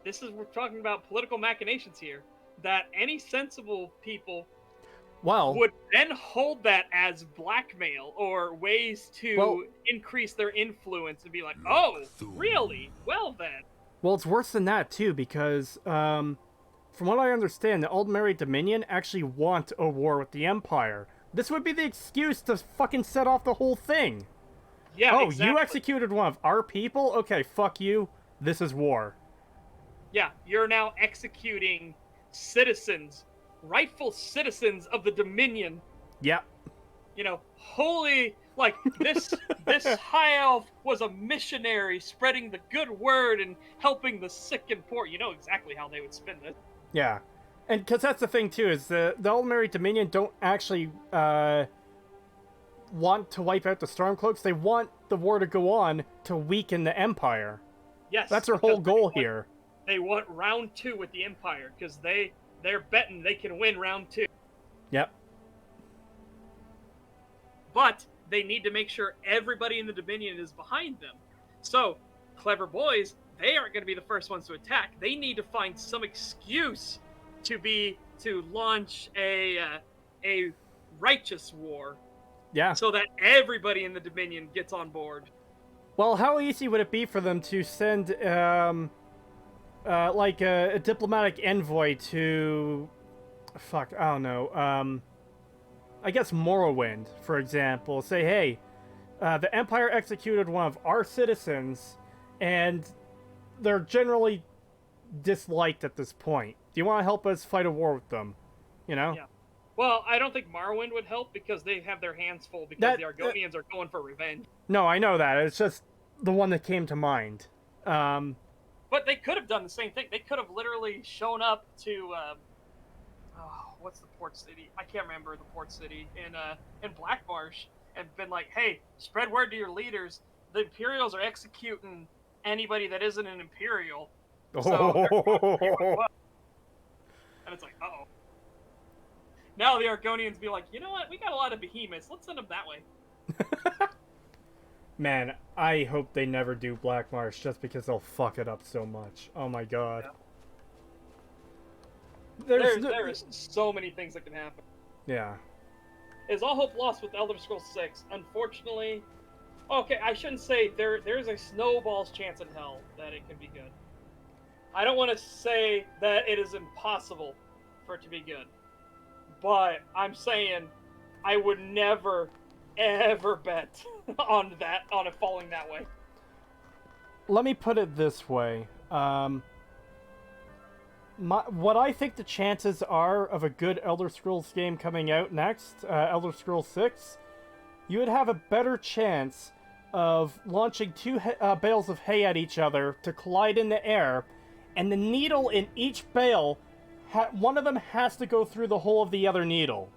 B: we're talking about political machinations here, that any sensible people would then hold that as blackmail or ways to increase their influence and be like, oh, really? Well then.
K: Well, it's worse than that too, because from what I understand, the Aldmeri Dominion actually want a war with the Empire. This would be the excuse to fucking set off the whole thing.
B: Yeah,
K: exactly. You executed one of our people? Okay, fuck you. This is war.
B: Yeah, you're now executing citizens, rightful citizens of the Dominion.
K: Yep.
B: You know, holy, like, this High Elf was a missionary spreading the good word and helping the sick and poor. You know exactly how they would spin this.
K: Yeah. And because that's the thing, too, is the Aldmeri Dominion don't actually want to wipe out the Stormcloaks. They want the war to go on to weaken the Empire.
B: Yes.
K: That's their whole goal here.
B: They want round 2 with the Empire, because they're betting they can win round 2.
K: Yep.
B: But they need to make sure everybody in the Dominion is behind them. So, clever boys, they aren't going to be the first ones to attack. They need to find some excuse to launch a righteous war.
K: Yeah.
B: So that everybody in the Dominion gets on board.
K: Well, how easy would it be for them to send, like a diplomatic envoy to, I don't know, I guess Morrowind, for example. Say, hey, the Empire executed one of our citizens, and they're generally disliked at this point. Do you want to help us fight a war with them? You know?
B: Yeah. Well, I don't think Morrowind would help because they have their hands full because the Argonians are going for revenge.
K: No, I know that. It's just the one that came to mind.
B: But they could have done the same thing. They could have literally shown up to, what's the port city? I can't remember the port city in Black Marsh and been like, hey, spread word to your leaders. The Imperials are executing anybody that isn't an Imperial. So and it's like, uh-oh. Now the Argonians be like, you know what? We got a lot of behemoths. Let's send them that way.
K: Man, I hope they never do Black Marsh just because they'll fuck it up so much. Oh my god.
B: Yeah. There is so many things that can happen.
K: Yeah.
B: Is all hope lost with Elder Scrolls 6? Unfortunately, okay, I shouldn't say there's a snowball's chance in hell that it can be good. I don't want to say that it is impossible for it to be good. But I'm saying I would never, ever bet on it falling that way.
K: Let me put it this way. What I think the chances are of a good Elder Scrolls game coming out next, Elder Scrolls 6, you would have a better chance of launching two bales of hay at each other to collide in the air, and the needle in each bale, one of them has to go through the hole of the other needle.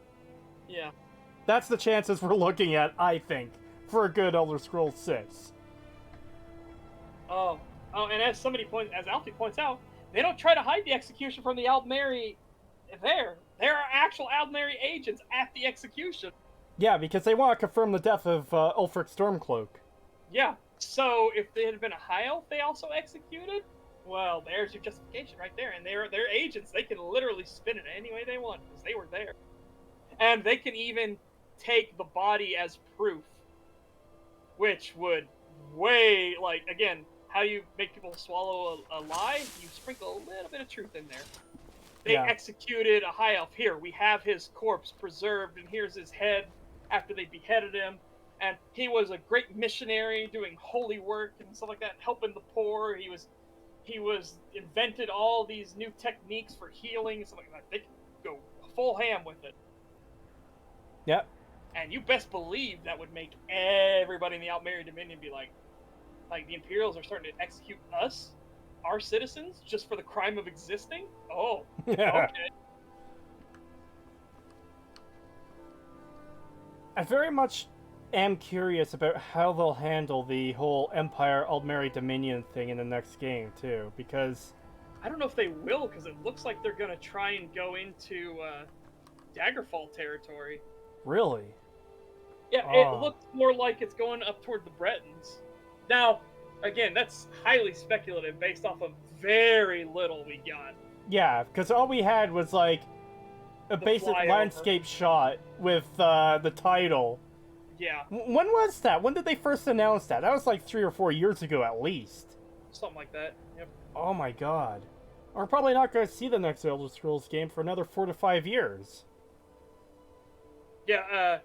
B: Yeah.
K: That's the chances we're looking at, I think, for a good Elder Scrolls 6.
B: Oh, and as Alfie points out, they don't try to hide the execution from the Aldmeri there. There are actual Aldmeri agents at the execution.
K: Yeah, because they want to confirm the death of Ulfric Stormcloak.
B: Yeah, so if it had been a high elf they also executed, well, there's your justification right there. And they're agents. They can literally spin it any way they want because they were there. And they can even take the body as proof, which would again, how you make people swallow a lie, you sprinkle a little bit of truth in there. They executed a high elf. Here, we have his corpse preserved, and here's his head after they beheaded him. And he was a great missionary doing holy work and stuff like that, helping the poor. He was invented all these new techniques for healing and stuff like that. They can go full ham with it.
K: Yep.
B: And you best believe that would make everybody in the Outmeri Dominion be like the Imperials are starting to execute us, our citizens, just for the crime of existing? Oh, okay.
K: I very much am curious about how they'll handle the whole Empire Aldmeri Dominion thing in the next game, too, because...
B: I don't know if they will, because it looks like they're going to try and go into Daggerfall territory.
K: Really?
B: Yeah, It looks more like it's going up toward the Bretons. Now, again, that's highly speculative based off of very little we got.
K: Yeah, because all we had was, like, a basic landscape shot with the title.
B: Yeah.
K: When was that? When did they first announce that? That was like 3 or 4 years ago at least.
B: Something like that, yep.
K: Oh my god. We're probably not going to see the next Elder Scrolls game for another 4 to 5 years.
B: Yeah,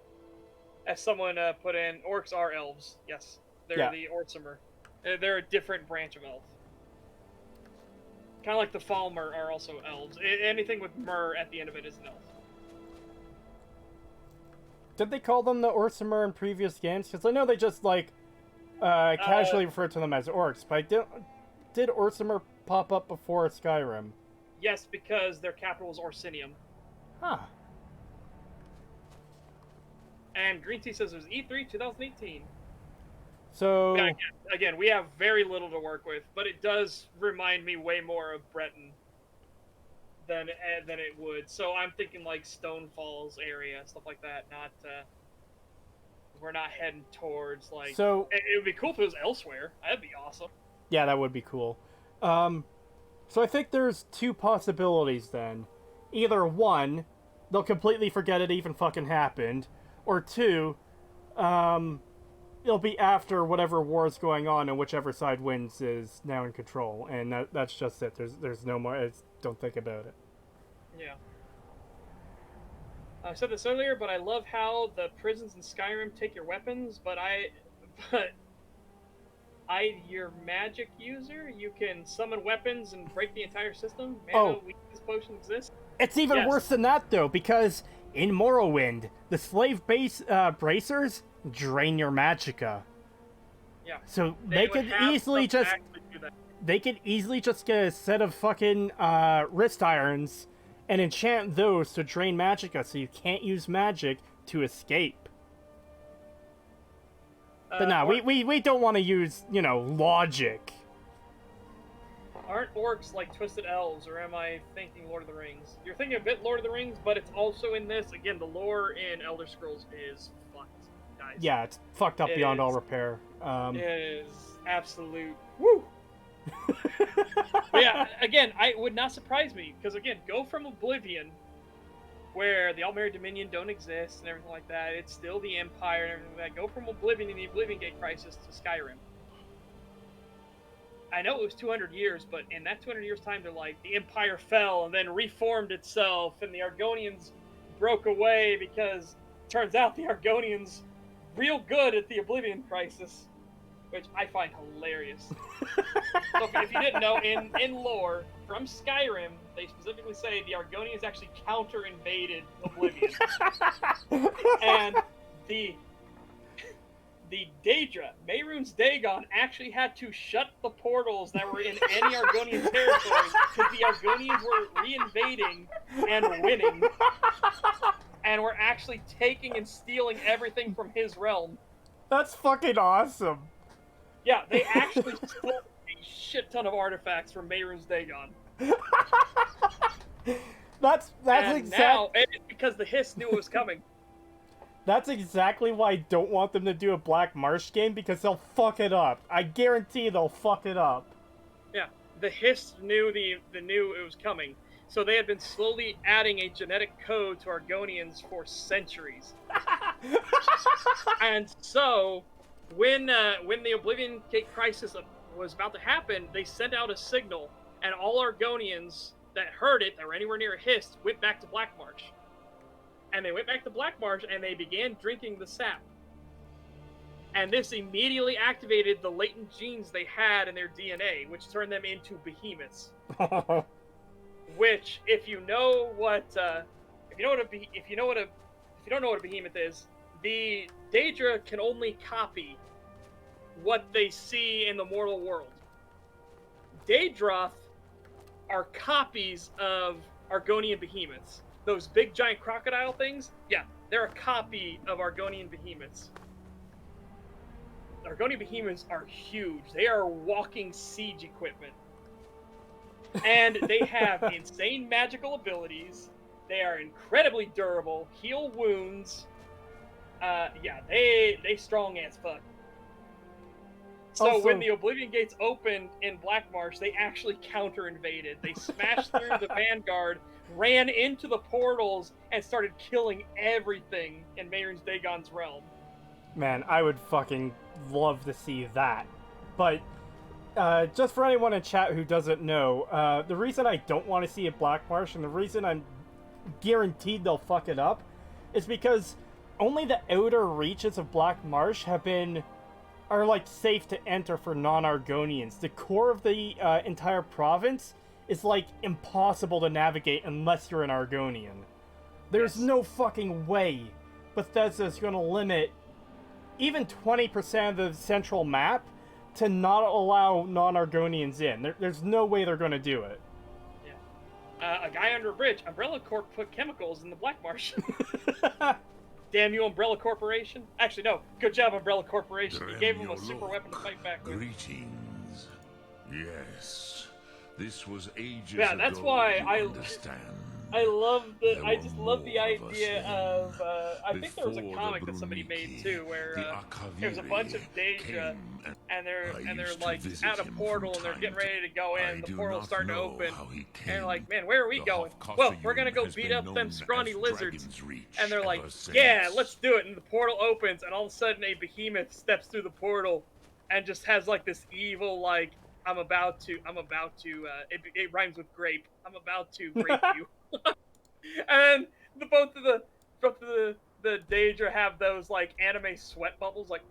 B: as someone put in, orcs are elves. Yes, they're the Ortsimer. They're a different branch of elf. Kind of like the Falmer are also elves. Anything with mer at the end of it is an elf.
K: Did they call them the Orsimer in previous games? Because I know they just, like, casually referred to them as orcs, but did Orsimer pop up before Skyrim?
B: Yes, because their capital is Orsinium.
K: Huh.
B: And Green Tea says it was E3 2018.
K: So...
B: Again, we have very little to work with, but it does remind me way more of Breton than it would. So I'm thinking like Stone Falls area, stuff like that. Not we're not heading towards like.
K: So
B: it would be cool if it was elsewhere. That'd be awesome.
K: Yeah, that would be cool. So I think there's 2 possibilities then. Either 1, they'll completely forget it even fucking happened, or 2, it'll be after whatever war is going on and whichever side wins is now in control, and that's just it. There's no more. Don't think about it.
B: Yeah. I said this earlier, but I love how the prisons in Skyrim take your weapons, but But you're a magic user. You can summon weapons and break the entire system. Mana weakness potion exists.
K: It's even worse than that, though, because in Morrowind, the slave base bracers drain your magicka.
B: Yeah.
K: So they could easily just get a set of fucking wrist irons and enchant those to drain magicka, so you can't use magic to escape. But no, we don't want to use, logic.
B: Aren't orcs like twisted elves, or am I thinking Lord of the Rings? You're thinking a bit Lord of the Rings, but it's also in this. Again, the lore in Elder Scrolls is fucked, guys.
K: Yeah, it's fucked up beyond all repair.
B: It is absolute woo. But yeah, again, it would not surprise me, because again, go from Oblivion, where the Altmerry Dominion don't exist and everything like that. It's still the Empire and everything like that. Go from Oblivion and the Oblivion Gate Crisis to Skyrim. I know it was 200 years, but in that 200 years time, they're like, the Empire fell and then reformed itself, and the Argonians broke away because turns out the Argonians real good at the Oblivion Crisis, which I find hilarious. So if you didn't know, in lore, from Skyrim, they specifically say the Argonians actually counter-invaded Oblivion. And the Daedra, Mehrunes Dagon, actually had to shut the portals that were in any Argonian territory because the Argonians were re-invading and winning, and were actually taking and stealing everything from his realm.
K: That's fucking awesome.
B: Yeah, they actually stole a shit ton of artifacts from Mehrunes Dagon.
K: That's
B: and now it's because the Hiss knew it was coming.
K: That's exactly why I don't want them to do a Black Marsh game, because they'll fuck it up. I guarantee they'll fuck it up.
B: Yeah, the Hiss knew knew it was coming, so they had been slowly adding a genetic code to Argonians for centuries. And so, when the Oblivion Gate Crisis was about to happen, they sent out a signal, and all Argonians that heard it, that were anywhere near a Hiss, went back to Black Marsh. And they went back to Black Marsh and they began drinking the sap. And this immediately activated the latent genes they had in their DNA, which turned them into behemoths. Which, if you don't know what a behemoth is, the Daedra can only copy what they see in the mortal world. Daedroth are copies of Argonian behemoths. Those big giant crocodile things, yeah, they're a copy of Argonian behemoths. Argonian behemoths are huge. They are walking siege equipment. And they have insane magical abilities. They are incredibly durable, heal wounds. Yeah, they strong as fuck. So
K: Also,
B: when the Oblivion Gates opened in Black Marsh, they actually counter-invaded. They smashed through the Vanguard, ran into the portals, and started killing everything in Mehrunes Dagon's realm.
K: Man, I would fucking love to see that. But, just for anyone in chat who doesn't know, the reason I don't want to see a Black Marsh, and the reason I'm guaranteed they'll fuck it up, is because only the outer reaches of Black Marsh are like safe to enter for non-Argonians. The core of the entire province is like impossible to navigate unless you're an Argonian. There's no fucking way Bethesda's gonna limit even 20% of the central map to not allow non-Argonians in. There's no way they're gonna do it.
B: Yeah. A guy under a bridge, Umbrella Corp put chemicals in the Black Marsh. Damn you, Umbrella Corporation. Actually, no. Good job, Umbrella Corporation. You gave them a super weapon to fight back with.
O: Greetings. Yes. This was ages ago.
B: Yeah, that's why I just love the
O: more of
B: idea
O: us
B: of, I think there was a
O: Before
B: comic
O: the
B: that somebody made
O: Bruniki,
B: too, where
O: the
B: there's a bunch of Daedra,
O: came
B: and they're
O: used to
B: like
O: visit
B: at a
O: him
B: portal,
O: from
B: and they're
O: time
B: getting
O: to-
B: ready to go in,
O: I
B: the
O: do
B: portal's
O: not
B: starting to
O: know
B: open,
O: how he
B: and
O: came.
B: they're like, man, where are we
O: The
B: going?
O: Hofkosayun
B: Well, we're gonna go
O: has
B: beat
O: been
B: up them
O: known
B: scrawny
O: as
B: lizards,
O: Dragon's Reach
B: and they're like,
O: ever
B: yeah,
O: since.
B: let's do it, and the portal opens, and all of a sudden a behemoth steps through the portal, and just has like this evil, like, it rhymes with grape, I'm about to grape you. And both of the Daedra have those like anime sweat bubbles, like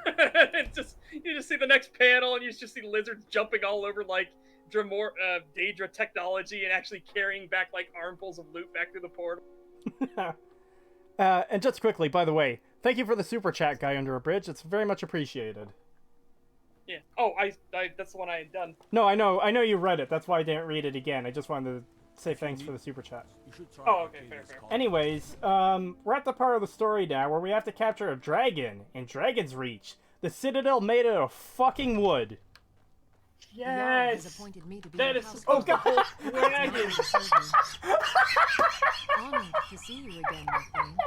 B: You just see the next panel, and you just see lizards jumping all over like Daedra technology, and actually carrying back like armfuls of loot back through the portal.
K: And just quickly, by the way, thank you for the super chat, Guy Under a Bridge. It's very much appreciated.
B: Yeah. Oh, I that's the one I had done.
K: No, I know you read it. That's why I didn't read it again. I just wanted to say thanks for the super chat.
B: Oh, okay, fair.
K: Anyways, we're at the part of the story now where we have to capture a dragon in Dragon's Reach. The citadel made out of fucking wood.
B: Yes! That is
K: oh god!
B: Dragons!
E: Honored to see you again, my friend.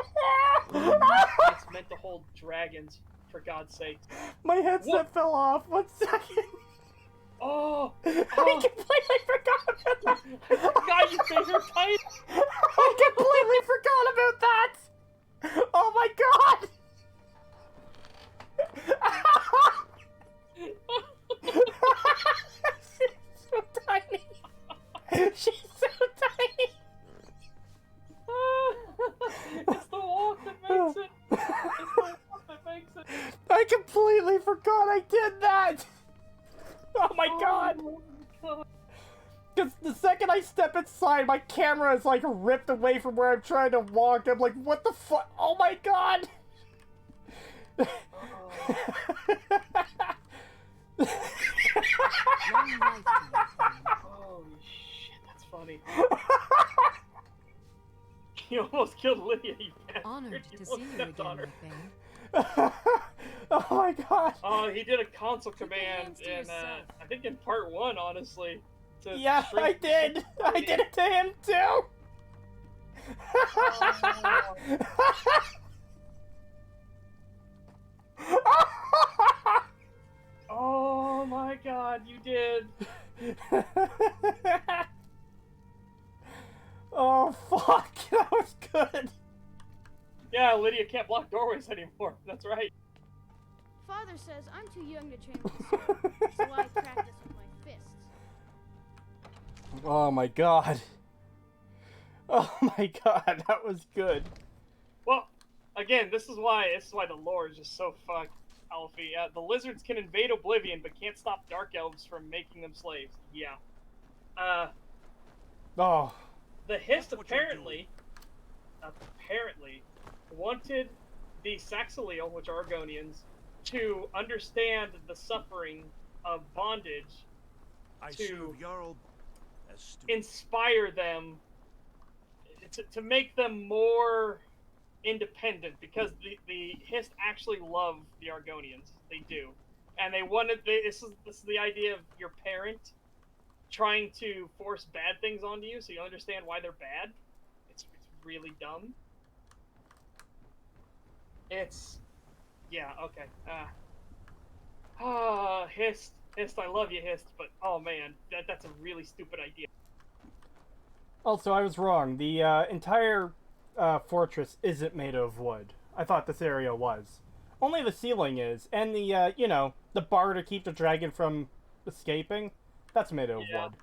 B: It's meant to hold dragons, for God's sake.
K: My headset fell off. 1 second.
B: Oh!
K: I completely forgot about that.
B: I forgot you made her tight.
K: I completely forgot about that. Oh my god! She's so tiny. She's so tiny.
B: It's the walk that makes it. It's the walk that makes it.
K: I completely forgot I did that. Oh my god. Because the second I step inside, my camera is like ripped away from where I'm trying to walk. I'm like, what the fuck? Oh my god.
B: Holy shit, that's funny. You almost killed Lydia, you bastard.
E: Honored
B: You
E: to
B: almost
E: see you
B: stepped
E: again,
B: on her.
E: my friend.
K: Oh my god.
B: Oh, he did a console command
E: hands to
B: in,
E: yourself.
B: I think in part 1, honestly. To
K: Yeah,
B: shrink-
K: I did. I did it to him too.
B: Oh my god, you did.
K: Oh fuck, that was good.
B: Yeah, Lydia can't block doorways anymore. That's right.
R: Father says I'm too young to train with the sword, so I practice with my fists.
K: Oh my god. Oh my god, that was good.
B: Well, again, this is why the lore is just so fucked, Alfie. The lizards can invade Oblivion, but can't stop Dark Elves from making them slaves. Yeah.
K: Oh.
B: The Hist apparently wanted the Saxileel, which are Argonians, to understand the suffering of bondage, to inspire them, to make them more independent, because the Hist actually love the Argonians. They do. And they wanted, this is the idea of your parent trying to force bad things onto you so you understand why they're bad. It's really dumb. Yeah, okay. Hist, I love you, Hist, but oh man, that's a really stupid idea.
K: Also, I was wrong. The entire fortress isn't made of wood. I thought this area was. Only the ceiling is, and the, you know, the bar to keep the dragon from escaping, that's made of wood.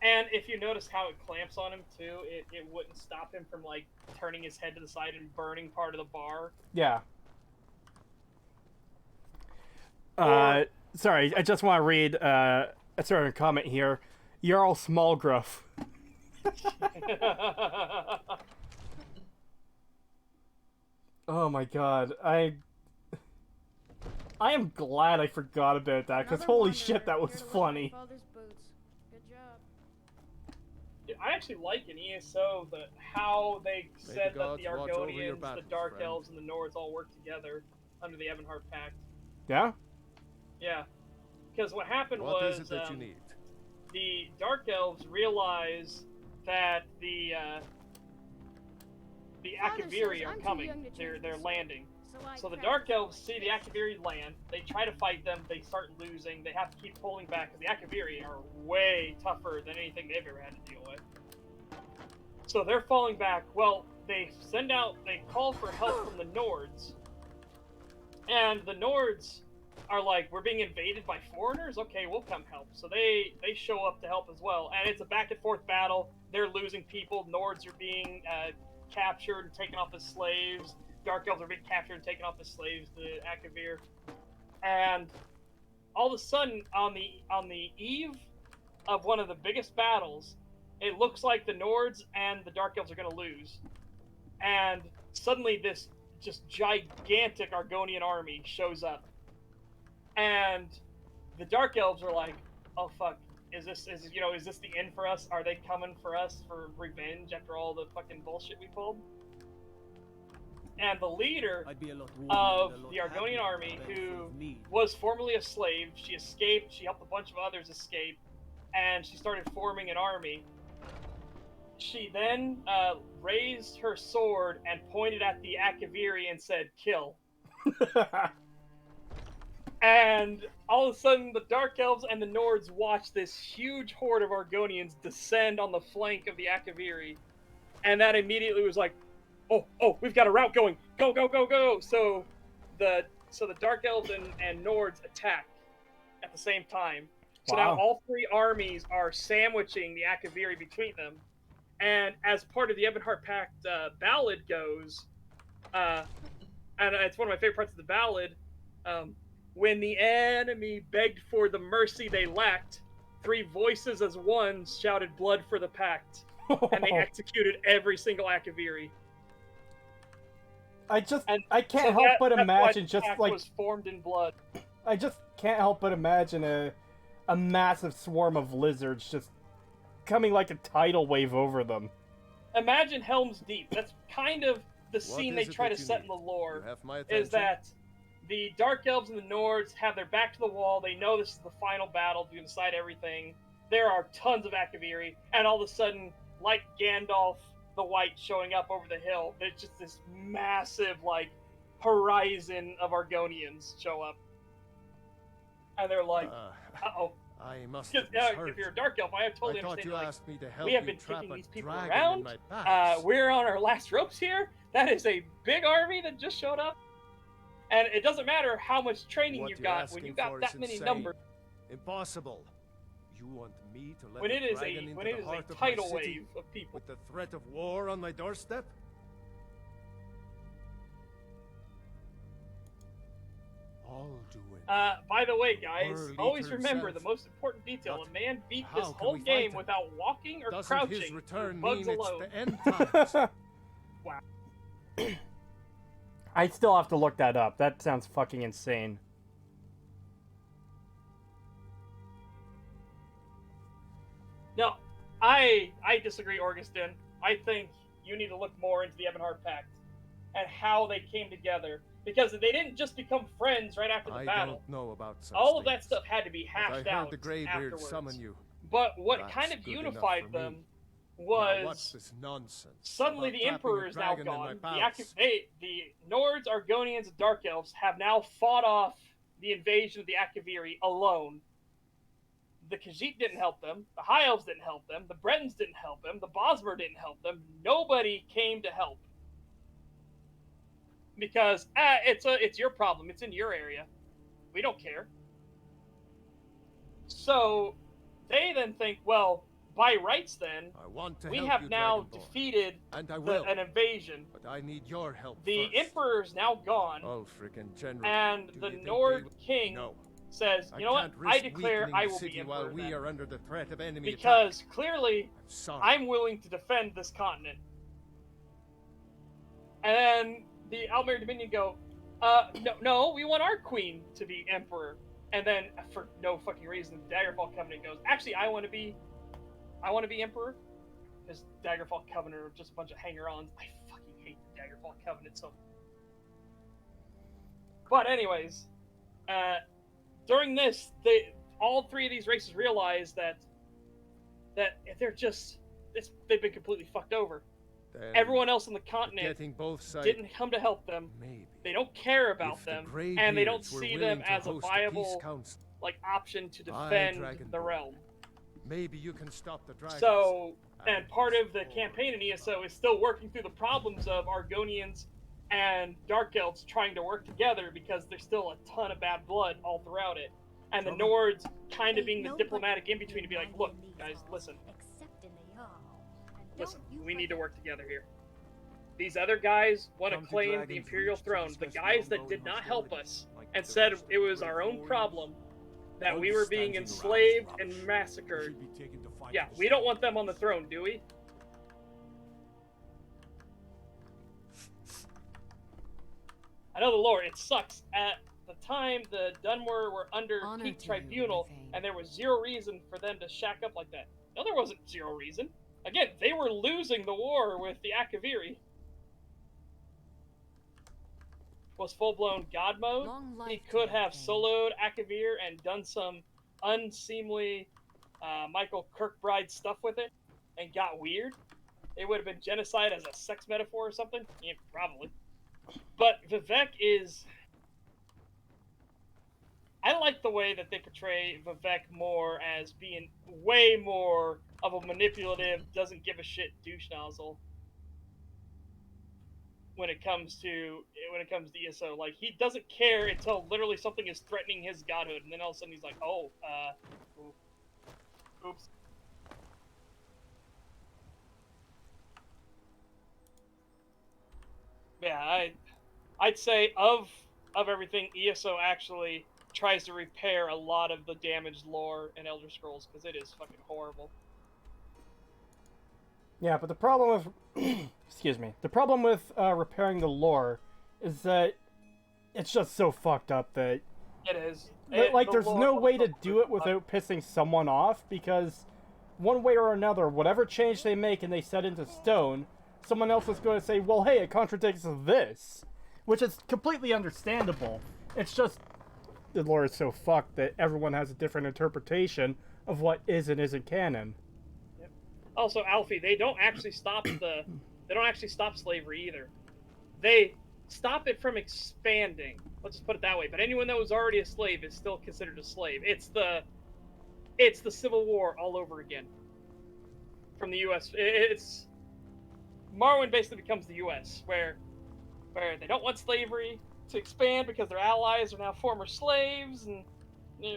B: And if you notice how it clamps on him too, it wouldn't stop him from like turning his head to the side and burning part of the bar.
K: Yeah. Sorry, I just want to read a certain comment here. Jarl Smallgruff. Oh my god, I am glad I forgot about that, because holy shit, that was funny.
R: Father's boots. Good job.
B: I actually like in ESO how they said that the Argonians, the Dark Elves, and the Nords all work together under the Evanhart Pact.
K: Yeah?
B: Yeah. Because what happened was the Dark Elves realized that the Akaviri are coming. They're landing. So the Dark Elves see the Akaviri land. They try to fight them. They start losing. They have to keep pulling back because the Akaviri are way tougher than anything they've ever had to deal with. So they're falling back. Well, they call for help from the Nords. And the Nords are like, we're being invaded by foreigners? Okay, we'll come help. So they show up to help as well. And it's a back and forth battle. They're losing people. Nords are being captured and taken off as slaves. Dark Elves are being captured and taken off as slaves to Akavir. And all of a sudden, on the eve of one of the biggest battles, it looks like the Nords and the Dark Elves are going to lose. And suddenly this just gigantic Argonian army shows up. And the Dark Elves are like, oh fuck, is this the end for us? Are they coming for us for revenge after all the fucking bullshit we pulled? And the leader of the Argonian army, who was formerly a slave, she escaped, she helped a bunch of others escape, and she started forming an army. She then raised her sword and pointed at the Akaviri and said, kill. And all of a sudden, the Dark Elves and the Nords watch this huge horde of Argonians descend on the flank of the Akaviri. And that immediately was like, oh, we've got a route going. Go, go, go, go. So the Dark Elves and Nords attack at the same time. So now all three armies are sandwiching the Akaviri between them. And as part of the Ebonheart Pact ballad goes, and it's one of my favorite parts of the ballad, when the enemy begged for the mercy they lacked, three voices as one shouted blood for the pact. And they executed every single Akaviri.
K: I can't help but imagine just like
B: was formed in blood.
K: I just can't help but imagine a massive swarm of lizards just coming like a tidal wave over them.
B: Imagine Helm's Deep. That's kind of the scene they try to set in the lore. Is that the Dark Elves and the Nords have their back to the wall. They know this is the final battle to decide everything. There are tons of Akaviri, and all of a sudden, like Gandalf the White showing up over the hill, there's just this massive, like, horizon of Argonians show up. And they're like, uh-oh.
S: I must have misheard.
B: If you're a Dark Elf, I totally
S: I thought
B: understand.
S: you
B: like,
S: asked me to help
B: we have
S: you
B: been
S: trap
B: kicking
S: a
B: these people
S: dragon
B: around.
S: in my packs.
B: We're on our last ropes here. That is a big army that just showed up. And it doesn't matter how much training you've got when you've got that many numbers.
S: Impossible. You want me to let
B: when it
S: a
B: is
S: dragon into
B: when it
S: the
B: is
S: heart
B: a
S: of my
B: tidal
S: city
B: wave of people
S: with the threat of war on my doorstep? I'll do it.
B: By the way, guys,
S: World
B: always
S: Eater
B: remember
S: himself.
B: the most important detail: a man beat
S: How
B: this
S: can
B: whole
S: we fight
B: game
S: him?
B: without walking or
S: Doesn't
B: crouching.
S: his return
B: bugs
S: mean
B: alone.
S: it's the end times?
B: Wow.
K: I still have to look that up. That sounds fucking insane.
B: No, I disagree, Augustin. I think you need to look more into the Ebonheart Pact and how they came together, because they didn't just become friends right after the
S: I
B: battle.
S: don't know about such
B: All of
S: things.
B: that stuff had to be hashed
S: But I heard
B: out
S: the Greybeard
B: afterwards.
S: summon you.
B: But what
S: That's
B: kind of
S: good
B: unified
S: enough for
B: them
S: me. Now
B: was
S: what's this nonsense
B: suddenly
S: about
B: the
S: trapping a
B: Emperor is now
S: dragon in my
B: gone.
S: palace?
B: The Nords, Argonians, and Dark Elves have now fought off the invasion of the Akaviri alone. The Khajiit didn't help them. The High Elves didn't help them. The Bretons didn't help them. The Bosmer didn't help them. Nobody came to help. Because it's your problem. It's in your area. We don't care. So they then think, well, by rights then,
S: I want to
B: we
S: help
B: have
S: you,
B: now
S: Dragonborn.
B: defeated
S: And I will.
B: an invasion.
S: But I need your help
B: The
S: first.
B: Emperor's now gone.
S: Oh, freaking general.
B: And
S: Do
B: the
S: you think
B: Nord
S: they
B: King
S: No.
B: says,
S: I
B: you know what?
S: can't
B: I
S: risk
B: declare
S: weakening
B: I
S: the
B: will be
S: city
B: Emperor
S: while we
B: then.
S: are under the threat of enemy attack.
B: Because clearly,
S: sorry.
B: I'm willing to defend this continent. And then the Almere Dominion go, no, we want our queen to be emperor. And then, for no fucking reason, the Daggerfall Covenant goes, actually, I want to be emperor. Because Daggerfall Covenant are just a bunch of hanger-ons. I fucking hate the Daggerfall Covenant so. But anyways, during this, all three of these races realize that they've been completely fucked over.
S: Then
B: Everyone else on the continent
S: getting both sides,
B: didn't come to help them.
S: maybe.
B: They don't care about
S: If the
B: them, and they don't
S: Greybeards were
B: see
S: willing
B: them
S: to
B: as a
S: host
B: viable
S: peace council,
B: option to
S: Aye,
B: defend
S: Dragonborn.
B: the realm.
S: Maybe you can stop the dragons.
B: So, and part of the campaign in ESO is still working through the problems of Argonians and Dark Elves trying to work together, because there's still a ton of bad blood all throughout it. And the Nords kind of being the diplomatic in-between to be like, look, guys, listen. Listen, we need to work together here. These other guys want to
S: Come to
B: claim the
S: Dragon's
B: Imperial
S: Reach to
B: throne. The
S: discuss
B: guys that
S: longbow
B: did not help
S: hostilities,
B: us
S: like
B: and
S: the
B: said
S: rest of
B: it
S: the
B: was
S: great
B: our own
S: warriors.
B: problem, that
Q: Don't
B: we
Q: be
B: were being
Q: standing around,
B: enslaved
Q: rubbish.
B: and
Q: You
B: massacred.
Q: should be taken to fight
B: Yeah,
Q: for
B: we don't want them on the throne, do we? I know the lore, it sucks. At the time, the Dunmer were under
E: Honor
B: Peak
E: to you,
B: Tribunal,
E: Thane.
B: and there was zero reason for them to shack up like that. No, there wasn't zero reason. Again, they were losing the war with the Akaviri. Was full-blown god mode.
E: Long life
B: He
E: to
B: could
E: you,
B: have
E: Thane.
B: soloed Akavir and done some unseemly Michael Kirkbride stuff with it and got weird. It would have been genocide as a sex metaphor or something. Yeah, probably. But Vivek is... I like the way that they portray Vivek more as being way more of a manipulative, doesn't give a shit douche nozzle when it comes to ESO. Like, he doesn't care until literally something is threatening his godhood, and then all of a sudden he's like, oh, oops. Yeah, I'd say of everything, ESO actually tries to repair a lot of the damaged lore in Elder Scrolls, because it is fucking horrible.
K: Yeah, but the problem with excuse me, the problem with repairing the lore is that it's just so fucked up that
B: It is.
K: like
B: The
K: there's
B: lore
K: no way to
B: also
K: do it without pissing someone off, because one way or another, whatever change they make and they set into stone, someone else is going to say, well, hey, it contradicts this, which is completely understandable. It's just the lore is so fucked that everyone has a different interpretation of what is and isn't canon.
B: Also, Alfie, they don't actually stop slavery either. They stop it from expanding. Let's just put it that way. But anyone that was already a slave is still considered a slave. It's the Civil War all over again. From the U.S. It's Marwyn basically becomes the U.S. where they don't want slavery to expand because their allies are now former slaves, and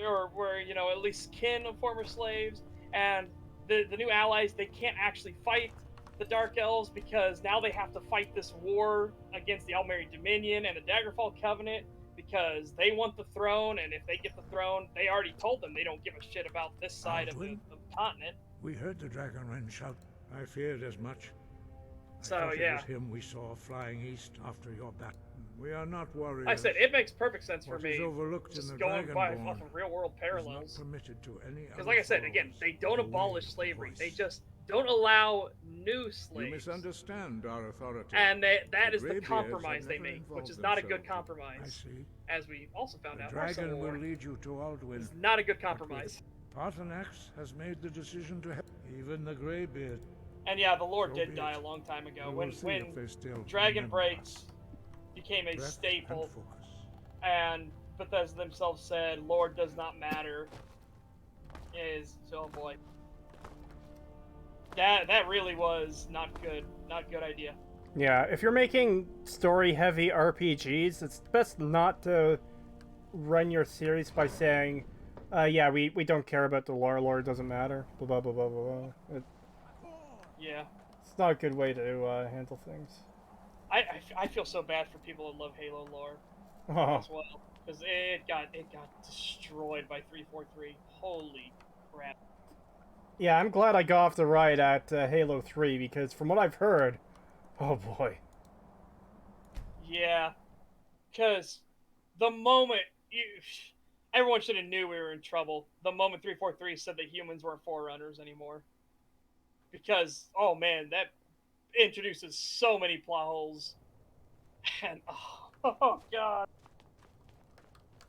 B: or were at least kin of former slaves, and the new allies, they can't actually fight the Dark Elves because now they have to fight this war against the Almeri Dominion and the Daggerfall Covenant because they want the throne, and if they get the throne, they already told them they don't give a shit about this side of the continent.
T: We heard the Dragonren shout. I feared as much.
B: So,
T: I thought
B: yeah.
T: It was him we saw flying east after your battle. We are not warriors.
B: Like I said, it makes perfect sense for
T: What
B: me.
T: is overlooked
B: Just
T: in the
B: going by
T: Dragonborn
B: off of real world parallels.
T: Is not permitted to any
B: Because,
T: other
B: like I said,
T: followers
B: again, they don't
T: of the
B: abolish
T: Winged
B: slavery.
T: Voice.
B: They just don't allow new
T: You
B: slaves.
T: misunderstand our authority.
B: And that is the
T: Greybeards
B: compromise
T: have
B: they
T: never
B: make, which
T: involved
B: is not a good
T: themselves.
B: compromise.
T: I see.
B: As we also found
T: The
B: out in our Civil
T: dragon
B: War.
T: will lead you to Alduin.
B: It's not a good compromise.
T: Paarthurnax has made the decision to help. Even the Greybeard.
B: And yeah, the Lord
T: So
B: did
T: be
B: die
T: it.
B: a long time ago.
T: We
B: When
T: will see if they still
B: Dragon
T: remember
B: Breaks
T: us.
B: became a
T: Breath
B: staple,
T: and focus.
B: and Bethesda themselves said, Lord does not matter, oh boy. That really was not good. Not good idea.
K: Yeah, if you're making story-heavy RPGs, it's best not to run your series by saying, yeah, we don't care about the lore, lore doesn't matter, blah, blah, blah, blah, blah.
B: Yeah.
K: It's not a good way to handle things.
B: I feel so bad for people that love Halo lore as well, because it got destroyed by 343. Holy crap.
K: Yeah, I'm glad I got off the ride at Halo 3, because from what I've heard, oh boy.
B: Yeah, because the moment everyone should have knew we were in trouble. The moment 343 said that humans weren't Forerunners anymore, because oh man, that introduces so many plot holes, and oh god,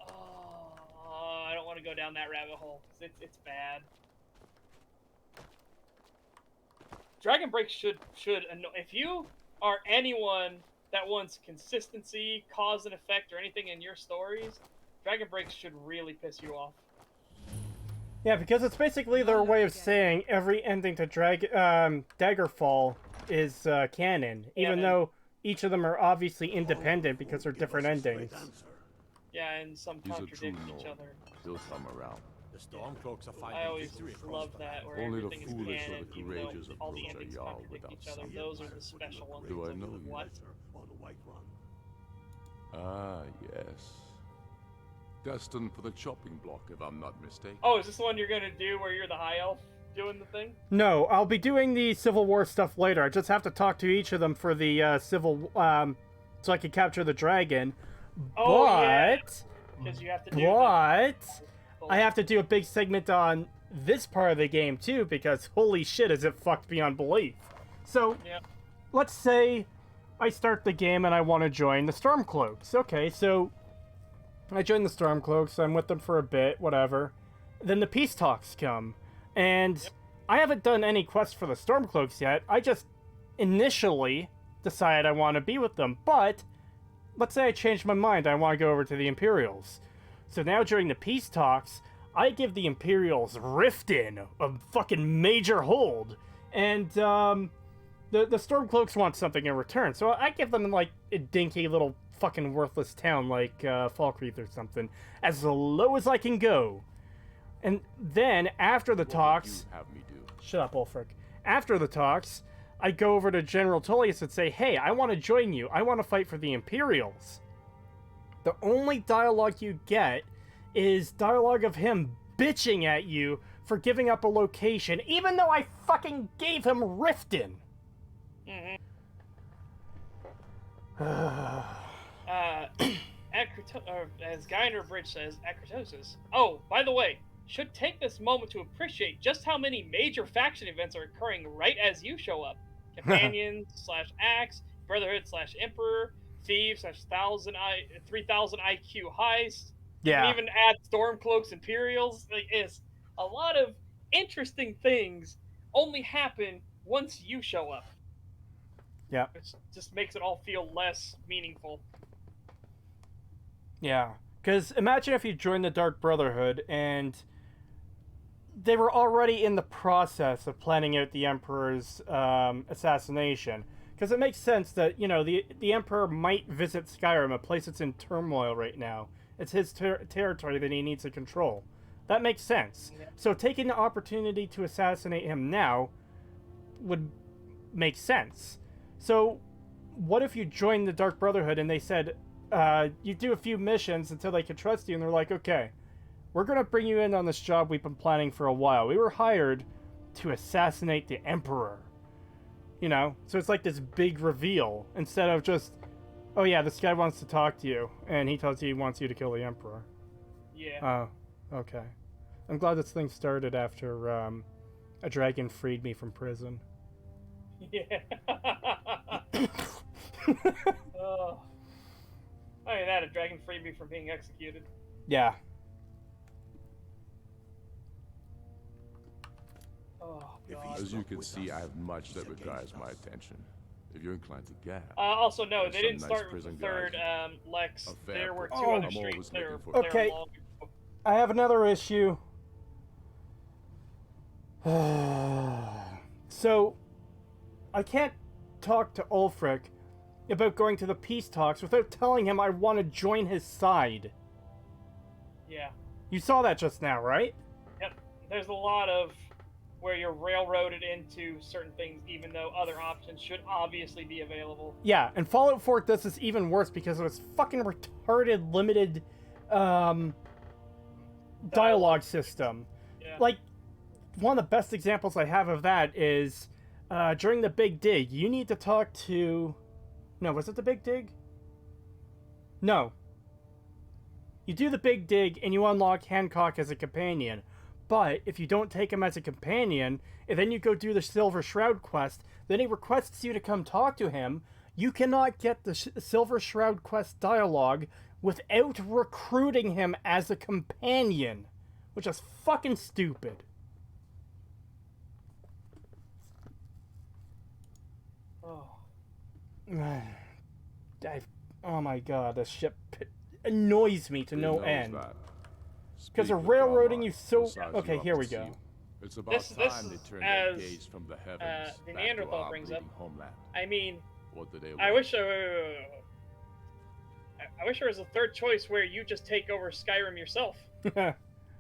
B: I don't want to go down that rabbit hole. It's bad. Dragon Break should if you are anyone that wants consistency, cause and effect, or anything in your stories, Dragon Break should really piss you off.
K: Yeah, because it's basically their way of saying every ending to Daggerfall is canon, even though each of them are obviously independent because they're different endings.
B: Yeah, and some
C: He's a
B: contradict
C: true
B: each
C: Nord.
B: other.
C: He'll come around.
H: The
S: The Stormcloaks are
B: I
S: finding
B: always
S: victory across
B: love
S: the
B: that,
S: land.
B: where
O: Only the
B: everything is
O: foolish or
B: canon,
O: the
B: even though
O: courageous
B: all the
O: approach a
B: endings
O: Jarl
B: contradict
O: without
B: each other.
O: some
B: Those are the
O: knowledge.
B: special ones.
O: Do I
B: It's
O: know
B: like,
O: you?
B: what?
H: On the White Run.
O: Ah, yes. Destined for the chopping block, if I'm not mistaken.
B: Oh, is this the one you're gonna do where you're the high elf doing the thing?
K: No, I'll be doing the Civil War stuff later. I just have to talk to each of them for the so I can capture the dragon.
B: Oh,
K: but,
B: yeah. 'Cause you have to do
K: I have to do a big segment on this part of the game too, because holy shit, is it fucked beyond belief. So,
B: yeah.
K: let's say I start the game and I want to join the Stormcloaks. Okay, so I join the Stormcloaks, I'm with them for a bit, whatever. Then the peace talks come, and I haven't done any quests for the Stormcloaks yet. I just initially decide I want to be with them, but let's say I change my mind, I want to go over to the Imperials. So now during the peace talks, I give the Imperials Riften a fucking major hold, and the Stormcloaks want something in return. So I give them like a dinky little fucking worthless town like Falkreath or something, as low as I can go. And then after the talks,
O: Have me do.
K: shut up, Ulfric. After the talks, I go over to General Tullius and say, hey, I want to join you. I want to fight for the Imperials. The only dialogue you get is dialogue of him bitching at you for giving up a location, even though I fucking gave him Riften.
B: As Geiner Bridge says, Creetosis. Oh, by the way, should take this moment to appreciate just how many major faction events are occurring right as you show up. Companions / Axe, Brotherhood / Emperor, Thieves / 3000 IQ Heist.
K: Yeah.
B: You can even add Stormcloaks, Imperials. Like, it's a lot of interesting things only happen once you show up.
K: Yeah.
B: Which just makes it all feel less meaningful.
K: Yeah. Because imagine if you joined the Dark Brotherhood and they were already in the process of planning out the Emperor's assassination. Because it makes sense that, you know, the Emperor might visit Skyrim, a place that's in turmoil right now. It's his territory that he needs to control. That makes sense. Yeah. So taking the opportunity to assassinate him now would make sense. So what if you joined the Dark Brotherhood and they said, you do a few missions until they can trust you, and they're like, okay, we're going to bring you in on this job we've been planning for a while. We were hired to assassinate the Emperor. You know? So it's like this big reveal, instead of just, oh yeah, this guy wants to talk to you, and he tells you he wants you to kill the Emperor.
B: Yeah.
K: Oh, okay. I'm glad this thing started after a dragon freed me from prison.
B: Yeah. Oh. Oh, yeah, that a dragon freed me from being executed.
K: Yeah.
B: Oh, God.
O: As you can see, I have much that requires my attention. If you're inclined to gab.
B: Also, no,
O: there's
B: they
O: some
B: didn't
O: nice
B: start with the
O: prison
B: third
O: guys.
B: Lex. There were two
K: Oh,
B: other
O: I'm
B: streets
O: always
B: there.
O: looking for
K: Okay.
B: Long ago.
K: I have another issue. So, I can't talk to Ulfric about going to the peace talks without telling him I want to join his side.
B: Yeah.
K: You saw that just now, right?
B: Yep. There's a lot of where you're railroaded into certain things, even though other options should obviously be available.
K: Yeah, and Fallout 4 does this even worse because of its fucking retarded, limited, dialogue system.
B: Yeah.
K: Like, one of the best examples I have of that is, during the Big Dig, you need to talk to... No, was it the Big Dig? No. You do the Big Dig and you unlock Hancock as a companion. But if you don't take him as a companion, and then you go do the Silver Shroud quest, then he requests you to come talk to him, you cannot get the Silver Shroud quest dialogue without recruiting him as a companion. Which is fucking stupid.
B: Oh.
K: Oh my god, this shit annoys me to
O: Who
K: no
O: knows
K: end.
O: that?
K: Because they're
O: Speak of
K: railroading
O: Garmar,
K: you so...
O: besides
K: Okay,
O: you
K: here
O: up
K: we
O: to
K: go.
O: sea. It's about
B: This
O: time
B: is
O: they turn their
B: as,
O: gaze from the heavens
B: the
O: back to
B: Neanderthal
O: our
B: brings up.
O: bleeding homeland.
B: I mean,
O: What do they
B: I
O: want?
B: wish I wish there was a third choice where you just take over Skyrim yourself.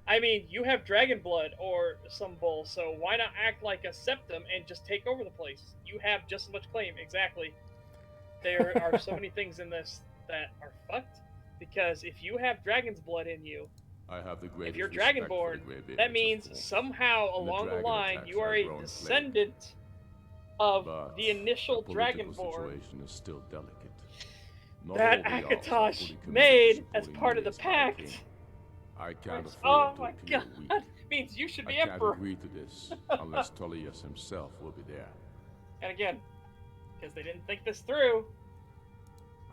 B: I mean, you have dragon blood or some bull, so why not act like a septum and just take over the place? You have just as much claim, exactly. There are so many things in this that are fucked, because if you have dragon's blood in you,
C: I have the
B: if you're
C: greatest respect for the
B: dragonborn,
C: grey beings
B: that
C: of
B: means
C: Thorn.
B: somehow
C: And the
B: along the
C: dragon
B: line
C: attacks
B: you are
C: our
B: a
C: growing plague.
B: descendant of
C: But
B: the initial
C: the political
B: dragonborn
C: situation is still delicate. Not
B: that
C: all the Jarls are
B: Akatosh
C: fully committed to
B: made as
C: supporting
B: part
C: me
B: of the
C: as High
B: pact.
C: King. I can't
B: Which,
C: afford
B: oh
C: to
B: my
C: appear
B: god,
C: weak.
B: means you should
C: I
B: be
C: can't
B: emperor.
C: agree to this unless Tullius himself will be there.
B: And again, because they didn't think this through,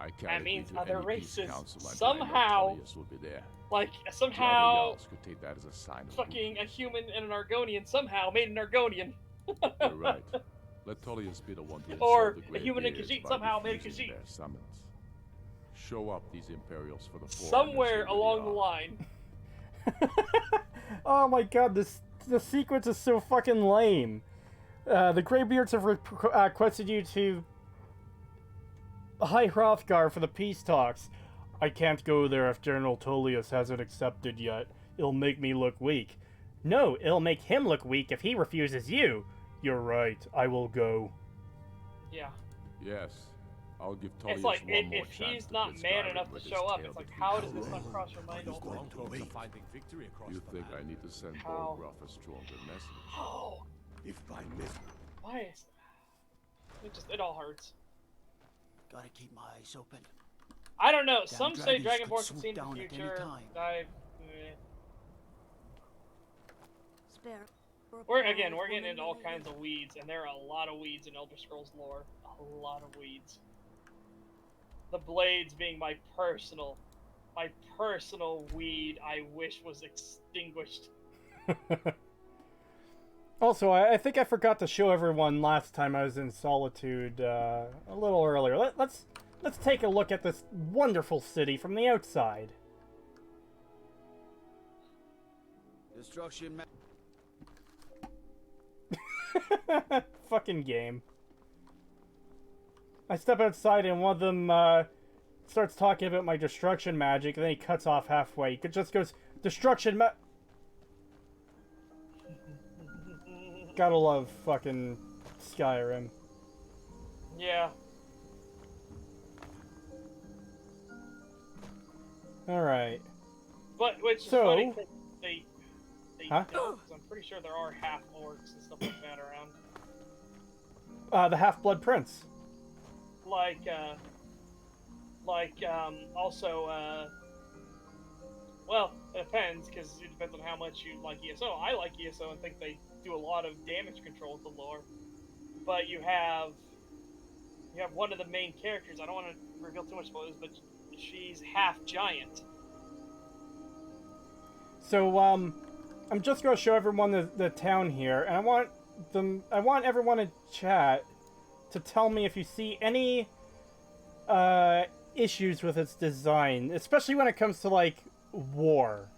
C: I can't
B: that
C: agree
B: means
C: to
B: other
C: any peace
B: races
C: council until I know
B: somehow,
C: Tullius will be there.
B: like
C: The other
B: somehow,
C: Jarls could take that as a sign of
B: fucking a human and an Argonian somehow made an Argonian.
C: You're right. Let Tullius be the one to
B: Or
C: insult the
B: a
C: Grey
B: human and
C: Beards
B: Khajiit
C: by
B: somehow made a
C: refusing
B: Khajiit.
C: their summons. Show up these Imperials for the foreigners
B: Somewhere
C: who really
B: along the
C: are.
B: line.
K: Oh my god, the sequence is so fucking lame. The Greybeards have requested you to High Hrothgar for the peace talks. I can't go there if General Tullius hasn't accepted yet. It'll make me look weak. No, it'll make him look weak if he refuses you. You're right, I will go.
B: Yeah.
C: Yes. I'll give Tullius
B: It's like,
C: one more
B: if
C: chance
B: he's
C: to
B: not
C: put
B: man
C: Skyrim
B: enough to
C: with his
B: show up,
C: tail
B: it's like,
C: between
B: how
C: his
B: does this not
C: legs.
B: cross your mind?
S: Going to wait to finding victory across
C: You
S: the
C: think
S: land.
C: I need to send
B: How?
C: Borgruff a stronger message?
B: Oh,
H: If I miss,
B: why is it all hurts.
P: Gotta keep my eyes open.
B: I don't know.
P: Damn
B: Some say
P: dragons could
B: Dragonborn can
P: swoop
B: see into the
P: down at any
B: future.
P: time.
R: Spare.
B: We're getting into all kinds of weeds, and there are a lot of weeds in Elder Scrolls lore. A lot of weeds. The blades being my personal weed I wish was extinguished.
K: Also, I think I forgot to show everyone last time I was in Solitude a little earlier. Let's take a look at this wonderful city from the outside.
P: Destruction.
K: Fucking game. I step outside and one of them starts talking about my destruction magic, and then he cuts off halfway. He just goes, destruction Gotta love fucking Skyrim.
B: Yeah.
K: Alright.
B: But, which is
K: So-
B: funny, 'cause they
K: Huh?
B: don't, 'cause I'm pretty sure there are half-orcs and stuff like that around.
K: The Half-Blood Prince.
B: Well, it depends, because it depends on how much you like ESO. I like ESO and think they do a lot of damage control with the lore. But you have one of the main characters, I don't want to reveal too much spoilers, but she's half giant.
K: So, I'm just gonna show everyone the town here, and I want everyone in chat to tell me if you see any issues with its design, especially when it comes to like war.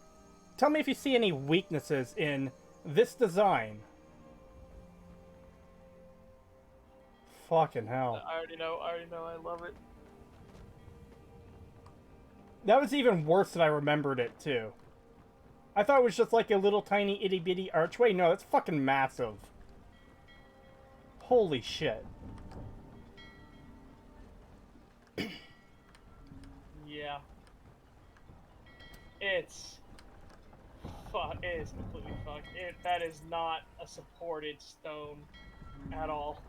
K: Tell me if you see any weaknesses in this design. Fucking hell.
B: I already know, I love it.
K: That was even worse than I remembered it, too. I thought it was just like a little tiny itty-bitty archway. No, that's fucking massive. Holy shit.
B: Yeah. It is completely fucked. That is not a supported stone at all.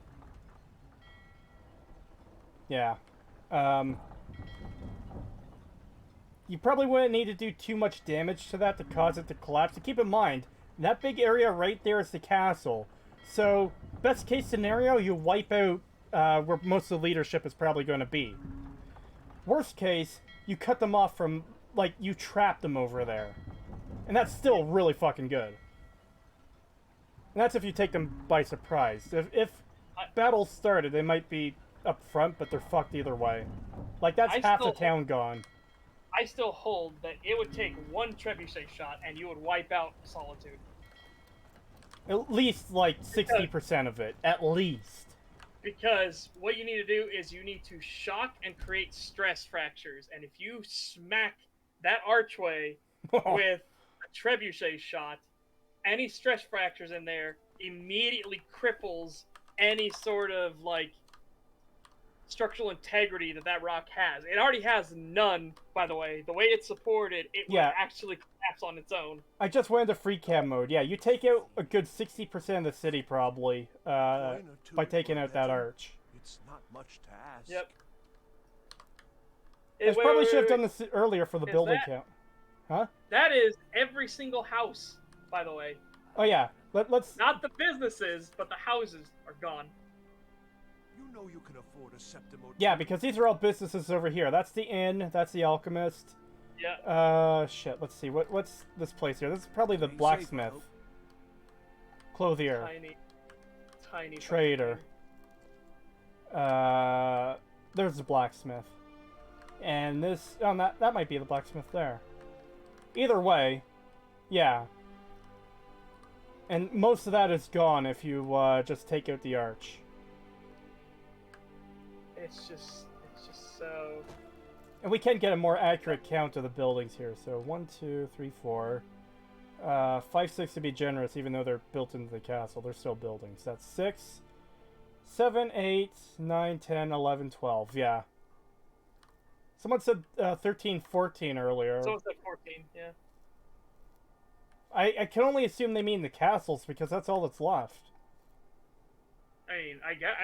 K: Yeah. You probably wouldn't need to do too much damage to that to cause it to collapse. And keep in mind, that big area right there is the castle. So, best case scenario, you wipe out where most of the leadership is probably going to be. Worst case, you cut them off from, like, you trap them over there. And that's still really fucking good. And that's if you take them by surprise. If battles started, they might be up front, but they're fucked either way. Like, that's half the town gone.
B: I still hold that it would take one trebuchet shot and you would wipe out Solitude.
K: At least, like, 60% of it. At least.
B: Because what you need to do is you need to shock and create stress fractures. And if you smack that archway with a a trebuchet shot, any stress fractures in there immediately cripples any sort of like structural integrity that rock has. It already has none, by the way. The way it's supported, it would actually collapse on its own.
K: I just went into free cam mode. Yeah, you take out a good 60% of the city probably by taking out that arch.
L: It's not much to ask.
B: Yep.
K: I probably should have done this earlier for the building count. Huh?
B: That is every single house, by the way.
K: Oh yeah. Let's.
B: Not the businesses, but the houses are gone.
L: You know you can afford a septim or two.
K: Yeah, because these are all businesses over here. That's the inn. That's the alchemist.
B: Yeah.
K: Shit. Let's see. What's this place here? This is probably the blacksmith. Clothier.
B: Tiny.
K: Trader. There's the blacksmith. And this, that might be the blacksmith there. Either way, yeah. And most of that is gone if you just take out the arch.
B: It's just so.
K: And we can get a more accurate count of the buildings here. So 1, 2, 3, 4, 5, 6 to be generous, even though they're built into the castle. They're still buildings. That's 6, 7, 8, 9, 10, 11, 12. Yeah. Someone said 13, 14 earlier.
B: Someone said 14, yeah.
K: I can only assume they mean the castles because that's all that's left.
B: I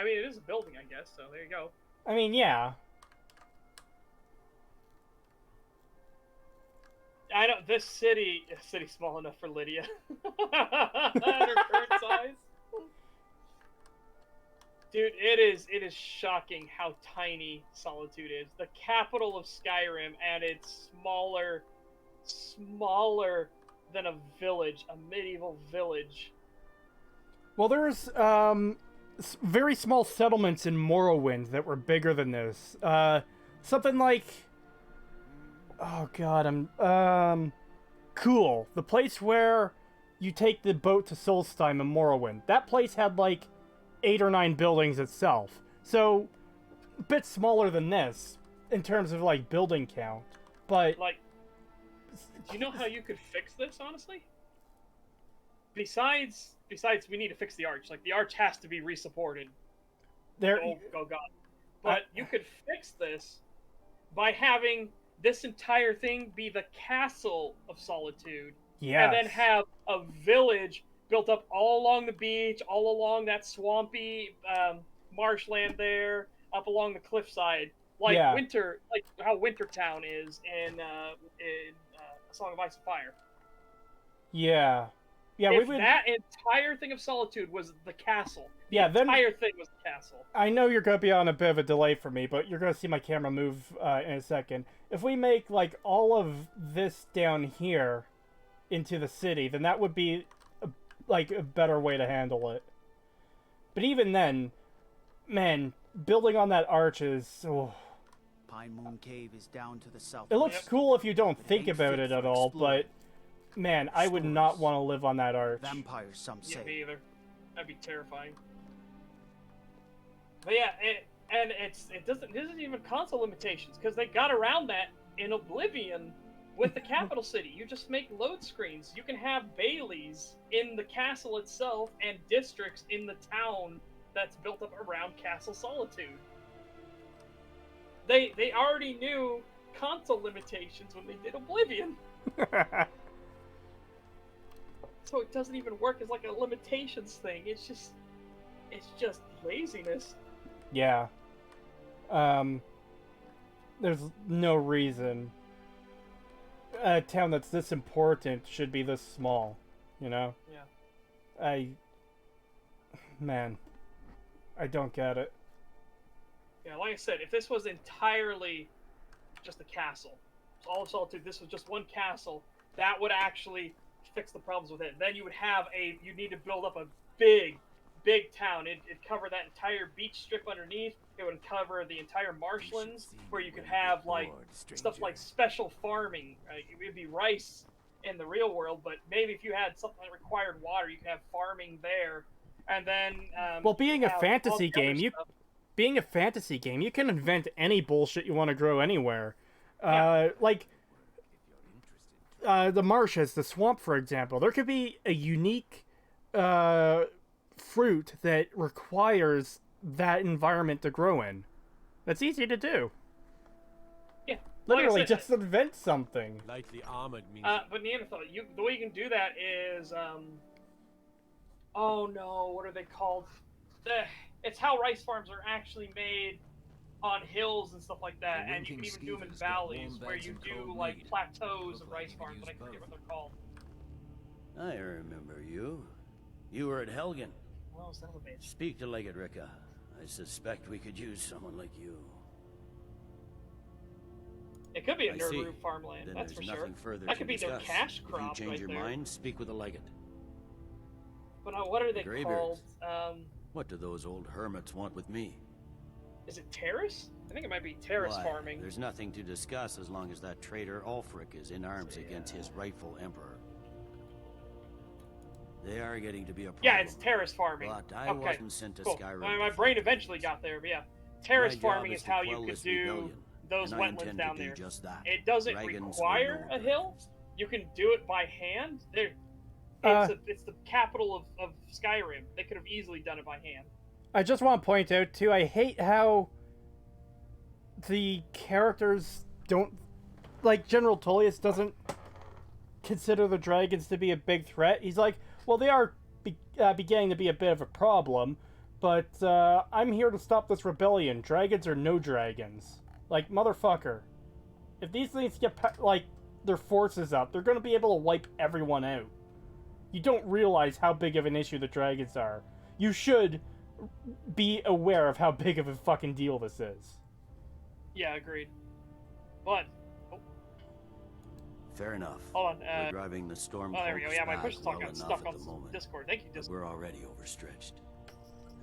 B: mean, it is a building, I guess. So there you go.
K: I mean, yeah.
B: I don't. This city's small enough for Lydia. At her current size. Dude, it is shocking how tiny Solitude is. The capital of Skyrim, and it's smaller than a village, a medieval village.
K: Well, there's very small settlements in Morrowind that were bigger than this. Something like, oh god, Cool, the place where you take the boat to Solstheim in Morrowind. That place had like 8 or 9 buildings itself. So, a bit smaller than this in terms of like building count. But
B: like, do you know how you could fix this, honestly? Besides we need to fix the arch. Like, the arch has to be resupported. Oh god. But you could fix this by having this entire thing be the castle of Solitude.
K: Yes.
B: And then have a village built up all along the beach, all along that swampy marshland there, up along the cliffside, like like how Wintertown is in A Song of Ice and Fire.
K: Yeah. Yeah,
B: if that entire thing of Solitude was the castle, the entire thing was the castle.
K: I know you're going to be on a bit of a delay for me, but you're going to see my camera move in a second. If we make, like, all of this down here into the city, then that would be, a better way to handle it. But even then, man, building on that arch is... Oh.
P: Pine Moon Cave is down to the south.
K: It looks cool if you don't think about it at all, but... Man, I would not want to live on that arch.
P: Vampires, some say.
B: Yeah, me either. That'd be terrifying. But yeah, it doesn't even console limitations because they got around that in Oblivion with the capital city. You just make load screens. You can have Baileys in the castle itself and districts in the town that's built up around Castle Solitude. They already knew console limitations when they did Oblivion. So it doesn't even work as like a limitations thing. It's just laziness.
K: Yeah. There's no reason a town that's this important should be this small, you know?
B: Yeah.
K: Man, I don't get it.
B: Yeah, like I said, if this was entirely just a castle, all of Solitude, this was just one castle, that would actually fix the problems with it. Then you would have you need to build up a big town. It'd cover that entire beach strip underneath. It would cover the entire marshlands where you could have like stuff like special farming. It would be rice in the real world, but maybe if you had something that required water, you could have farming there. And then
K: well, being a fantasy game, you can invent any bullshit you want to grow anywhere.
B: Yeah.
K: Like the marshes, the swamp, for example. There could be a unique fruit that requires that environment to grow in. That's easy to do.
B: Yeah.
K: Literally,
B: like I said,
K: just invent something.
S: Lightly armored means.
B: But Neanderthal, the way you can do that is, oh no, what are they called? It's how rice farms are actually made on hills and stuff like that, and you can even do them in valleys where you do like plateaus of rice farms, but I forget what they're called.
U: I remember you. You were at Helgen.
B: Well, son of a bitch.
U: Speak to Legate Ricka. I suspect we could use someone like you.
B: It could be a
U: I see.
B: Nurru farmland,
U: Then
B: that's for
U: there's
B: sure.
U: nothing further
B: That
U: to
B: could be their
U: discuss.
B: cash
U: If
B: crop
U: you change
B: right
U: your
B: there.
U: mind, speak with the Legate.
B: But what are they
U: Greybeards.
B: called?
U: What do those old hermits want with me?
B: Is it terrace? I think it might be terrace
U: Why,
B: farming.
U: There's nothing to discuss as long as that traitor Ulfric is in arms against his rightful emperor. They are getting to be a problem.
B: Yeah, it's terrace farming.
U: But I
B: okay.
U: wasn't sent to
B: cool.
U: Skyrim.
B: My brain eventually got there, but yeah. Terrace
U: My job
B: farming
U: is
B: is
U: to
B: how you
U: quell
B: could
U: this
B: do
U: rebellion,
B: those
U: and I
B: wetlands
U: intend
B: down
U: to do
B: there.
U: just that.
B: It doesn't
U: Dragons
B: require
U: will
B: a
U: know
B: hill. You can do it by hand. It's the capital of Skyrim. They could have easily done it by hand.
K: I just want to point out, too, I hate how the characters don't... Like, General Tullius doesn't consider the dragons to be a big threat. He's like, well, they are beginning to be a bit of a problem, but I'm here to stop this rebellion. Dragons or no dragons. Like, motherfucker. If these things get, their forces up, they're going to be able to wipe everyone out. You don't realize how big of an issue the dragons are. You should be aware of how big of a fucking deal this is.
B: Yeah, agreed. But...
U: Fair enough.
B: Hold on.
U: We're driving the storm.
B: Oh, there we go. Yeah, my push talk
U: well
B: got
U: enough
B: stuck
U: at
B: on
U: the moment,
B: Discord. Thank you,
U: but
B: Discord.
U: we're already overstretched.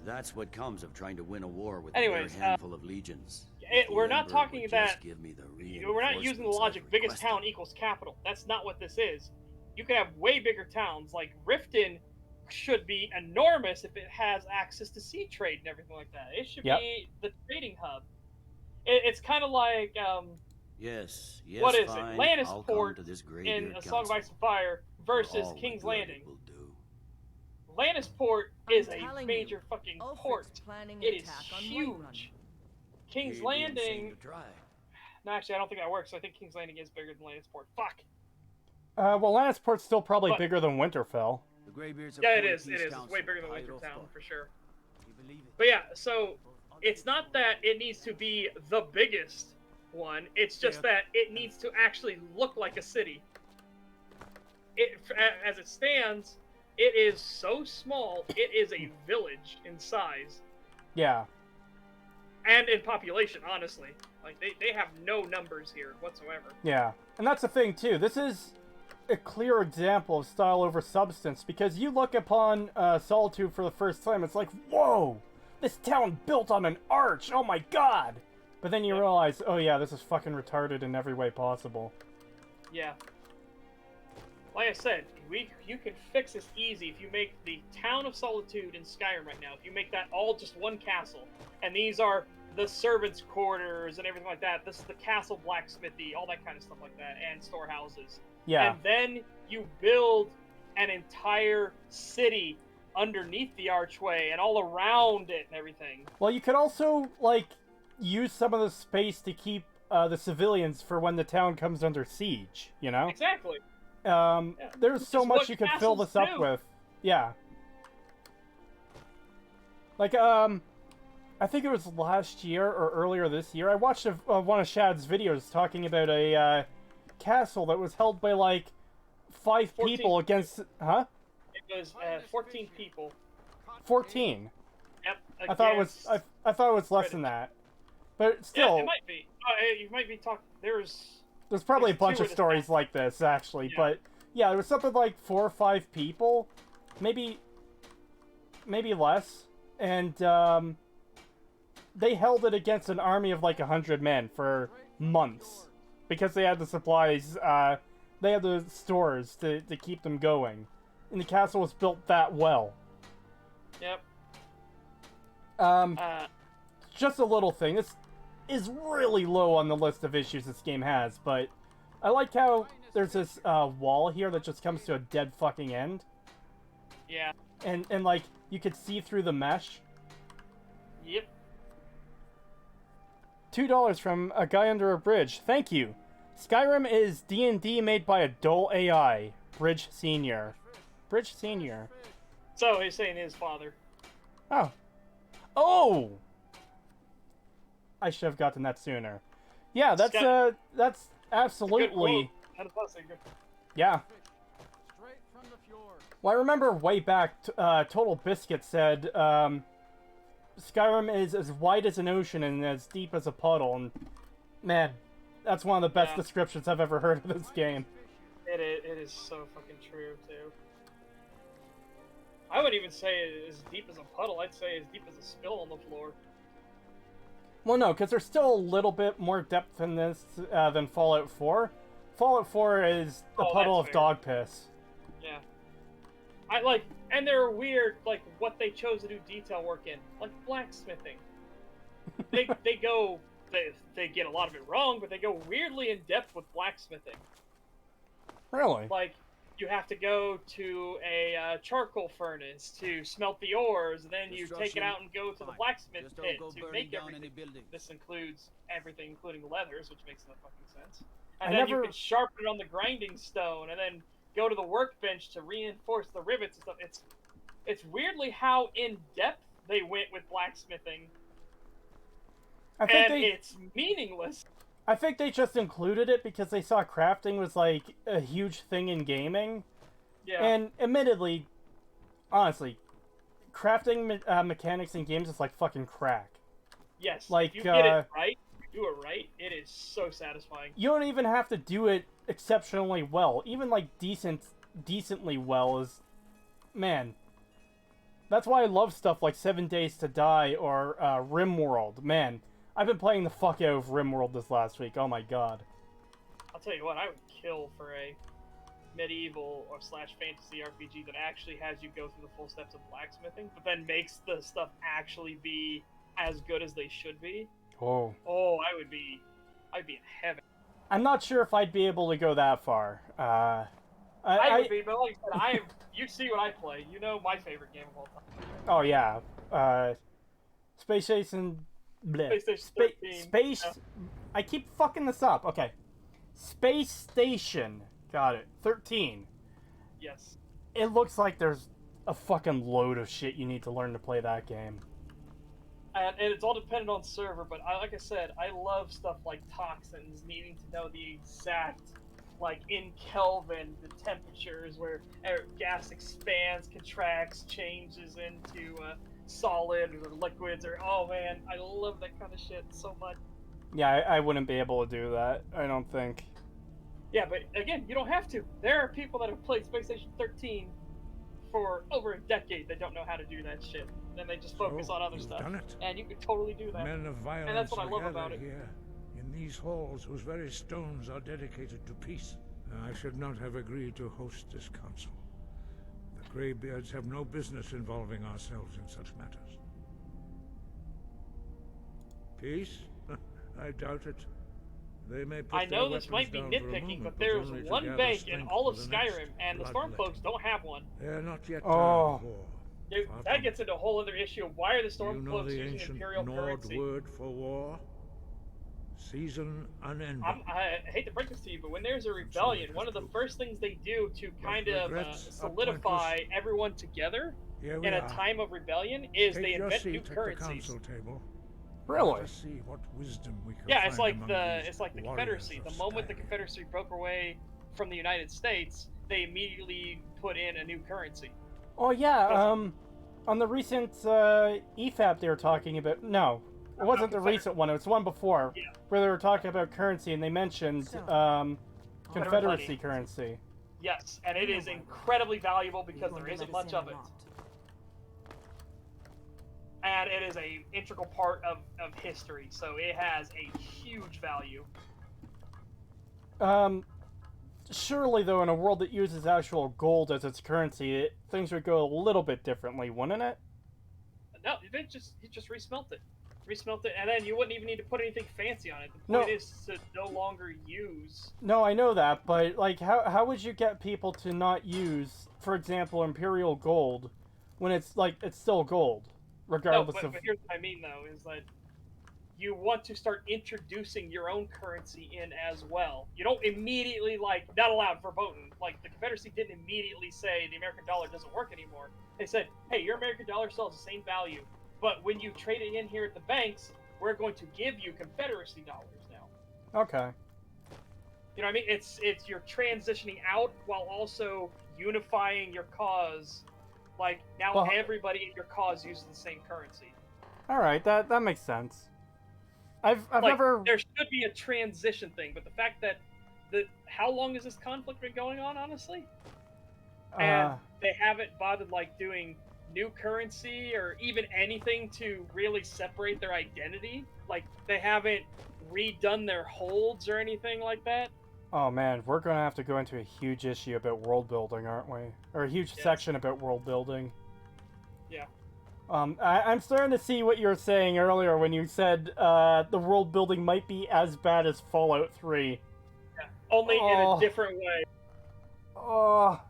U: That's what comes of trying to win a war with
B: Anyways,
U: a mere handful of legions.
B: We're not talking that.
U: Give me the
B: We're not using the logic biggest town equals capital. That's not what this is. You could have way bigger towns. Like Riften should be enormous if it has access to sea trade and everything like that. It should be the trading hub. It's kind of like
U: Yes.
B: what is
U: fine.
B: it? Lannisport in A Song of Ice and Fire versus
U: All
B: King's
U: the good
B: Landing.
U: it will do.
B: Lannisport is a major fucking port. It is huge. King's Landing. No, actually, I don't think that works. I think King's Landing is bigger than Lannisport. Fuck.
K: Well, Lannisport's still probably bigger than Winterfell.
P: The Greybeards
B: Yeah, it is. It is. It's way bigger than Wintertown for sure. But yeah, so it's not that it needs to be the biggest one. It's just that it needs to actually look like a city. As it stands, it is so small. It is a village in size.
K: Yeah.
B: And in population, honestly. Like, they have no numbers here whatsoever.
K: Yeah. And that's the thing, too. This is a clear example of style over substance, because you look upon Solitude for the first time, it's like, whoa! This town built on an arch! Oh my god! But then you realize, oh yeah, this is fucking retarded in every way possible.
B: Yeah. Like I said, you can fix this easy if you make the town of Solitude in Skyrim right now. If you make that all just one castle, and these are the servants' quarters and everything like that. This is the castle blacksmithy, all that kind of stuff like that, and storehouses.
K: Yeah.
B: And then you build an entire city underneath the archway and all around it and everything.
K: Well, you could also, like, use some of the space to keep the civilians for when the town comes under siege, you know?
B: Exactly.
K: There's so much you could fill this up with. Yeah. Like, I think it was last year or earlier this year, I watched one of Shad's videos talking about a castle that was held by, like, 5 people against... Huh?
B: It was 14 people.
K: 14?
B: Yep.
K: I thought it was less than that. But still...
B: Yeah, it might be. You might be talking...
K: There's probably a bunch of stories like this, actually. Yeah. But, yeah, there was something like 4 or 5 people. Maybe less. And, they held it against an army of like 100 men for months. Because they had the supplies, they had the stores to keep them going. And the castle was built that well.
B: Yep.
K: Just a little thing. This is really low on the list of issues this game has, but I like how there's this wall here that just comes to a dead fucking end.
B: Yeah.
K: And like, you could see through the mesh.
B: Yep.
K: $2 from a guy under a bridge. Thank you. Skyrim is D&D made by a dull AI. Bridge Senior. Bridge Senior.
B: So he's saying his father.
K: Oh. Oh! I should have gotten that sooner. Yeah, that's absolutely... Yeah. Well, I remember way back, Total Biscuit said, Skyrim is as wide as an ocean and as deep as a puddle, and man, that's one of the best descriptions I've ever heard of this game.
B: It is so fucking true, too. I wouldn't even say as deep as a puddle, I'd say as deep as a spill on the floor.
K: Well, no, because there's still a little bit more depth in this than Fallout 4. Fallout 4 is a puddle of dog piss.
B: Yeah. And they're weird, like, what they chose to do detail work in. Like, blacksmithing. They get a lot of it wrong, but they go weirdly in depth with blacksmithing.
K: Really?
B: Like, you have to go to a charcoal furnace to smelt the ores, and then you take it out and go to the blacksmith pit to make everything. This includes everything, including leathers, which makes no fucking sense. And then you can sharpen it on the grinding stone, and then go to the workbench to reinforce the rivets and stuff. It's weirdly how in-depth they went with blacksmithing. It's meaningless.
K: I think they just included it because they saw crafting was like a huge thing in gaming.
B: Yeah.
K: And admittedly, honestly, crafting mechanics in games is like fucking crack.
B: Yes.
K: Like,
B: if you get it right, you do it right, it is so satisfying.
K: You don't even have to do it exceptionally well. Even like decently well is, man. That's why I love stuff like 7 Days to Die or RimWorld. Man, I've been playing the fuck out of RimWorld this last week. Oh my god.
B: I'll tell you what, I would kill for a medieval or / fantasy RPG that actually has you go through the full steps of blacksmithing, but then makes the stuff actually be as good as they should be.
K: Oh.
B: Oh, I'd be in heaven.
K: I'm not sure if I'd be able to go that far.
B: I would be, but like I said, you see what I play. You know my favorite game of all time.
K: Oh yeah. Space Station. Space. I keep fucking this up. Okay. Space Station. Got it. 13.
B: Yes.
K: It looks like there's a fucking load of shit you need to learn to play that game.
B: And it's all dependent on server, but like I said, I love stuff like toxins, needing to know the exact, like in Kelvin, the temperatures where gas expands, contracts, changes into solid or liquids, or oh man, I love that kind of shit so much.
K: Yeah, I wouldn't be able to do that, I don't think.
B: Yeah, but again, you don't have to. There are people that have played Space Station 13 for over a decade that don't know how to do that shit. Then they just focus on other stuff.
T: Done it.
B: And you could totally do that.
T: Men of violence
B: and that's what I love about it.
T: Here, in these halls whose very stones are dedicated to peace. I should not have agreed to host this council. The Greybeards have no business involving ourselves in such matters. Peace? I doubt it. They may put
B: I know
T: their
B: this might be
T: weapons down for a
B: nitpicking,
T: moment,
B: but there's
T: only to
B: one
T: gather
B: bank in
T: strength
B: all
T: for
B: of
T: the next
B: Skyrim, and the
T: bloodletting.
B: Stormcloaks don't have one.
T: They are not yet
K: Oh.
T: tired of war.
B: Dude, that gets into a whole other issue of why are the Stormcloaks
T: You know the
B: using
T: ancient
B: Imperial
T: Nord
B: currency?
T: word for war? Season unending.
B: I hate to break this to you, but when there's a rebellion, one of the first things they do to kind of solidify everyone together in a time of rebellion is
T: Take
B: they
T: your
B: invent
T: seat
B: new
T: at the
B: currencies.
T: council table.
K: Really?
T: Let us see what wisdom we can
B: Yeah, it's
T: find
B: like
T: among these
B: the
T: warriors
B: Confederacy.
T: of
B: The moment the
T: Skyrim.
B: Confederacy broke away from the United States, they immediately put in a new currency.
K: Oh yeah, on the recent EFAP they were talking about. No, it wasn't the recent one. It was the one before, where they were talking about currency and they mentioned Confederacy currency.
B: Yes, and it is incredibly valuable because there isn't much of it. And it is a integral part of history, so it has a huge value.
K: Surely though, in a world that uses actual gold as its currency, things would go a little bit differently, wouldn't it?
B: No, you just resmelt it. Resmelt it, and then you wouldn't even need to put anything fancy on it. The point is to no longer use.
K: No, I know that, but like, how would you get people to not use, for example, Imperial Gold, when it's like it's still gold, regardless
B: but
K: of.
B: But here's what I mean though, is that you want to start introducing your own currency in as well. You don't immediately like not allowed verboten. Like the Confederacy didn't immediately say the American dollar doesn't work anymore. They said, hey, your American dollar still has the same value, but when you trade it in here at the banks, we're going to give you Confederacy dollars now.
K: Okay.
B: You know what I mean? It's you're transitioning out while also unifying your cause. Like now everybody in your cause uses the same currency.
K: All right, that makes sense. I've
B: like,
K: never.
B: There should be a transition thing, but the fact that how long has this conflict been going on, honestly? And they haven't bothered like doing new currency or even anything to really separate their identity. Like they haven't redone their holds or anything like that.
K: Oh man, we're gonna have to go into a huge issue about world building, aren't we? Or a huge section about world building.
B: Yeah.
K: I'm starting to see what you were saying earlier when you said the world building might be as bad as Fallout 3.
B: Yeah, only in a different way.
K: Oh,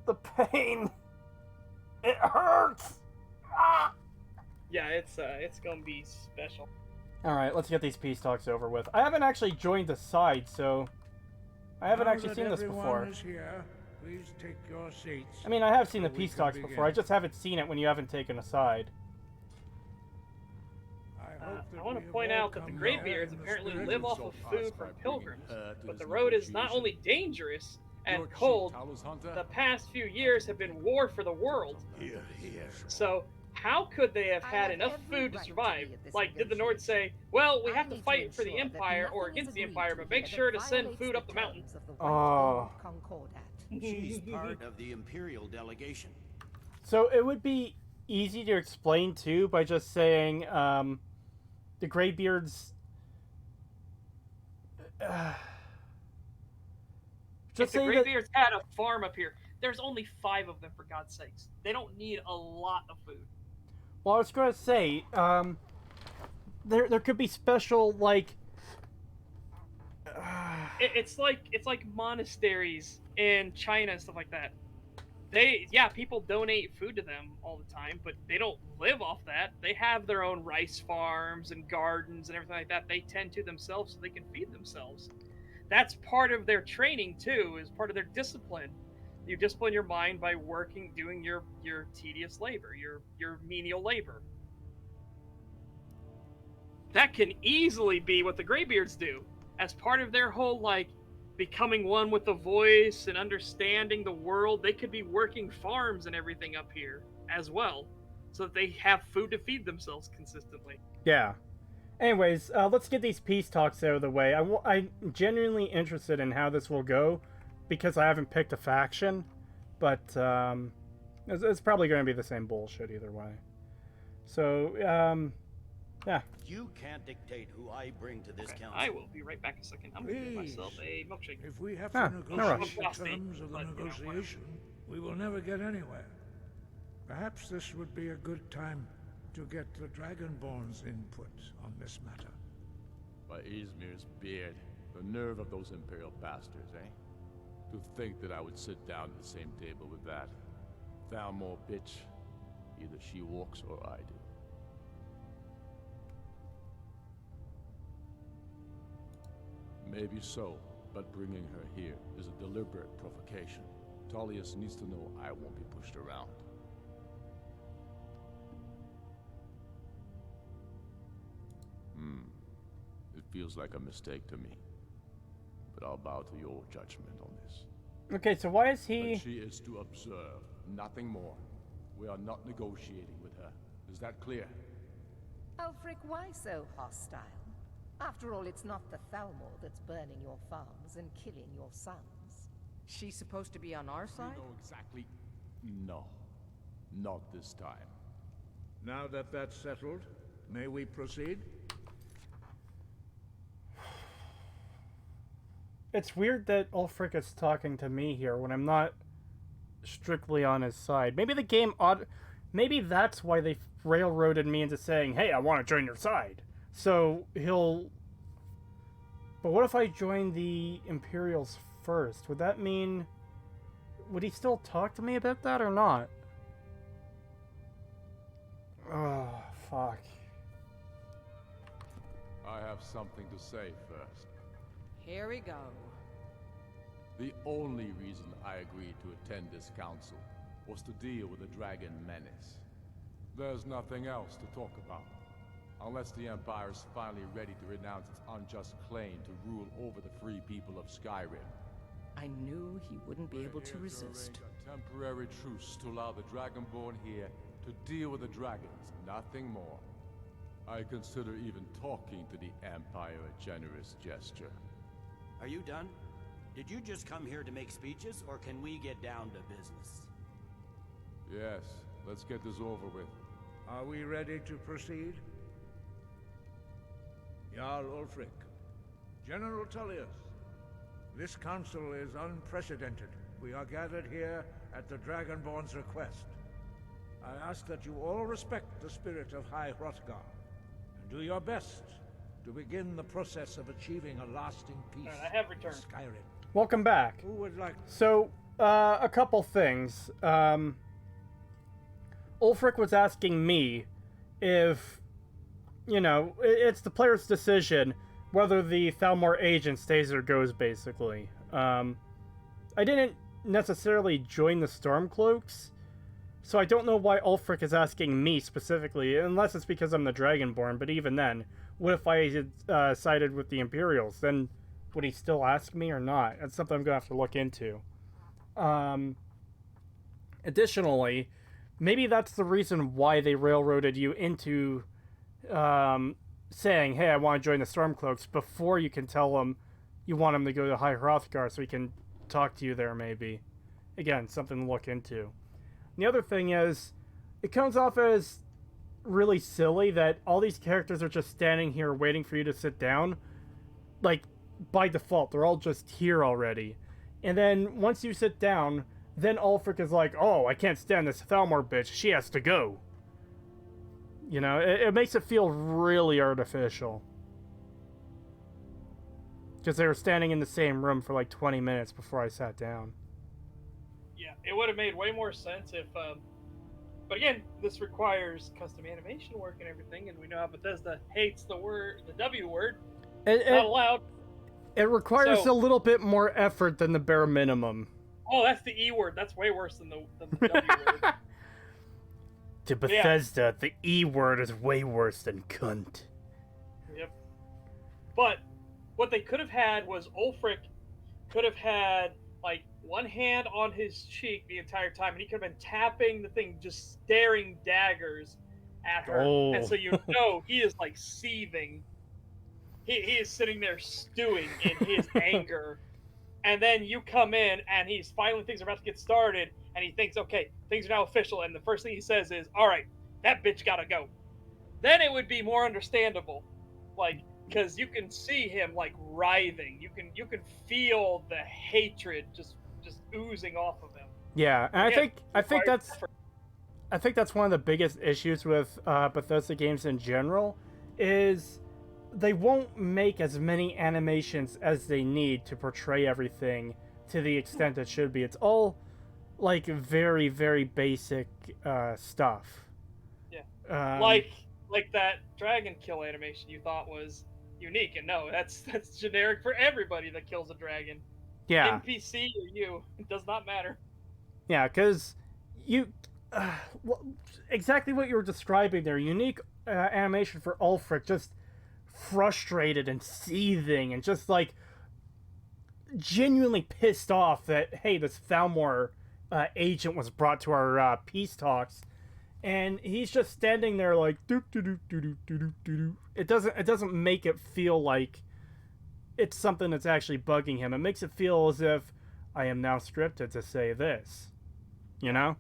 K: the pain. It hurts. Ah!
B: Yeah, it's gonna be special.
K: All right, let's get these peace talks over with. I haven't actually joined the side, so I haven't actually seen this before.
T: Here, please take your seats.
K: I mean, I have seen the peace talks before. I just haven't seen it when you haven't taken a side.
B: I want to point out that the Greybeards apparently live off of food from pilgrims, but the road is not only dangerous and cold, the past few years have been war for the world. So how could they have had enough food to survive? Like, did the Nords say, well, we have to fight for the Empire or against the Empire, but make sure to send food up the mountain?
K: Oh.
U: She's part of the Imperial delegation.
K: So it would be easy to explain, too, by just saying, the Greybeards...
B: If the Greybeards had a farm up here, there's only 5 of them, for God's sakes. They don't need a lot of food.
K: Well, I was going to say, there could be special, like...
B: It's like monasteries in China and stuff like that. People donate food to them all the time, but they don't live off that. They have their own rice farms and gardens and everything like that. They tend to themselves so they can feed themselves. That's part of their training too, is part of their discipline. You discipline your mind by doing your tedious labor, your menial labor. That can easily be what the Greybeards do, as part of their whole, like, becoming one with the voice and understanding the world. They could be working farms and everything up here as well, so that they have food to feed themselves consistently.
K: Yeah. Anyways, let's get these peace talks out of the way. I'm genuinely interested in how this will go, because I haven't picked a faction, but it's probably going to be the same bullshit either way. So, yeah.
U: You can't dictate who I bring to this council.
B: I will be right back a second. I'm going to get myself a milkshake.
T: If we have to negotiate the terms of the negotiation, we will never get anywhere. Perhaps this would be a good time to get the Dragonborn's input on this matter.
M: By Izmir's beard, the nerve of those Imperial bastards, eh? To think that I would sit down at the same table with that Thalmor bitch. Either she walks or I do. Maybe so, but bringing her here is a deliberate provocation. Tullius needs to know I won't be pushed around. It feels like a mistake to me. But I'll bow to your judgment on this.
K: Okay, so why is he...
M: But she is to observe, nothing more. We are not negotiating with her. Is that clear?
V: Ulfric, why so hostile? After all, it's not the Thalmor that's burning your farms and killing your sons.
I: She's supposed to be on our side?
M: You know exactly... No. Not this time.
T: Now that that's settled, may we proceed?
K: It's weird that Ulfric is talking to me here when I'm not strictly on his side. Maybe the game maybe that's why they railroaded me into saying, hey, I want to join your side. So he'll... But what if I join the Imperials first? Would that mean... Would he still talk to me about that or not? Oh, fuck.
M: I have something to say first.
I: Here we go.
M: The only reason I agreed to attend this council was to deal with the Dragon Menace. There's nothing else to talk about. Unless the Empire is finally ready to renounce its unjust claim to rule over the free people of Skyrim.
V: I knew he wouldn't be able to resist.
M: A temporary truce to allow the Dragonborn here to deal with the dragons, nothing more. I consider even talking to the Empire a generous gesture.
U: Are you done? Did you just come here to make speeches, or can we get down to business?
M: Yes, let's get this over with.
T: Are we ready to proceed? Jarl Ulfric, General Tullius, this council is unprecedented. We are gathered here at the Dragonborn's request. I ask that you all respect the spirit of High Hrothgar, and do your best to begin the process of achieving a lasting peace
B: I have returned.
T: in Skyrim.
K: Welcome back.
T: Who would like...
K: So, a couple things. Ulfric was asking me if, you know, it's the player's decision whether the Thalmor agent stays or goes, basically. I didn't necessarily join the Stormcloaks, so I don't know why Ulfric is asking me specifically, unless it's because I'm the Dragonborn, but even then, what if I had sided with the Imperials? Then would he still ask me or not? That's something I'm going to have to look into. Additionally, maybe that's the reason why they railroaded you into saying, hey, I want to join the Stormcloaks, before you can tell them you want him to go to High Hrothgar so he can talk to you there, maybe. Again, something to look into. And the other thing is, it comes off as really silly that all these characters are just standing here waiting for you to sit down. Like, by default, they're all just here already. And then, once you sit down, then Ulfric is like, oh, I can't stand this Thalmor bitch, she has to go. You know, it makes it feel really artificial. Because they were standing in the same room for like 20 minutes before I sat down.
B: Yeah, it would have made way more sense if, but again, this requires custom animation work and everything, and we know how Bethesda hates the W word. Not allowed.
K: It requires
B: So-
K: a little bit more effort than the bare minimum.
B: Oh, that's the E word. That's way worse than the W word.
K: To Bethesda, the E word is way worse than cunt.
B: Yep. But what they could have had was Ulfric could have had like one hand on his cheek the entire time, and he could have been tapping the thing, just staring daggers at her.
K: Oh.
B: And so you know he is like seething. He is sitting there stewing in his anger. And then you come in, and he's finally, things are about to get started, and he thinks, okay, things are now official, and the first thing he says is, all right, that bitch gotta go. Then it would be more understandable, like, because you can see him like writhing. You can feel the hatred just oozing off of him.
K: Yeah, and
B: Again,
K: I think
B: requires
K: that's one of the biggest issues with Bethesda games in general, is they won't make as many animations as they need to portray everything to the extent it should be. It's all like very, very basic stuff.
B: Yeah. Like that dragon kill animation you thought was unique, and no, that's generic for everybody that kills a dragon.
K: Yeah.
B: NPC or you, it does not matter.
K: Yeah, because you... exactly what you were describing there. Unique animation for Ulfric, just frustrated and seething and just, like, genuinely pissed off that, hey, this Thalmor agent was brought to our peace talks, and he's just standing there like, doo-doo-doo-doo-doo-doo-doo. It doesn't make it feel like it's something that's actually bugging him. It makes it feel as if I am now scripted to say this. You know?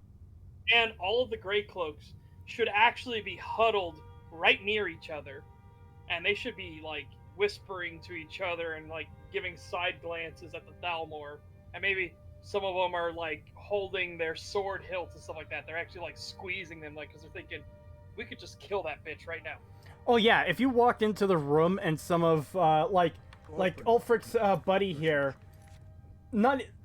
B: And all of the Grey Cloaks should actually be huddled right near each other. And they should be, like, whispering to each other and, like, giving side glances at the Thalmor. And maybe some of them are, like, holding their sword hilts and stuff like that. They're actually, like, squeezing them, like, because they're thinking, we could just kill that bitch right now.
K: Oh yeah, if you walked into the room and some of like Ulfric's buddy here,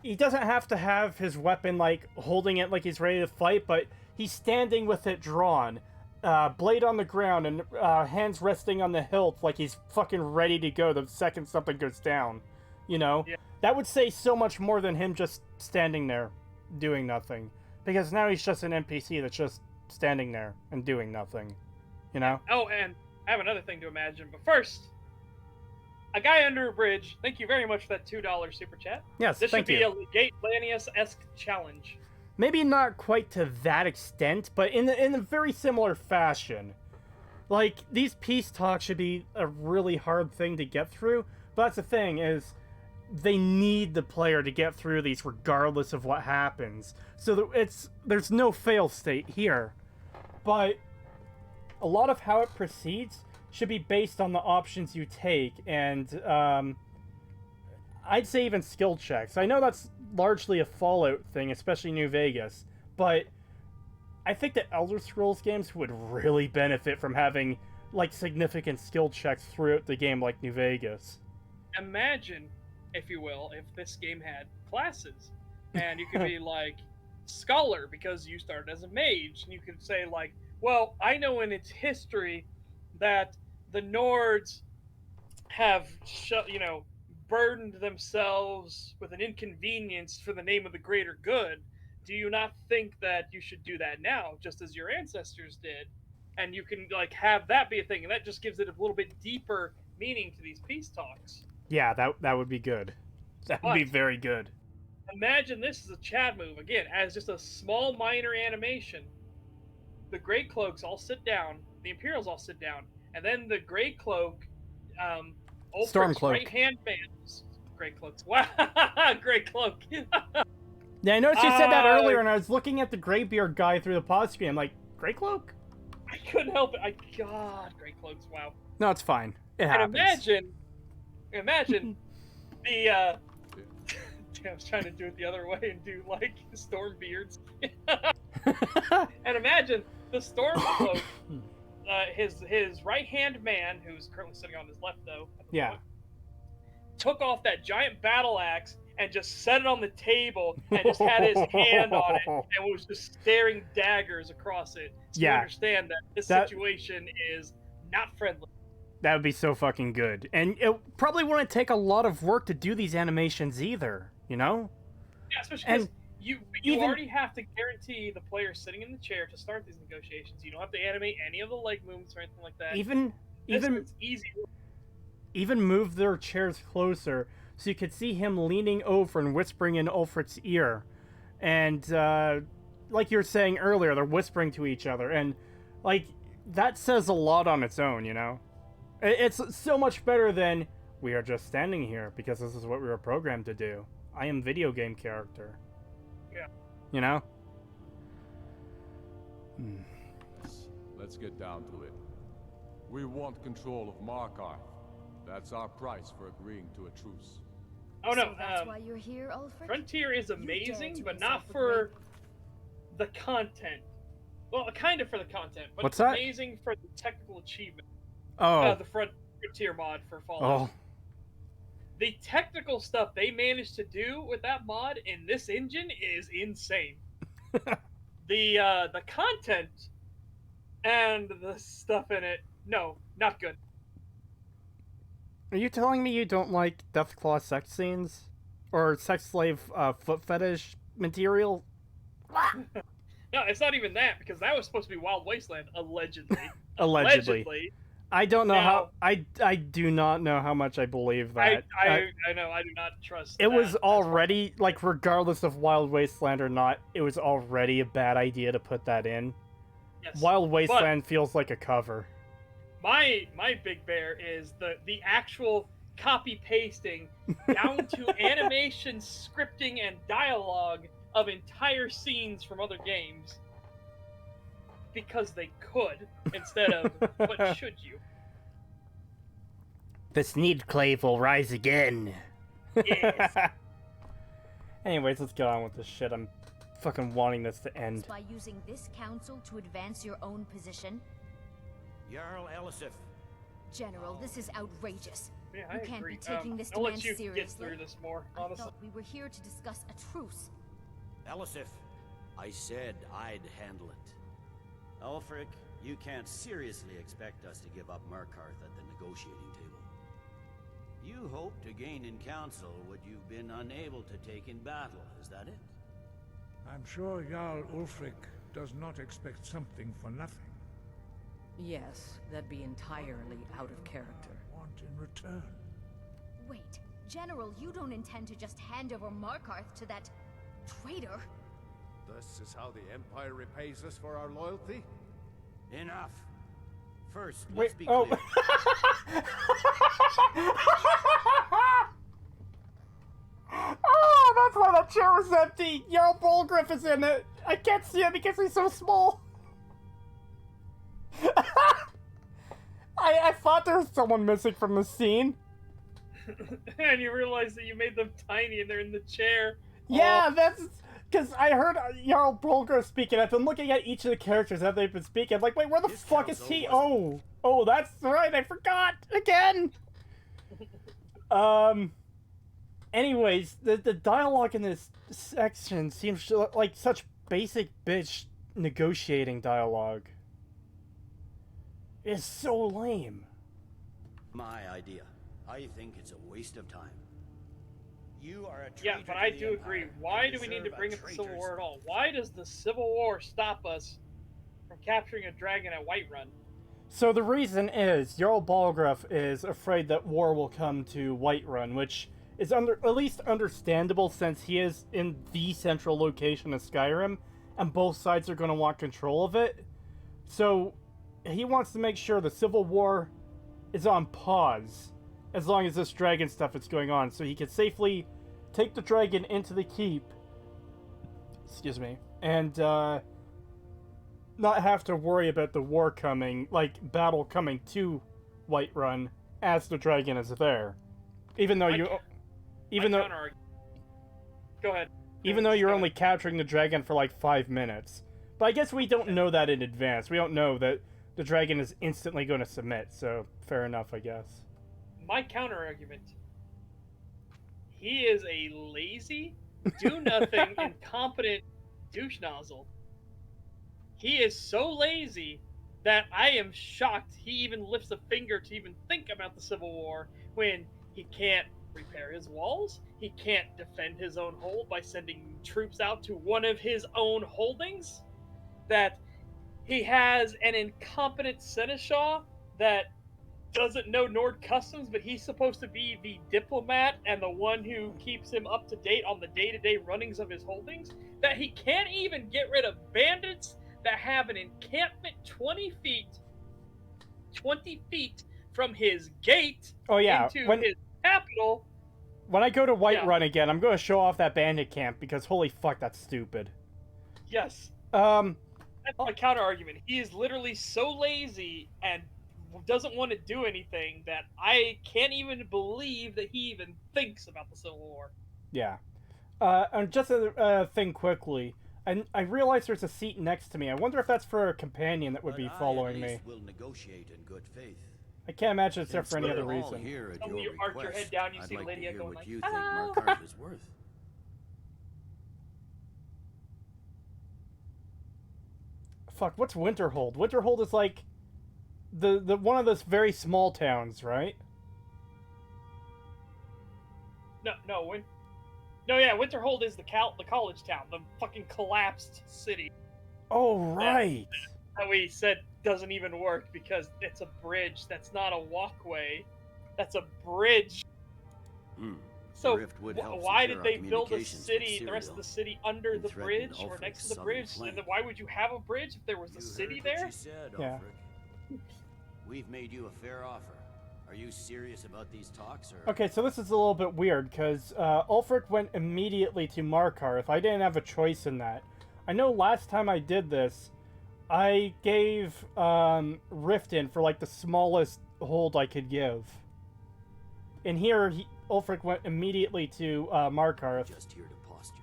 K: he doesn't have to have his weapon like holding it like he's ready to fight, but he's standing with it drawn, blade on the ground and hands resting on the hilt like he's fucking ready to go the second something goes down. You know?
B: Yeah.
K: That would say so much more than him just standing there doing nothing. Because now he's just an NPC that's just standing there and doing nothing. You know?
B: Oh, and I have another thing to imagine, but first, a guy under a bridge. Thank you very much for that $2 super chat.
K: Yes,
B: this
K: thank
B: should be
K: you.
B: a Gate Lanius-esque challenge.
K: Maybe not quite to that extent, but in a very similar fashion. Like, these peace talks should be a really hard thing to get through, but that's the thing, is they need the player to get through these regardless of what happens. So there's no fail state here. But a lot of how it proceeds should be based on the options you take, and I'd say even skill checks. I know that's largely a Fallout thing, especially New Vegas, but I think that Elder Scrolls games would really benefit from having like significant skill checks throughout the game like New Vegas.
B: Imagine, if you will, if this game had classes, and you could be like scholar because you started as a mage, and you could say like, well, I know in its history that the Nords have burdened themselves with an inconvenience for the name of the greater good. Do you not think that you should do that now, just as your ancestors did? And you can like have that be a thing, and that just gives it a little bit deeper meaning to these peace talks.
K: Yeah, that would be good. That would be very good.
B: Imagine this is a Chad move, again, as just a small minor animation. The Grey Cloaks all sit down, the Imperials all sit down, and then the Grey Cloak,
K: Stormcloak.
B: right-hand man, Grey Cloaks, wow, Grey Cloak.
K: Yeah, I noticed you said that earlier, and I was looking at the Greybeard guy through the pod screen. I'm like, Grey Cloak?
B: I couldn't help it. God, Grey Cloaks, wow.
K: No, it's fine. It happens.
B: And imagine the, I was trying to do it the other way and do, like, Stormbeards. And imagine the Stormcloak, his right-hand man, who's currently sitting on his left, though,
K: yeah,
B: took off that giant battle axe and just set it on the table and just had his hand on it and was just staring daggers across it. So you understand that this situation is not friendly.
K: That would be so fucking good. And it probably wouldn't take a lot of work to do these animations either, you know?
B: Yeah, especially because you already have to guarantee the player sitting in the chair to start these negotiations. You don't have to animate any of the leg movements or anything like that.
K: It's easy. Even move their chairs closer so you could see him leaning over and whispering in Ulfric's ear. And like you were saying earlier, they're whispering to each other. And like that says a lot on its own, you know? It's so much better than, we are just standing here because this is what we were programmed to do. I am video game character.
B: Yeah.
K: You know?
M: Let's get down to it. We want control of Markarth. That's our price for agreeing to a truce.
B: Oh no,
G: So that's why you're here, Ulfric?
B: Frontier is amazing, but not for the content. Well, kind of for the content, but
K: What's
B: it's
K: that?
B: amazing for the technical achievement.
K: Oh.
B: The Frontier mod for Fallout.
K: Oh.
B: The technical stuff they managed to do with that mod in this engine is insane. The content and the stuff in it, no, not good.
K: Are you telling me you don't like Deathclaw sex scenes? Or sex slave foot fetish material?
B: No, it's not even that, because that was supposed to be Wild Wasteland, allegedly.
K: Allegedly. I don't know how... I do not know how much I believe that.
B: I know, I do not trust
K: It
B: that.
K: was already, like, regardless of Wild Wasteland or not, it was already a bad idea to put that in.
B: Yes,
K: Wild Wasteland feels like a cover.
B: My big bear is the actual copy-pasting down to animation, scripting, and dialogue of entire scenes from other games. Because they could, instead of, but should you?
K: The Sneedclave will rise again.
B: Yes.
K: Anyways, let's get on with this shit. I'm fucking wanting this to end.
G: By using this council to advance your own position,
U: Jarl Elisif.
G: General, this is outrageous.
B: Yeah,
G: You
B: I
G: can't
B: agree.
G: be taking this
B: I'll
G: demand
B: let you
G: seriously.
B: get through this more,
G: I
B: honestly.
G: thought we were here to discuss a truce.
U: Elisif, I said I'd handle it. Ulfric, you can't seriously expect us to give up Markarth at the negotiating table. You hope to gain in council what you've been unable to take in battle, is that it?
T: I'm sure Jarl Ulfric does not expect something for nothing.
V: Yes, that'd be entirely out of character.
T: Want in return?
G: Wait, General, you don't intend to just hand over Markarth to that traitor?
S: This is how the Empire repays us for our loyalty?
U: Enough. First,
K: Wait,
U: let's be clear.
K: Oh, that's why the chair was empty. Jarl Bolgriff is in it. I can't see him because he's so small. I thought there was someone missing from the scene.
B: And you realize that you made them tiny and they're in the chair.
K: Yeah, that's because I heard Jarl Bolgriff speaking. I've been looking at each of the characters that they've been speaking. I'm like, wait, where the fuck is he? Oh, that's right. I forgot again. Anyways, the dialogue in this section seems like such basic bitch negotiating dialogue. It's so lame.
U: My idea. I think it's a waste of time. You are a traitor.
B: Yeah, but I do agree. Why do we need to bring up the Civil War at all? Why does the Civil War stop us from capturing a dragon at Whiterun?
K: So the reason is Jarl Balgruuf is afraid that war will come to Whiterun, which is at least understandable since he is in the central location of Skyrim, and both sides are going to want control of it. So he wants to make sure the Civil War is on pause as long as this dragon stuff is going on, so he can safely take the dragon into the keep, excuse me, and not have to worry about the war coming, like battle coming to Whiterun as the dragon is there. Even though
B: Go ahead.
K: Even though you're only capturing the dragon for like 5 minutes. But I guess we don't know that in advance. We don't know that the dragon is instantly going to submit, so fair enough, I guess.
B: My counter-argument. He is a lazy, do-nothing, incompetent douche nozzle. He is so lazy that I am shocked he even lifts a finger to even think about the Civil War when he can't repair his walls, he can't defend his own hold by sending troops out to one of his own holdings, that he has an incompetent seneschal that doesn't know Nord customs, but he's supposed to be the diplomat and the one who keeps him up to date on the day-to-day runnings of his holdings, that he can't even get rid of bandits that have an encampment 20 feet from his gate into his capital.
K: When I go to Whiterun again, I'm going to show off that bandit camp because holy fuck, that's stupid.
B: Yes. That's my counter argument. He is literally so lazy and doesn't want to do anything that I can't even believe that he even thinks about the Civil War.
K: Yeah. And just a thing quickly. I realize there's a seat next to me. I wonder if that's for a companion that would be following me.
U: Will negotiate in good faith.
K: I can't imagine it's there for any other reason.
U: Here at
B: you
U: your
B: arch your head down, you
U: I'd
B: see
U: like
B: Lydia
U: to hear
B: going
U: what
B: like,
U: you think
B: "Hello."
U: Markarth is worth.
K: Fuck, what's Winterhold? Winterhold is like the one of those very small towns, right?
B: Winterhold is the college town, the fucking collapsed city.
K: Oh, right.
B: That we said doesn't even work because it's a bridge. That's not a walkway. That's a bridge. So why did they build a city, the rest of the city under the bridge or next to the bridge? And then why would you have a bridge if there was a city there?
K: Yeah.
U: We've made you a fair offer. Are you serious about these talks, or?
K: Okay, so this is a little bit weird, because Ulfric went immediately to Markarth. I didn't have a choice in that. I know last time I did this, I gave Riften for, like, the smallest hold I could give. And here, Ulfric went immediately to Markarth.
U: Just here to posture.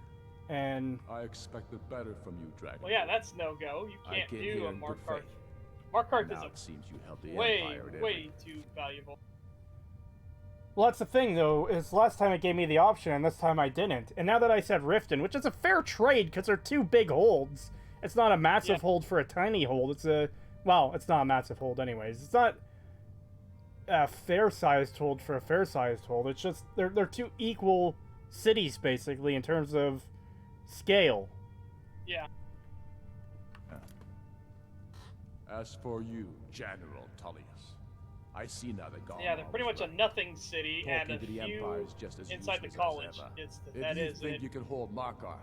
K: And
M: I expected better from you, Dragon.
B: Well, yeah, that's no-go. You can't
M: came
B: do
M: here
B: a
M: in good
B: Markarth. Markarth
M: Now
B: is
M: it seems you held the
B: way,
M: Empire at
B: way too valuable.
K: Well, that's the thing, though, is last time it gave me the option, and this time I didn't. And now that I said Riften, which is a fair trade, because they're two big holds. It's not a massive hold for a tiny hold. It's a... Well, it's not a massive hold anyways. It's not a fair-sized hold for a fair-sized hold. It's just... They're two equal cities, basically, in terms of scale.
B: Yeah.
M: As for you, General Tullius, I see now the gone.
B: Yeah, they're pretty much a nothing city and a
M: Talking to the
B: few
M: Empire is just as
B: inside the
M: useless as
B: college.
M: ever.
B: That
M: If you
B: is
M: think
B: it.
M: you can hold Markarth,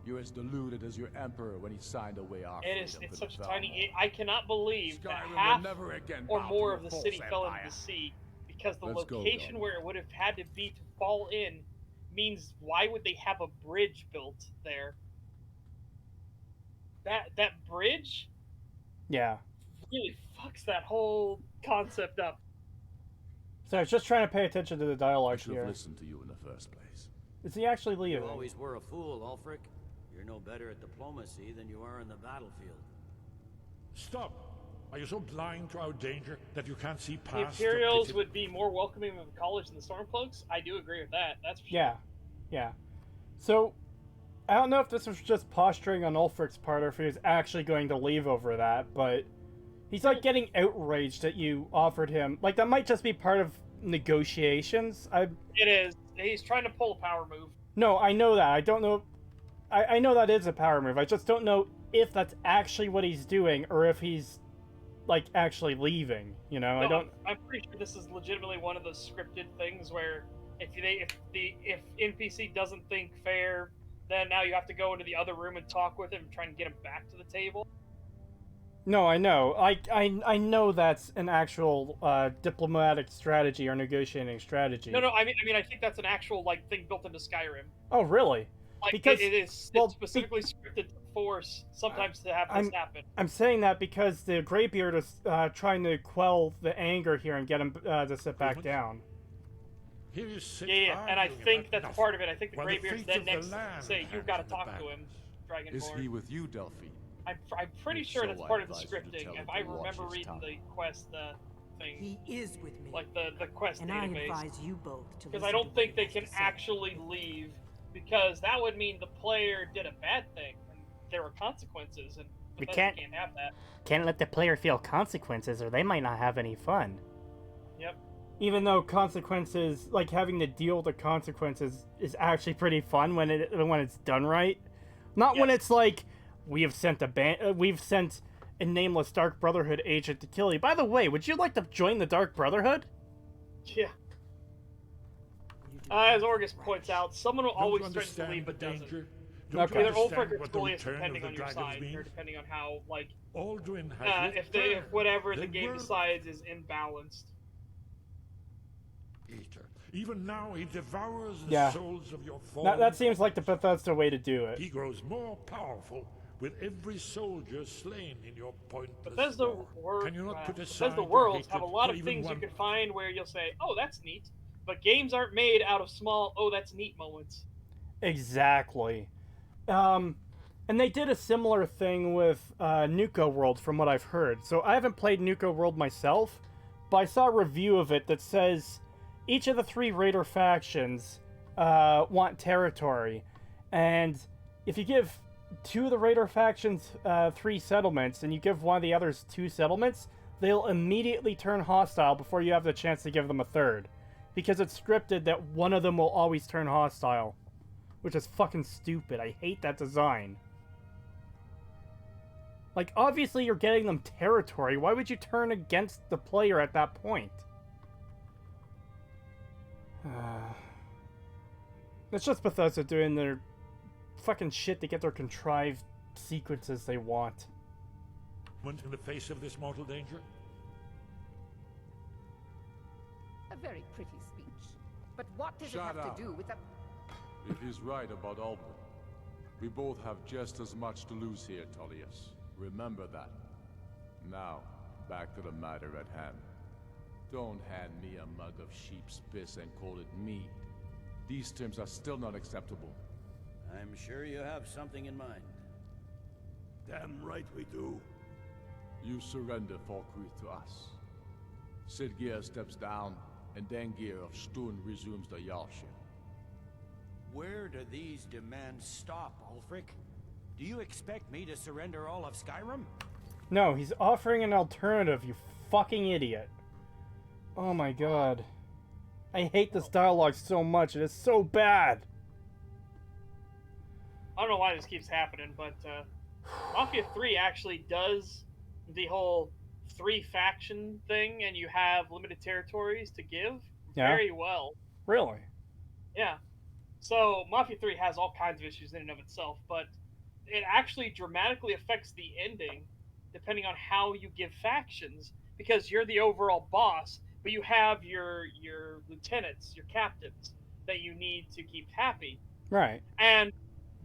M: you're as deluded as your Emperor when he signed away our freedom
B: It's
M: for
B: such
M: the
B: a tiny...
M: Thalmor.
B: I cannot believe that
M: Skyrim will
B: half
M: never again
B: or
M: bow to
B: more
M: a
B: of the
M: false
B: city fell into
M: empire.
B: the sea, because the
M: Let's go,
B: location
M: Gon.
B: where it would have had to be to fall in means why would they have a bridge built there? That bridge
K: Yeah.
B: really fucks that whole concept up.
K: So I was just trying to pay attention to the
M: I
K: dialogue
M: should
K: here.
M: have listened to you in the first place.
K: Is he actually leaving?
U: You always were a fool, Ulfric. You're no better at diplomacy than you are in the battlefield.
T: Stop! Are you so blind to our danger that you can't see
B: The
T: past
B: Imperials
T: the
B: would be more welcoming of the college than the Stormcloaks. I do agree with that. That's for sure.
K: Yeah. Yeah. So, I don't know if this was just posturing on Ulfric's part or if he was actually going to leave over that, but he's like getting outraged that you offered him. Like, that might just be part of negotiations.
B: It is. He's trying to pull a power move.
K: No, I know that. I don't know. I know that is a power move. I just don't know if that's actually what he's doing or if he's, like, actually leaving. You know,
B: No,
K: I don't.
B: I'm pretty sure this is legitimately one of those scripted things where if NPC doesn't think fair, then now you have to go into the other room and talk with him, and try and get him back to the table.
K: No, I know. I know that's an actual diplomatic strategy or negotiating strategy.
B: No, I mean, I think that's an actual like thing built into Skyrim.
K: Oh, really?
B: Like
K: Because
B: it's specifically scripted to force sometimes to have this happen.
K: I'm saying that because the Greybeard is trying to quell the anger here and get him to sit back down.
T: Here you sit
B: Yeah, and I think that's
T: nothing,
B: part of it. I think the
T: while the
B: Greybeard's
T: fate
B: then
T: of the
B: next
T: land
B: say, "You've
T: hangs
B: got to
T: in the
B: talk to
T: balance."
B: him, Dragonborn."
M: Is he with you, Delphine?
B: I'm pretty
M: If
B: sure
M: so,
B: that's
M: I
B: part of the
M: advise you to
B: scripting.
M: tell
B: If
M: him
B: I
M: to watch
B: remember
M: his
B: reading
M: tongue.
B: the quest thing.
F: He is with me.
B: Like the quest
F: And I
B: database.
F: advise you both to
B: Because
F: listen
B: I
F: to
B: don't
F: what
B: think
F: he
B: they
F: has to
B: can
F: say.
B: actually leave, because that would mean the player did a bad thing and there were consequences, and
K: We
B: Bethesda
K: can't-
B: have that.
K: Can't let the player feel consequences or they might not have any fun.
B: Yep.
K: Even though consequences, like having to deal with the consequences, is actually pretty fun when it's done right. Not when it's like we've sent a nameless Dark Brotherhood agent to kill you. By the way, would you like to join the Dark Brotherhood?
B: Yeah. As Orgus points out, someone will always threaten to
T: understand
B: leave but
T: the
B: doesn't.
T: danger?
K: Okay.
B: Either Ulfric or
T: what the
B: Tullius,
T: return of
B: depending
T: the
B: on your
T: dragons
B: side,
T: means?
B: or depending on how, like,
T: Alduin has
B: if whatever the
T: Then
B: game
T: we're-
B: decides is imbalanced.
T: Eater. Even now he devours the
K: Yeah.
T: souls of your fallen.
K: That seems like the Bethesda way to do it.
T: He grows more powerful with every soldier slain in your pointless
B: Bethesda
T: war. Can you not put aside
B: Bethesda
T: your
B: worlds have a
T: hatred
B: lot
T: for
B: of
T: even
B: things you
T: one-
B: can find where you'll say, "Oh, that's neat," but games aren't made out of small "Oh, that's neat" moments.
K: Exactly. And they did a similar thing with Nuka World, from what I've heard. So I haven't played Nuka World myself, but I saw a review of it that says each of the 3 Raider factions want territory, and if you give 2 of the Raider factions 3 settlements, and you give one of the others 2 settlements, they'll immediately turn hostile before you have the chance to give them a 3rd, because it's scripted that one of them will always turn hostile. Which is fucking stupid. I hate that design. Like, obviously you're getting them territory. Why would you turn against the player at that point? It's just Bethesda doing their fucking shit to get their contrived sequences they want.
T: Went in the face of this mortal danger?
V: A very pretty speech. But what does
M: Shut
V: it have
M: up.
V: to do with a...
M: If he's right about Alduin, we both have just as much to lose here, Tullius. Remember that. Now, back to the matter at hand. Don't hand me a mug of sheep's piss and call it mead. These terms are still not acceptable.
U: I'm sure you have something in mind.
Q: Damn right we do.
M: You surrender Falkreath to us. Sidgeir steps down, and Dengir of Stun resumes the Jarlship.
U: Where do these demands stop, Ulfric? Do you expect me to surrender all of Skyrim?
K: No, he's offering an alternative, you fucking idiot. Oh my god. I hate this dialogue so much, it is so bad.
B: I don't know why this keeps happening, but Mafia 3 actually does the whole 3-faction thing, and you have limited territories to give very well.
K: Really?
B: Yeah. So Mafia 3 has all kinds of issues in and of itself, but it actually dramatically affects the ending depending on how you give factions, because you're the overall boss, but you have your lieutenants, your captains that you need to keep happy.
K: Right.
B: And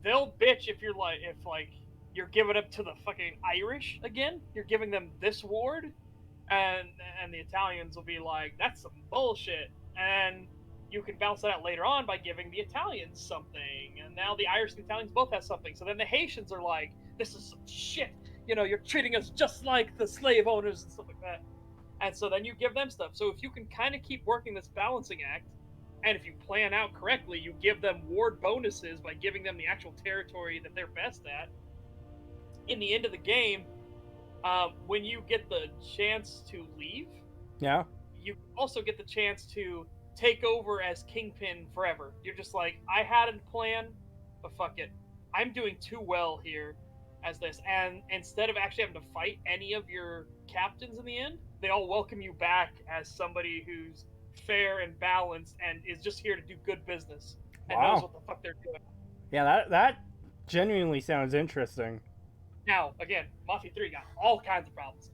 B: they'll bitch if you're giving up to the fucking Irish again. You're giving them this ward, and the Italians will be like, that's some bullshit. And you can balance that out later on by giving the Italians something, and now the Irish and Italians both have something. So then the Haitians are like, this is some shit. You know, you're treating us just like the slave owners and stuff like that. And so then you give them stuff. So if you can kind of keep working this balancing act, and if you plan out correctly, you give them ward bonuses by giving them the actual territory that they're best at. In the end of the game, when you get the chance to leave, you also get the chance to take over as Kingpin forever. You're just like, I had a plan, but fuck it. I'm doing too well here as this. And instead of actually having to fight any of your captains in the end, they all welcome you back as somebody who's fair and balanced and is just here to do good business and knows what the fuck they're doing.
K: Yeah, that genuinely sounds interesting.
B: Now, again, Mafia 3 got all kinds of problems.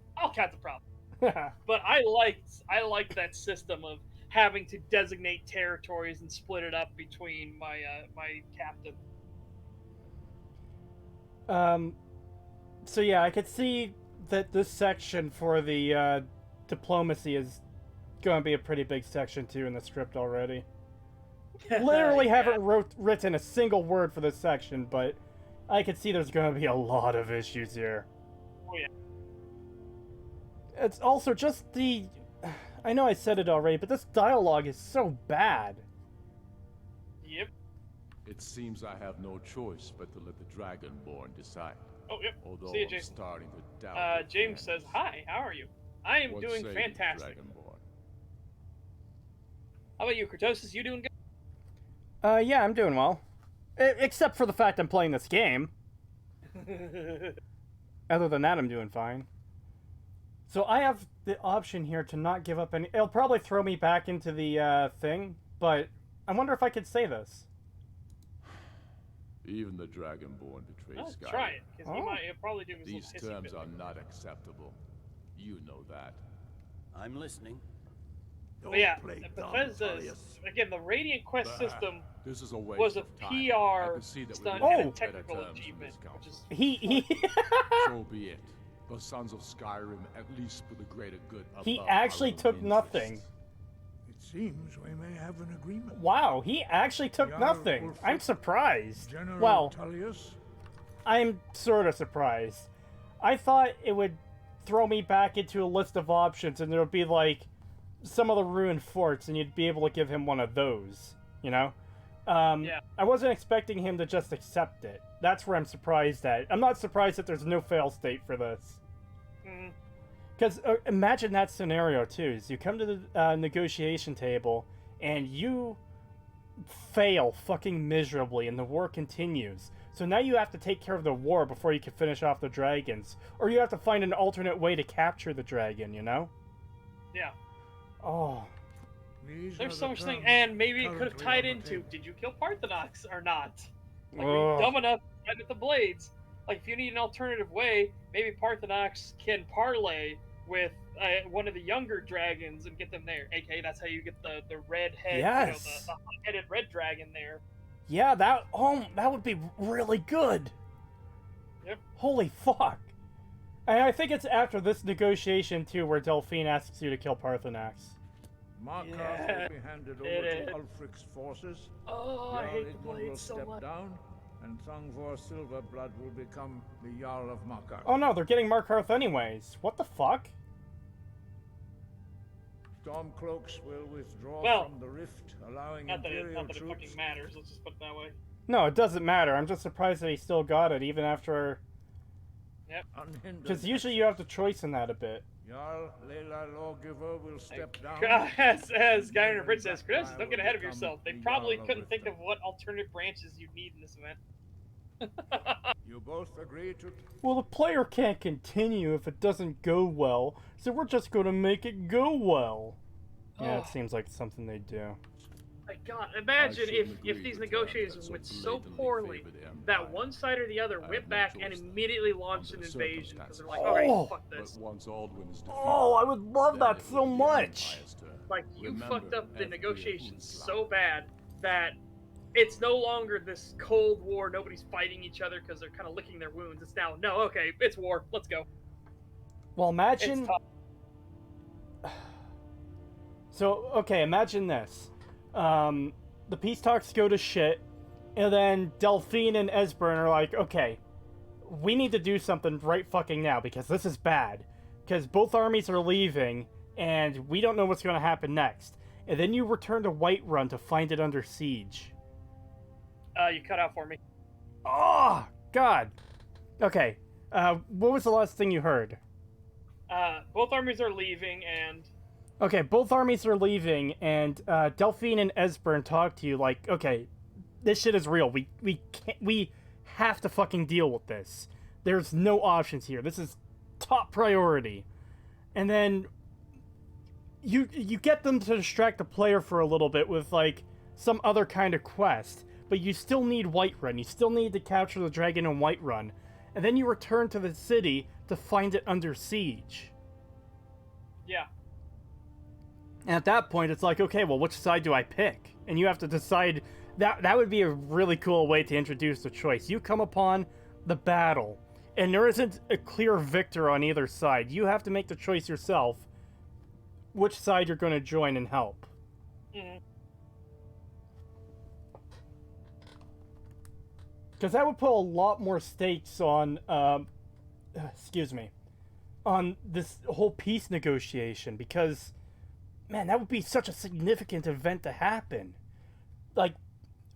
B: But I liked that system of having to designate territories and split it up between my captain.
K: So yeah, I could see that this section for the diplomacy is going to be a pretty big section too in the script already. Literally haven't written a single word for this section, but I could see there's going to be a lot of issues here.
B: Oh yeah.
K: It's also just the... I know I said it already, but this dialogue is so bad.
B: Yep.
M: It seems I have no choice but to let the Dragonborn decide.
B: Oh, yep.
M: Although
B: See you,
M: I'm
B: Jason.
M: starting to doubt
B: James says, hi, how are you? I am
M: What
B: doing
M: say you,
B: fantastic.
M: Dragonborn?
B: How about you, Creetosis? You doing good?
K: Yeah, I'm doing well. Except for the fact I'm playing this game. Other than that, I'm doing fine. So I have the option here to not give up any... It'll probably throw me back into the thing, but I wonder if I could say this.
M: Even the Dragonborn betray Skyrim.
B: Try it, because he'll probably do me
M: These terms are not acceptable. You know that.
U: I'm listening.
B: But yeah, Bethesda's, again, the Radiant Quest system
M: this is a
B: was a PR stunt and a technical achievement. Which is...
M: So be it. The Sons of Skyrim, at least for the greater good of
K: He actually took nothing.
T: It seems we may have an agreement.
K: Wow, he actually took nothing. I'm surprised.
T: General
K: Well,
T: Tullius?
K: I'm sort of surprised. I thought it would throw me back into a list of options and there would be like some of the ruined forts and you'd be able to give him one of those, you know?
B: Yeah.
K: I wasn't expecting him to just accept it. That's where I'm surprised at. I'm not surprised that there's no fail state for this. Because imagine that scenario too, is you come to the negotiation table and you fail fucking miserably and the war continues. So now you have to take care of the war before you can finish off the dragons. Or you have to find an alternate way to capture the dragon, you know?
B: Yeah.
K: Oh.
B: There's so much thing, and maybe it could have tied into, did you kill Parthenox or not? Like, were you dumb enough to fight at the blades? Like, if you need an alternative way, maybe Parthenox can parlay with one of the younger dragons and get them there. AKA, that's how you get the red head,
K: yes.
B: You know, the hot-headed red dragon there.
K: Yeah, that would be really good.
B: Yep.
K: Holy fuck. And I think it's after this negotiation, too, where Delphine asks you to kill Parthenax.
T: Markarth will be handed over to Ulfric's forces.
B: Oh, I hate the blades so much.
T: Down, and Thongvor Silverblood will become the Jarl of Markarth.
K: Oh no, they're getting Markarth anyways. What the fuck?
T: Stormcloaks will withdraw from the rift, allowing
B: not that
T: Imperial
B: it
T: troops...
B: fucking matters, let's just put it that way.
K: No, it doesn't matter. I'm just surprised that he still got it, even after...
B: Yep.
K: Because usually you have the choice in that a bit.
T: Jarl Layla Lawgiver will step down.
B: As Guy in the Bridge says, Chris, don't get ahead of yourself. They probably couldn't think of what alternate branches you'd need in this event.
T: You both agree to...
K: Well, the player can't continue if it doesn't go well, so we're just going to make it go well. Yeah, it seems like something they do.
B: My God, imagine if these negotiations went so poorly that one side or the other went back and immediately launched an invasion because they're like, alright, fuck this.
K: Oh, I would love that so much!
B: Like, you fucked up the negotiations so bad that it's no longer this Cold War, nobody's fighting each other because they're kind of licking their wounds. It's now, no, okay, it's war, let's go.
K: Well, imagine... So, okay, imagine this. The peace talks go to shit, and then Delphine and Esbern are like, okay, we need to do something right fucking now, because this is bad. Because both armies are leaving, and we don't know what's going to happen next. And then you return to Whiterun to find it under siege.
B: You cut out for me.
K: Oh, God. Okay, what was the last thing you heard?
B: Both armies are leaving, and...
K: Okay, both armies are leaving, and Delphine and Esbern talk to you like, okay, this shit is real. We have to fucking deal with this. There's no options here. This is top priority. And then you get them to distract the player for a little bit with like some other kind of quest, but you still need Whiterun. You still need to capture the dragon in Whiterun, and then you return to the city to find it under siege.
B: Yeah.
K: And at that point, it's like, okay, well, which side do I pick? And you have to decide. That would be a really cool way to introduce the choice. You come upon the battle, and there isn't a clear victor on either side. You have to make the choice yourself which side you're going to join and help. Because that would put a lot more stakes on, on this whole peace negotiation, because... Man, that would be such a significant event to happen. Like,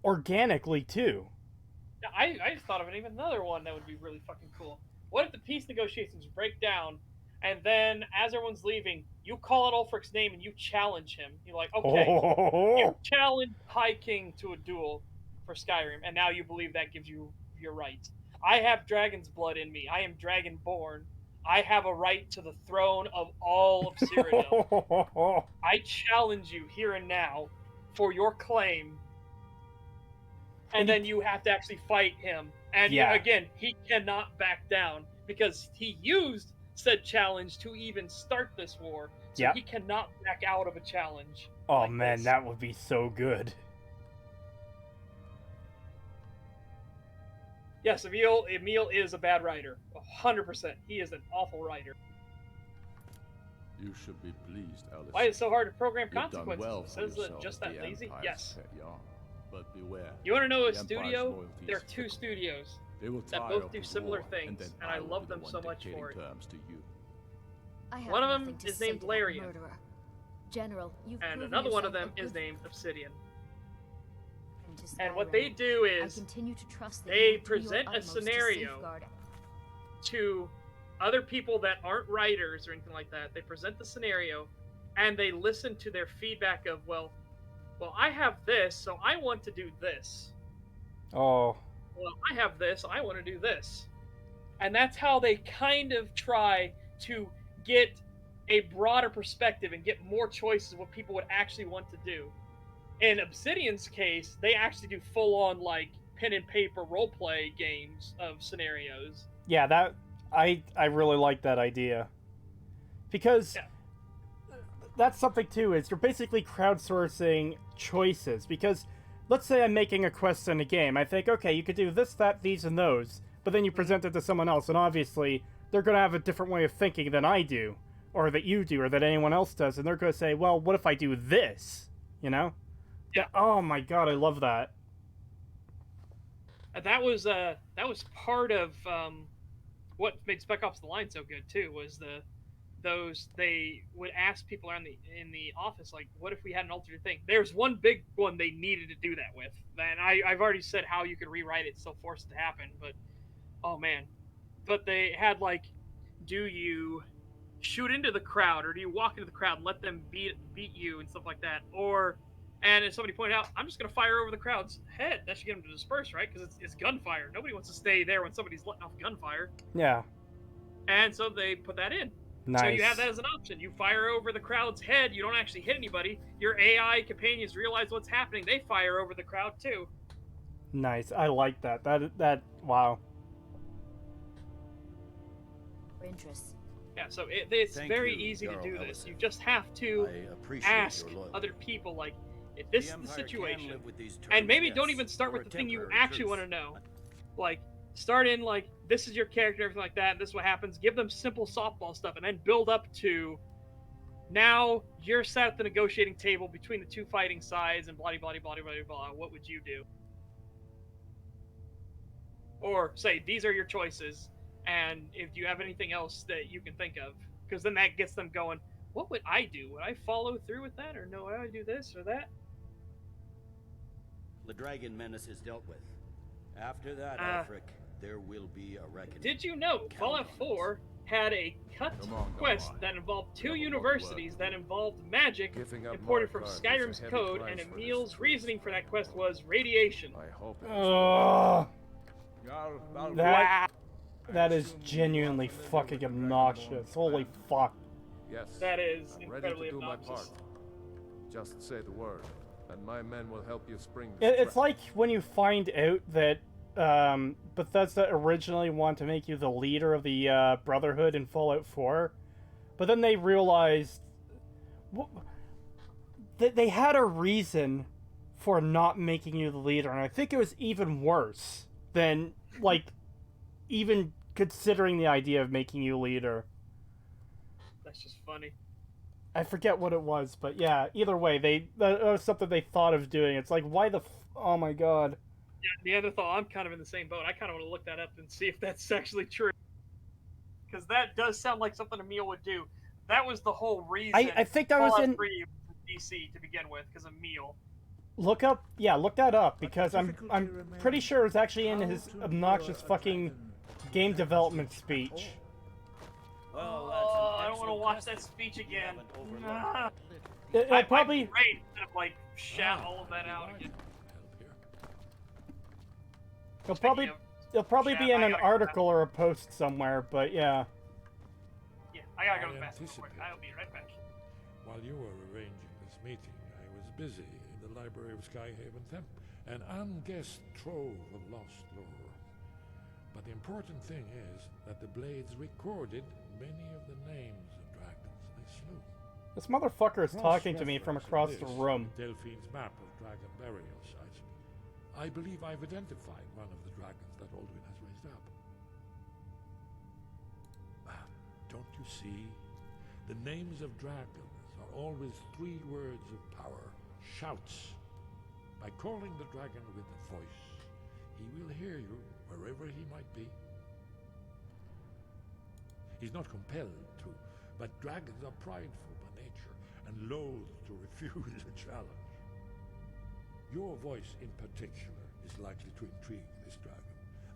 K: organically, too.
B: I just thought of even another one that would be really fucking cool. What if the peace negotiations break down, and then, as everyone's leaving, you call out Ulfric's name and you challenge him? You're like, okay, you challenge High King to a duel for Skyrim, and now you believe that gives you your rights. I have dragon's blood in me. I am dragonborn. I have a right to the throne of all of Cyrodiil. I challenge you here and now for your claim. And then you have to actually fight him. And again, he cannot back down because he used said challenge to even start this war. So he cannot back out of a challenge.
K: Oh like man, that would be so good.
B: Yes, Emil is a bad writer. 100%. He is an awful writer.
M: You should be pleased, Alice.
B: Why is it so hard to program
M: You've done
B: consequences?
M: well
B: Says that just that lazy? Yes.
M: But beware.
B: You want to know a studio? There are two studios that both do similar things, and I love them so much for it. One of them is named Larian.
G: General,
B: and another one of them is named Obsidian. And what they do is they present a scenario to other people that aren't writers or anything like that. They present the scenario and they listen to their feedback of, well, I have this, so I want to do this.
K: Oh.
B: Well, I have this, I want to do this. And that's how they kind of try to get a broader perspective and get more choices of what people would actually want to do. In Obsidian's case, they actually do full-on, like, pen and paper roleplay games of scenarios.
K: Yeah, that I really like that idea. Because that's something, too, is you're basically crowdsourcing choices. Because, let's say I'm making a quest in a game. I think, okay, you could do this, that, these, and those. But then you present it to someone else, and obviously, they're going to have a different way of thinking than I do. Or that you do, or that anyone else does. And they're going to say, well, what if I do this? You know? Yeah. Oh my god, I love that.
B: That was part of what made Spec Ops: The Line so good too. Was those they would ask people around in the office like, what if we had an alternate thing? There's one big one they needed to do that with, and I've already said how you could rewrite it, still force it to happen, but oh man. But they had like, do you shoot into the crowd or do you walk into the crowd and let them beat you and stuff like that? Or, and as somebody pointed out, I'm just going to fire over the crowd's head. That should get them to disperse, right? Because it's gunfire. Nobody wants to stay there when somebody's letting off gunfire.
K: Yeah.
B: And so they put that in.
K: Nice.
B: So you have that as an option. You fire over the crowd's head. You don't actually hit anybody. Your AI companions realize what's happening. They fire over the crowd too.
K: Nice. I like that. That wow.
G: Interest.
B: Yeah, so it's very easy to do this. You just have to ask other people, like, if this is the situation, and maybe don't even start with the thing you actually want to know. Like, start in, like, this is your character, everything like that, and this is what happens. Give them simple softball stuff, and then build up to, now you're sat at the negotiating table between the two fighting sides, and blah, blah, blah, blah, blah, blah. What would you do? Or say, these are your choices. And if you have anything else that you can think of, because then that gets them going, what would I do? Would I follow through with that? Or no, would I do this or that?
U: The dragon menace is dealt with. After that, Alfric, there will be a reckoning.
B: Did you know Fallout 4 had a cut quest that involved 2 universities that involved magic imported from Skyrim's code, and Emil's reasoning for that quest was radiation.
M: I hope
K: That is genuinely fucking obnoxious. Holy fuck.
M: Yes.
B: That is
M: I'm
B: incredibly
M: ready to do
B: obnoxious.
M: my part. Just say the word, and my men will help you spring this
K: It's
M: trap.
K: like when you find out that Bethesda originally wanted to make you the leader of the Brotherhood in Fallout 4, but then they realized that they had a reason for not making you the leader, and I think it was even worse than, like, even considering the idea of making you leader.
B: That's just funny.
K: I forget what it was, but yeah, either way, that was something they thought of doing. It's like, why the oh my god.
B: Yeah, Neanderthal, I'm kind of in the same boat. I kind of want to look that up and see if that's actually true. Because that does sound like something Emil would do. That was the whole reason
K: I think that was in
B: DC to begin with, because of Emil.
K: Look that up, because I'm pretty sure it was actually in his obnoxious fucking game development speech.
B: Oh, I don't want to watch that speech again.
K: It'll probably
B: great instead of like shout all of that out again.
K: It'll probably be in an article or a post somewhere, but yeah.
B: Yeah, I gotta go to the bathroom real quick. I'll be right back.
T: While you were arranging this meeting, I was busy in the library of Skyhaven Temp, an unguessed trove of lost lore. But the important thing is that the Blades recorded many of the names of dragons they slew.
K: This motherfucker is talking to me from across the room.
T: Delphine's map of dragon burial sites. I believe I've identified one of the dragons that Aldwin has raised up. Don't you see? The names of dragons are always 3 words of power. Shouts. By calling the dragon with a voice, he will hear you wherever he might be. He's not compelled to, but dragons are prideful by nature and loath to refuse a challenge. Your voice in particular is likely to intrigue this dragon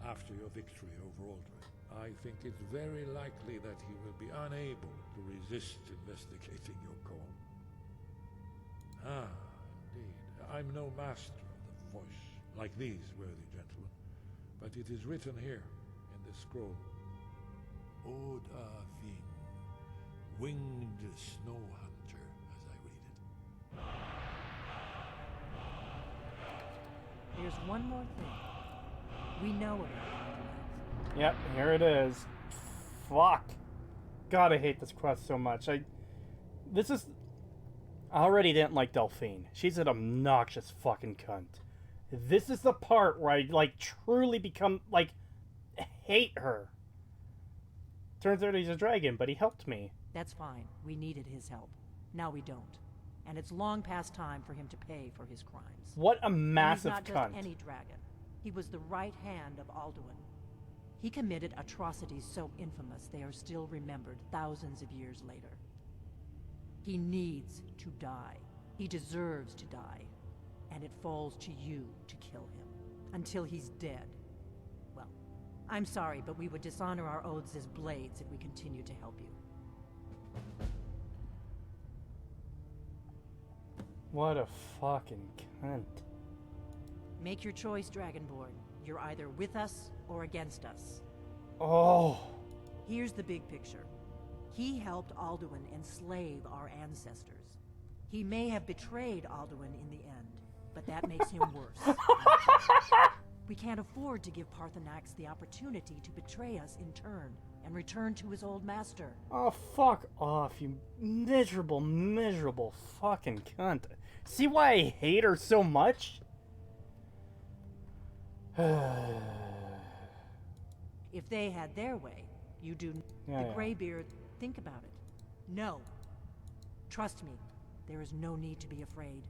T: after your victory over Aldrin. I think it's very likely that he will be unable to resist investigating your call. Ah, indeed. I'm no master of the voice, like these worthy gentlemen, but it is written here in this scroll. Oda Vin, winged snow hunter, as I read it.
F: There's one more thing. We know about it.
K: Yep, here it is. Fuck. God, I hate this quest so much. I already didn't like Delphine. She's an obnoxious fucking cunt. This is the part where I, like, truly become, like, hate her. Turns out he's a dragon, but he helped me.
F: That's fine. We needed his help. Now we don't. And it's long past time for him to pay for his crimes.
K: What a massive
F: cunt. He's not just any dragon. He was the right hand of Alduin. He committed atrocities so infamous they are still remembered thousands of years later. He needs to die. He deserves to die. And it falls to you to kill him. Until he's dead. Well, I'm sorry, but we would dishonor our oaths as blades if we continue to help you.
K: What a fucking cunt.
F: Make your choice, Dragonborn. You're either with us or against us.
K: Oh.
F: Here's the big picture. He helped Alduin enslave our ancestors. He may have betrayed Alduin in the end, but that makes him worse. We can't afford to give Parthenax the opportunity to betray us in turn and return to his old master.
K: Oh, fuck off, you miserable, miserable fucking cunt. See why I hate her so much?
F: If they had their way, you do.
K: Yeah,
F: the
K: yeah.
F: Greybeard, think about it. No. Trust me, there is no need to be afraid.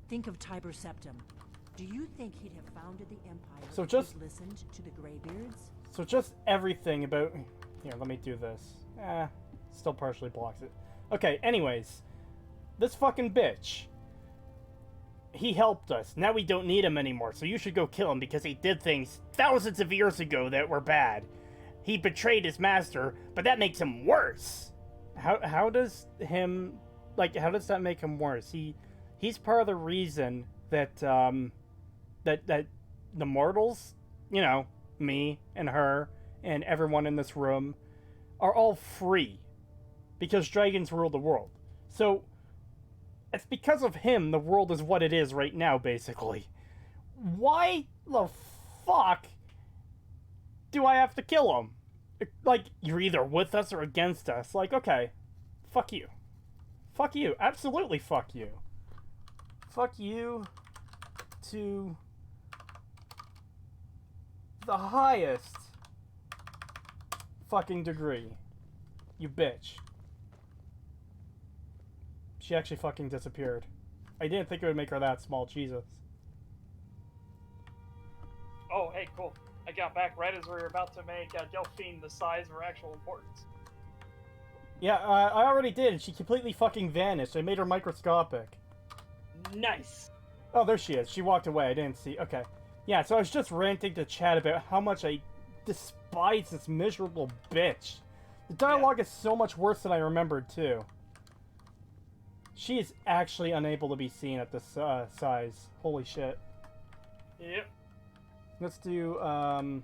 F: Think of Tiber Septim. Do you think he'd have founded the Empire
K: So
F: if
K: just-
F: he'd listened to the Greybeards?
K: So just everything about... Here, let me do this. Still partially blocks it. Okay, anyways. This fucking bitch. He helped us. Now we don't need him anymore, so you should go kill him because he did things thousands of years ago that were bad. He betrayed his master, but that makes him worse. How does him... Like, how does that make him worse? He's part of the reason that, that the mortals, you know, me and her and everyone in this room, are all free. Because dragons rule the world. So, it's because of him the world is what it is right now, basically. Why the fuck do I have to kill him? Like, you're either with us or against us. Like, okay, fuck you. Fuck you. Absolutely fuck you. Fuck you to the highest fucking degree. You bitch. She actually fucking disappeared. I didn't think it would make her that small, Jesus.
B: Oh, hey, cool. I got back right as we were about to make Delphine the size of her actual importance.
K: Yeah, I already did. She completely fucking vanished. I made her microscopic.
B: Nice.
K: Oh, there she is. She walked away. I didn't see. Okay. Yeah, so I was just ranting to chat about how much I despise this miserable bitch. The dialogue is so much worse than I remembered, too. She is actually unable to be seen at this size. Holy shit.
B: Yep.
K: Let's do, 0.5.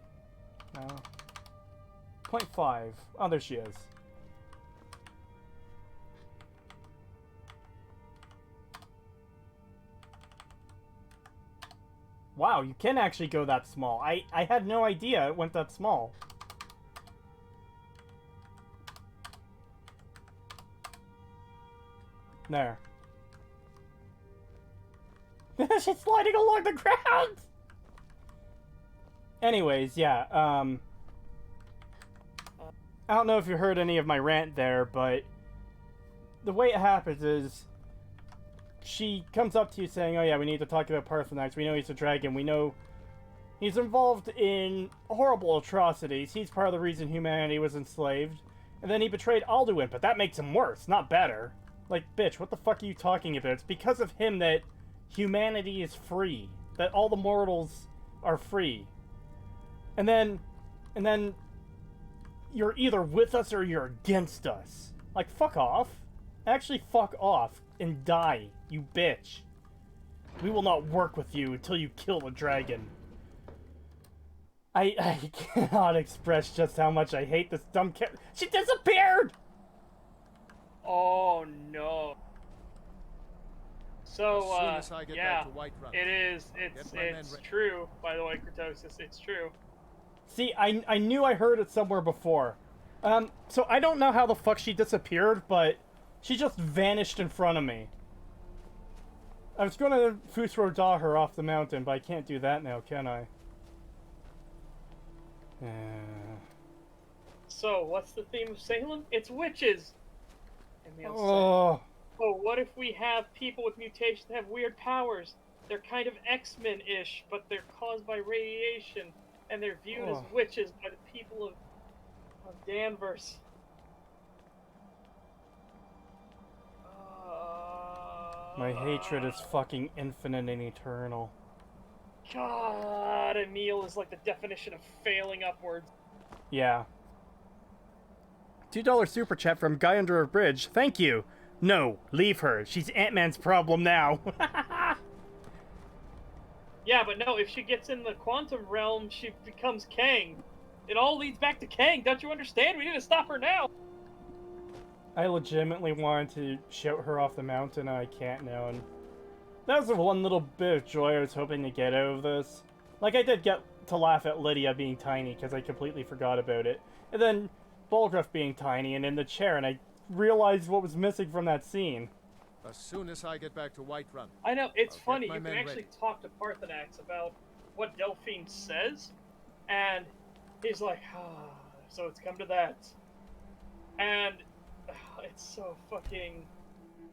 K: Oh, there she is. Wow, you can actually go that small. I had no idea it went that small. There. She's sliding along the ground! Anyways, yeah, I don't know if you heard any of my rant there, but the way it happens is she comes up to you saying, oh yeah, we need to talk about Parthenax. We know he's a dragon. We know he's involved in horrible atrocities. He's part of the reason humanity was enslaved. And then he betrayed Alduin, but that makes him worse, not better. Like, bitch, what the fuck are you talking about? It's because of him that humanity is free. That all the mortals are free. And then you're either with us or you're against us. Like, fuck off. Actually, fuck off and die, you bitch. We will not work with you until you kill the dragon. I cannot express just how much I hate this dumb cat. She disappeared!
B: Oh no. So,
S: As soon as I get
B: yeah,
S: back to Whiterun,
B: it's true, by the way, Creetosis, it's true.
K: See, I knew I heard it somewhere before. So I don't know how the fuck she disappeared, but she just vanished in front of me. I was gonna Fusro Daw her off the mountain, but I can't do that now, can I?
B: So, what's the theme of Salem? It's witches! Emil said.
K: Oh.
B: Oh, what if we have people with mutations that have weird powers? They're kind of X-Men-ish, but they're caused by radiation, and they're viewed as
K: Oh.
B: witches by the people of Danvers.
K: My hatred is fucking infinite and eternal.
B: God, Emil is like the definition of failing upwards.
K: Yeah. $2 super chat from Guy Under a Bridge. Thank you. No, leave her. She's Ant-Man's problem now.
B: Yeah, but no, if she gets in the quantum realm, she becomes Kang. It all leads back to Kang, don't you understand? We need to stop her now!
K: I legitimately wanted to shout her off the mountain, and I can't now. And that was the one little bit of joy I was hoping to get out of this. Like, I did get to laugh at Lydia being tiny, because I completely forgot about it. And then Bulgruff being tiny and in the chair, and I realized what was missing from that scene.
S: As soon as I get back to Whiterun.
B: I know, it's
S: I'll
B: funny,
S: get my
B: you can
S: men
B: actually
S: ready.
B: talk to Parthenax about what Delphine says, and he's like, so it's come to that. And it's so fucking...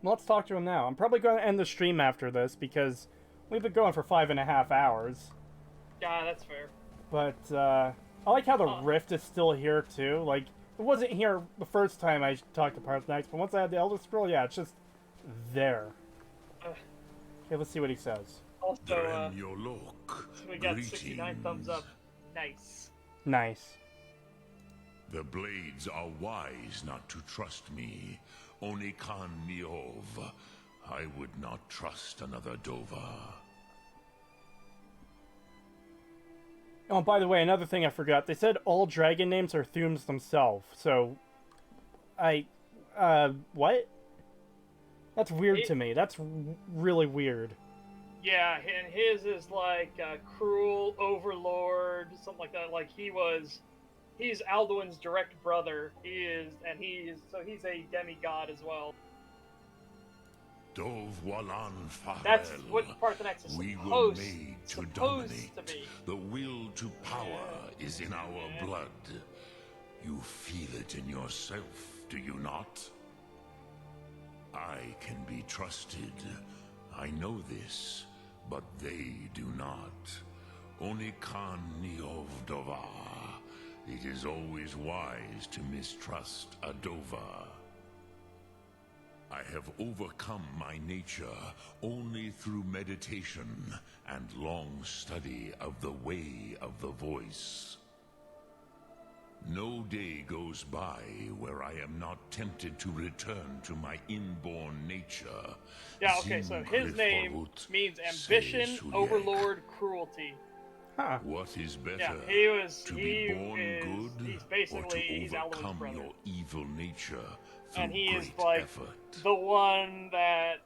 K: Well, let's talk to him now. I'm probably going to end the stream after this, because we've been going for 5.5 hours.
B: Yeah, that's fair.
K: But, I like how the rift is still here, too. Like, it wasn't here the first time I talked to Parthenax, but once I had the Elder Scroll, yeah, it's just there. Okay, let's see what he says.
B: Also,
O: Dremyolok,
B: so we got
O: greetings.
B: 69 thumbs up. Nice.
K: Nice.
O: The blades are wise not to trust me. Onikan Miov. I would not trust another Dova.
K: Oh, by the way, another thing I forgot. They said all dragon names are Thumes themselves, so... what? That's weird to me. That's really weird.
B: Yeah, and his is like Cruel Overlord, something like that. Like he's Alduin's direct brother. He's a demigod as well.
O: Dov Walan Farel.
B: That's what Parthenax is
O: We were
B: supposed,
O: made to
B: supposed
O: dominate.
B: to be.
O: The will to power is in our blood. You feel it in yourself, do you not? I can be trusted. I know this, but they do not. Onikan Niov Dova. It is always wise to mistrust a Dova. I have overcome my nature only through meditation and long study of the way of the voice. No day goes by where I am not tempted to return to my inborn nature.
B: Yeah, okay, so his name means ambition, overlord, cruelty.
K: Huh.
O: What is better,
B: yeah,
O: to be born good or to overcome
B: Alduin's
O: your evil nature through
B: and he
O: great
B: is like
O: effort?
B: the one that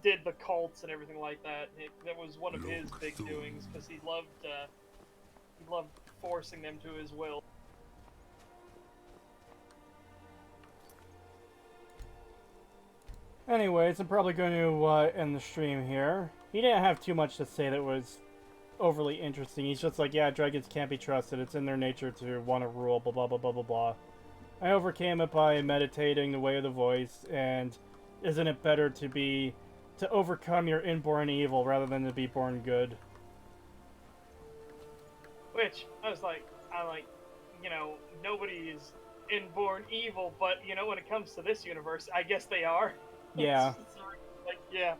B: did the cults and everything like that. That was one of his big doings because he loved forcing them to his will.
K: Anyways, I'm probably going to end the stream here. He didn't have too much to say that was overly interesting. He's just like, yeah, dragons can't be trusted. It's in their nature to want to rule, blah, blah, blah, blah, blah, blah. I overcame it by meditating the way of the voice, and isn't it better to overcome your inborn evil rather than to be born good?
B: Which, I'm like, you know, nobody is inborn evil, but, you know, when it comes to this universe, I guess they are.
K: Yeah.
B: Like, yeah.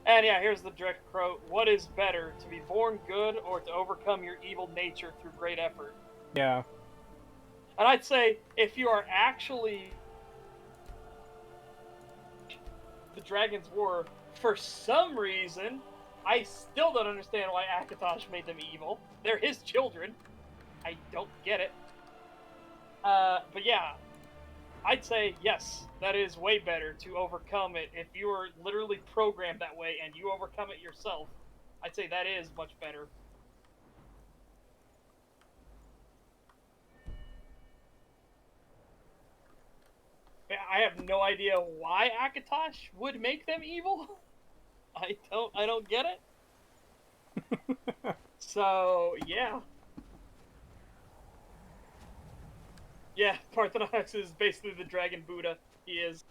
B: And yeah, here's the direct quote. What is better, to be born good or to overcome your evil nature through great effort?
K: Yeah.
B: And I'd say, if you are actually the Dragon's War, for some reason, I still don't understand why Akatosh made them evil. They're his children. I don't get it. But yeah, I'd say yes, that is way better to overcome it. If you are literally programmed that way and you overcome it yourself, I'd say that is much better. I have no idea why Akatosh would make them evil. I don't get it. So, yeah. Yeah, Parthenos is basically the Dragon Buddha. He is.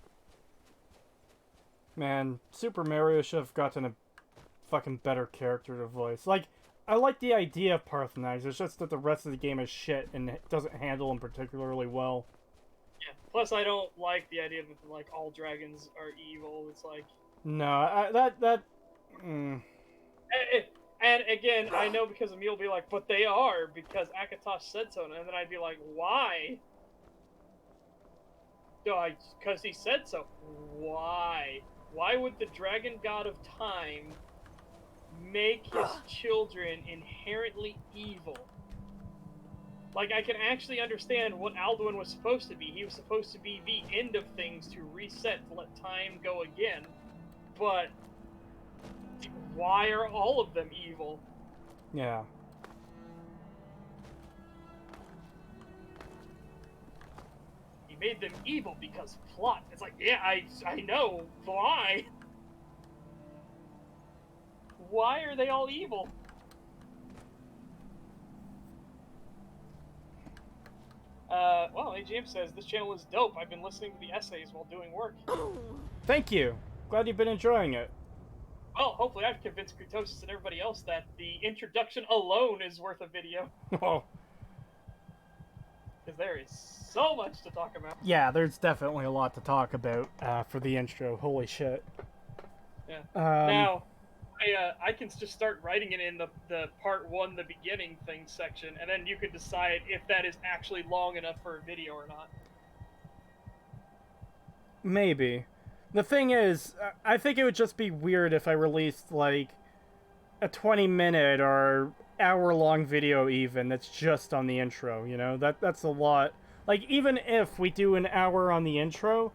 K: Man, Super Mario should have gotten a fucking better character to voice. Like, I like the idea of Parthenax, it's just that the rest of the game is shit and it doesn't handle them particularly well.
B: Yeah. Plus, I don't like the idea that like all dragons are evil. It's like
K: No,
B: And again, I know because Emil will be like, but they are because Akatosh said so, and then I'd be like, why? Because he said so. Why? Why would the dragon god of time make his children inherently evil? Like, I can actually understand what Alduin was supposed to be. He was supposed to be the end of things to reset, to let time go again. But why are all of them evil?
K: Yeah.
B: He made them evil because plot. It's like, yeah, I know. Why? Why are they all evil? Well, AGM says, this channel is dope. I've been listening to the essays while doing work.
K: Thank you. Glad you've been enjoying it.
B: Well, hopefully I've convinced Creetosis and everybody else that the introduction alone is worth a video.
K: Oh.
B: Because there is so much to talk about.
K: Yeah, there's definitely a lot to talk about for the intro. Holy shit.
B: Yeah. Now, I can just start writing it in the part 1, the beginning thing section, and then you can decide if that is actually long enough for a video or not.
K: Maybe. The thing is, I think it would just be weird if I released, like, a 20-minute or hour-long video even that's just on the intro, you know? That's a lot. Like, even if we do an hour on the intro,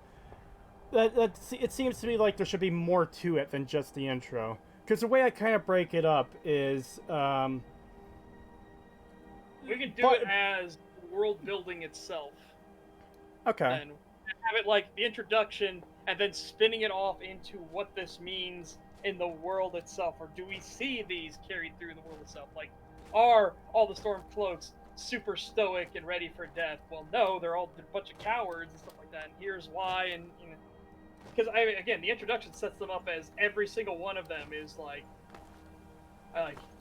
K: it seems to me like there should be more to it than just the intro. Because the way I kind of break it up is,
B: we can do it as world building itself.
K: Okay.
B: And have it like the introduction, and then spinning it off into what this means in the world itself. Or do we see these carried through the world itself? Like, are all the Stormcloaks super stoic and ready for death? Well, no, they're all a bunch of cowards and stuff like that. And here's why, and you know. Because, again, the introduction sets them up as every single one of them is like,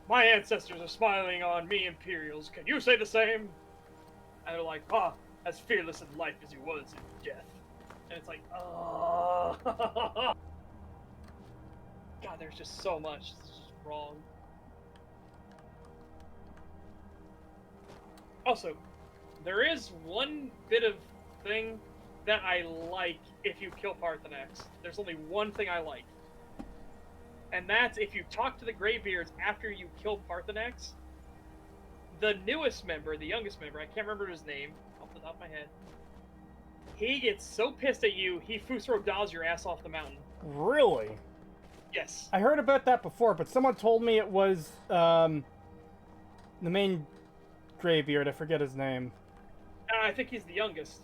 B: my ancestors are smiling on me, Imperials. Can you say the same? And they're like, as fearless in life as he was in death. And it's like, oh. God, there's just so much. This is just wrong. Also, there is one bit of thing that I like if you kill Parthenax. There's only one thing I like. And that's if you talk to the Greybeards after you kill Parthenax, the newest member, the youngest member, I can't remember his name off the top of my head, he gets so pissed at you, he Fusro Dawes your ass off the mountain.
K: Really?
B: Yes.
K: I heard about that before, but someone told me it was, the main Greybeard, I forget his name.
B: I think he's the youngest.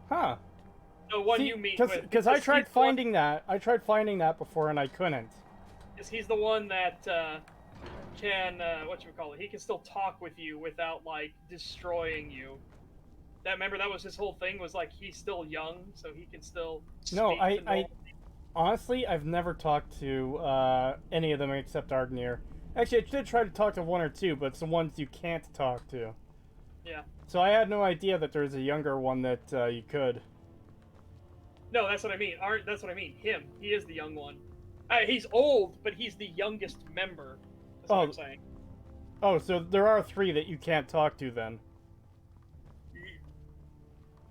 K: Huh.
B: The one you meet with.
K: Because I tried finding that. I tried finding that before and I couldn't.
B: Because he's the one that can, whatchamacallit, he can still talk with you without, like, destroying you. Remember, that was his whole thing, was, like, he's still young, so he can still
K: No,
B: I
K: honestly, I've never talked to any of them except Argnir. Actually, I did try to talk to one or two, but it's the ones you can't talk to.
B: Yeah.
K: So I had no idea that there's a younger one that you could.
B: No, that's what I mean. That's what I mean. Him. He is the young one. He's old, but he's the youngest member. That's what I'm saying.
K: Oh, so there are 3 that you can't talk to then.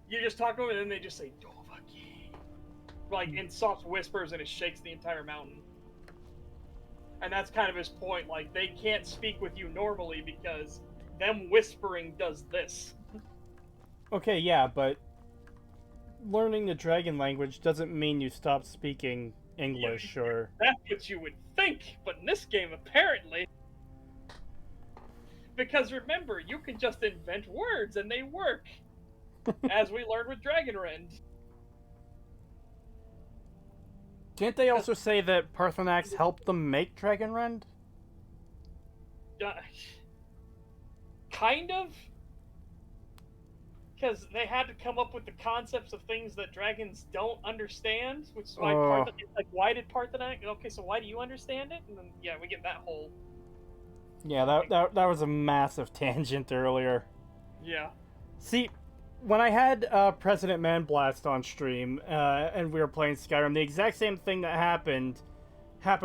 B: You just talk to them, and then they just say, Dovahkiin. Like, in soft whispers, and it shakes the entire mountain. And that's kind of his point. Like, they can't speak with you normally because them whispering does this.
K: Okay, yeah, but learning the dragon language doesn't mean you stop speaking English or...
B: That's what you would think, but in this game, apparently... Because remember, you can just invent words and they work. As we learned with Dragonrend.
K: Didn't they also say that Parthenax helped them make Dragonrend?
B: Kind of. because they had to come up with the concepts of things that dragons don't understand, which is why
K: Oh.
B: like, why did Parthenon? Okay, so why do you understand it? And then yeah, we get that whole.
K: Yeah, that was a massive tangent earlier.
B: Yeah.
K: See, when I had President Manblast on stream, and we were playing Skyrim, the exact same thing that happened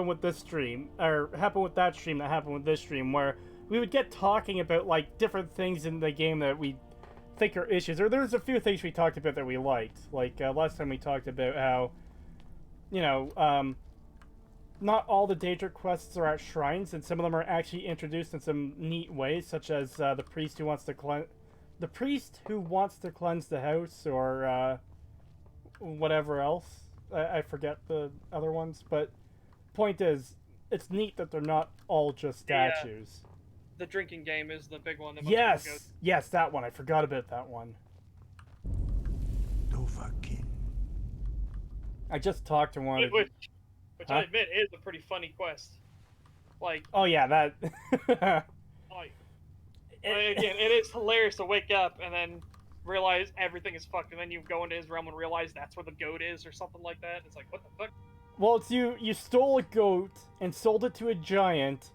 K: with this stream, or happened with that stream that happened with this stream, where we would get talking about, like, different things in the game that we think are issues, or there's a few things we talked about that we liked. Like, last time we talked about how, you know, not all the Daedric quests are at shrines, and some of them are actually introduced in some neat ways, such as the priest who wants to cleanse the house, or whatever else. I forget the other ones, but point is, it's neat that they're not all just statues.
B: The drinking game is the big one. That most people go.
K: Yes, that one. I forgot about that one.
T: Dovahkiin.
K: I just talked to one.
B: Which I admit is a pretty funny quest. Like.
K: Oh yeah, that.
B: Like, again, it is hilarious to wake up and then realize everything is fucked, and then you go into his realm and realize that's where the goat is, or something like that. It's like, what the fuck?
K: Well, it's you stole a goat and sold it to a giant,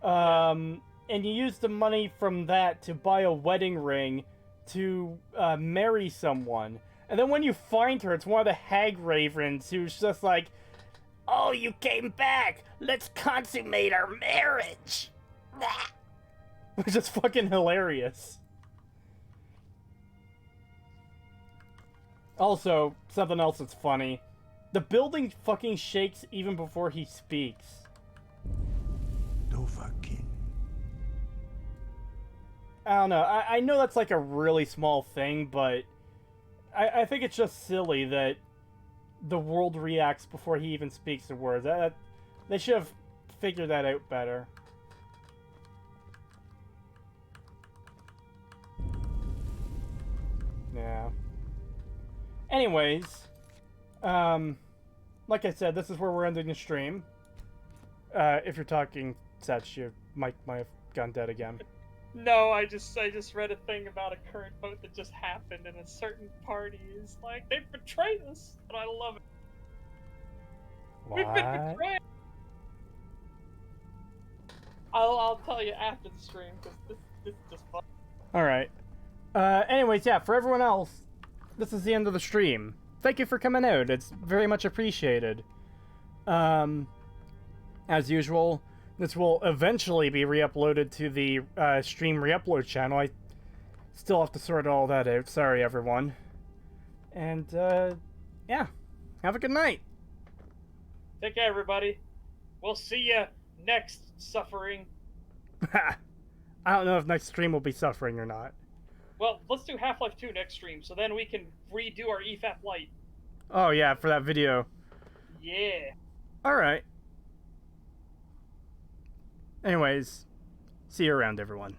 K: and you used the money from that to buy a wedding ring to marry someone. And then when you find her, it's one of the hag ravens who's just like, "Oh, you came back! Let's consummate our marriage!" Which is fucking hilarious. Also, something else that's funny. The building fucking shakes even before he speaks.
T: Dovahkiin.
K: I don't know. I know that's like a really small thing, but I think it's just silly that the world reacts before he even speaks the words. They should have figured that out better. Yeah. Anyways, like I said, this is where we're ending the stream. If you're talking Setch, your mic might have gone dead again.
B: No, I just read a thing about a current vote that just happened, and a certain party is like, they betrayed us, but I love it.
K: What?
B: We've been betrayed. I'll tell you after the stream, because this is just fun.
K: Alright. Anyways, yeah, for everyone else, this is the end of the stream. Thank you for coming out. It's very much appreciated. As usual, this will eventually be re-uploaded to the stream re-upload channel. I still have to sort all that out. Sorry, everyone. And, yeah. Have a good night.
B: Take care, everybody. We'll see you next, suffering.
K: I don't know if next stream will be suffering or not.
B: Well, let's do Half-Life 2 next stream, so then we can redo our EFAP Lite.
K: Oh, yeah, for that video.
B: Yeah.
K: Alright. Anyways, see you around, everyone.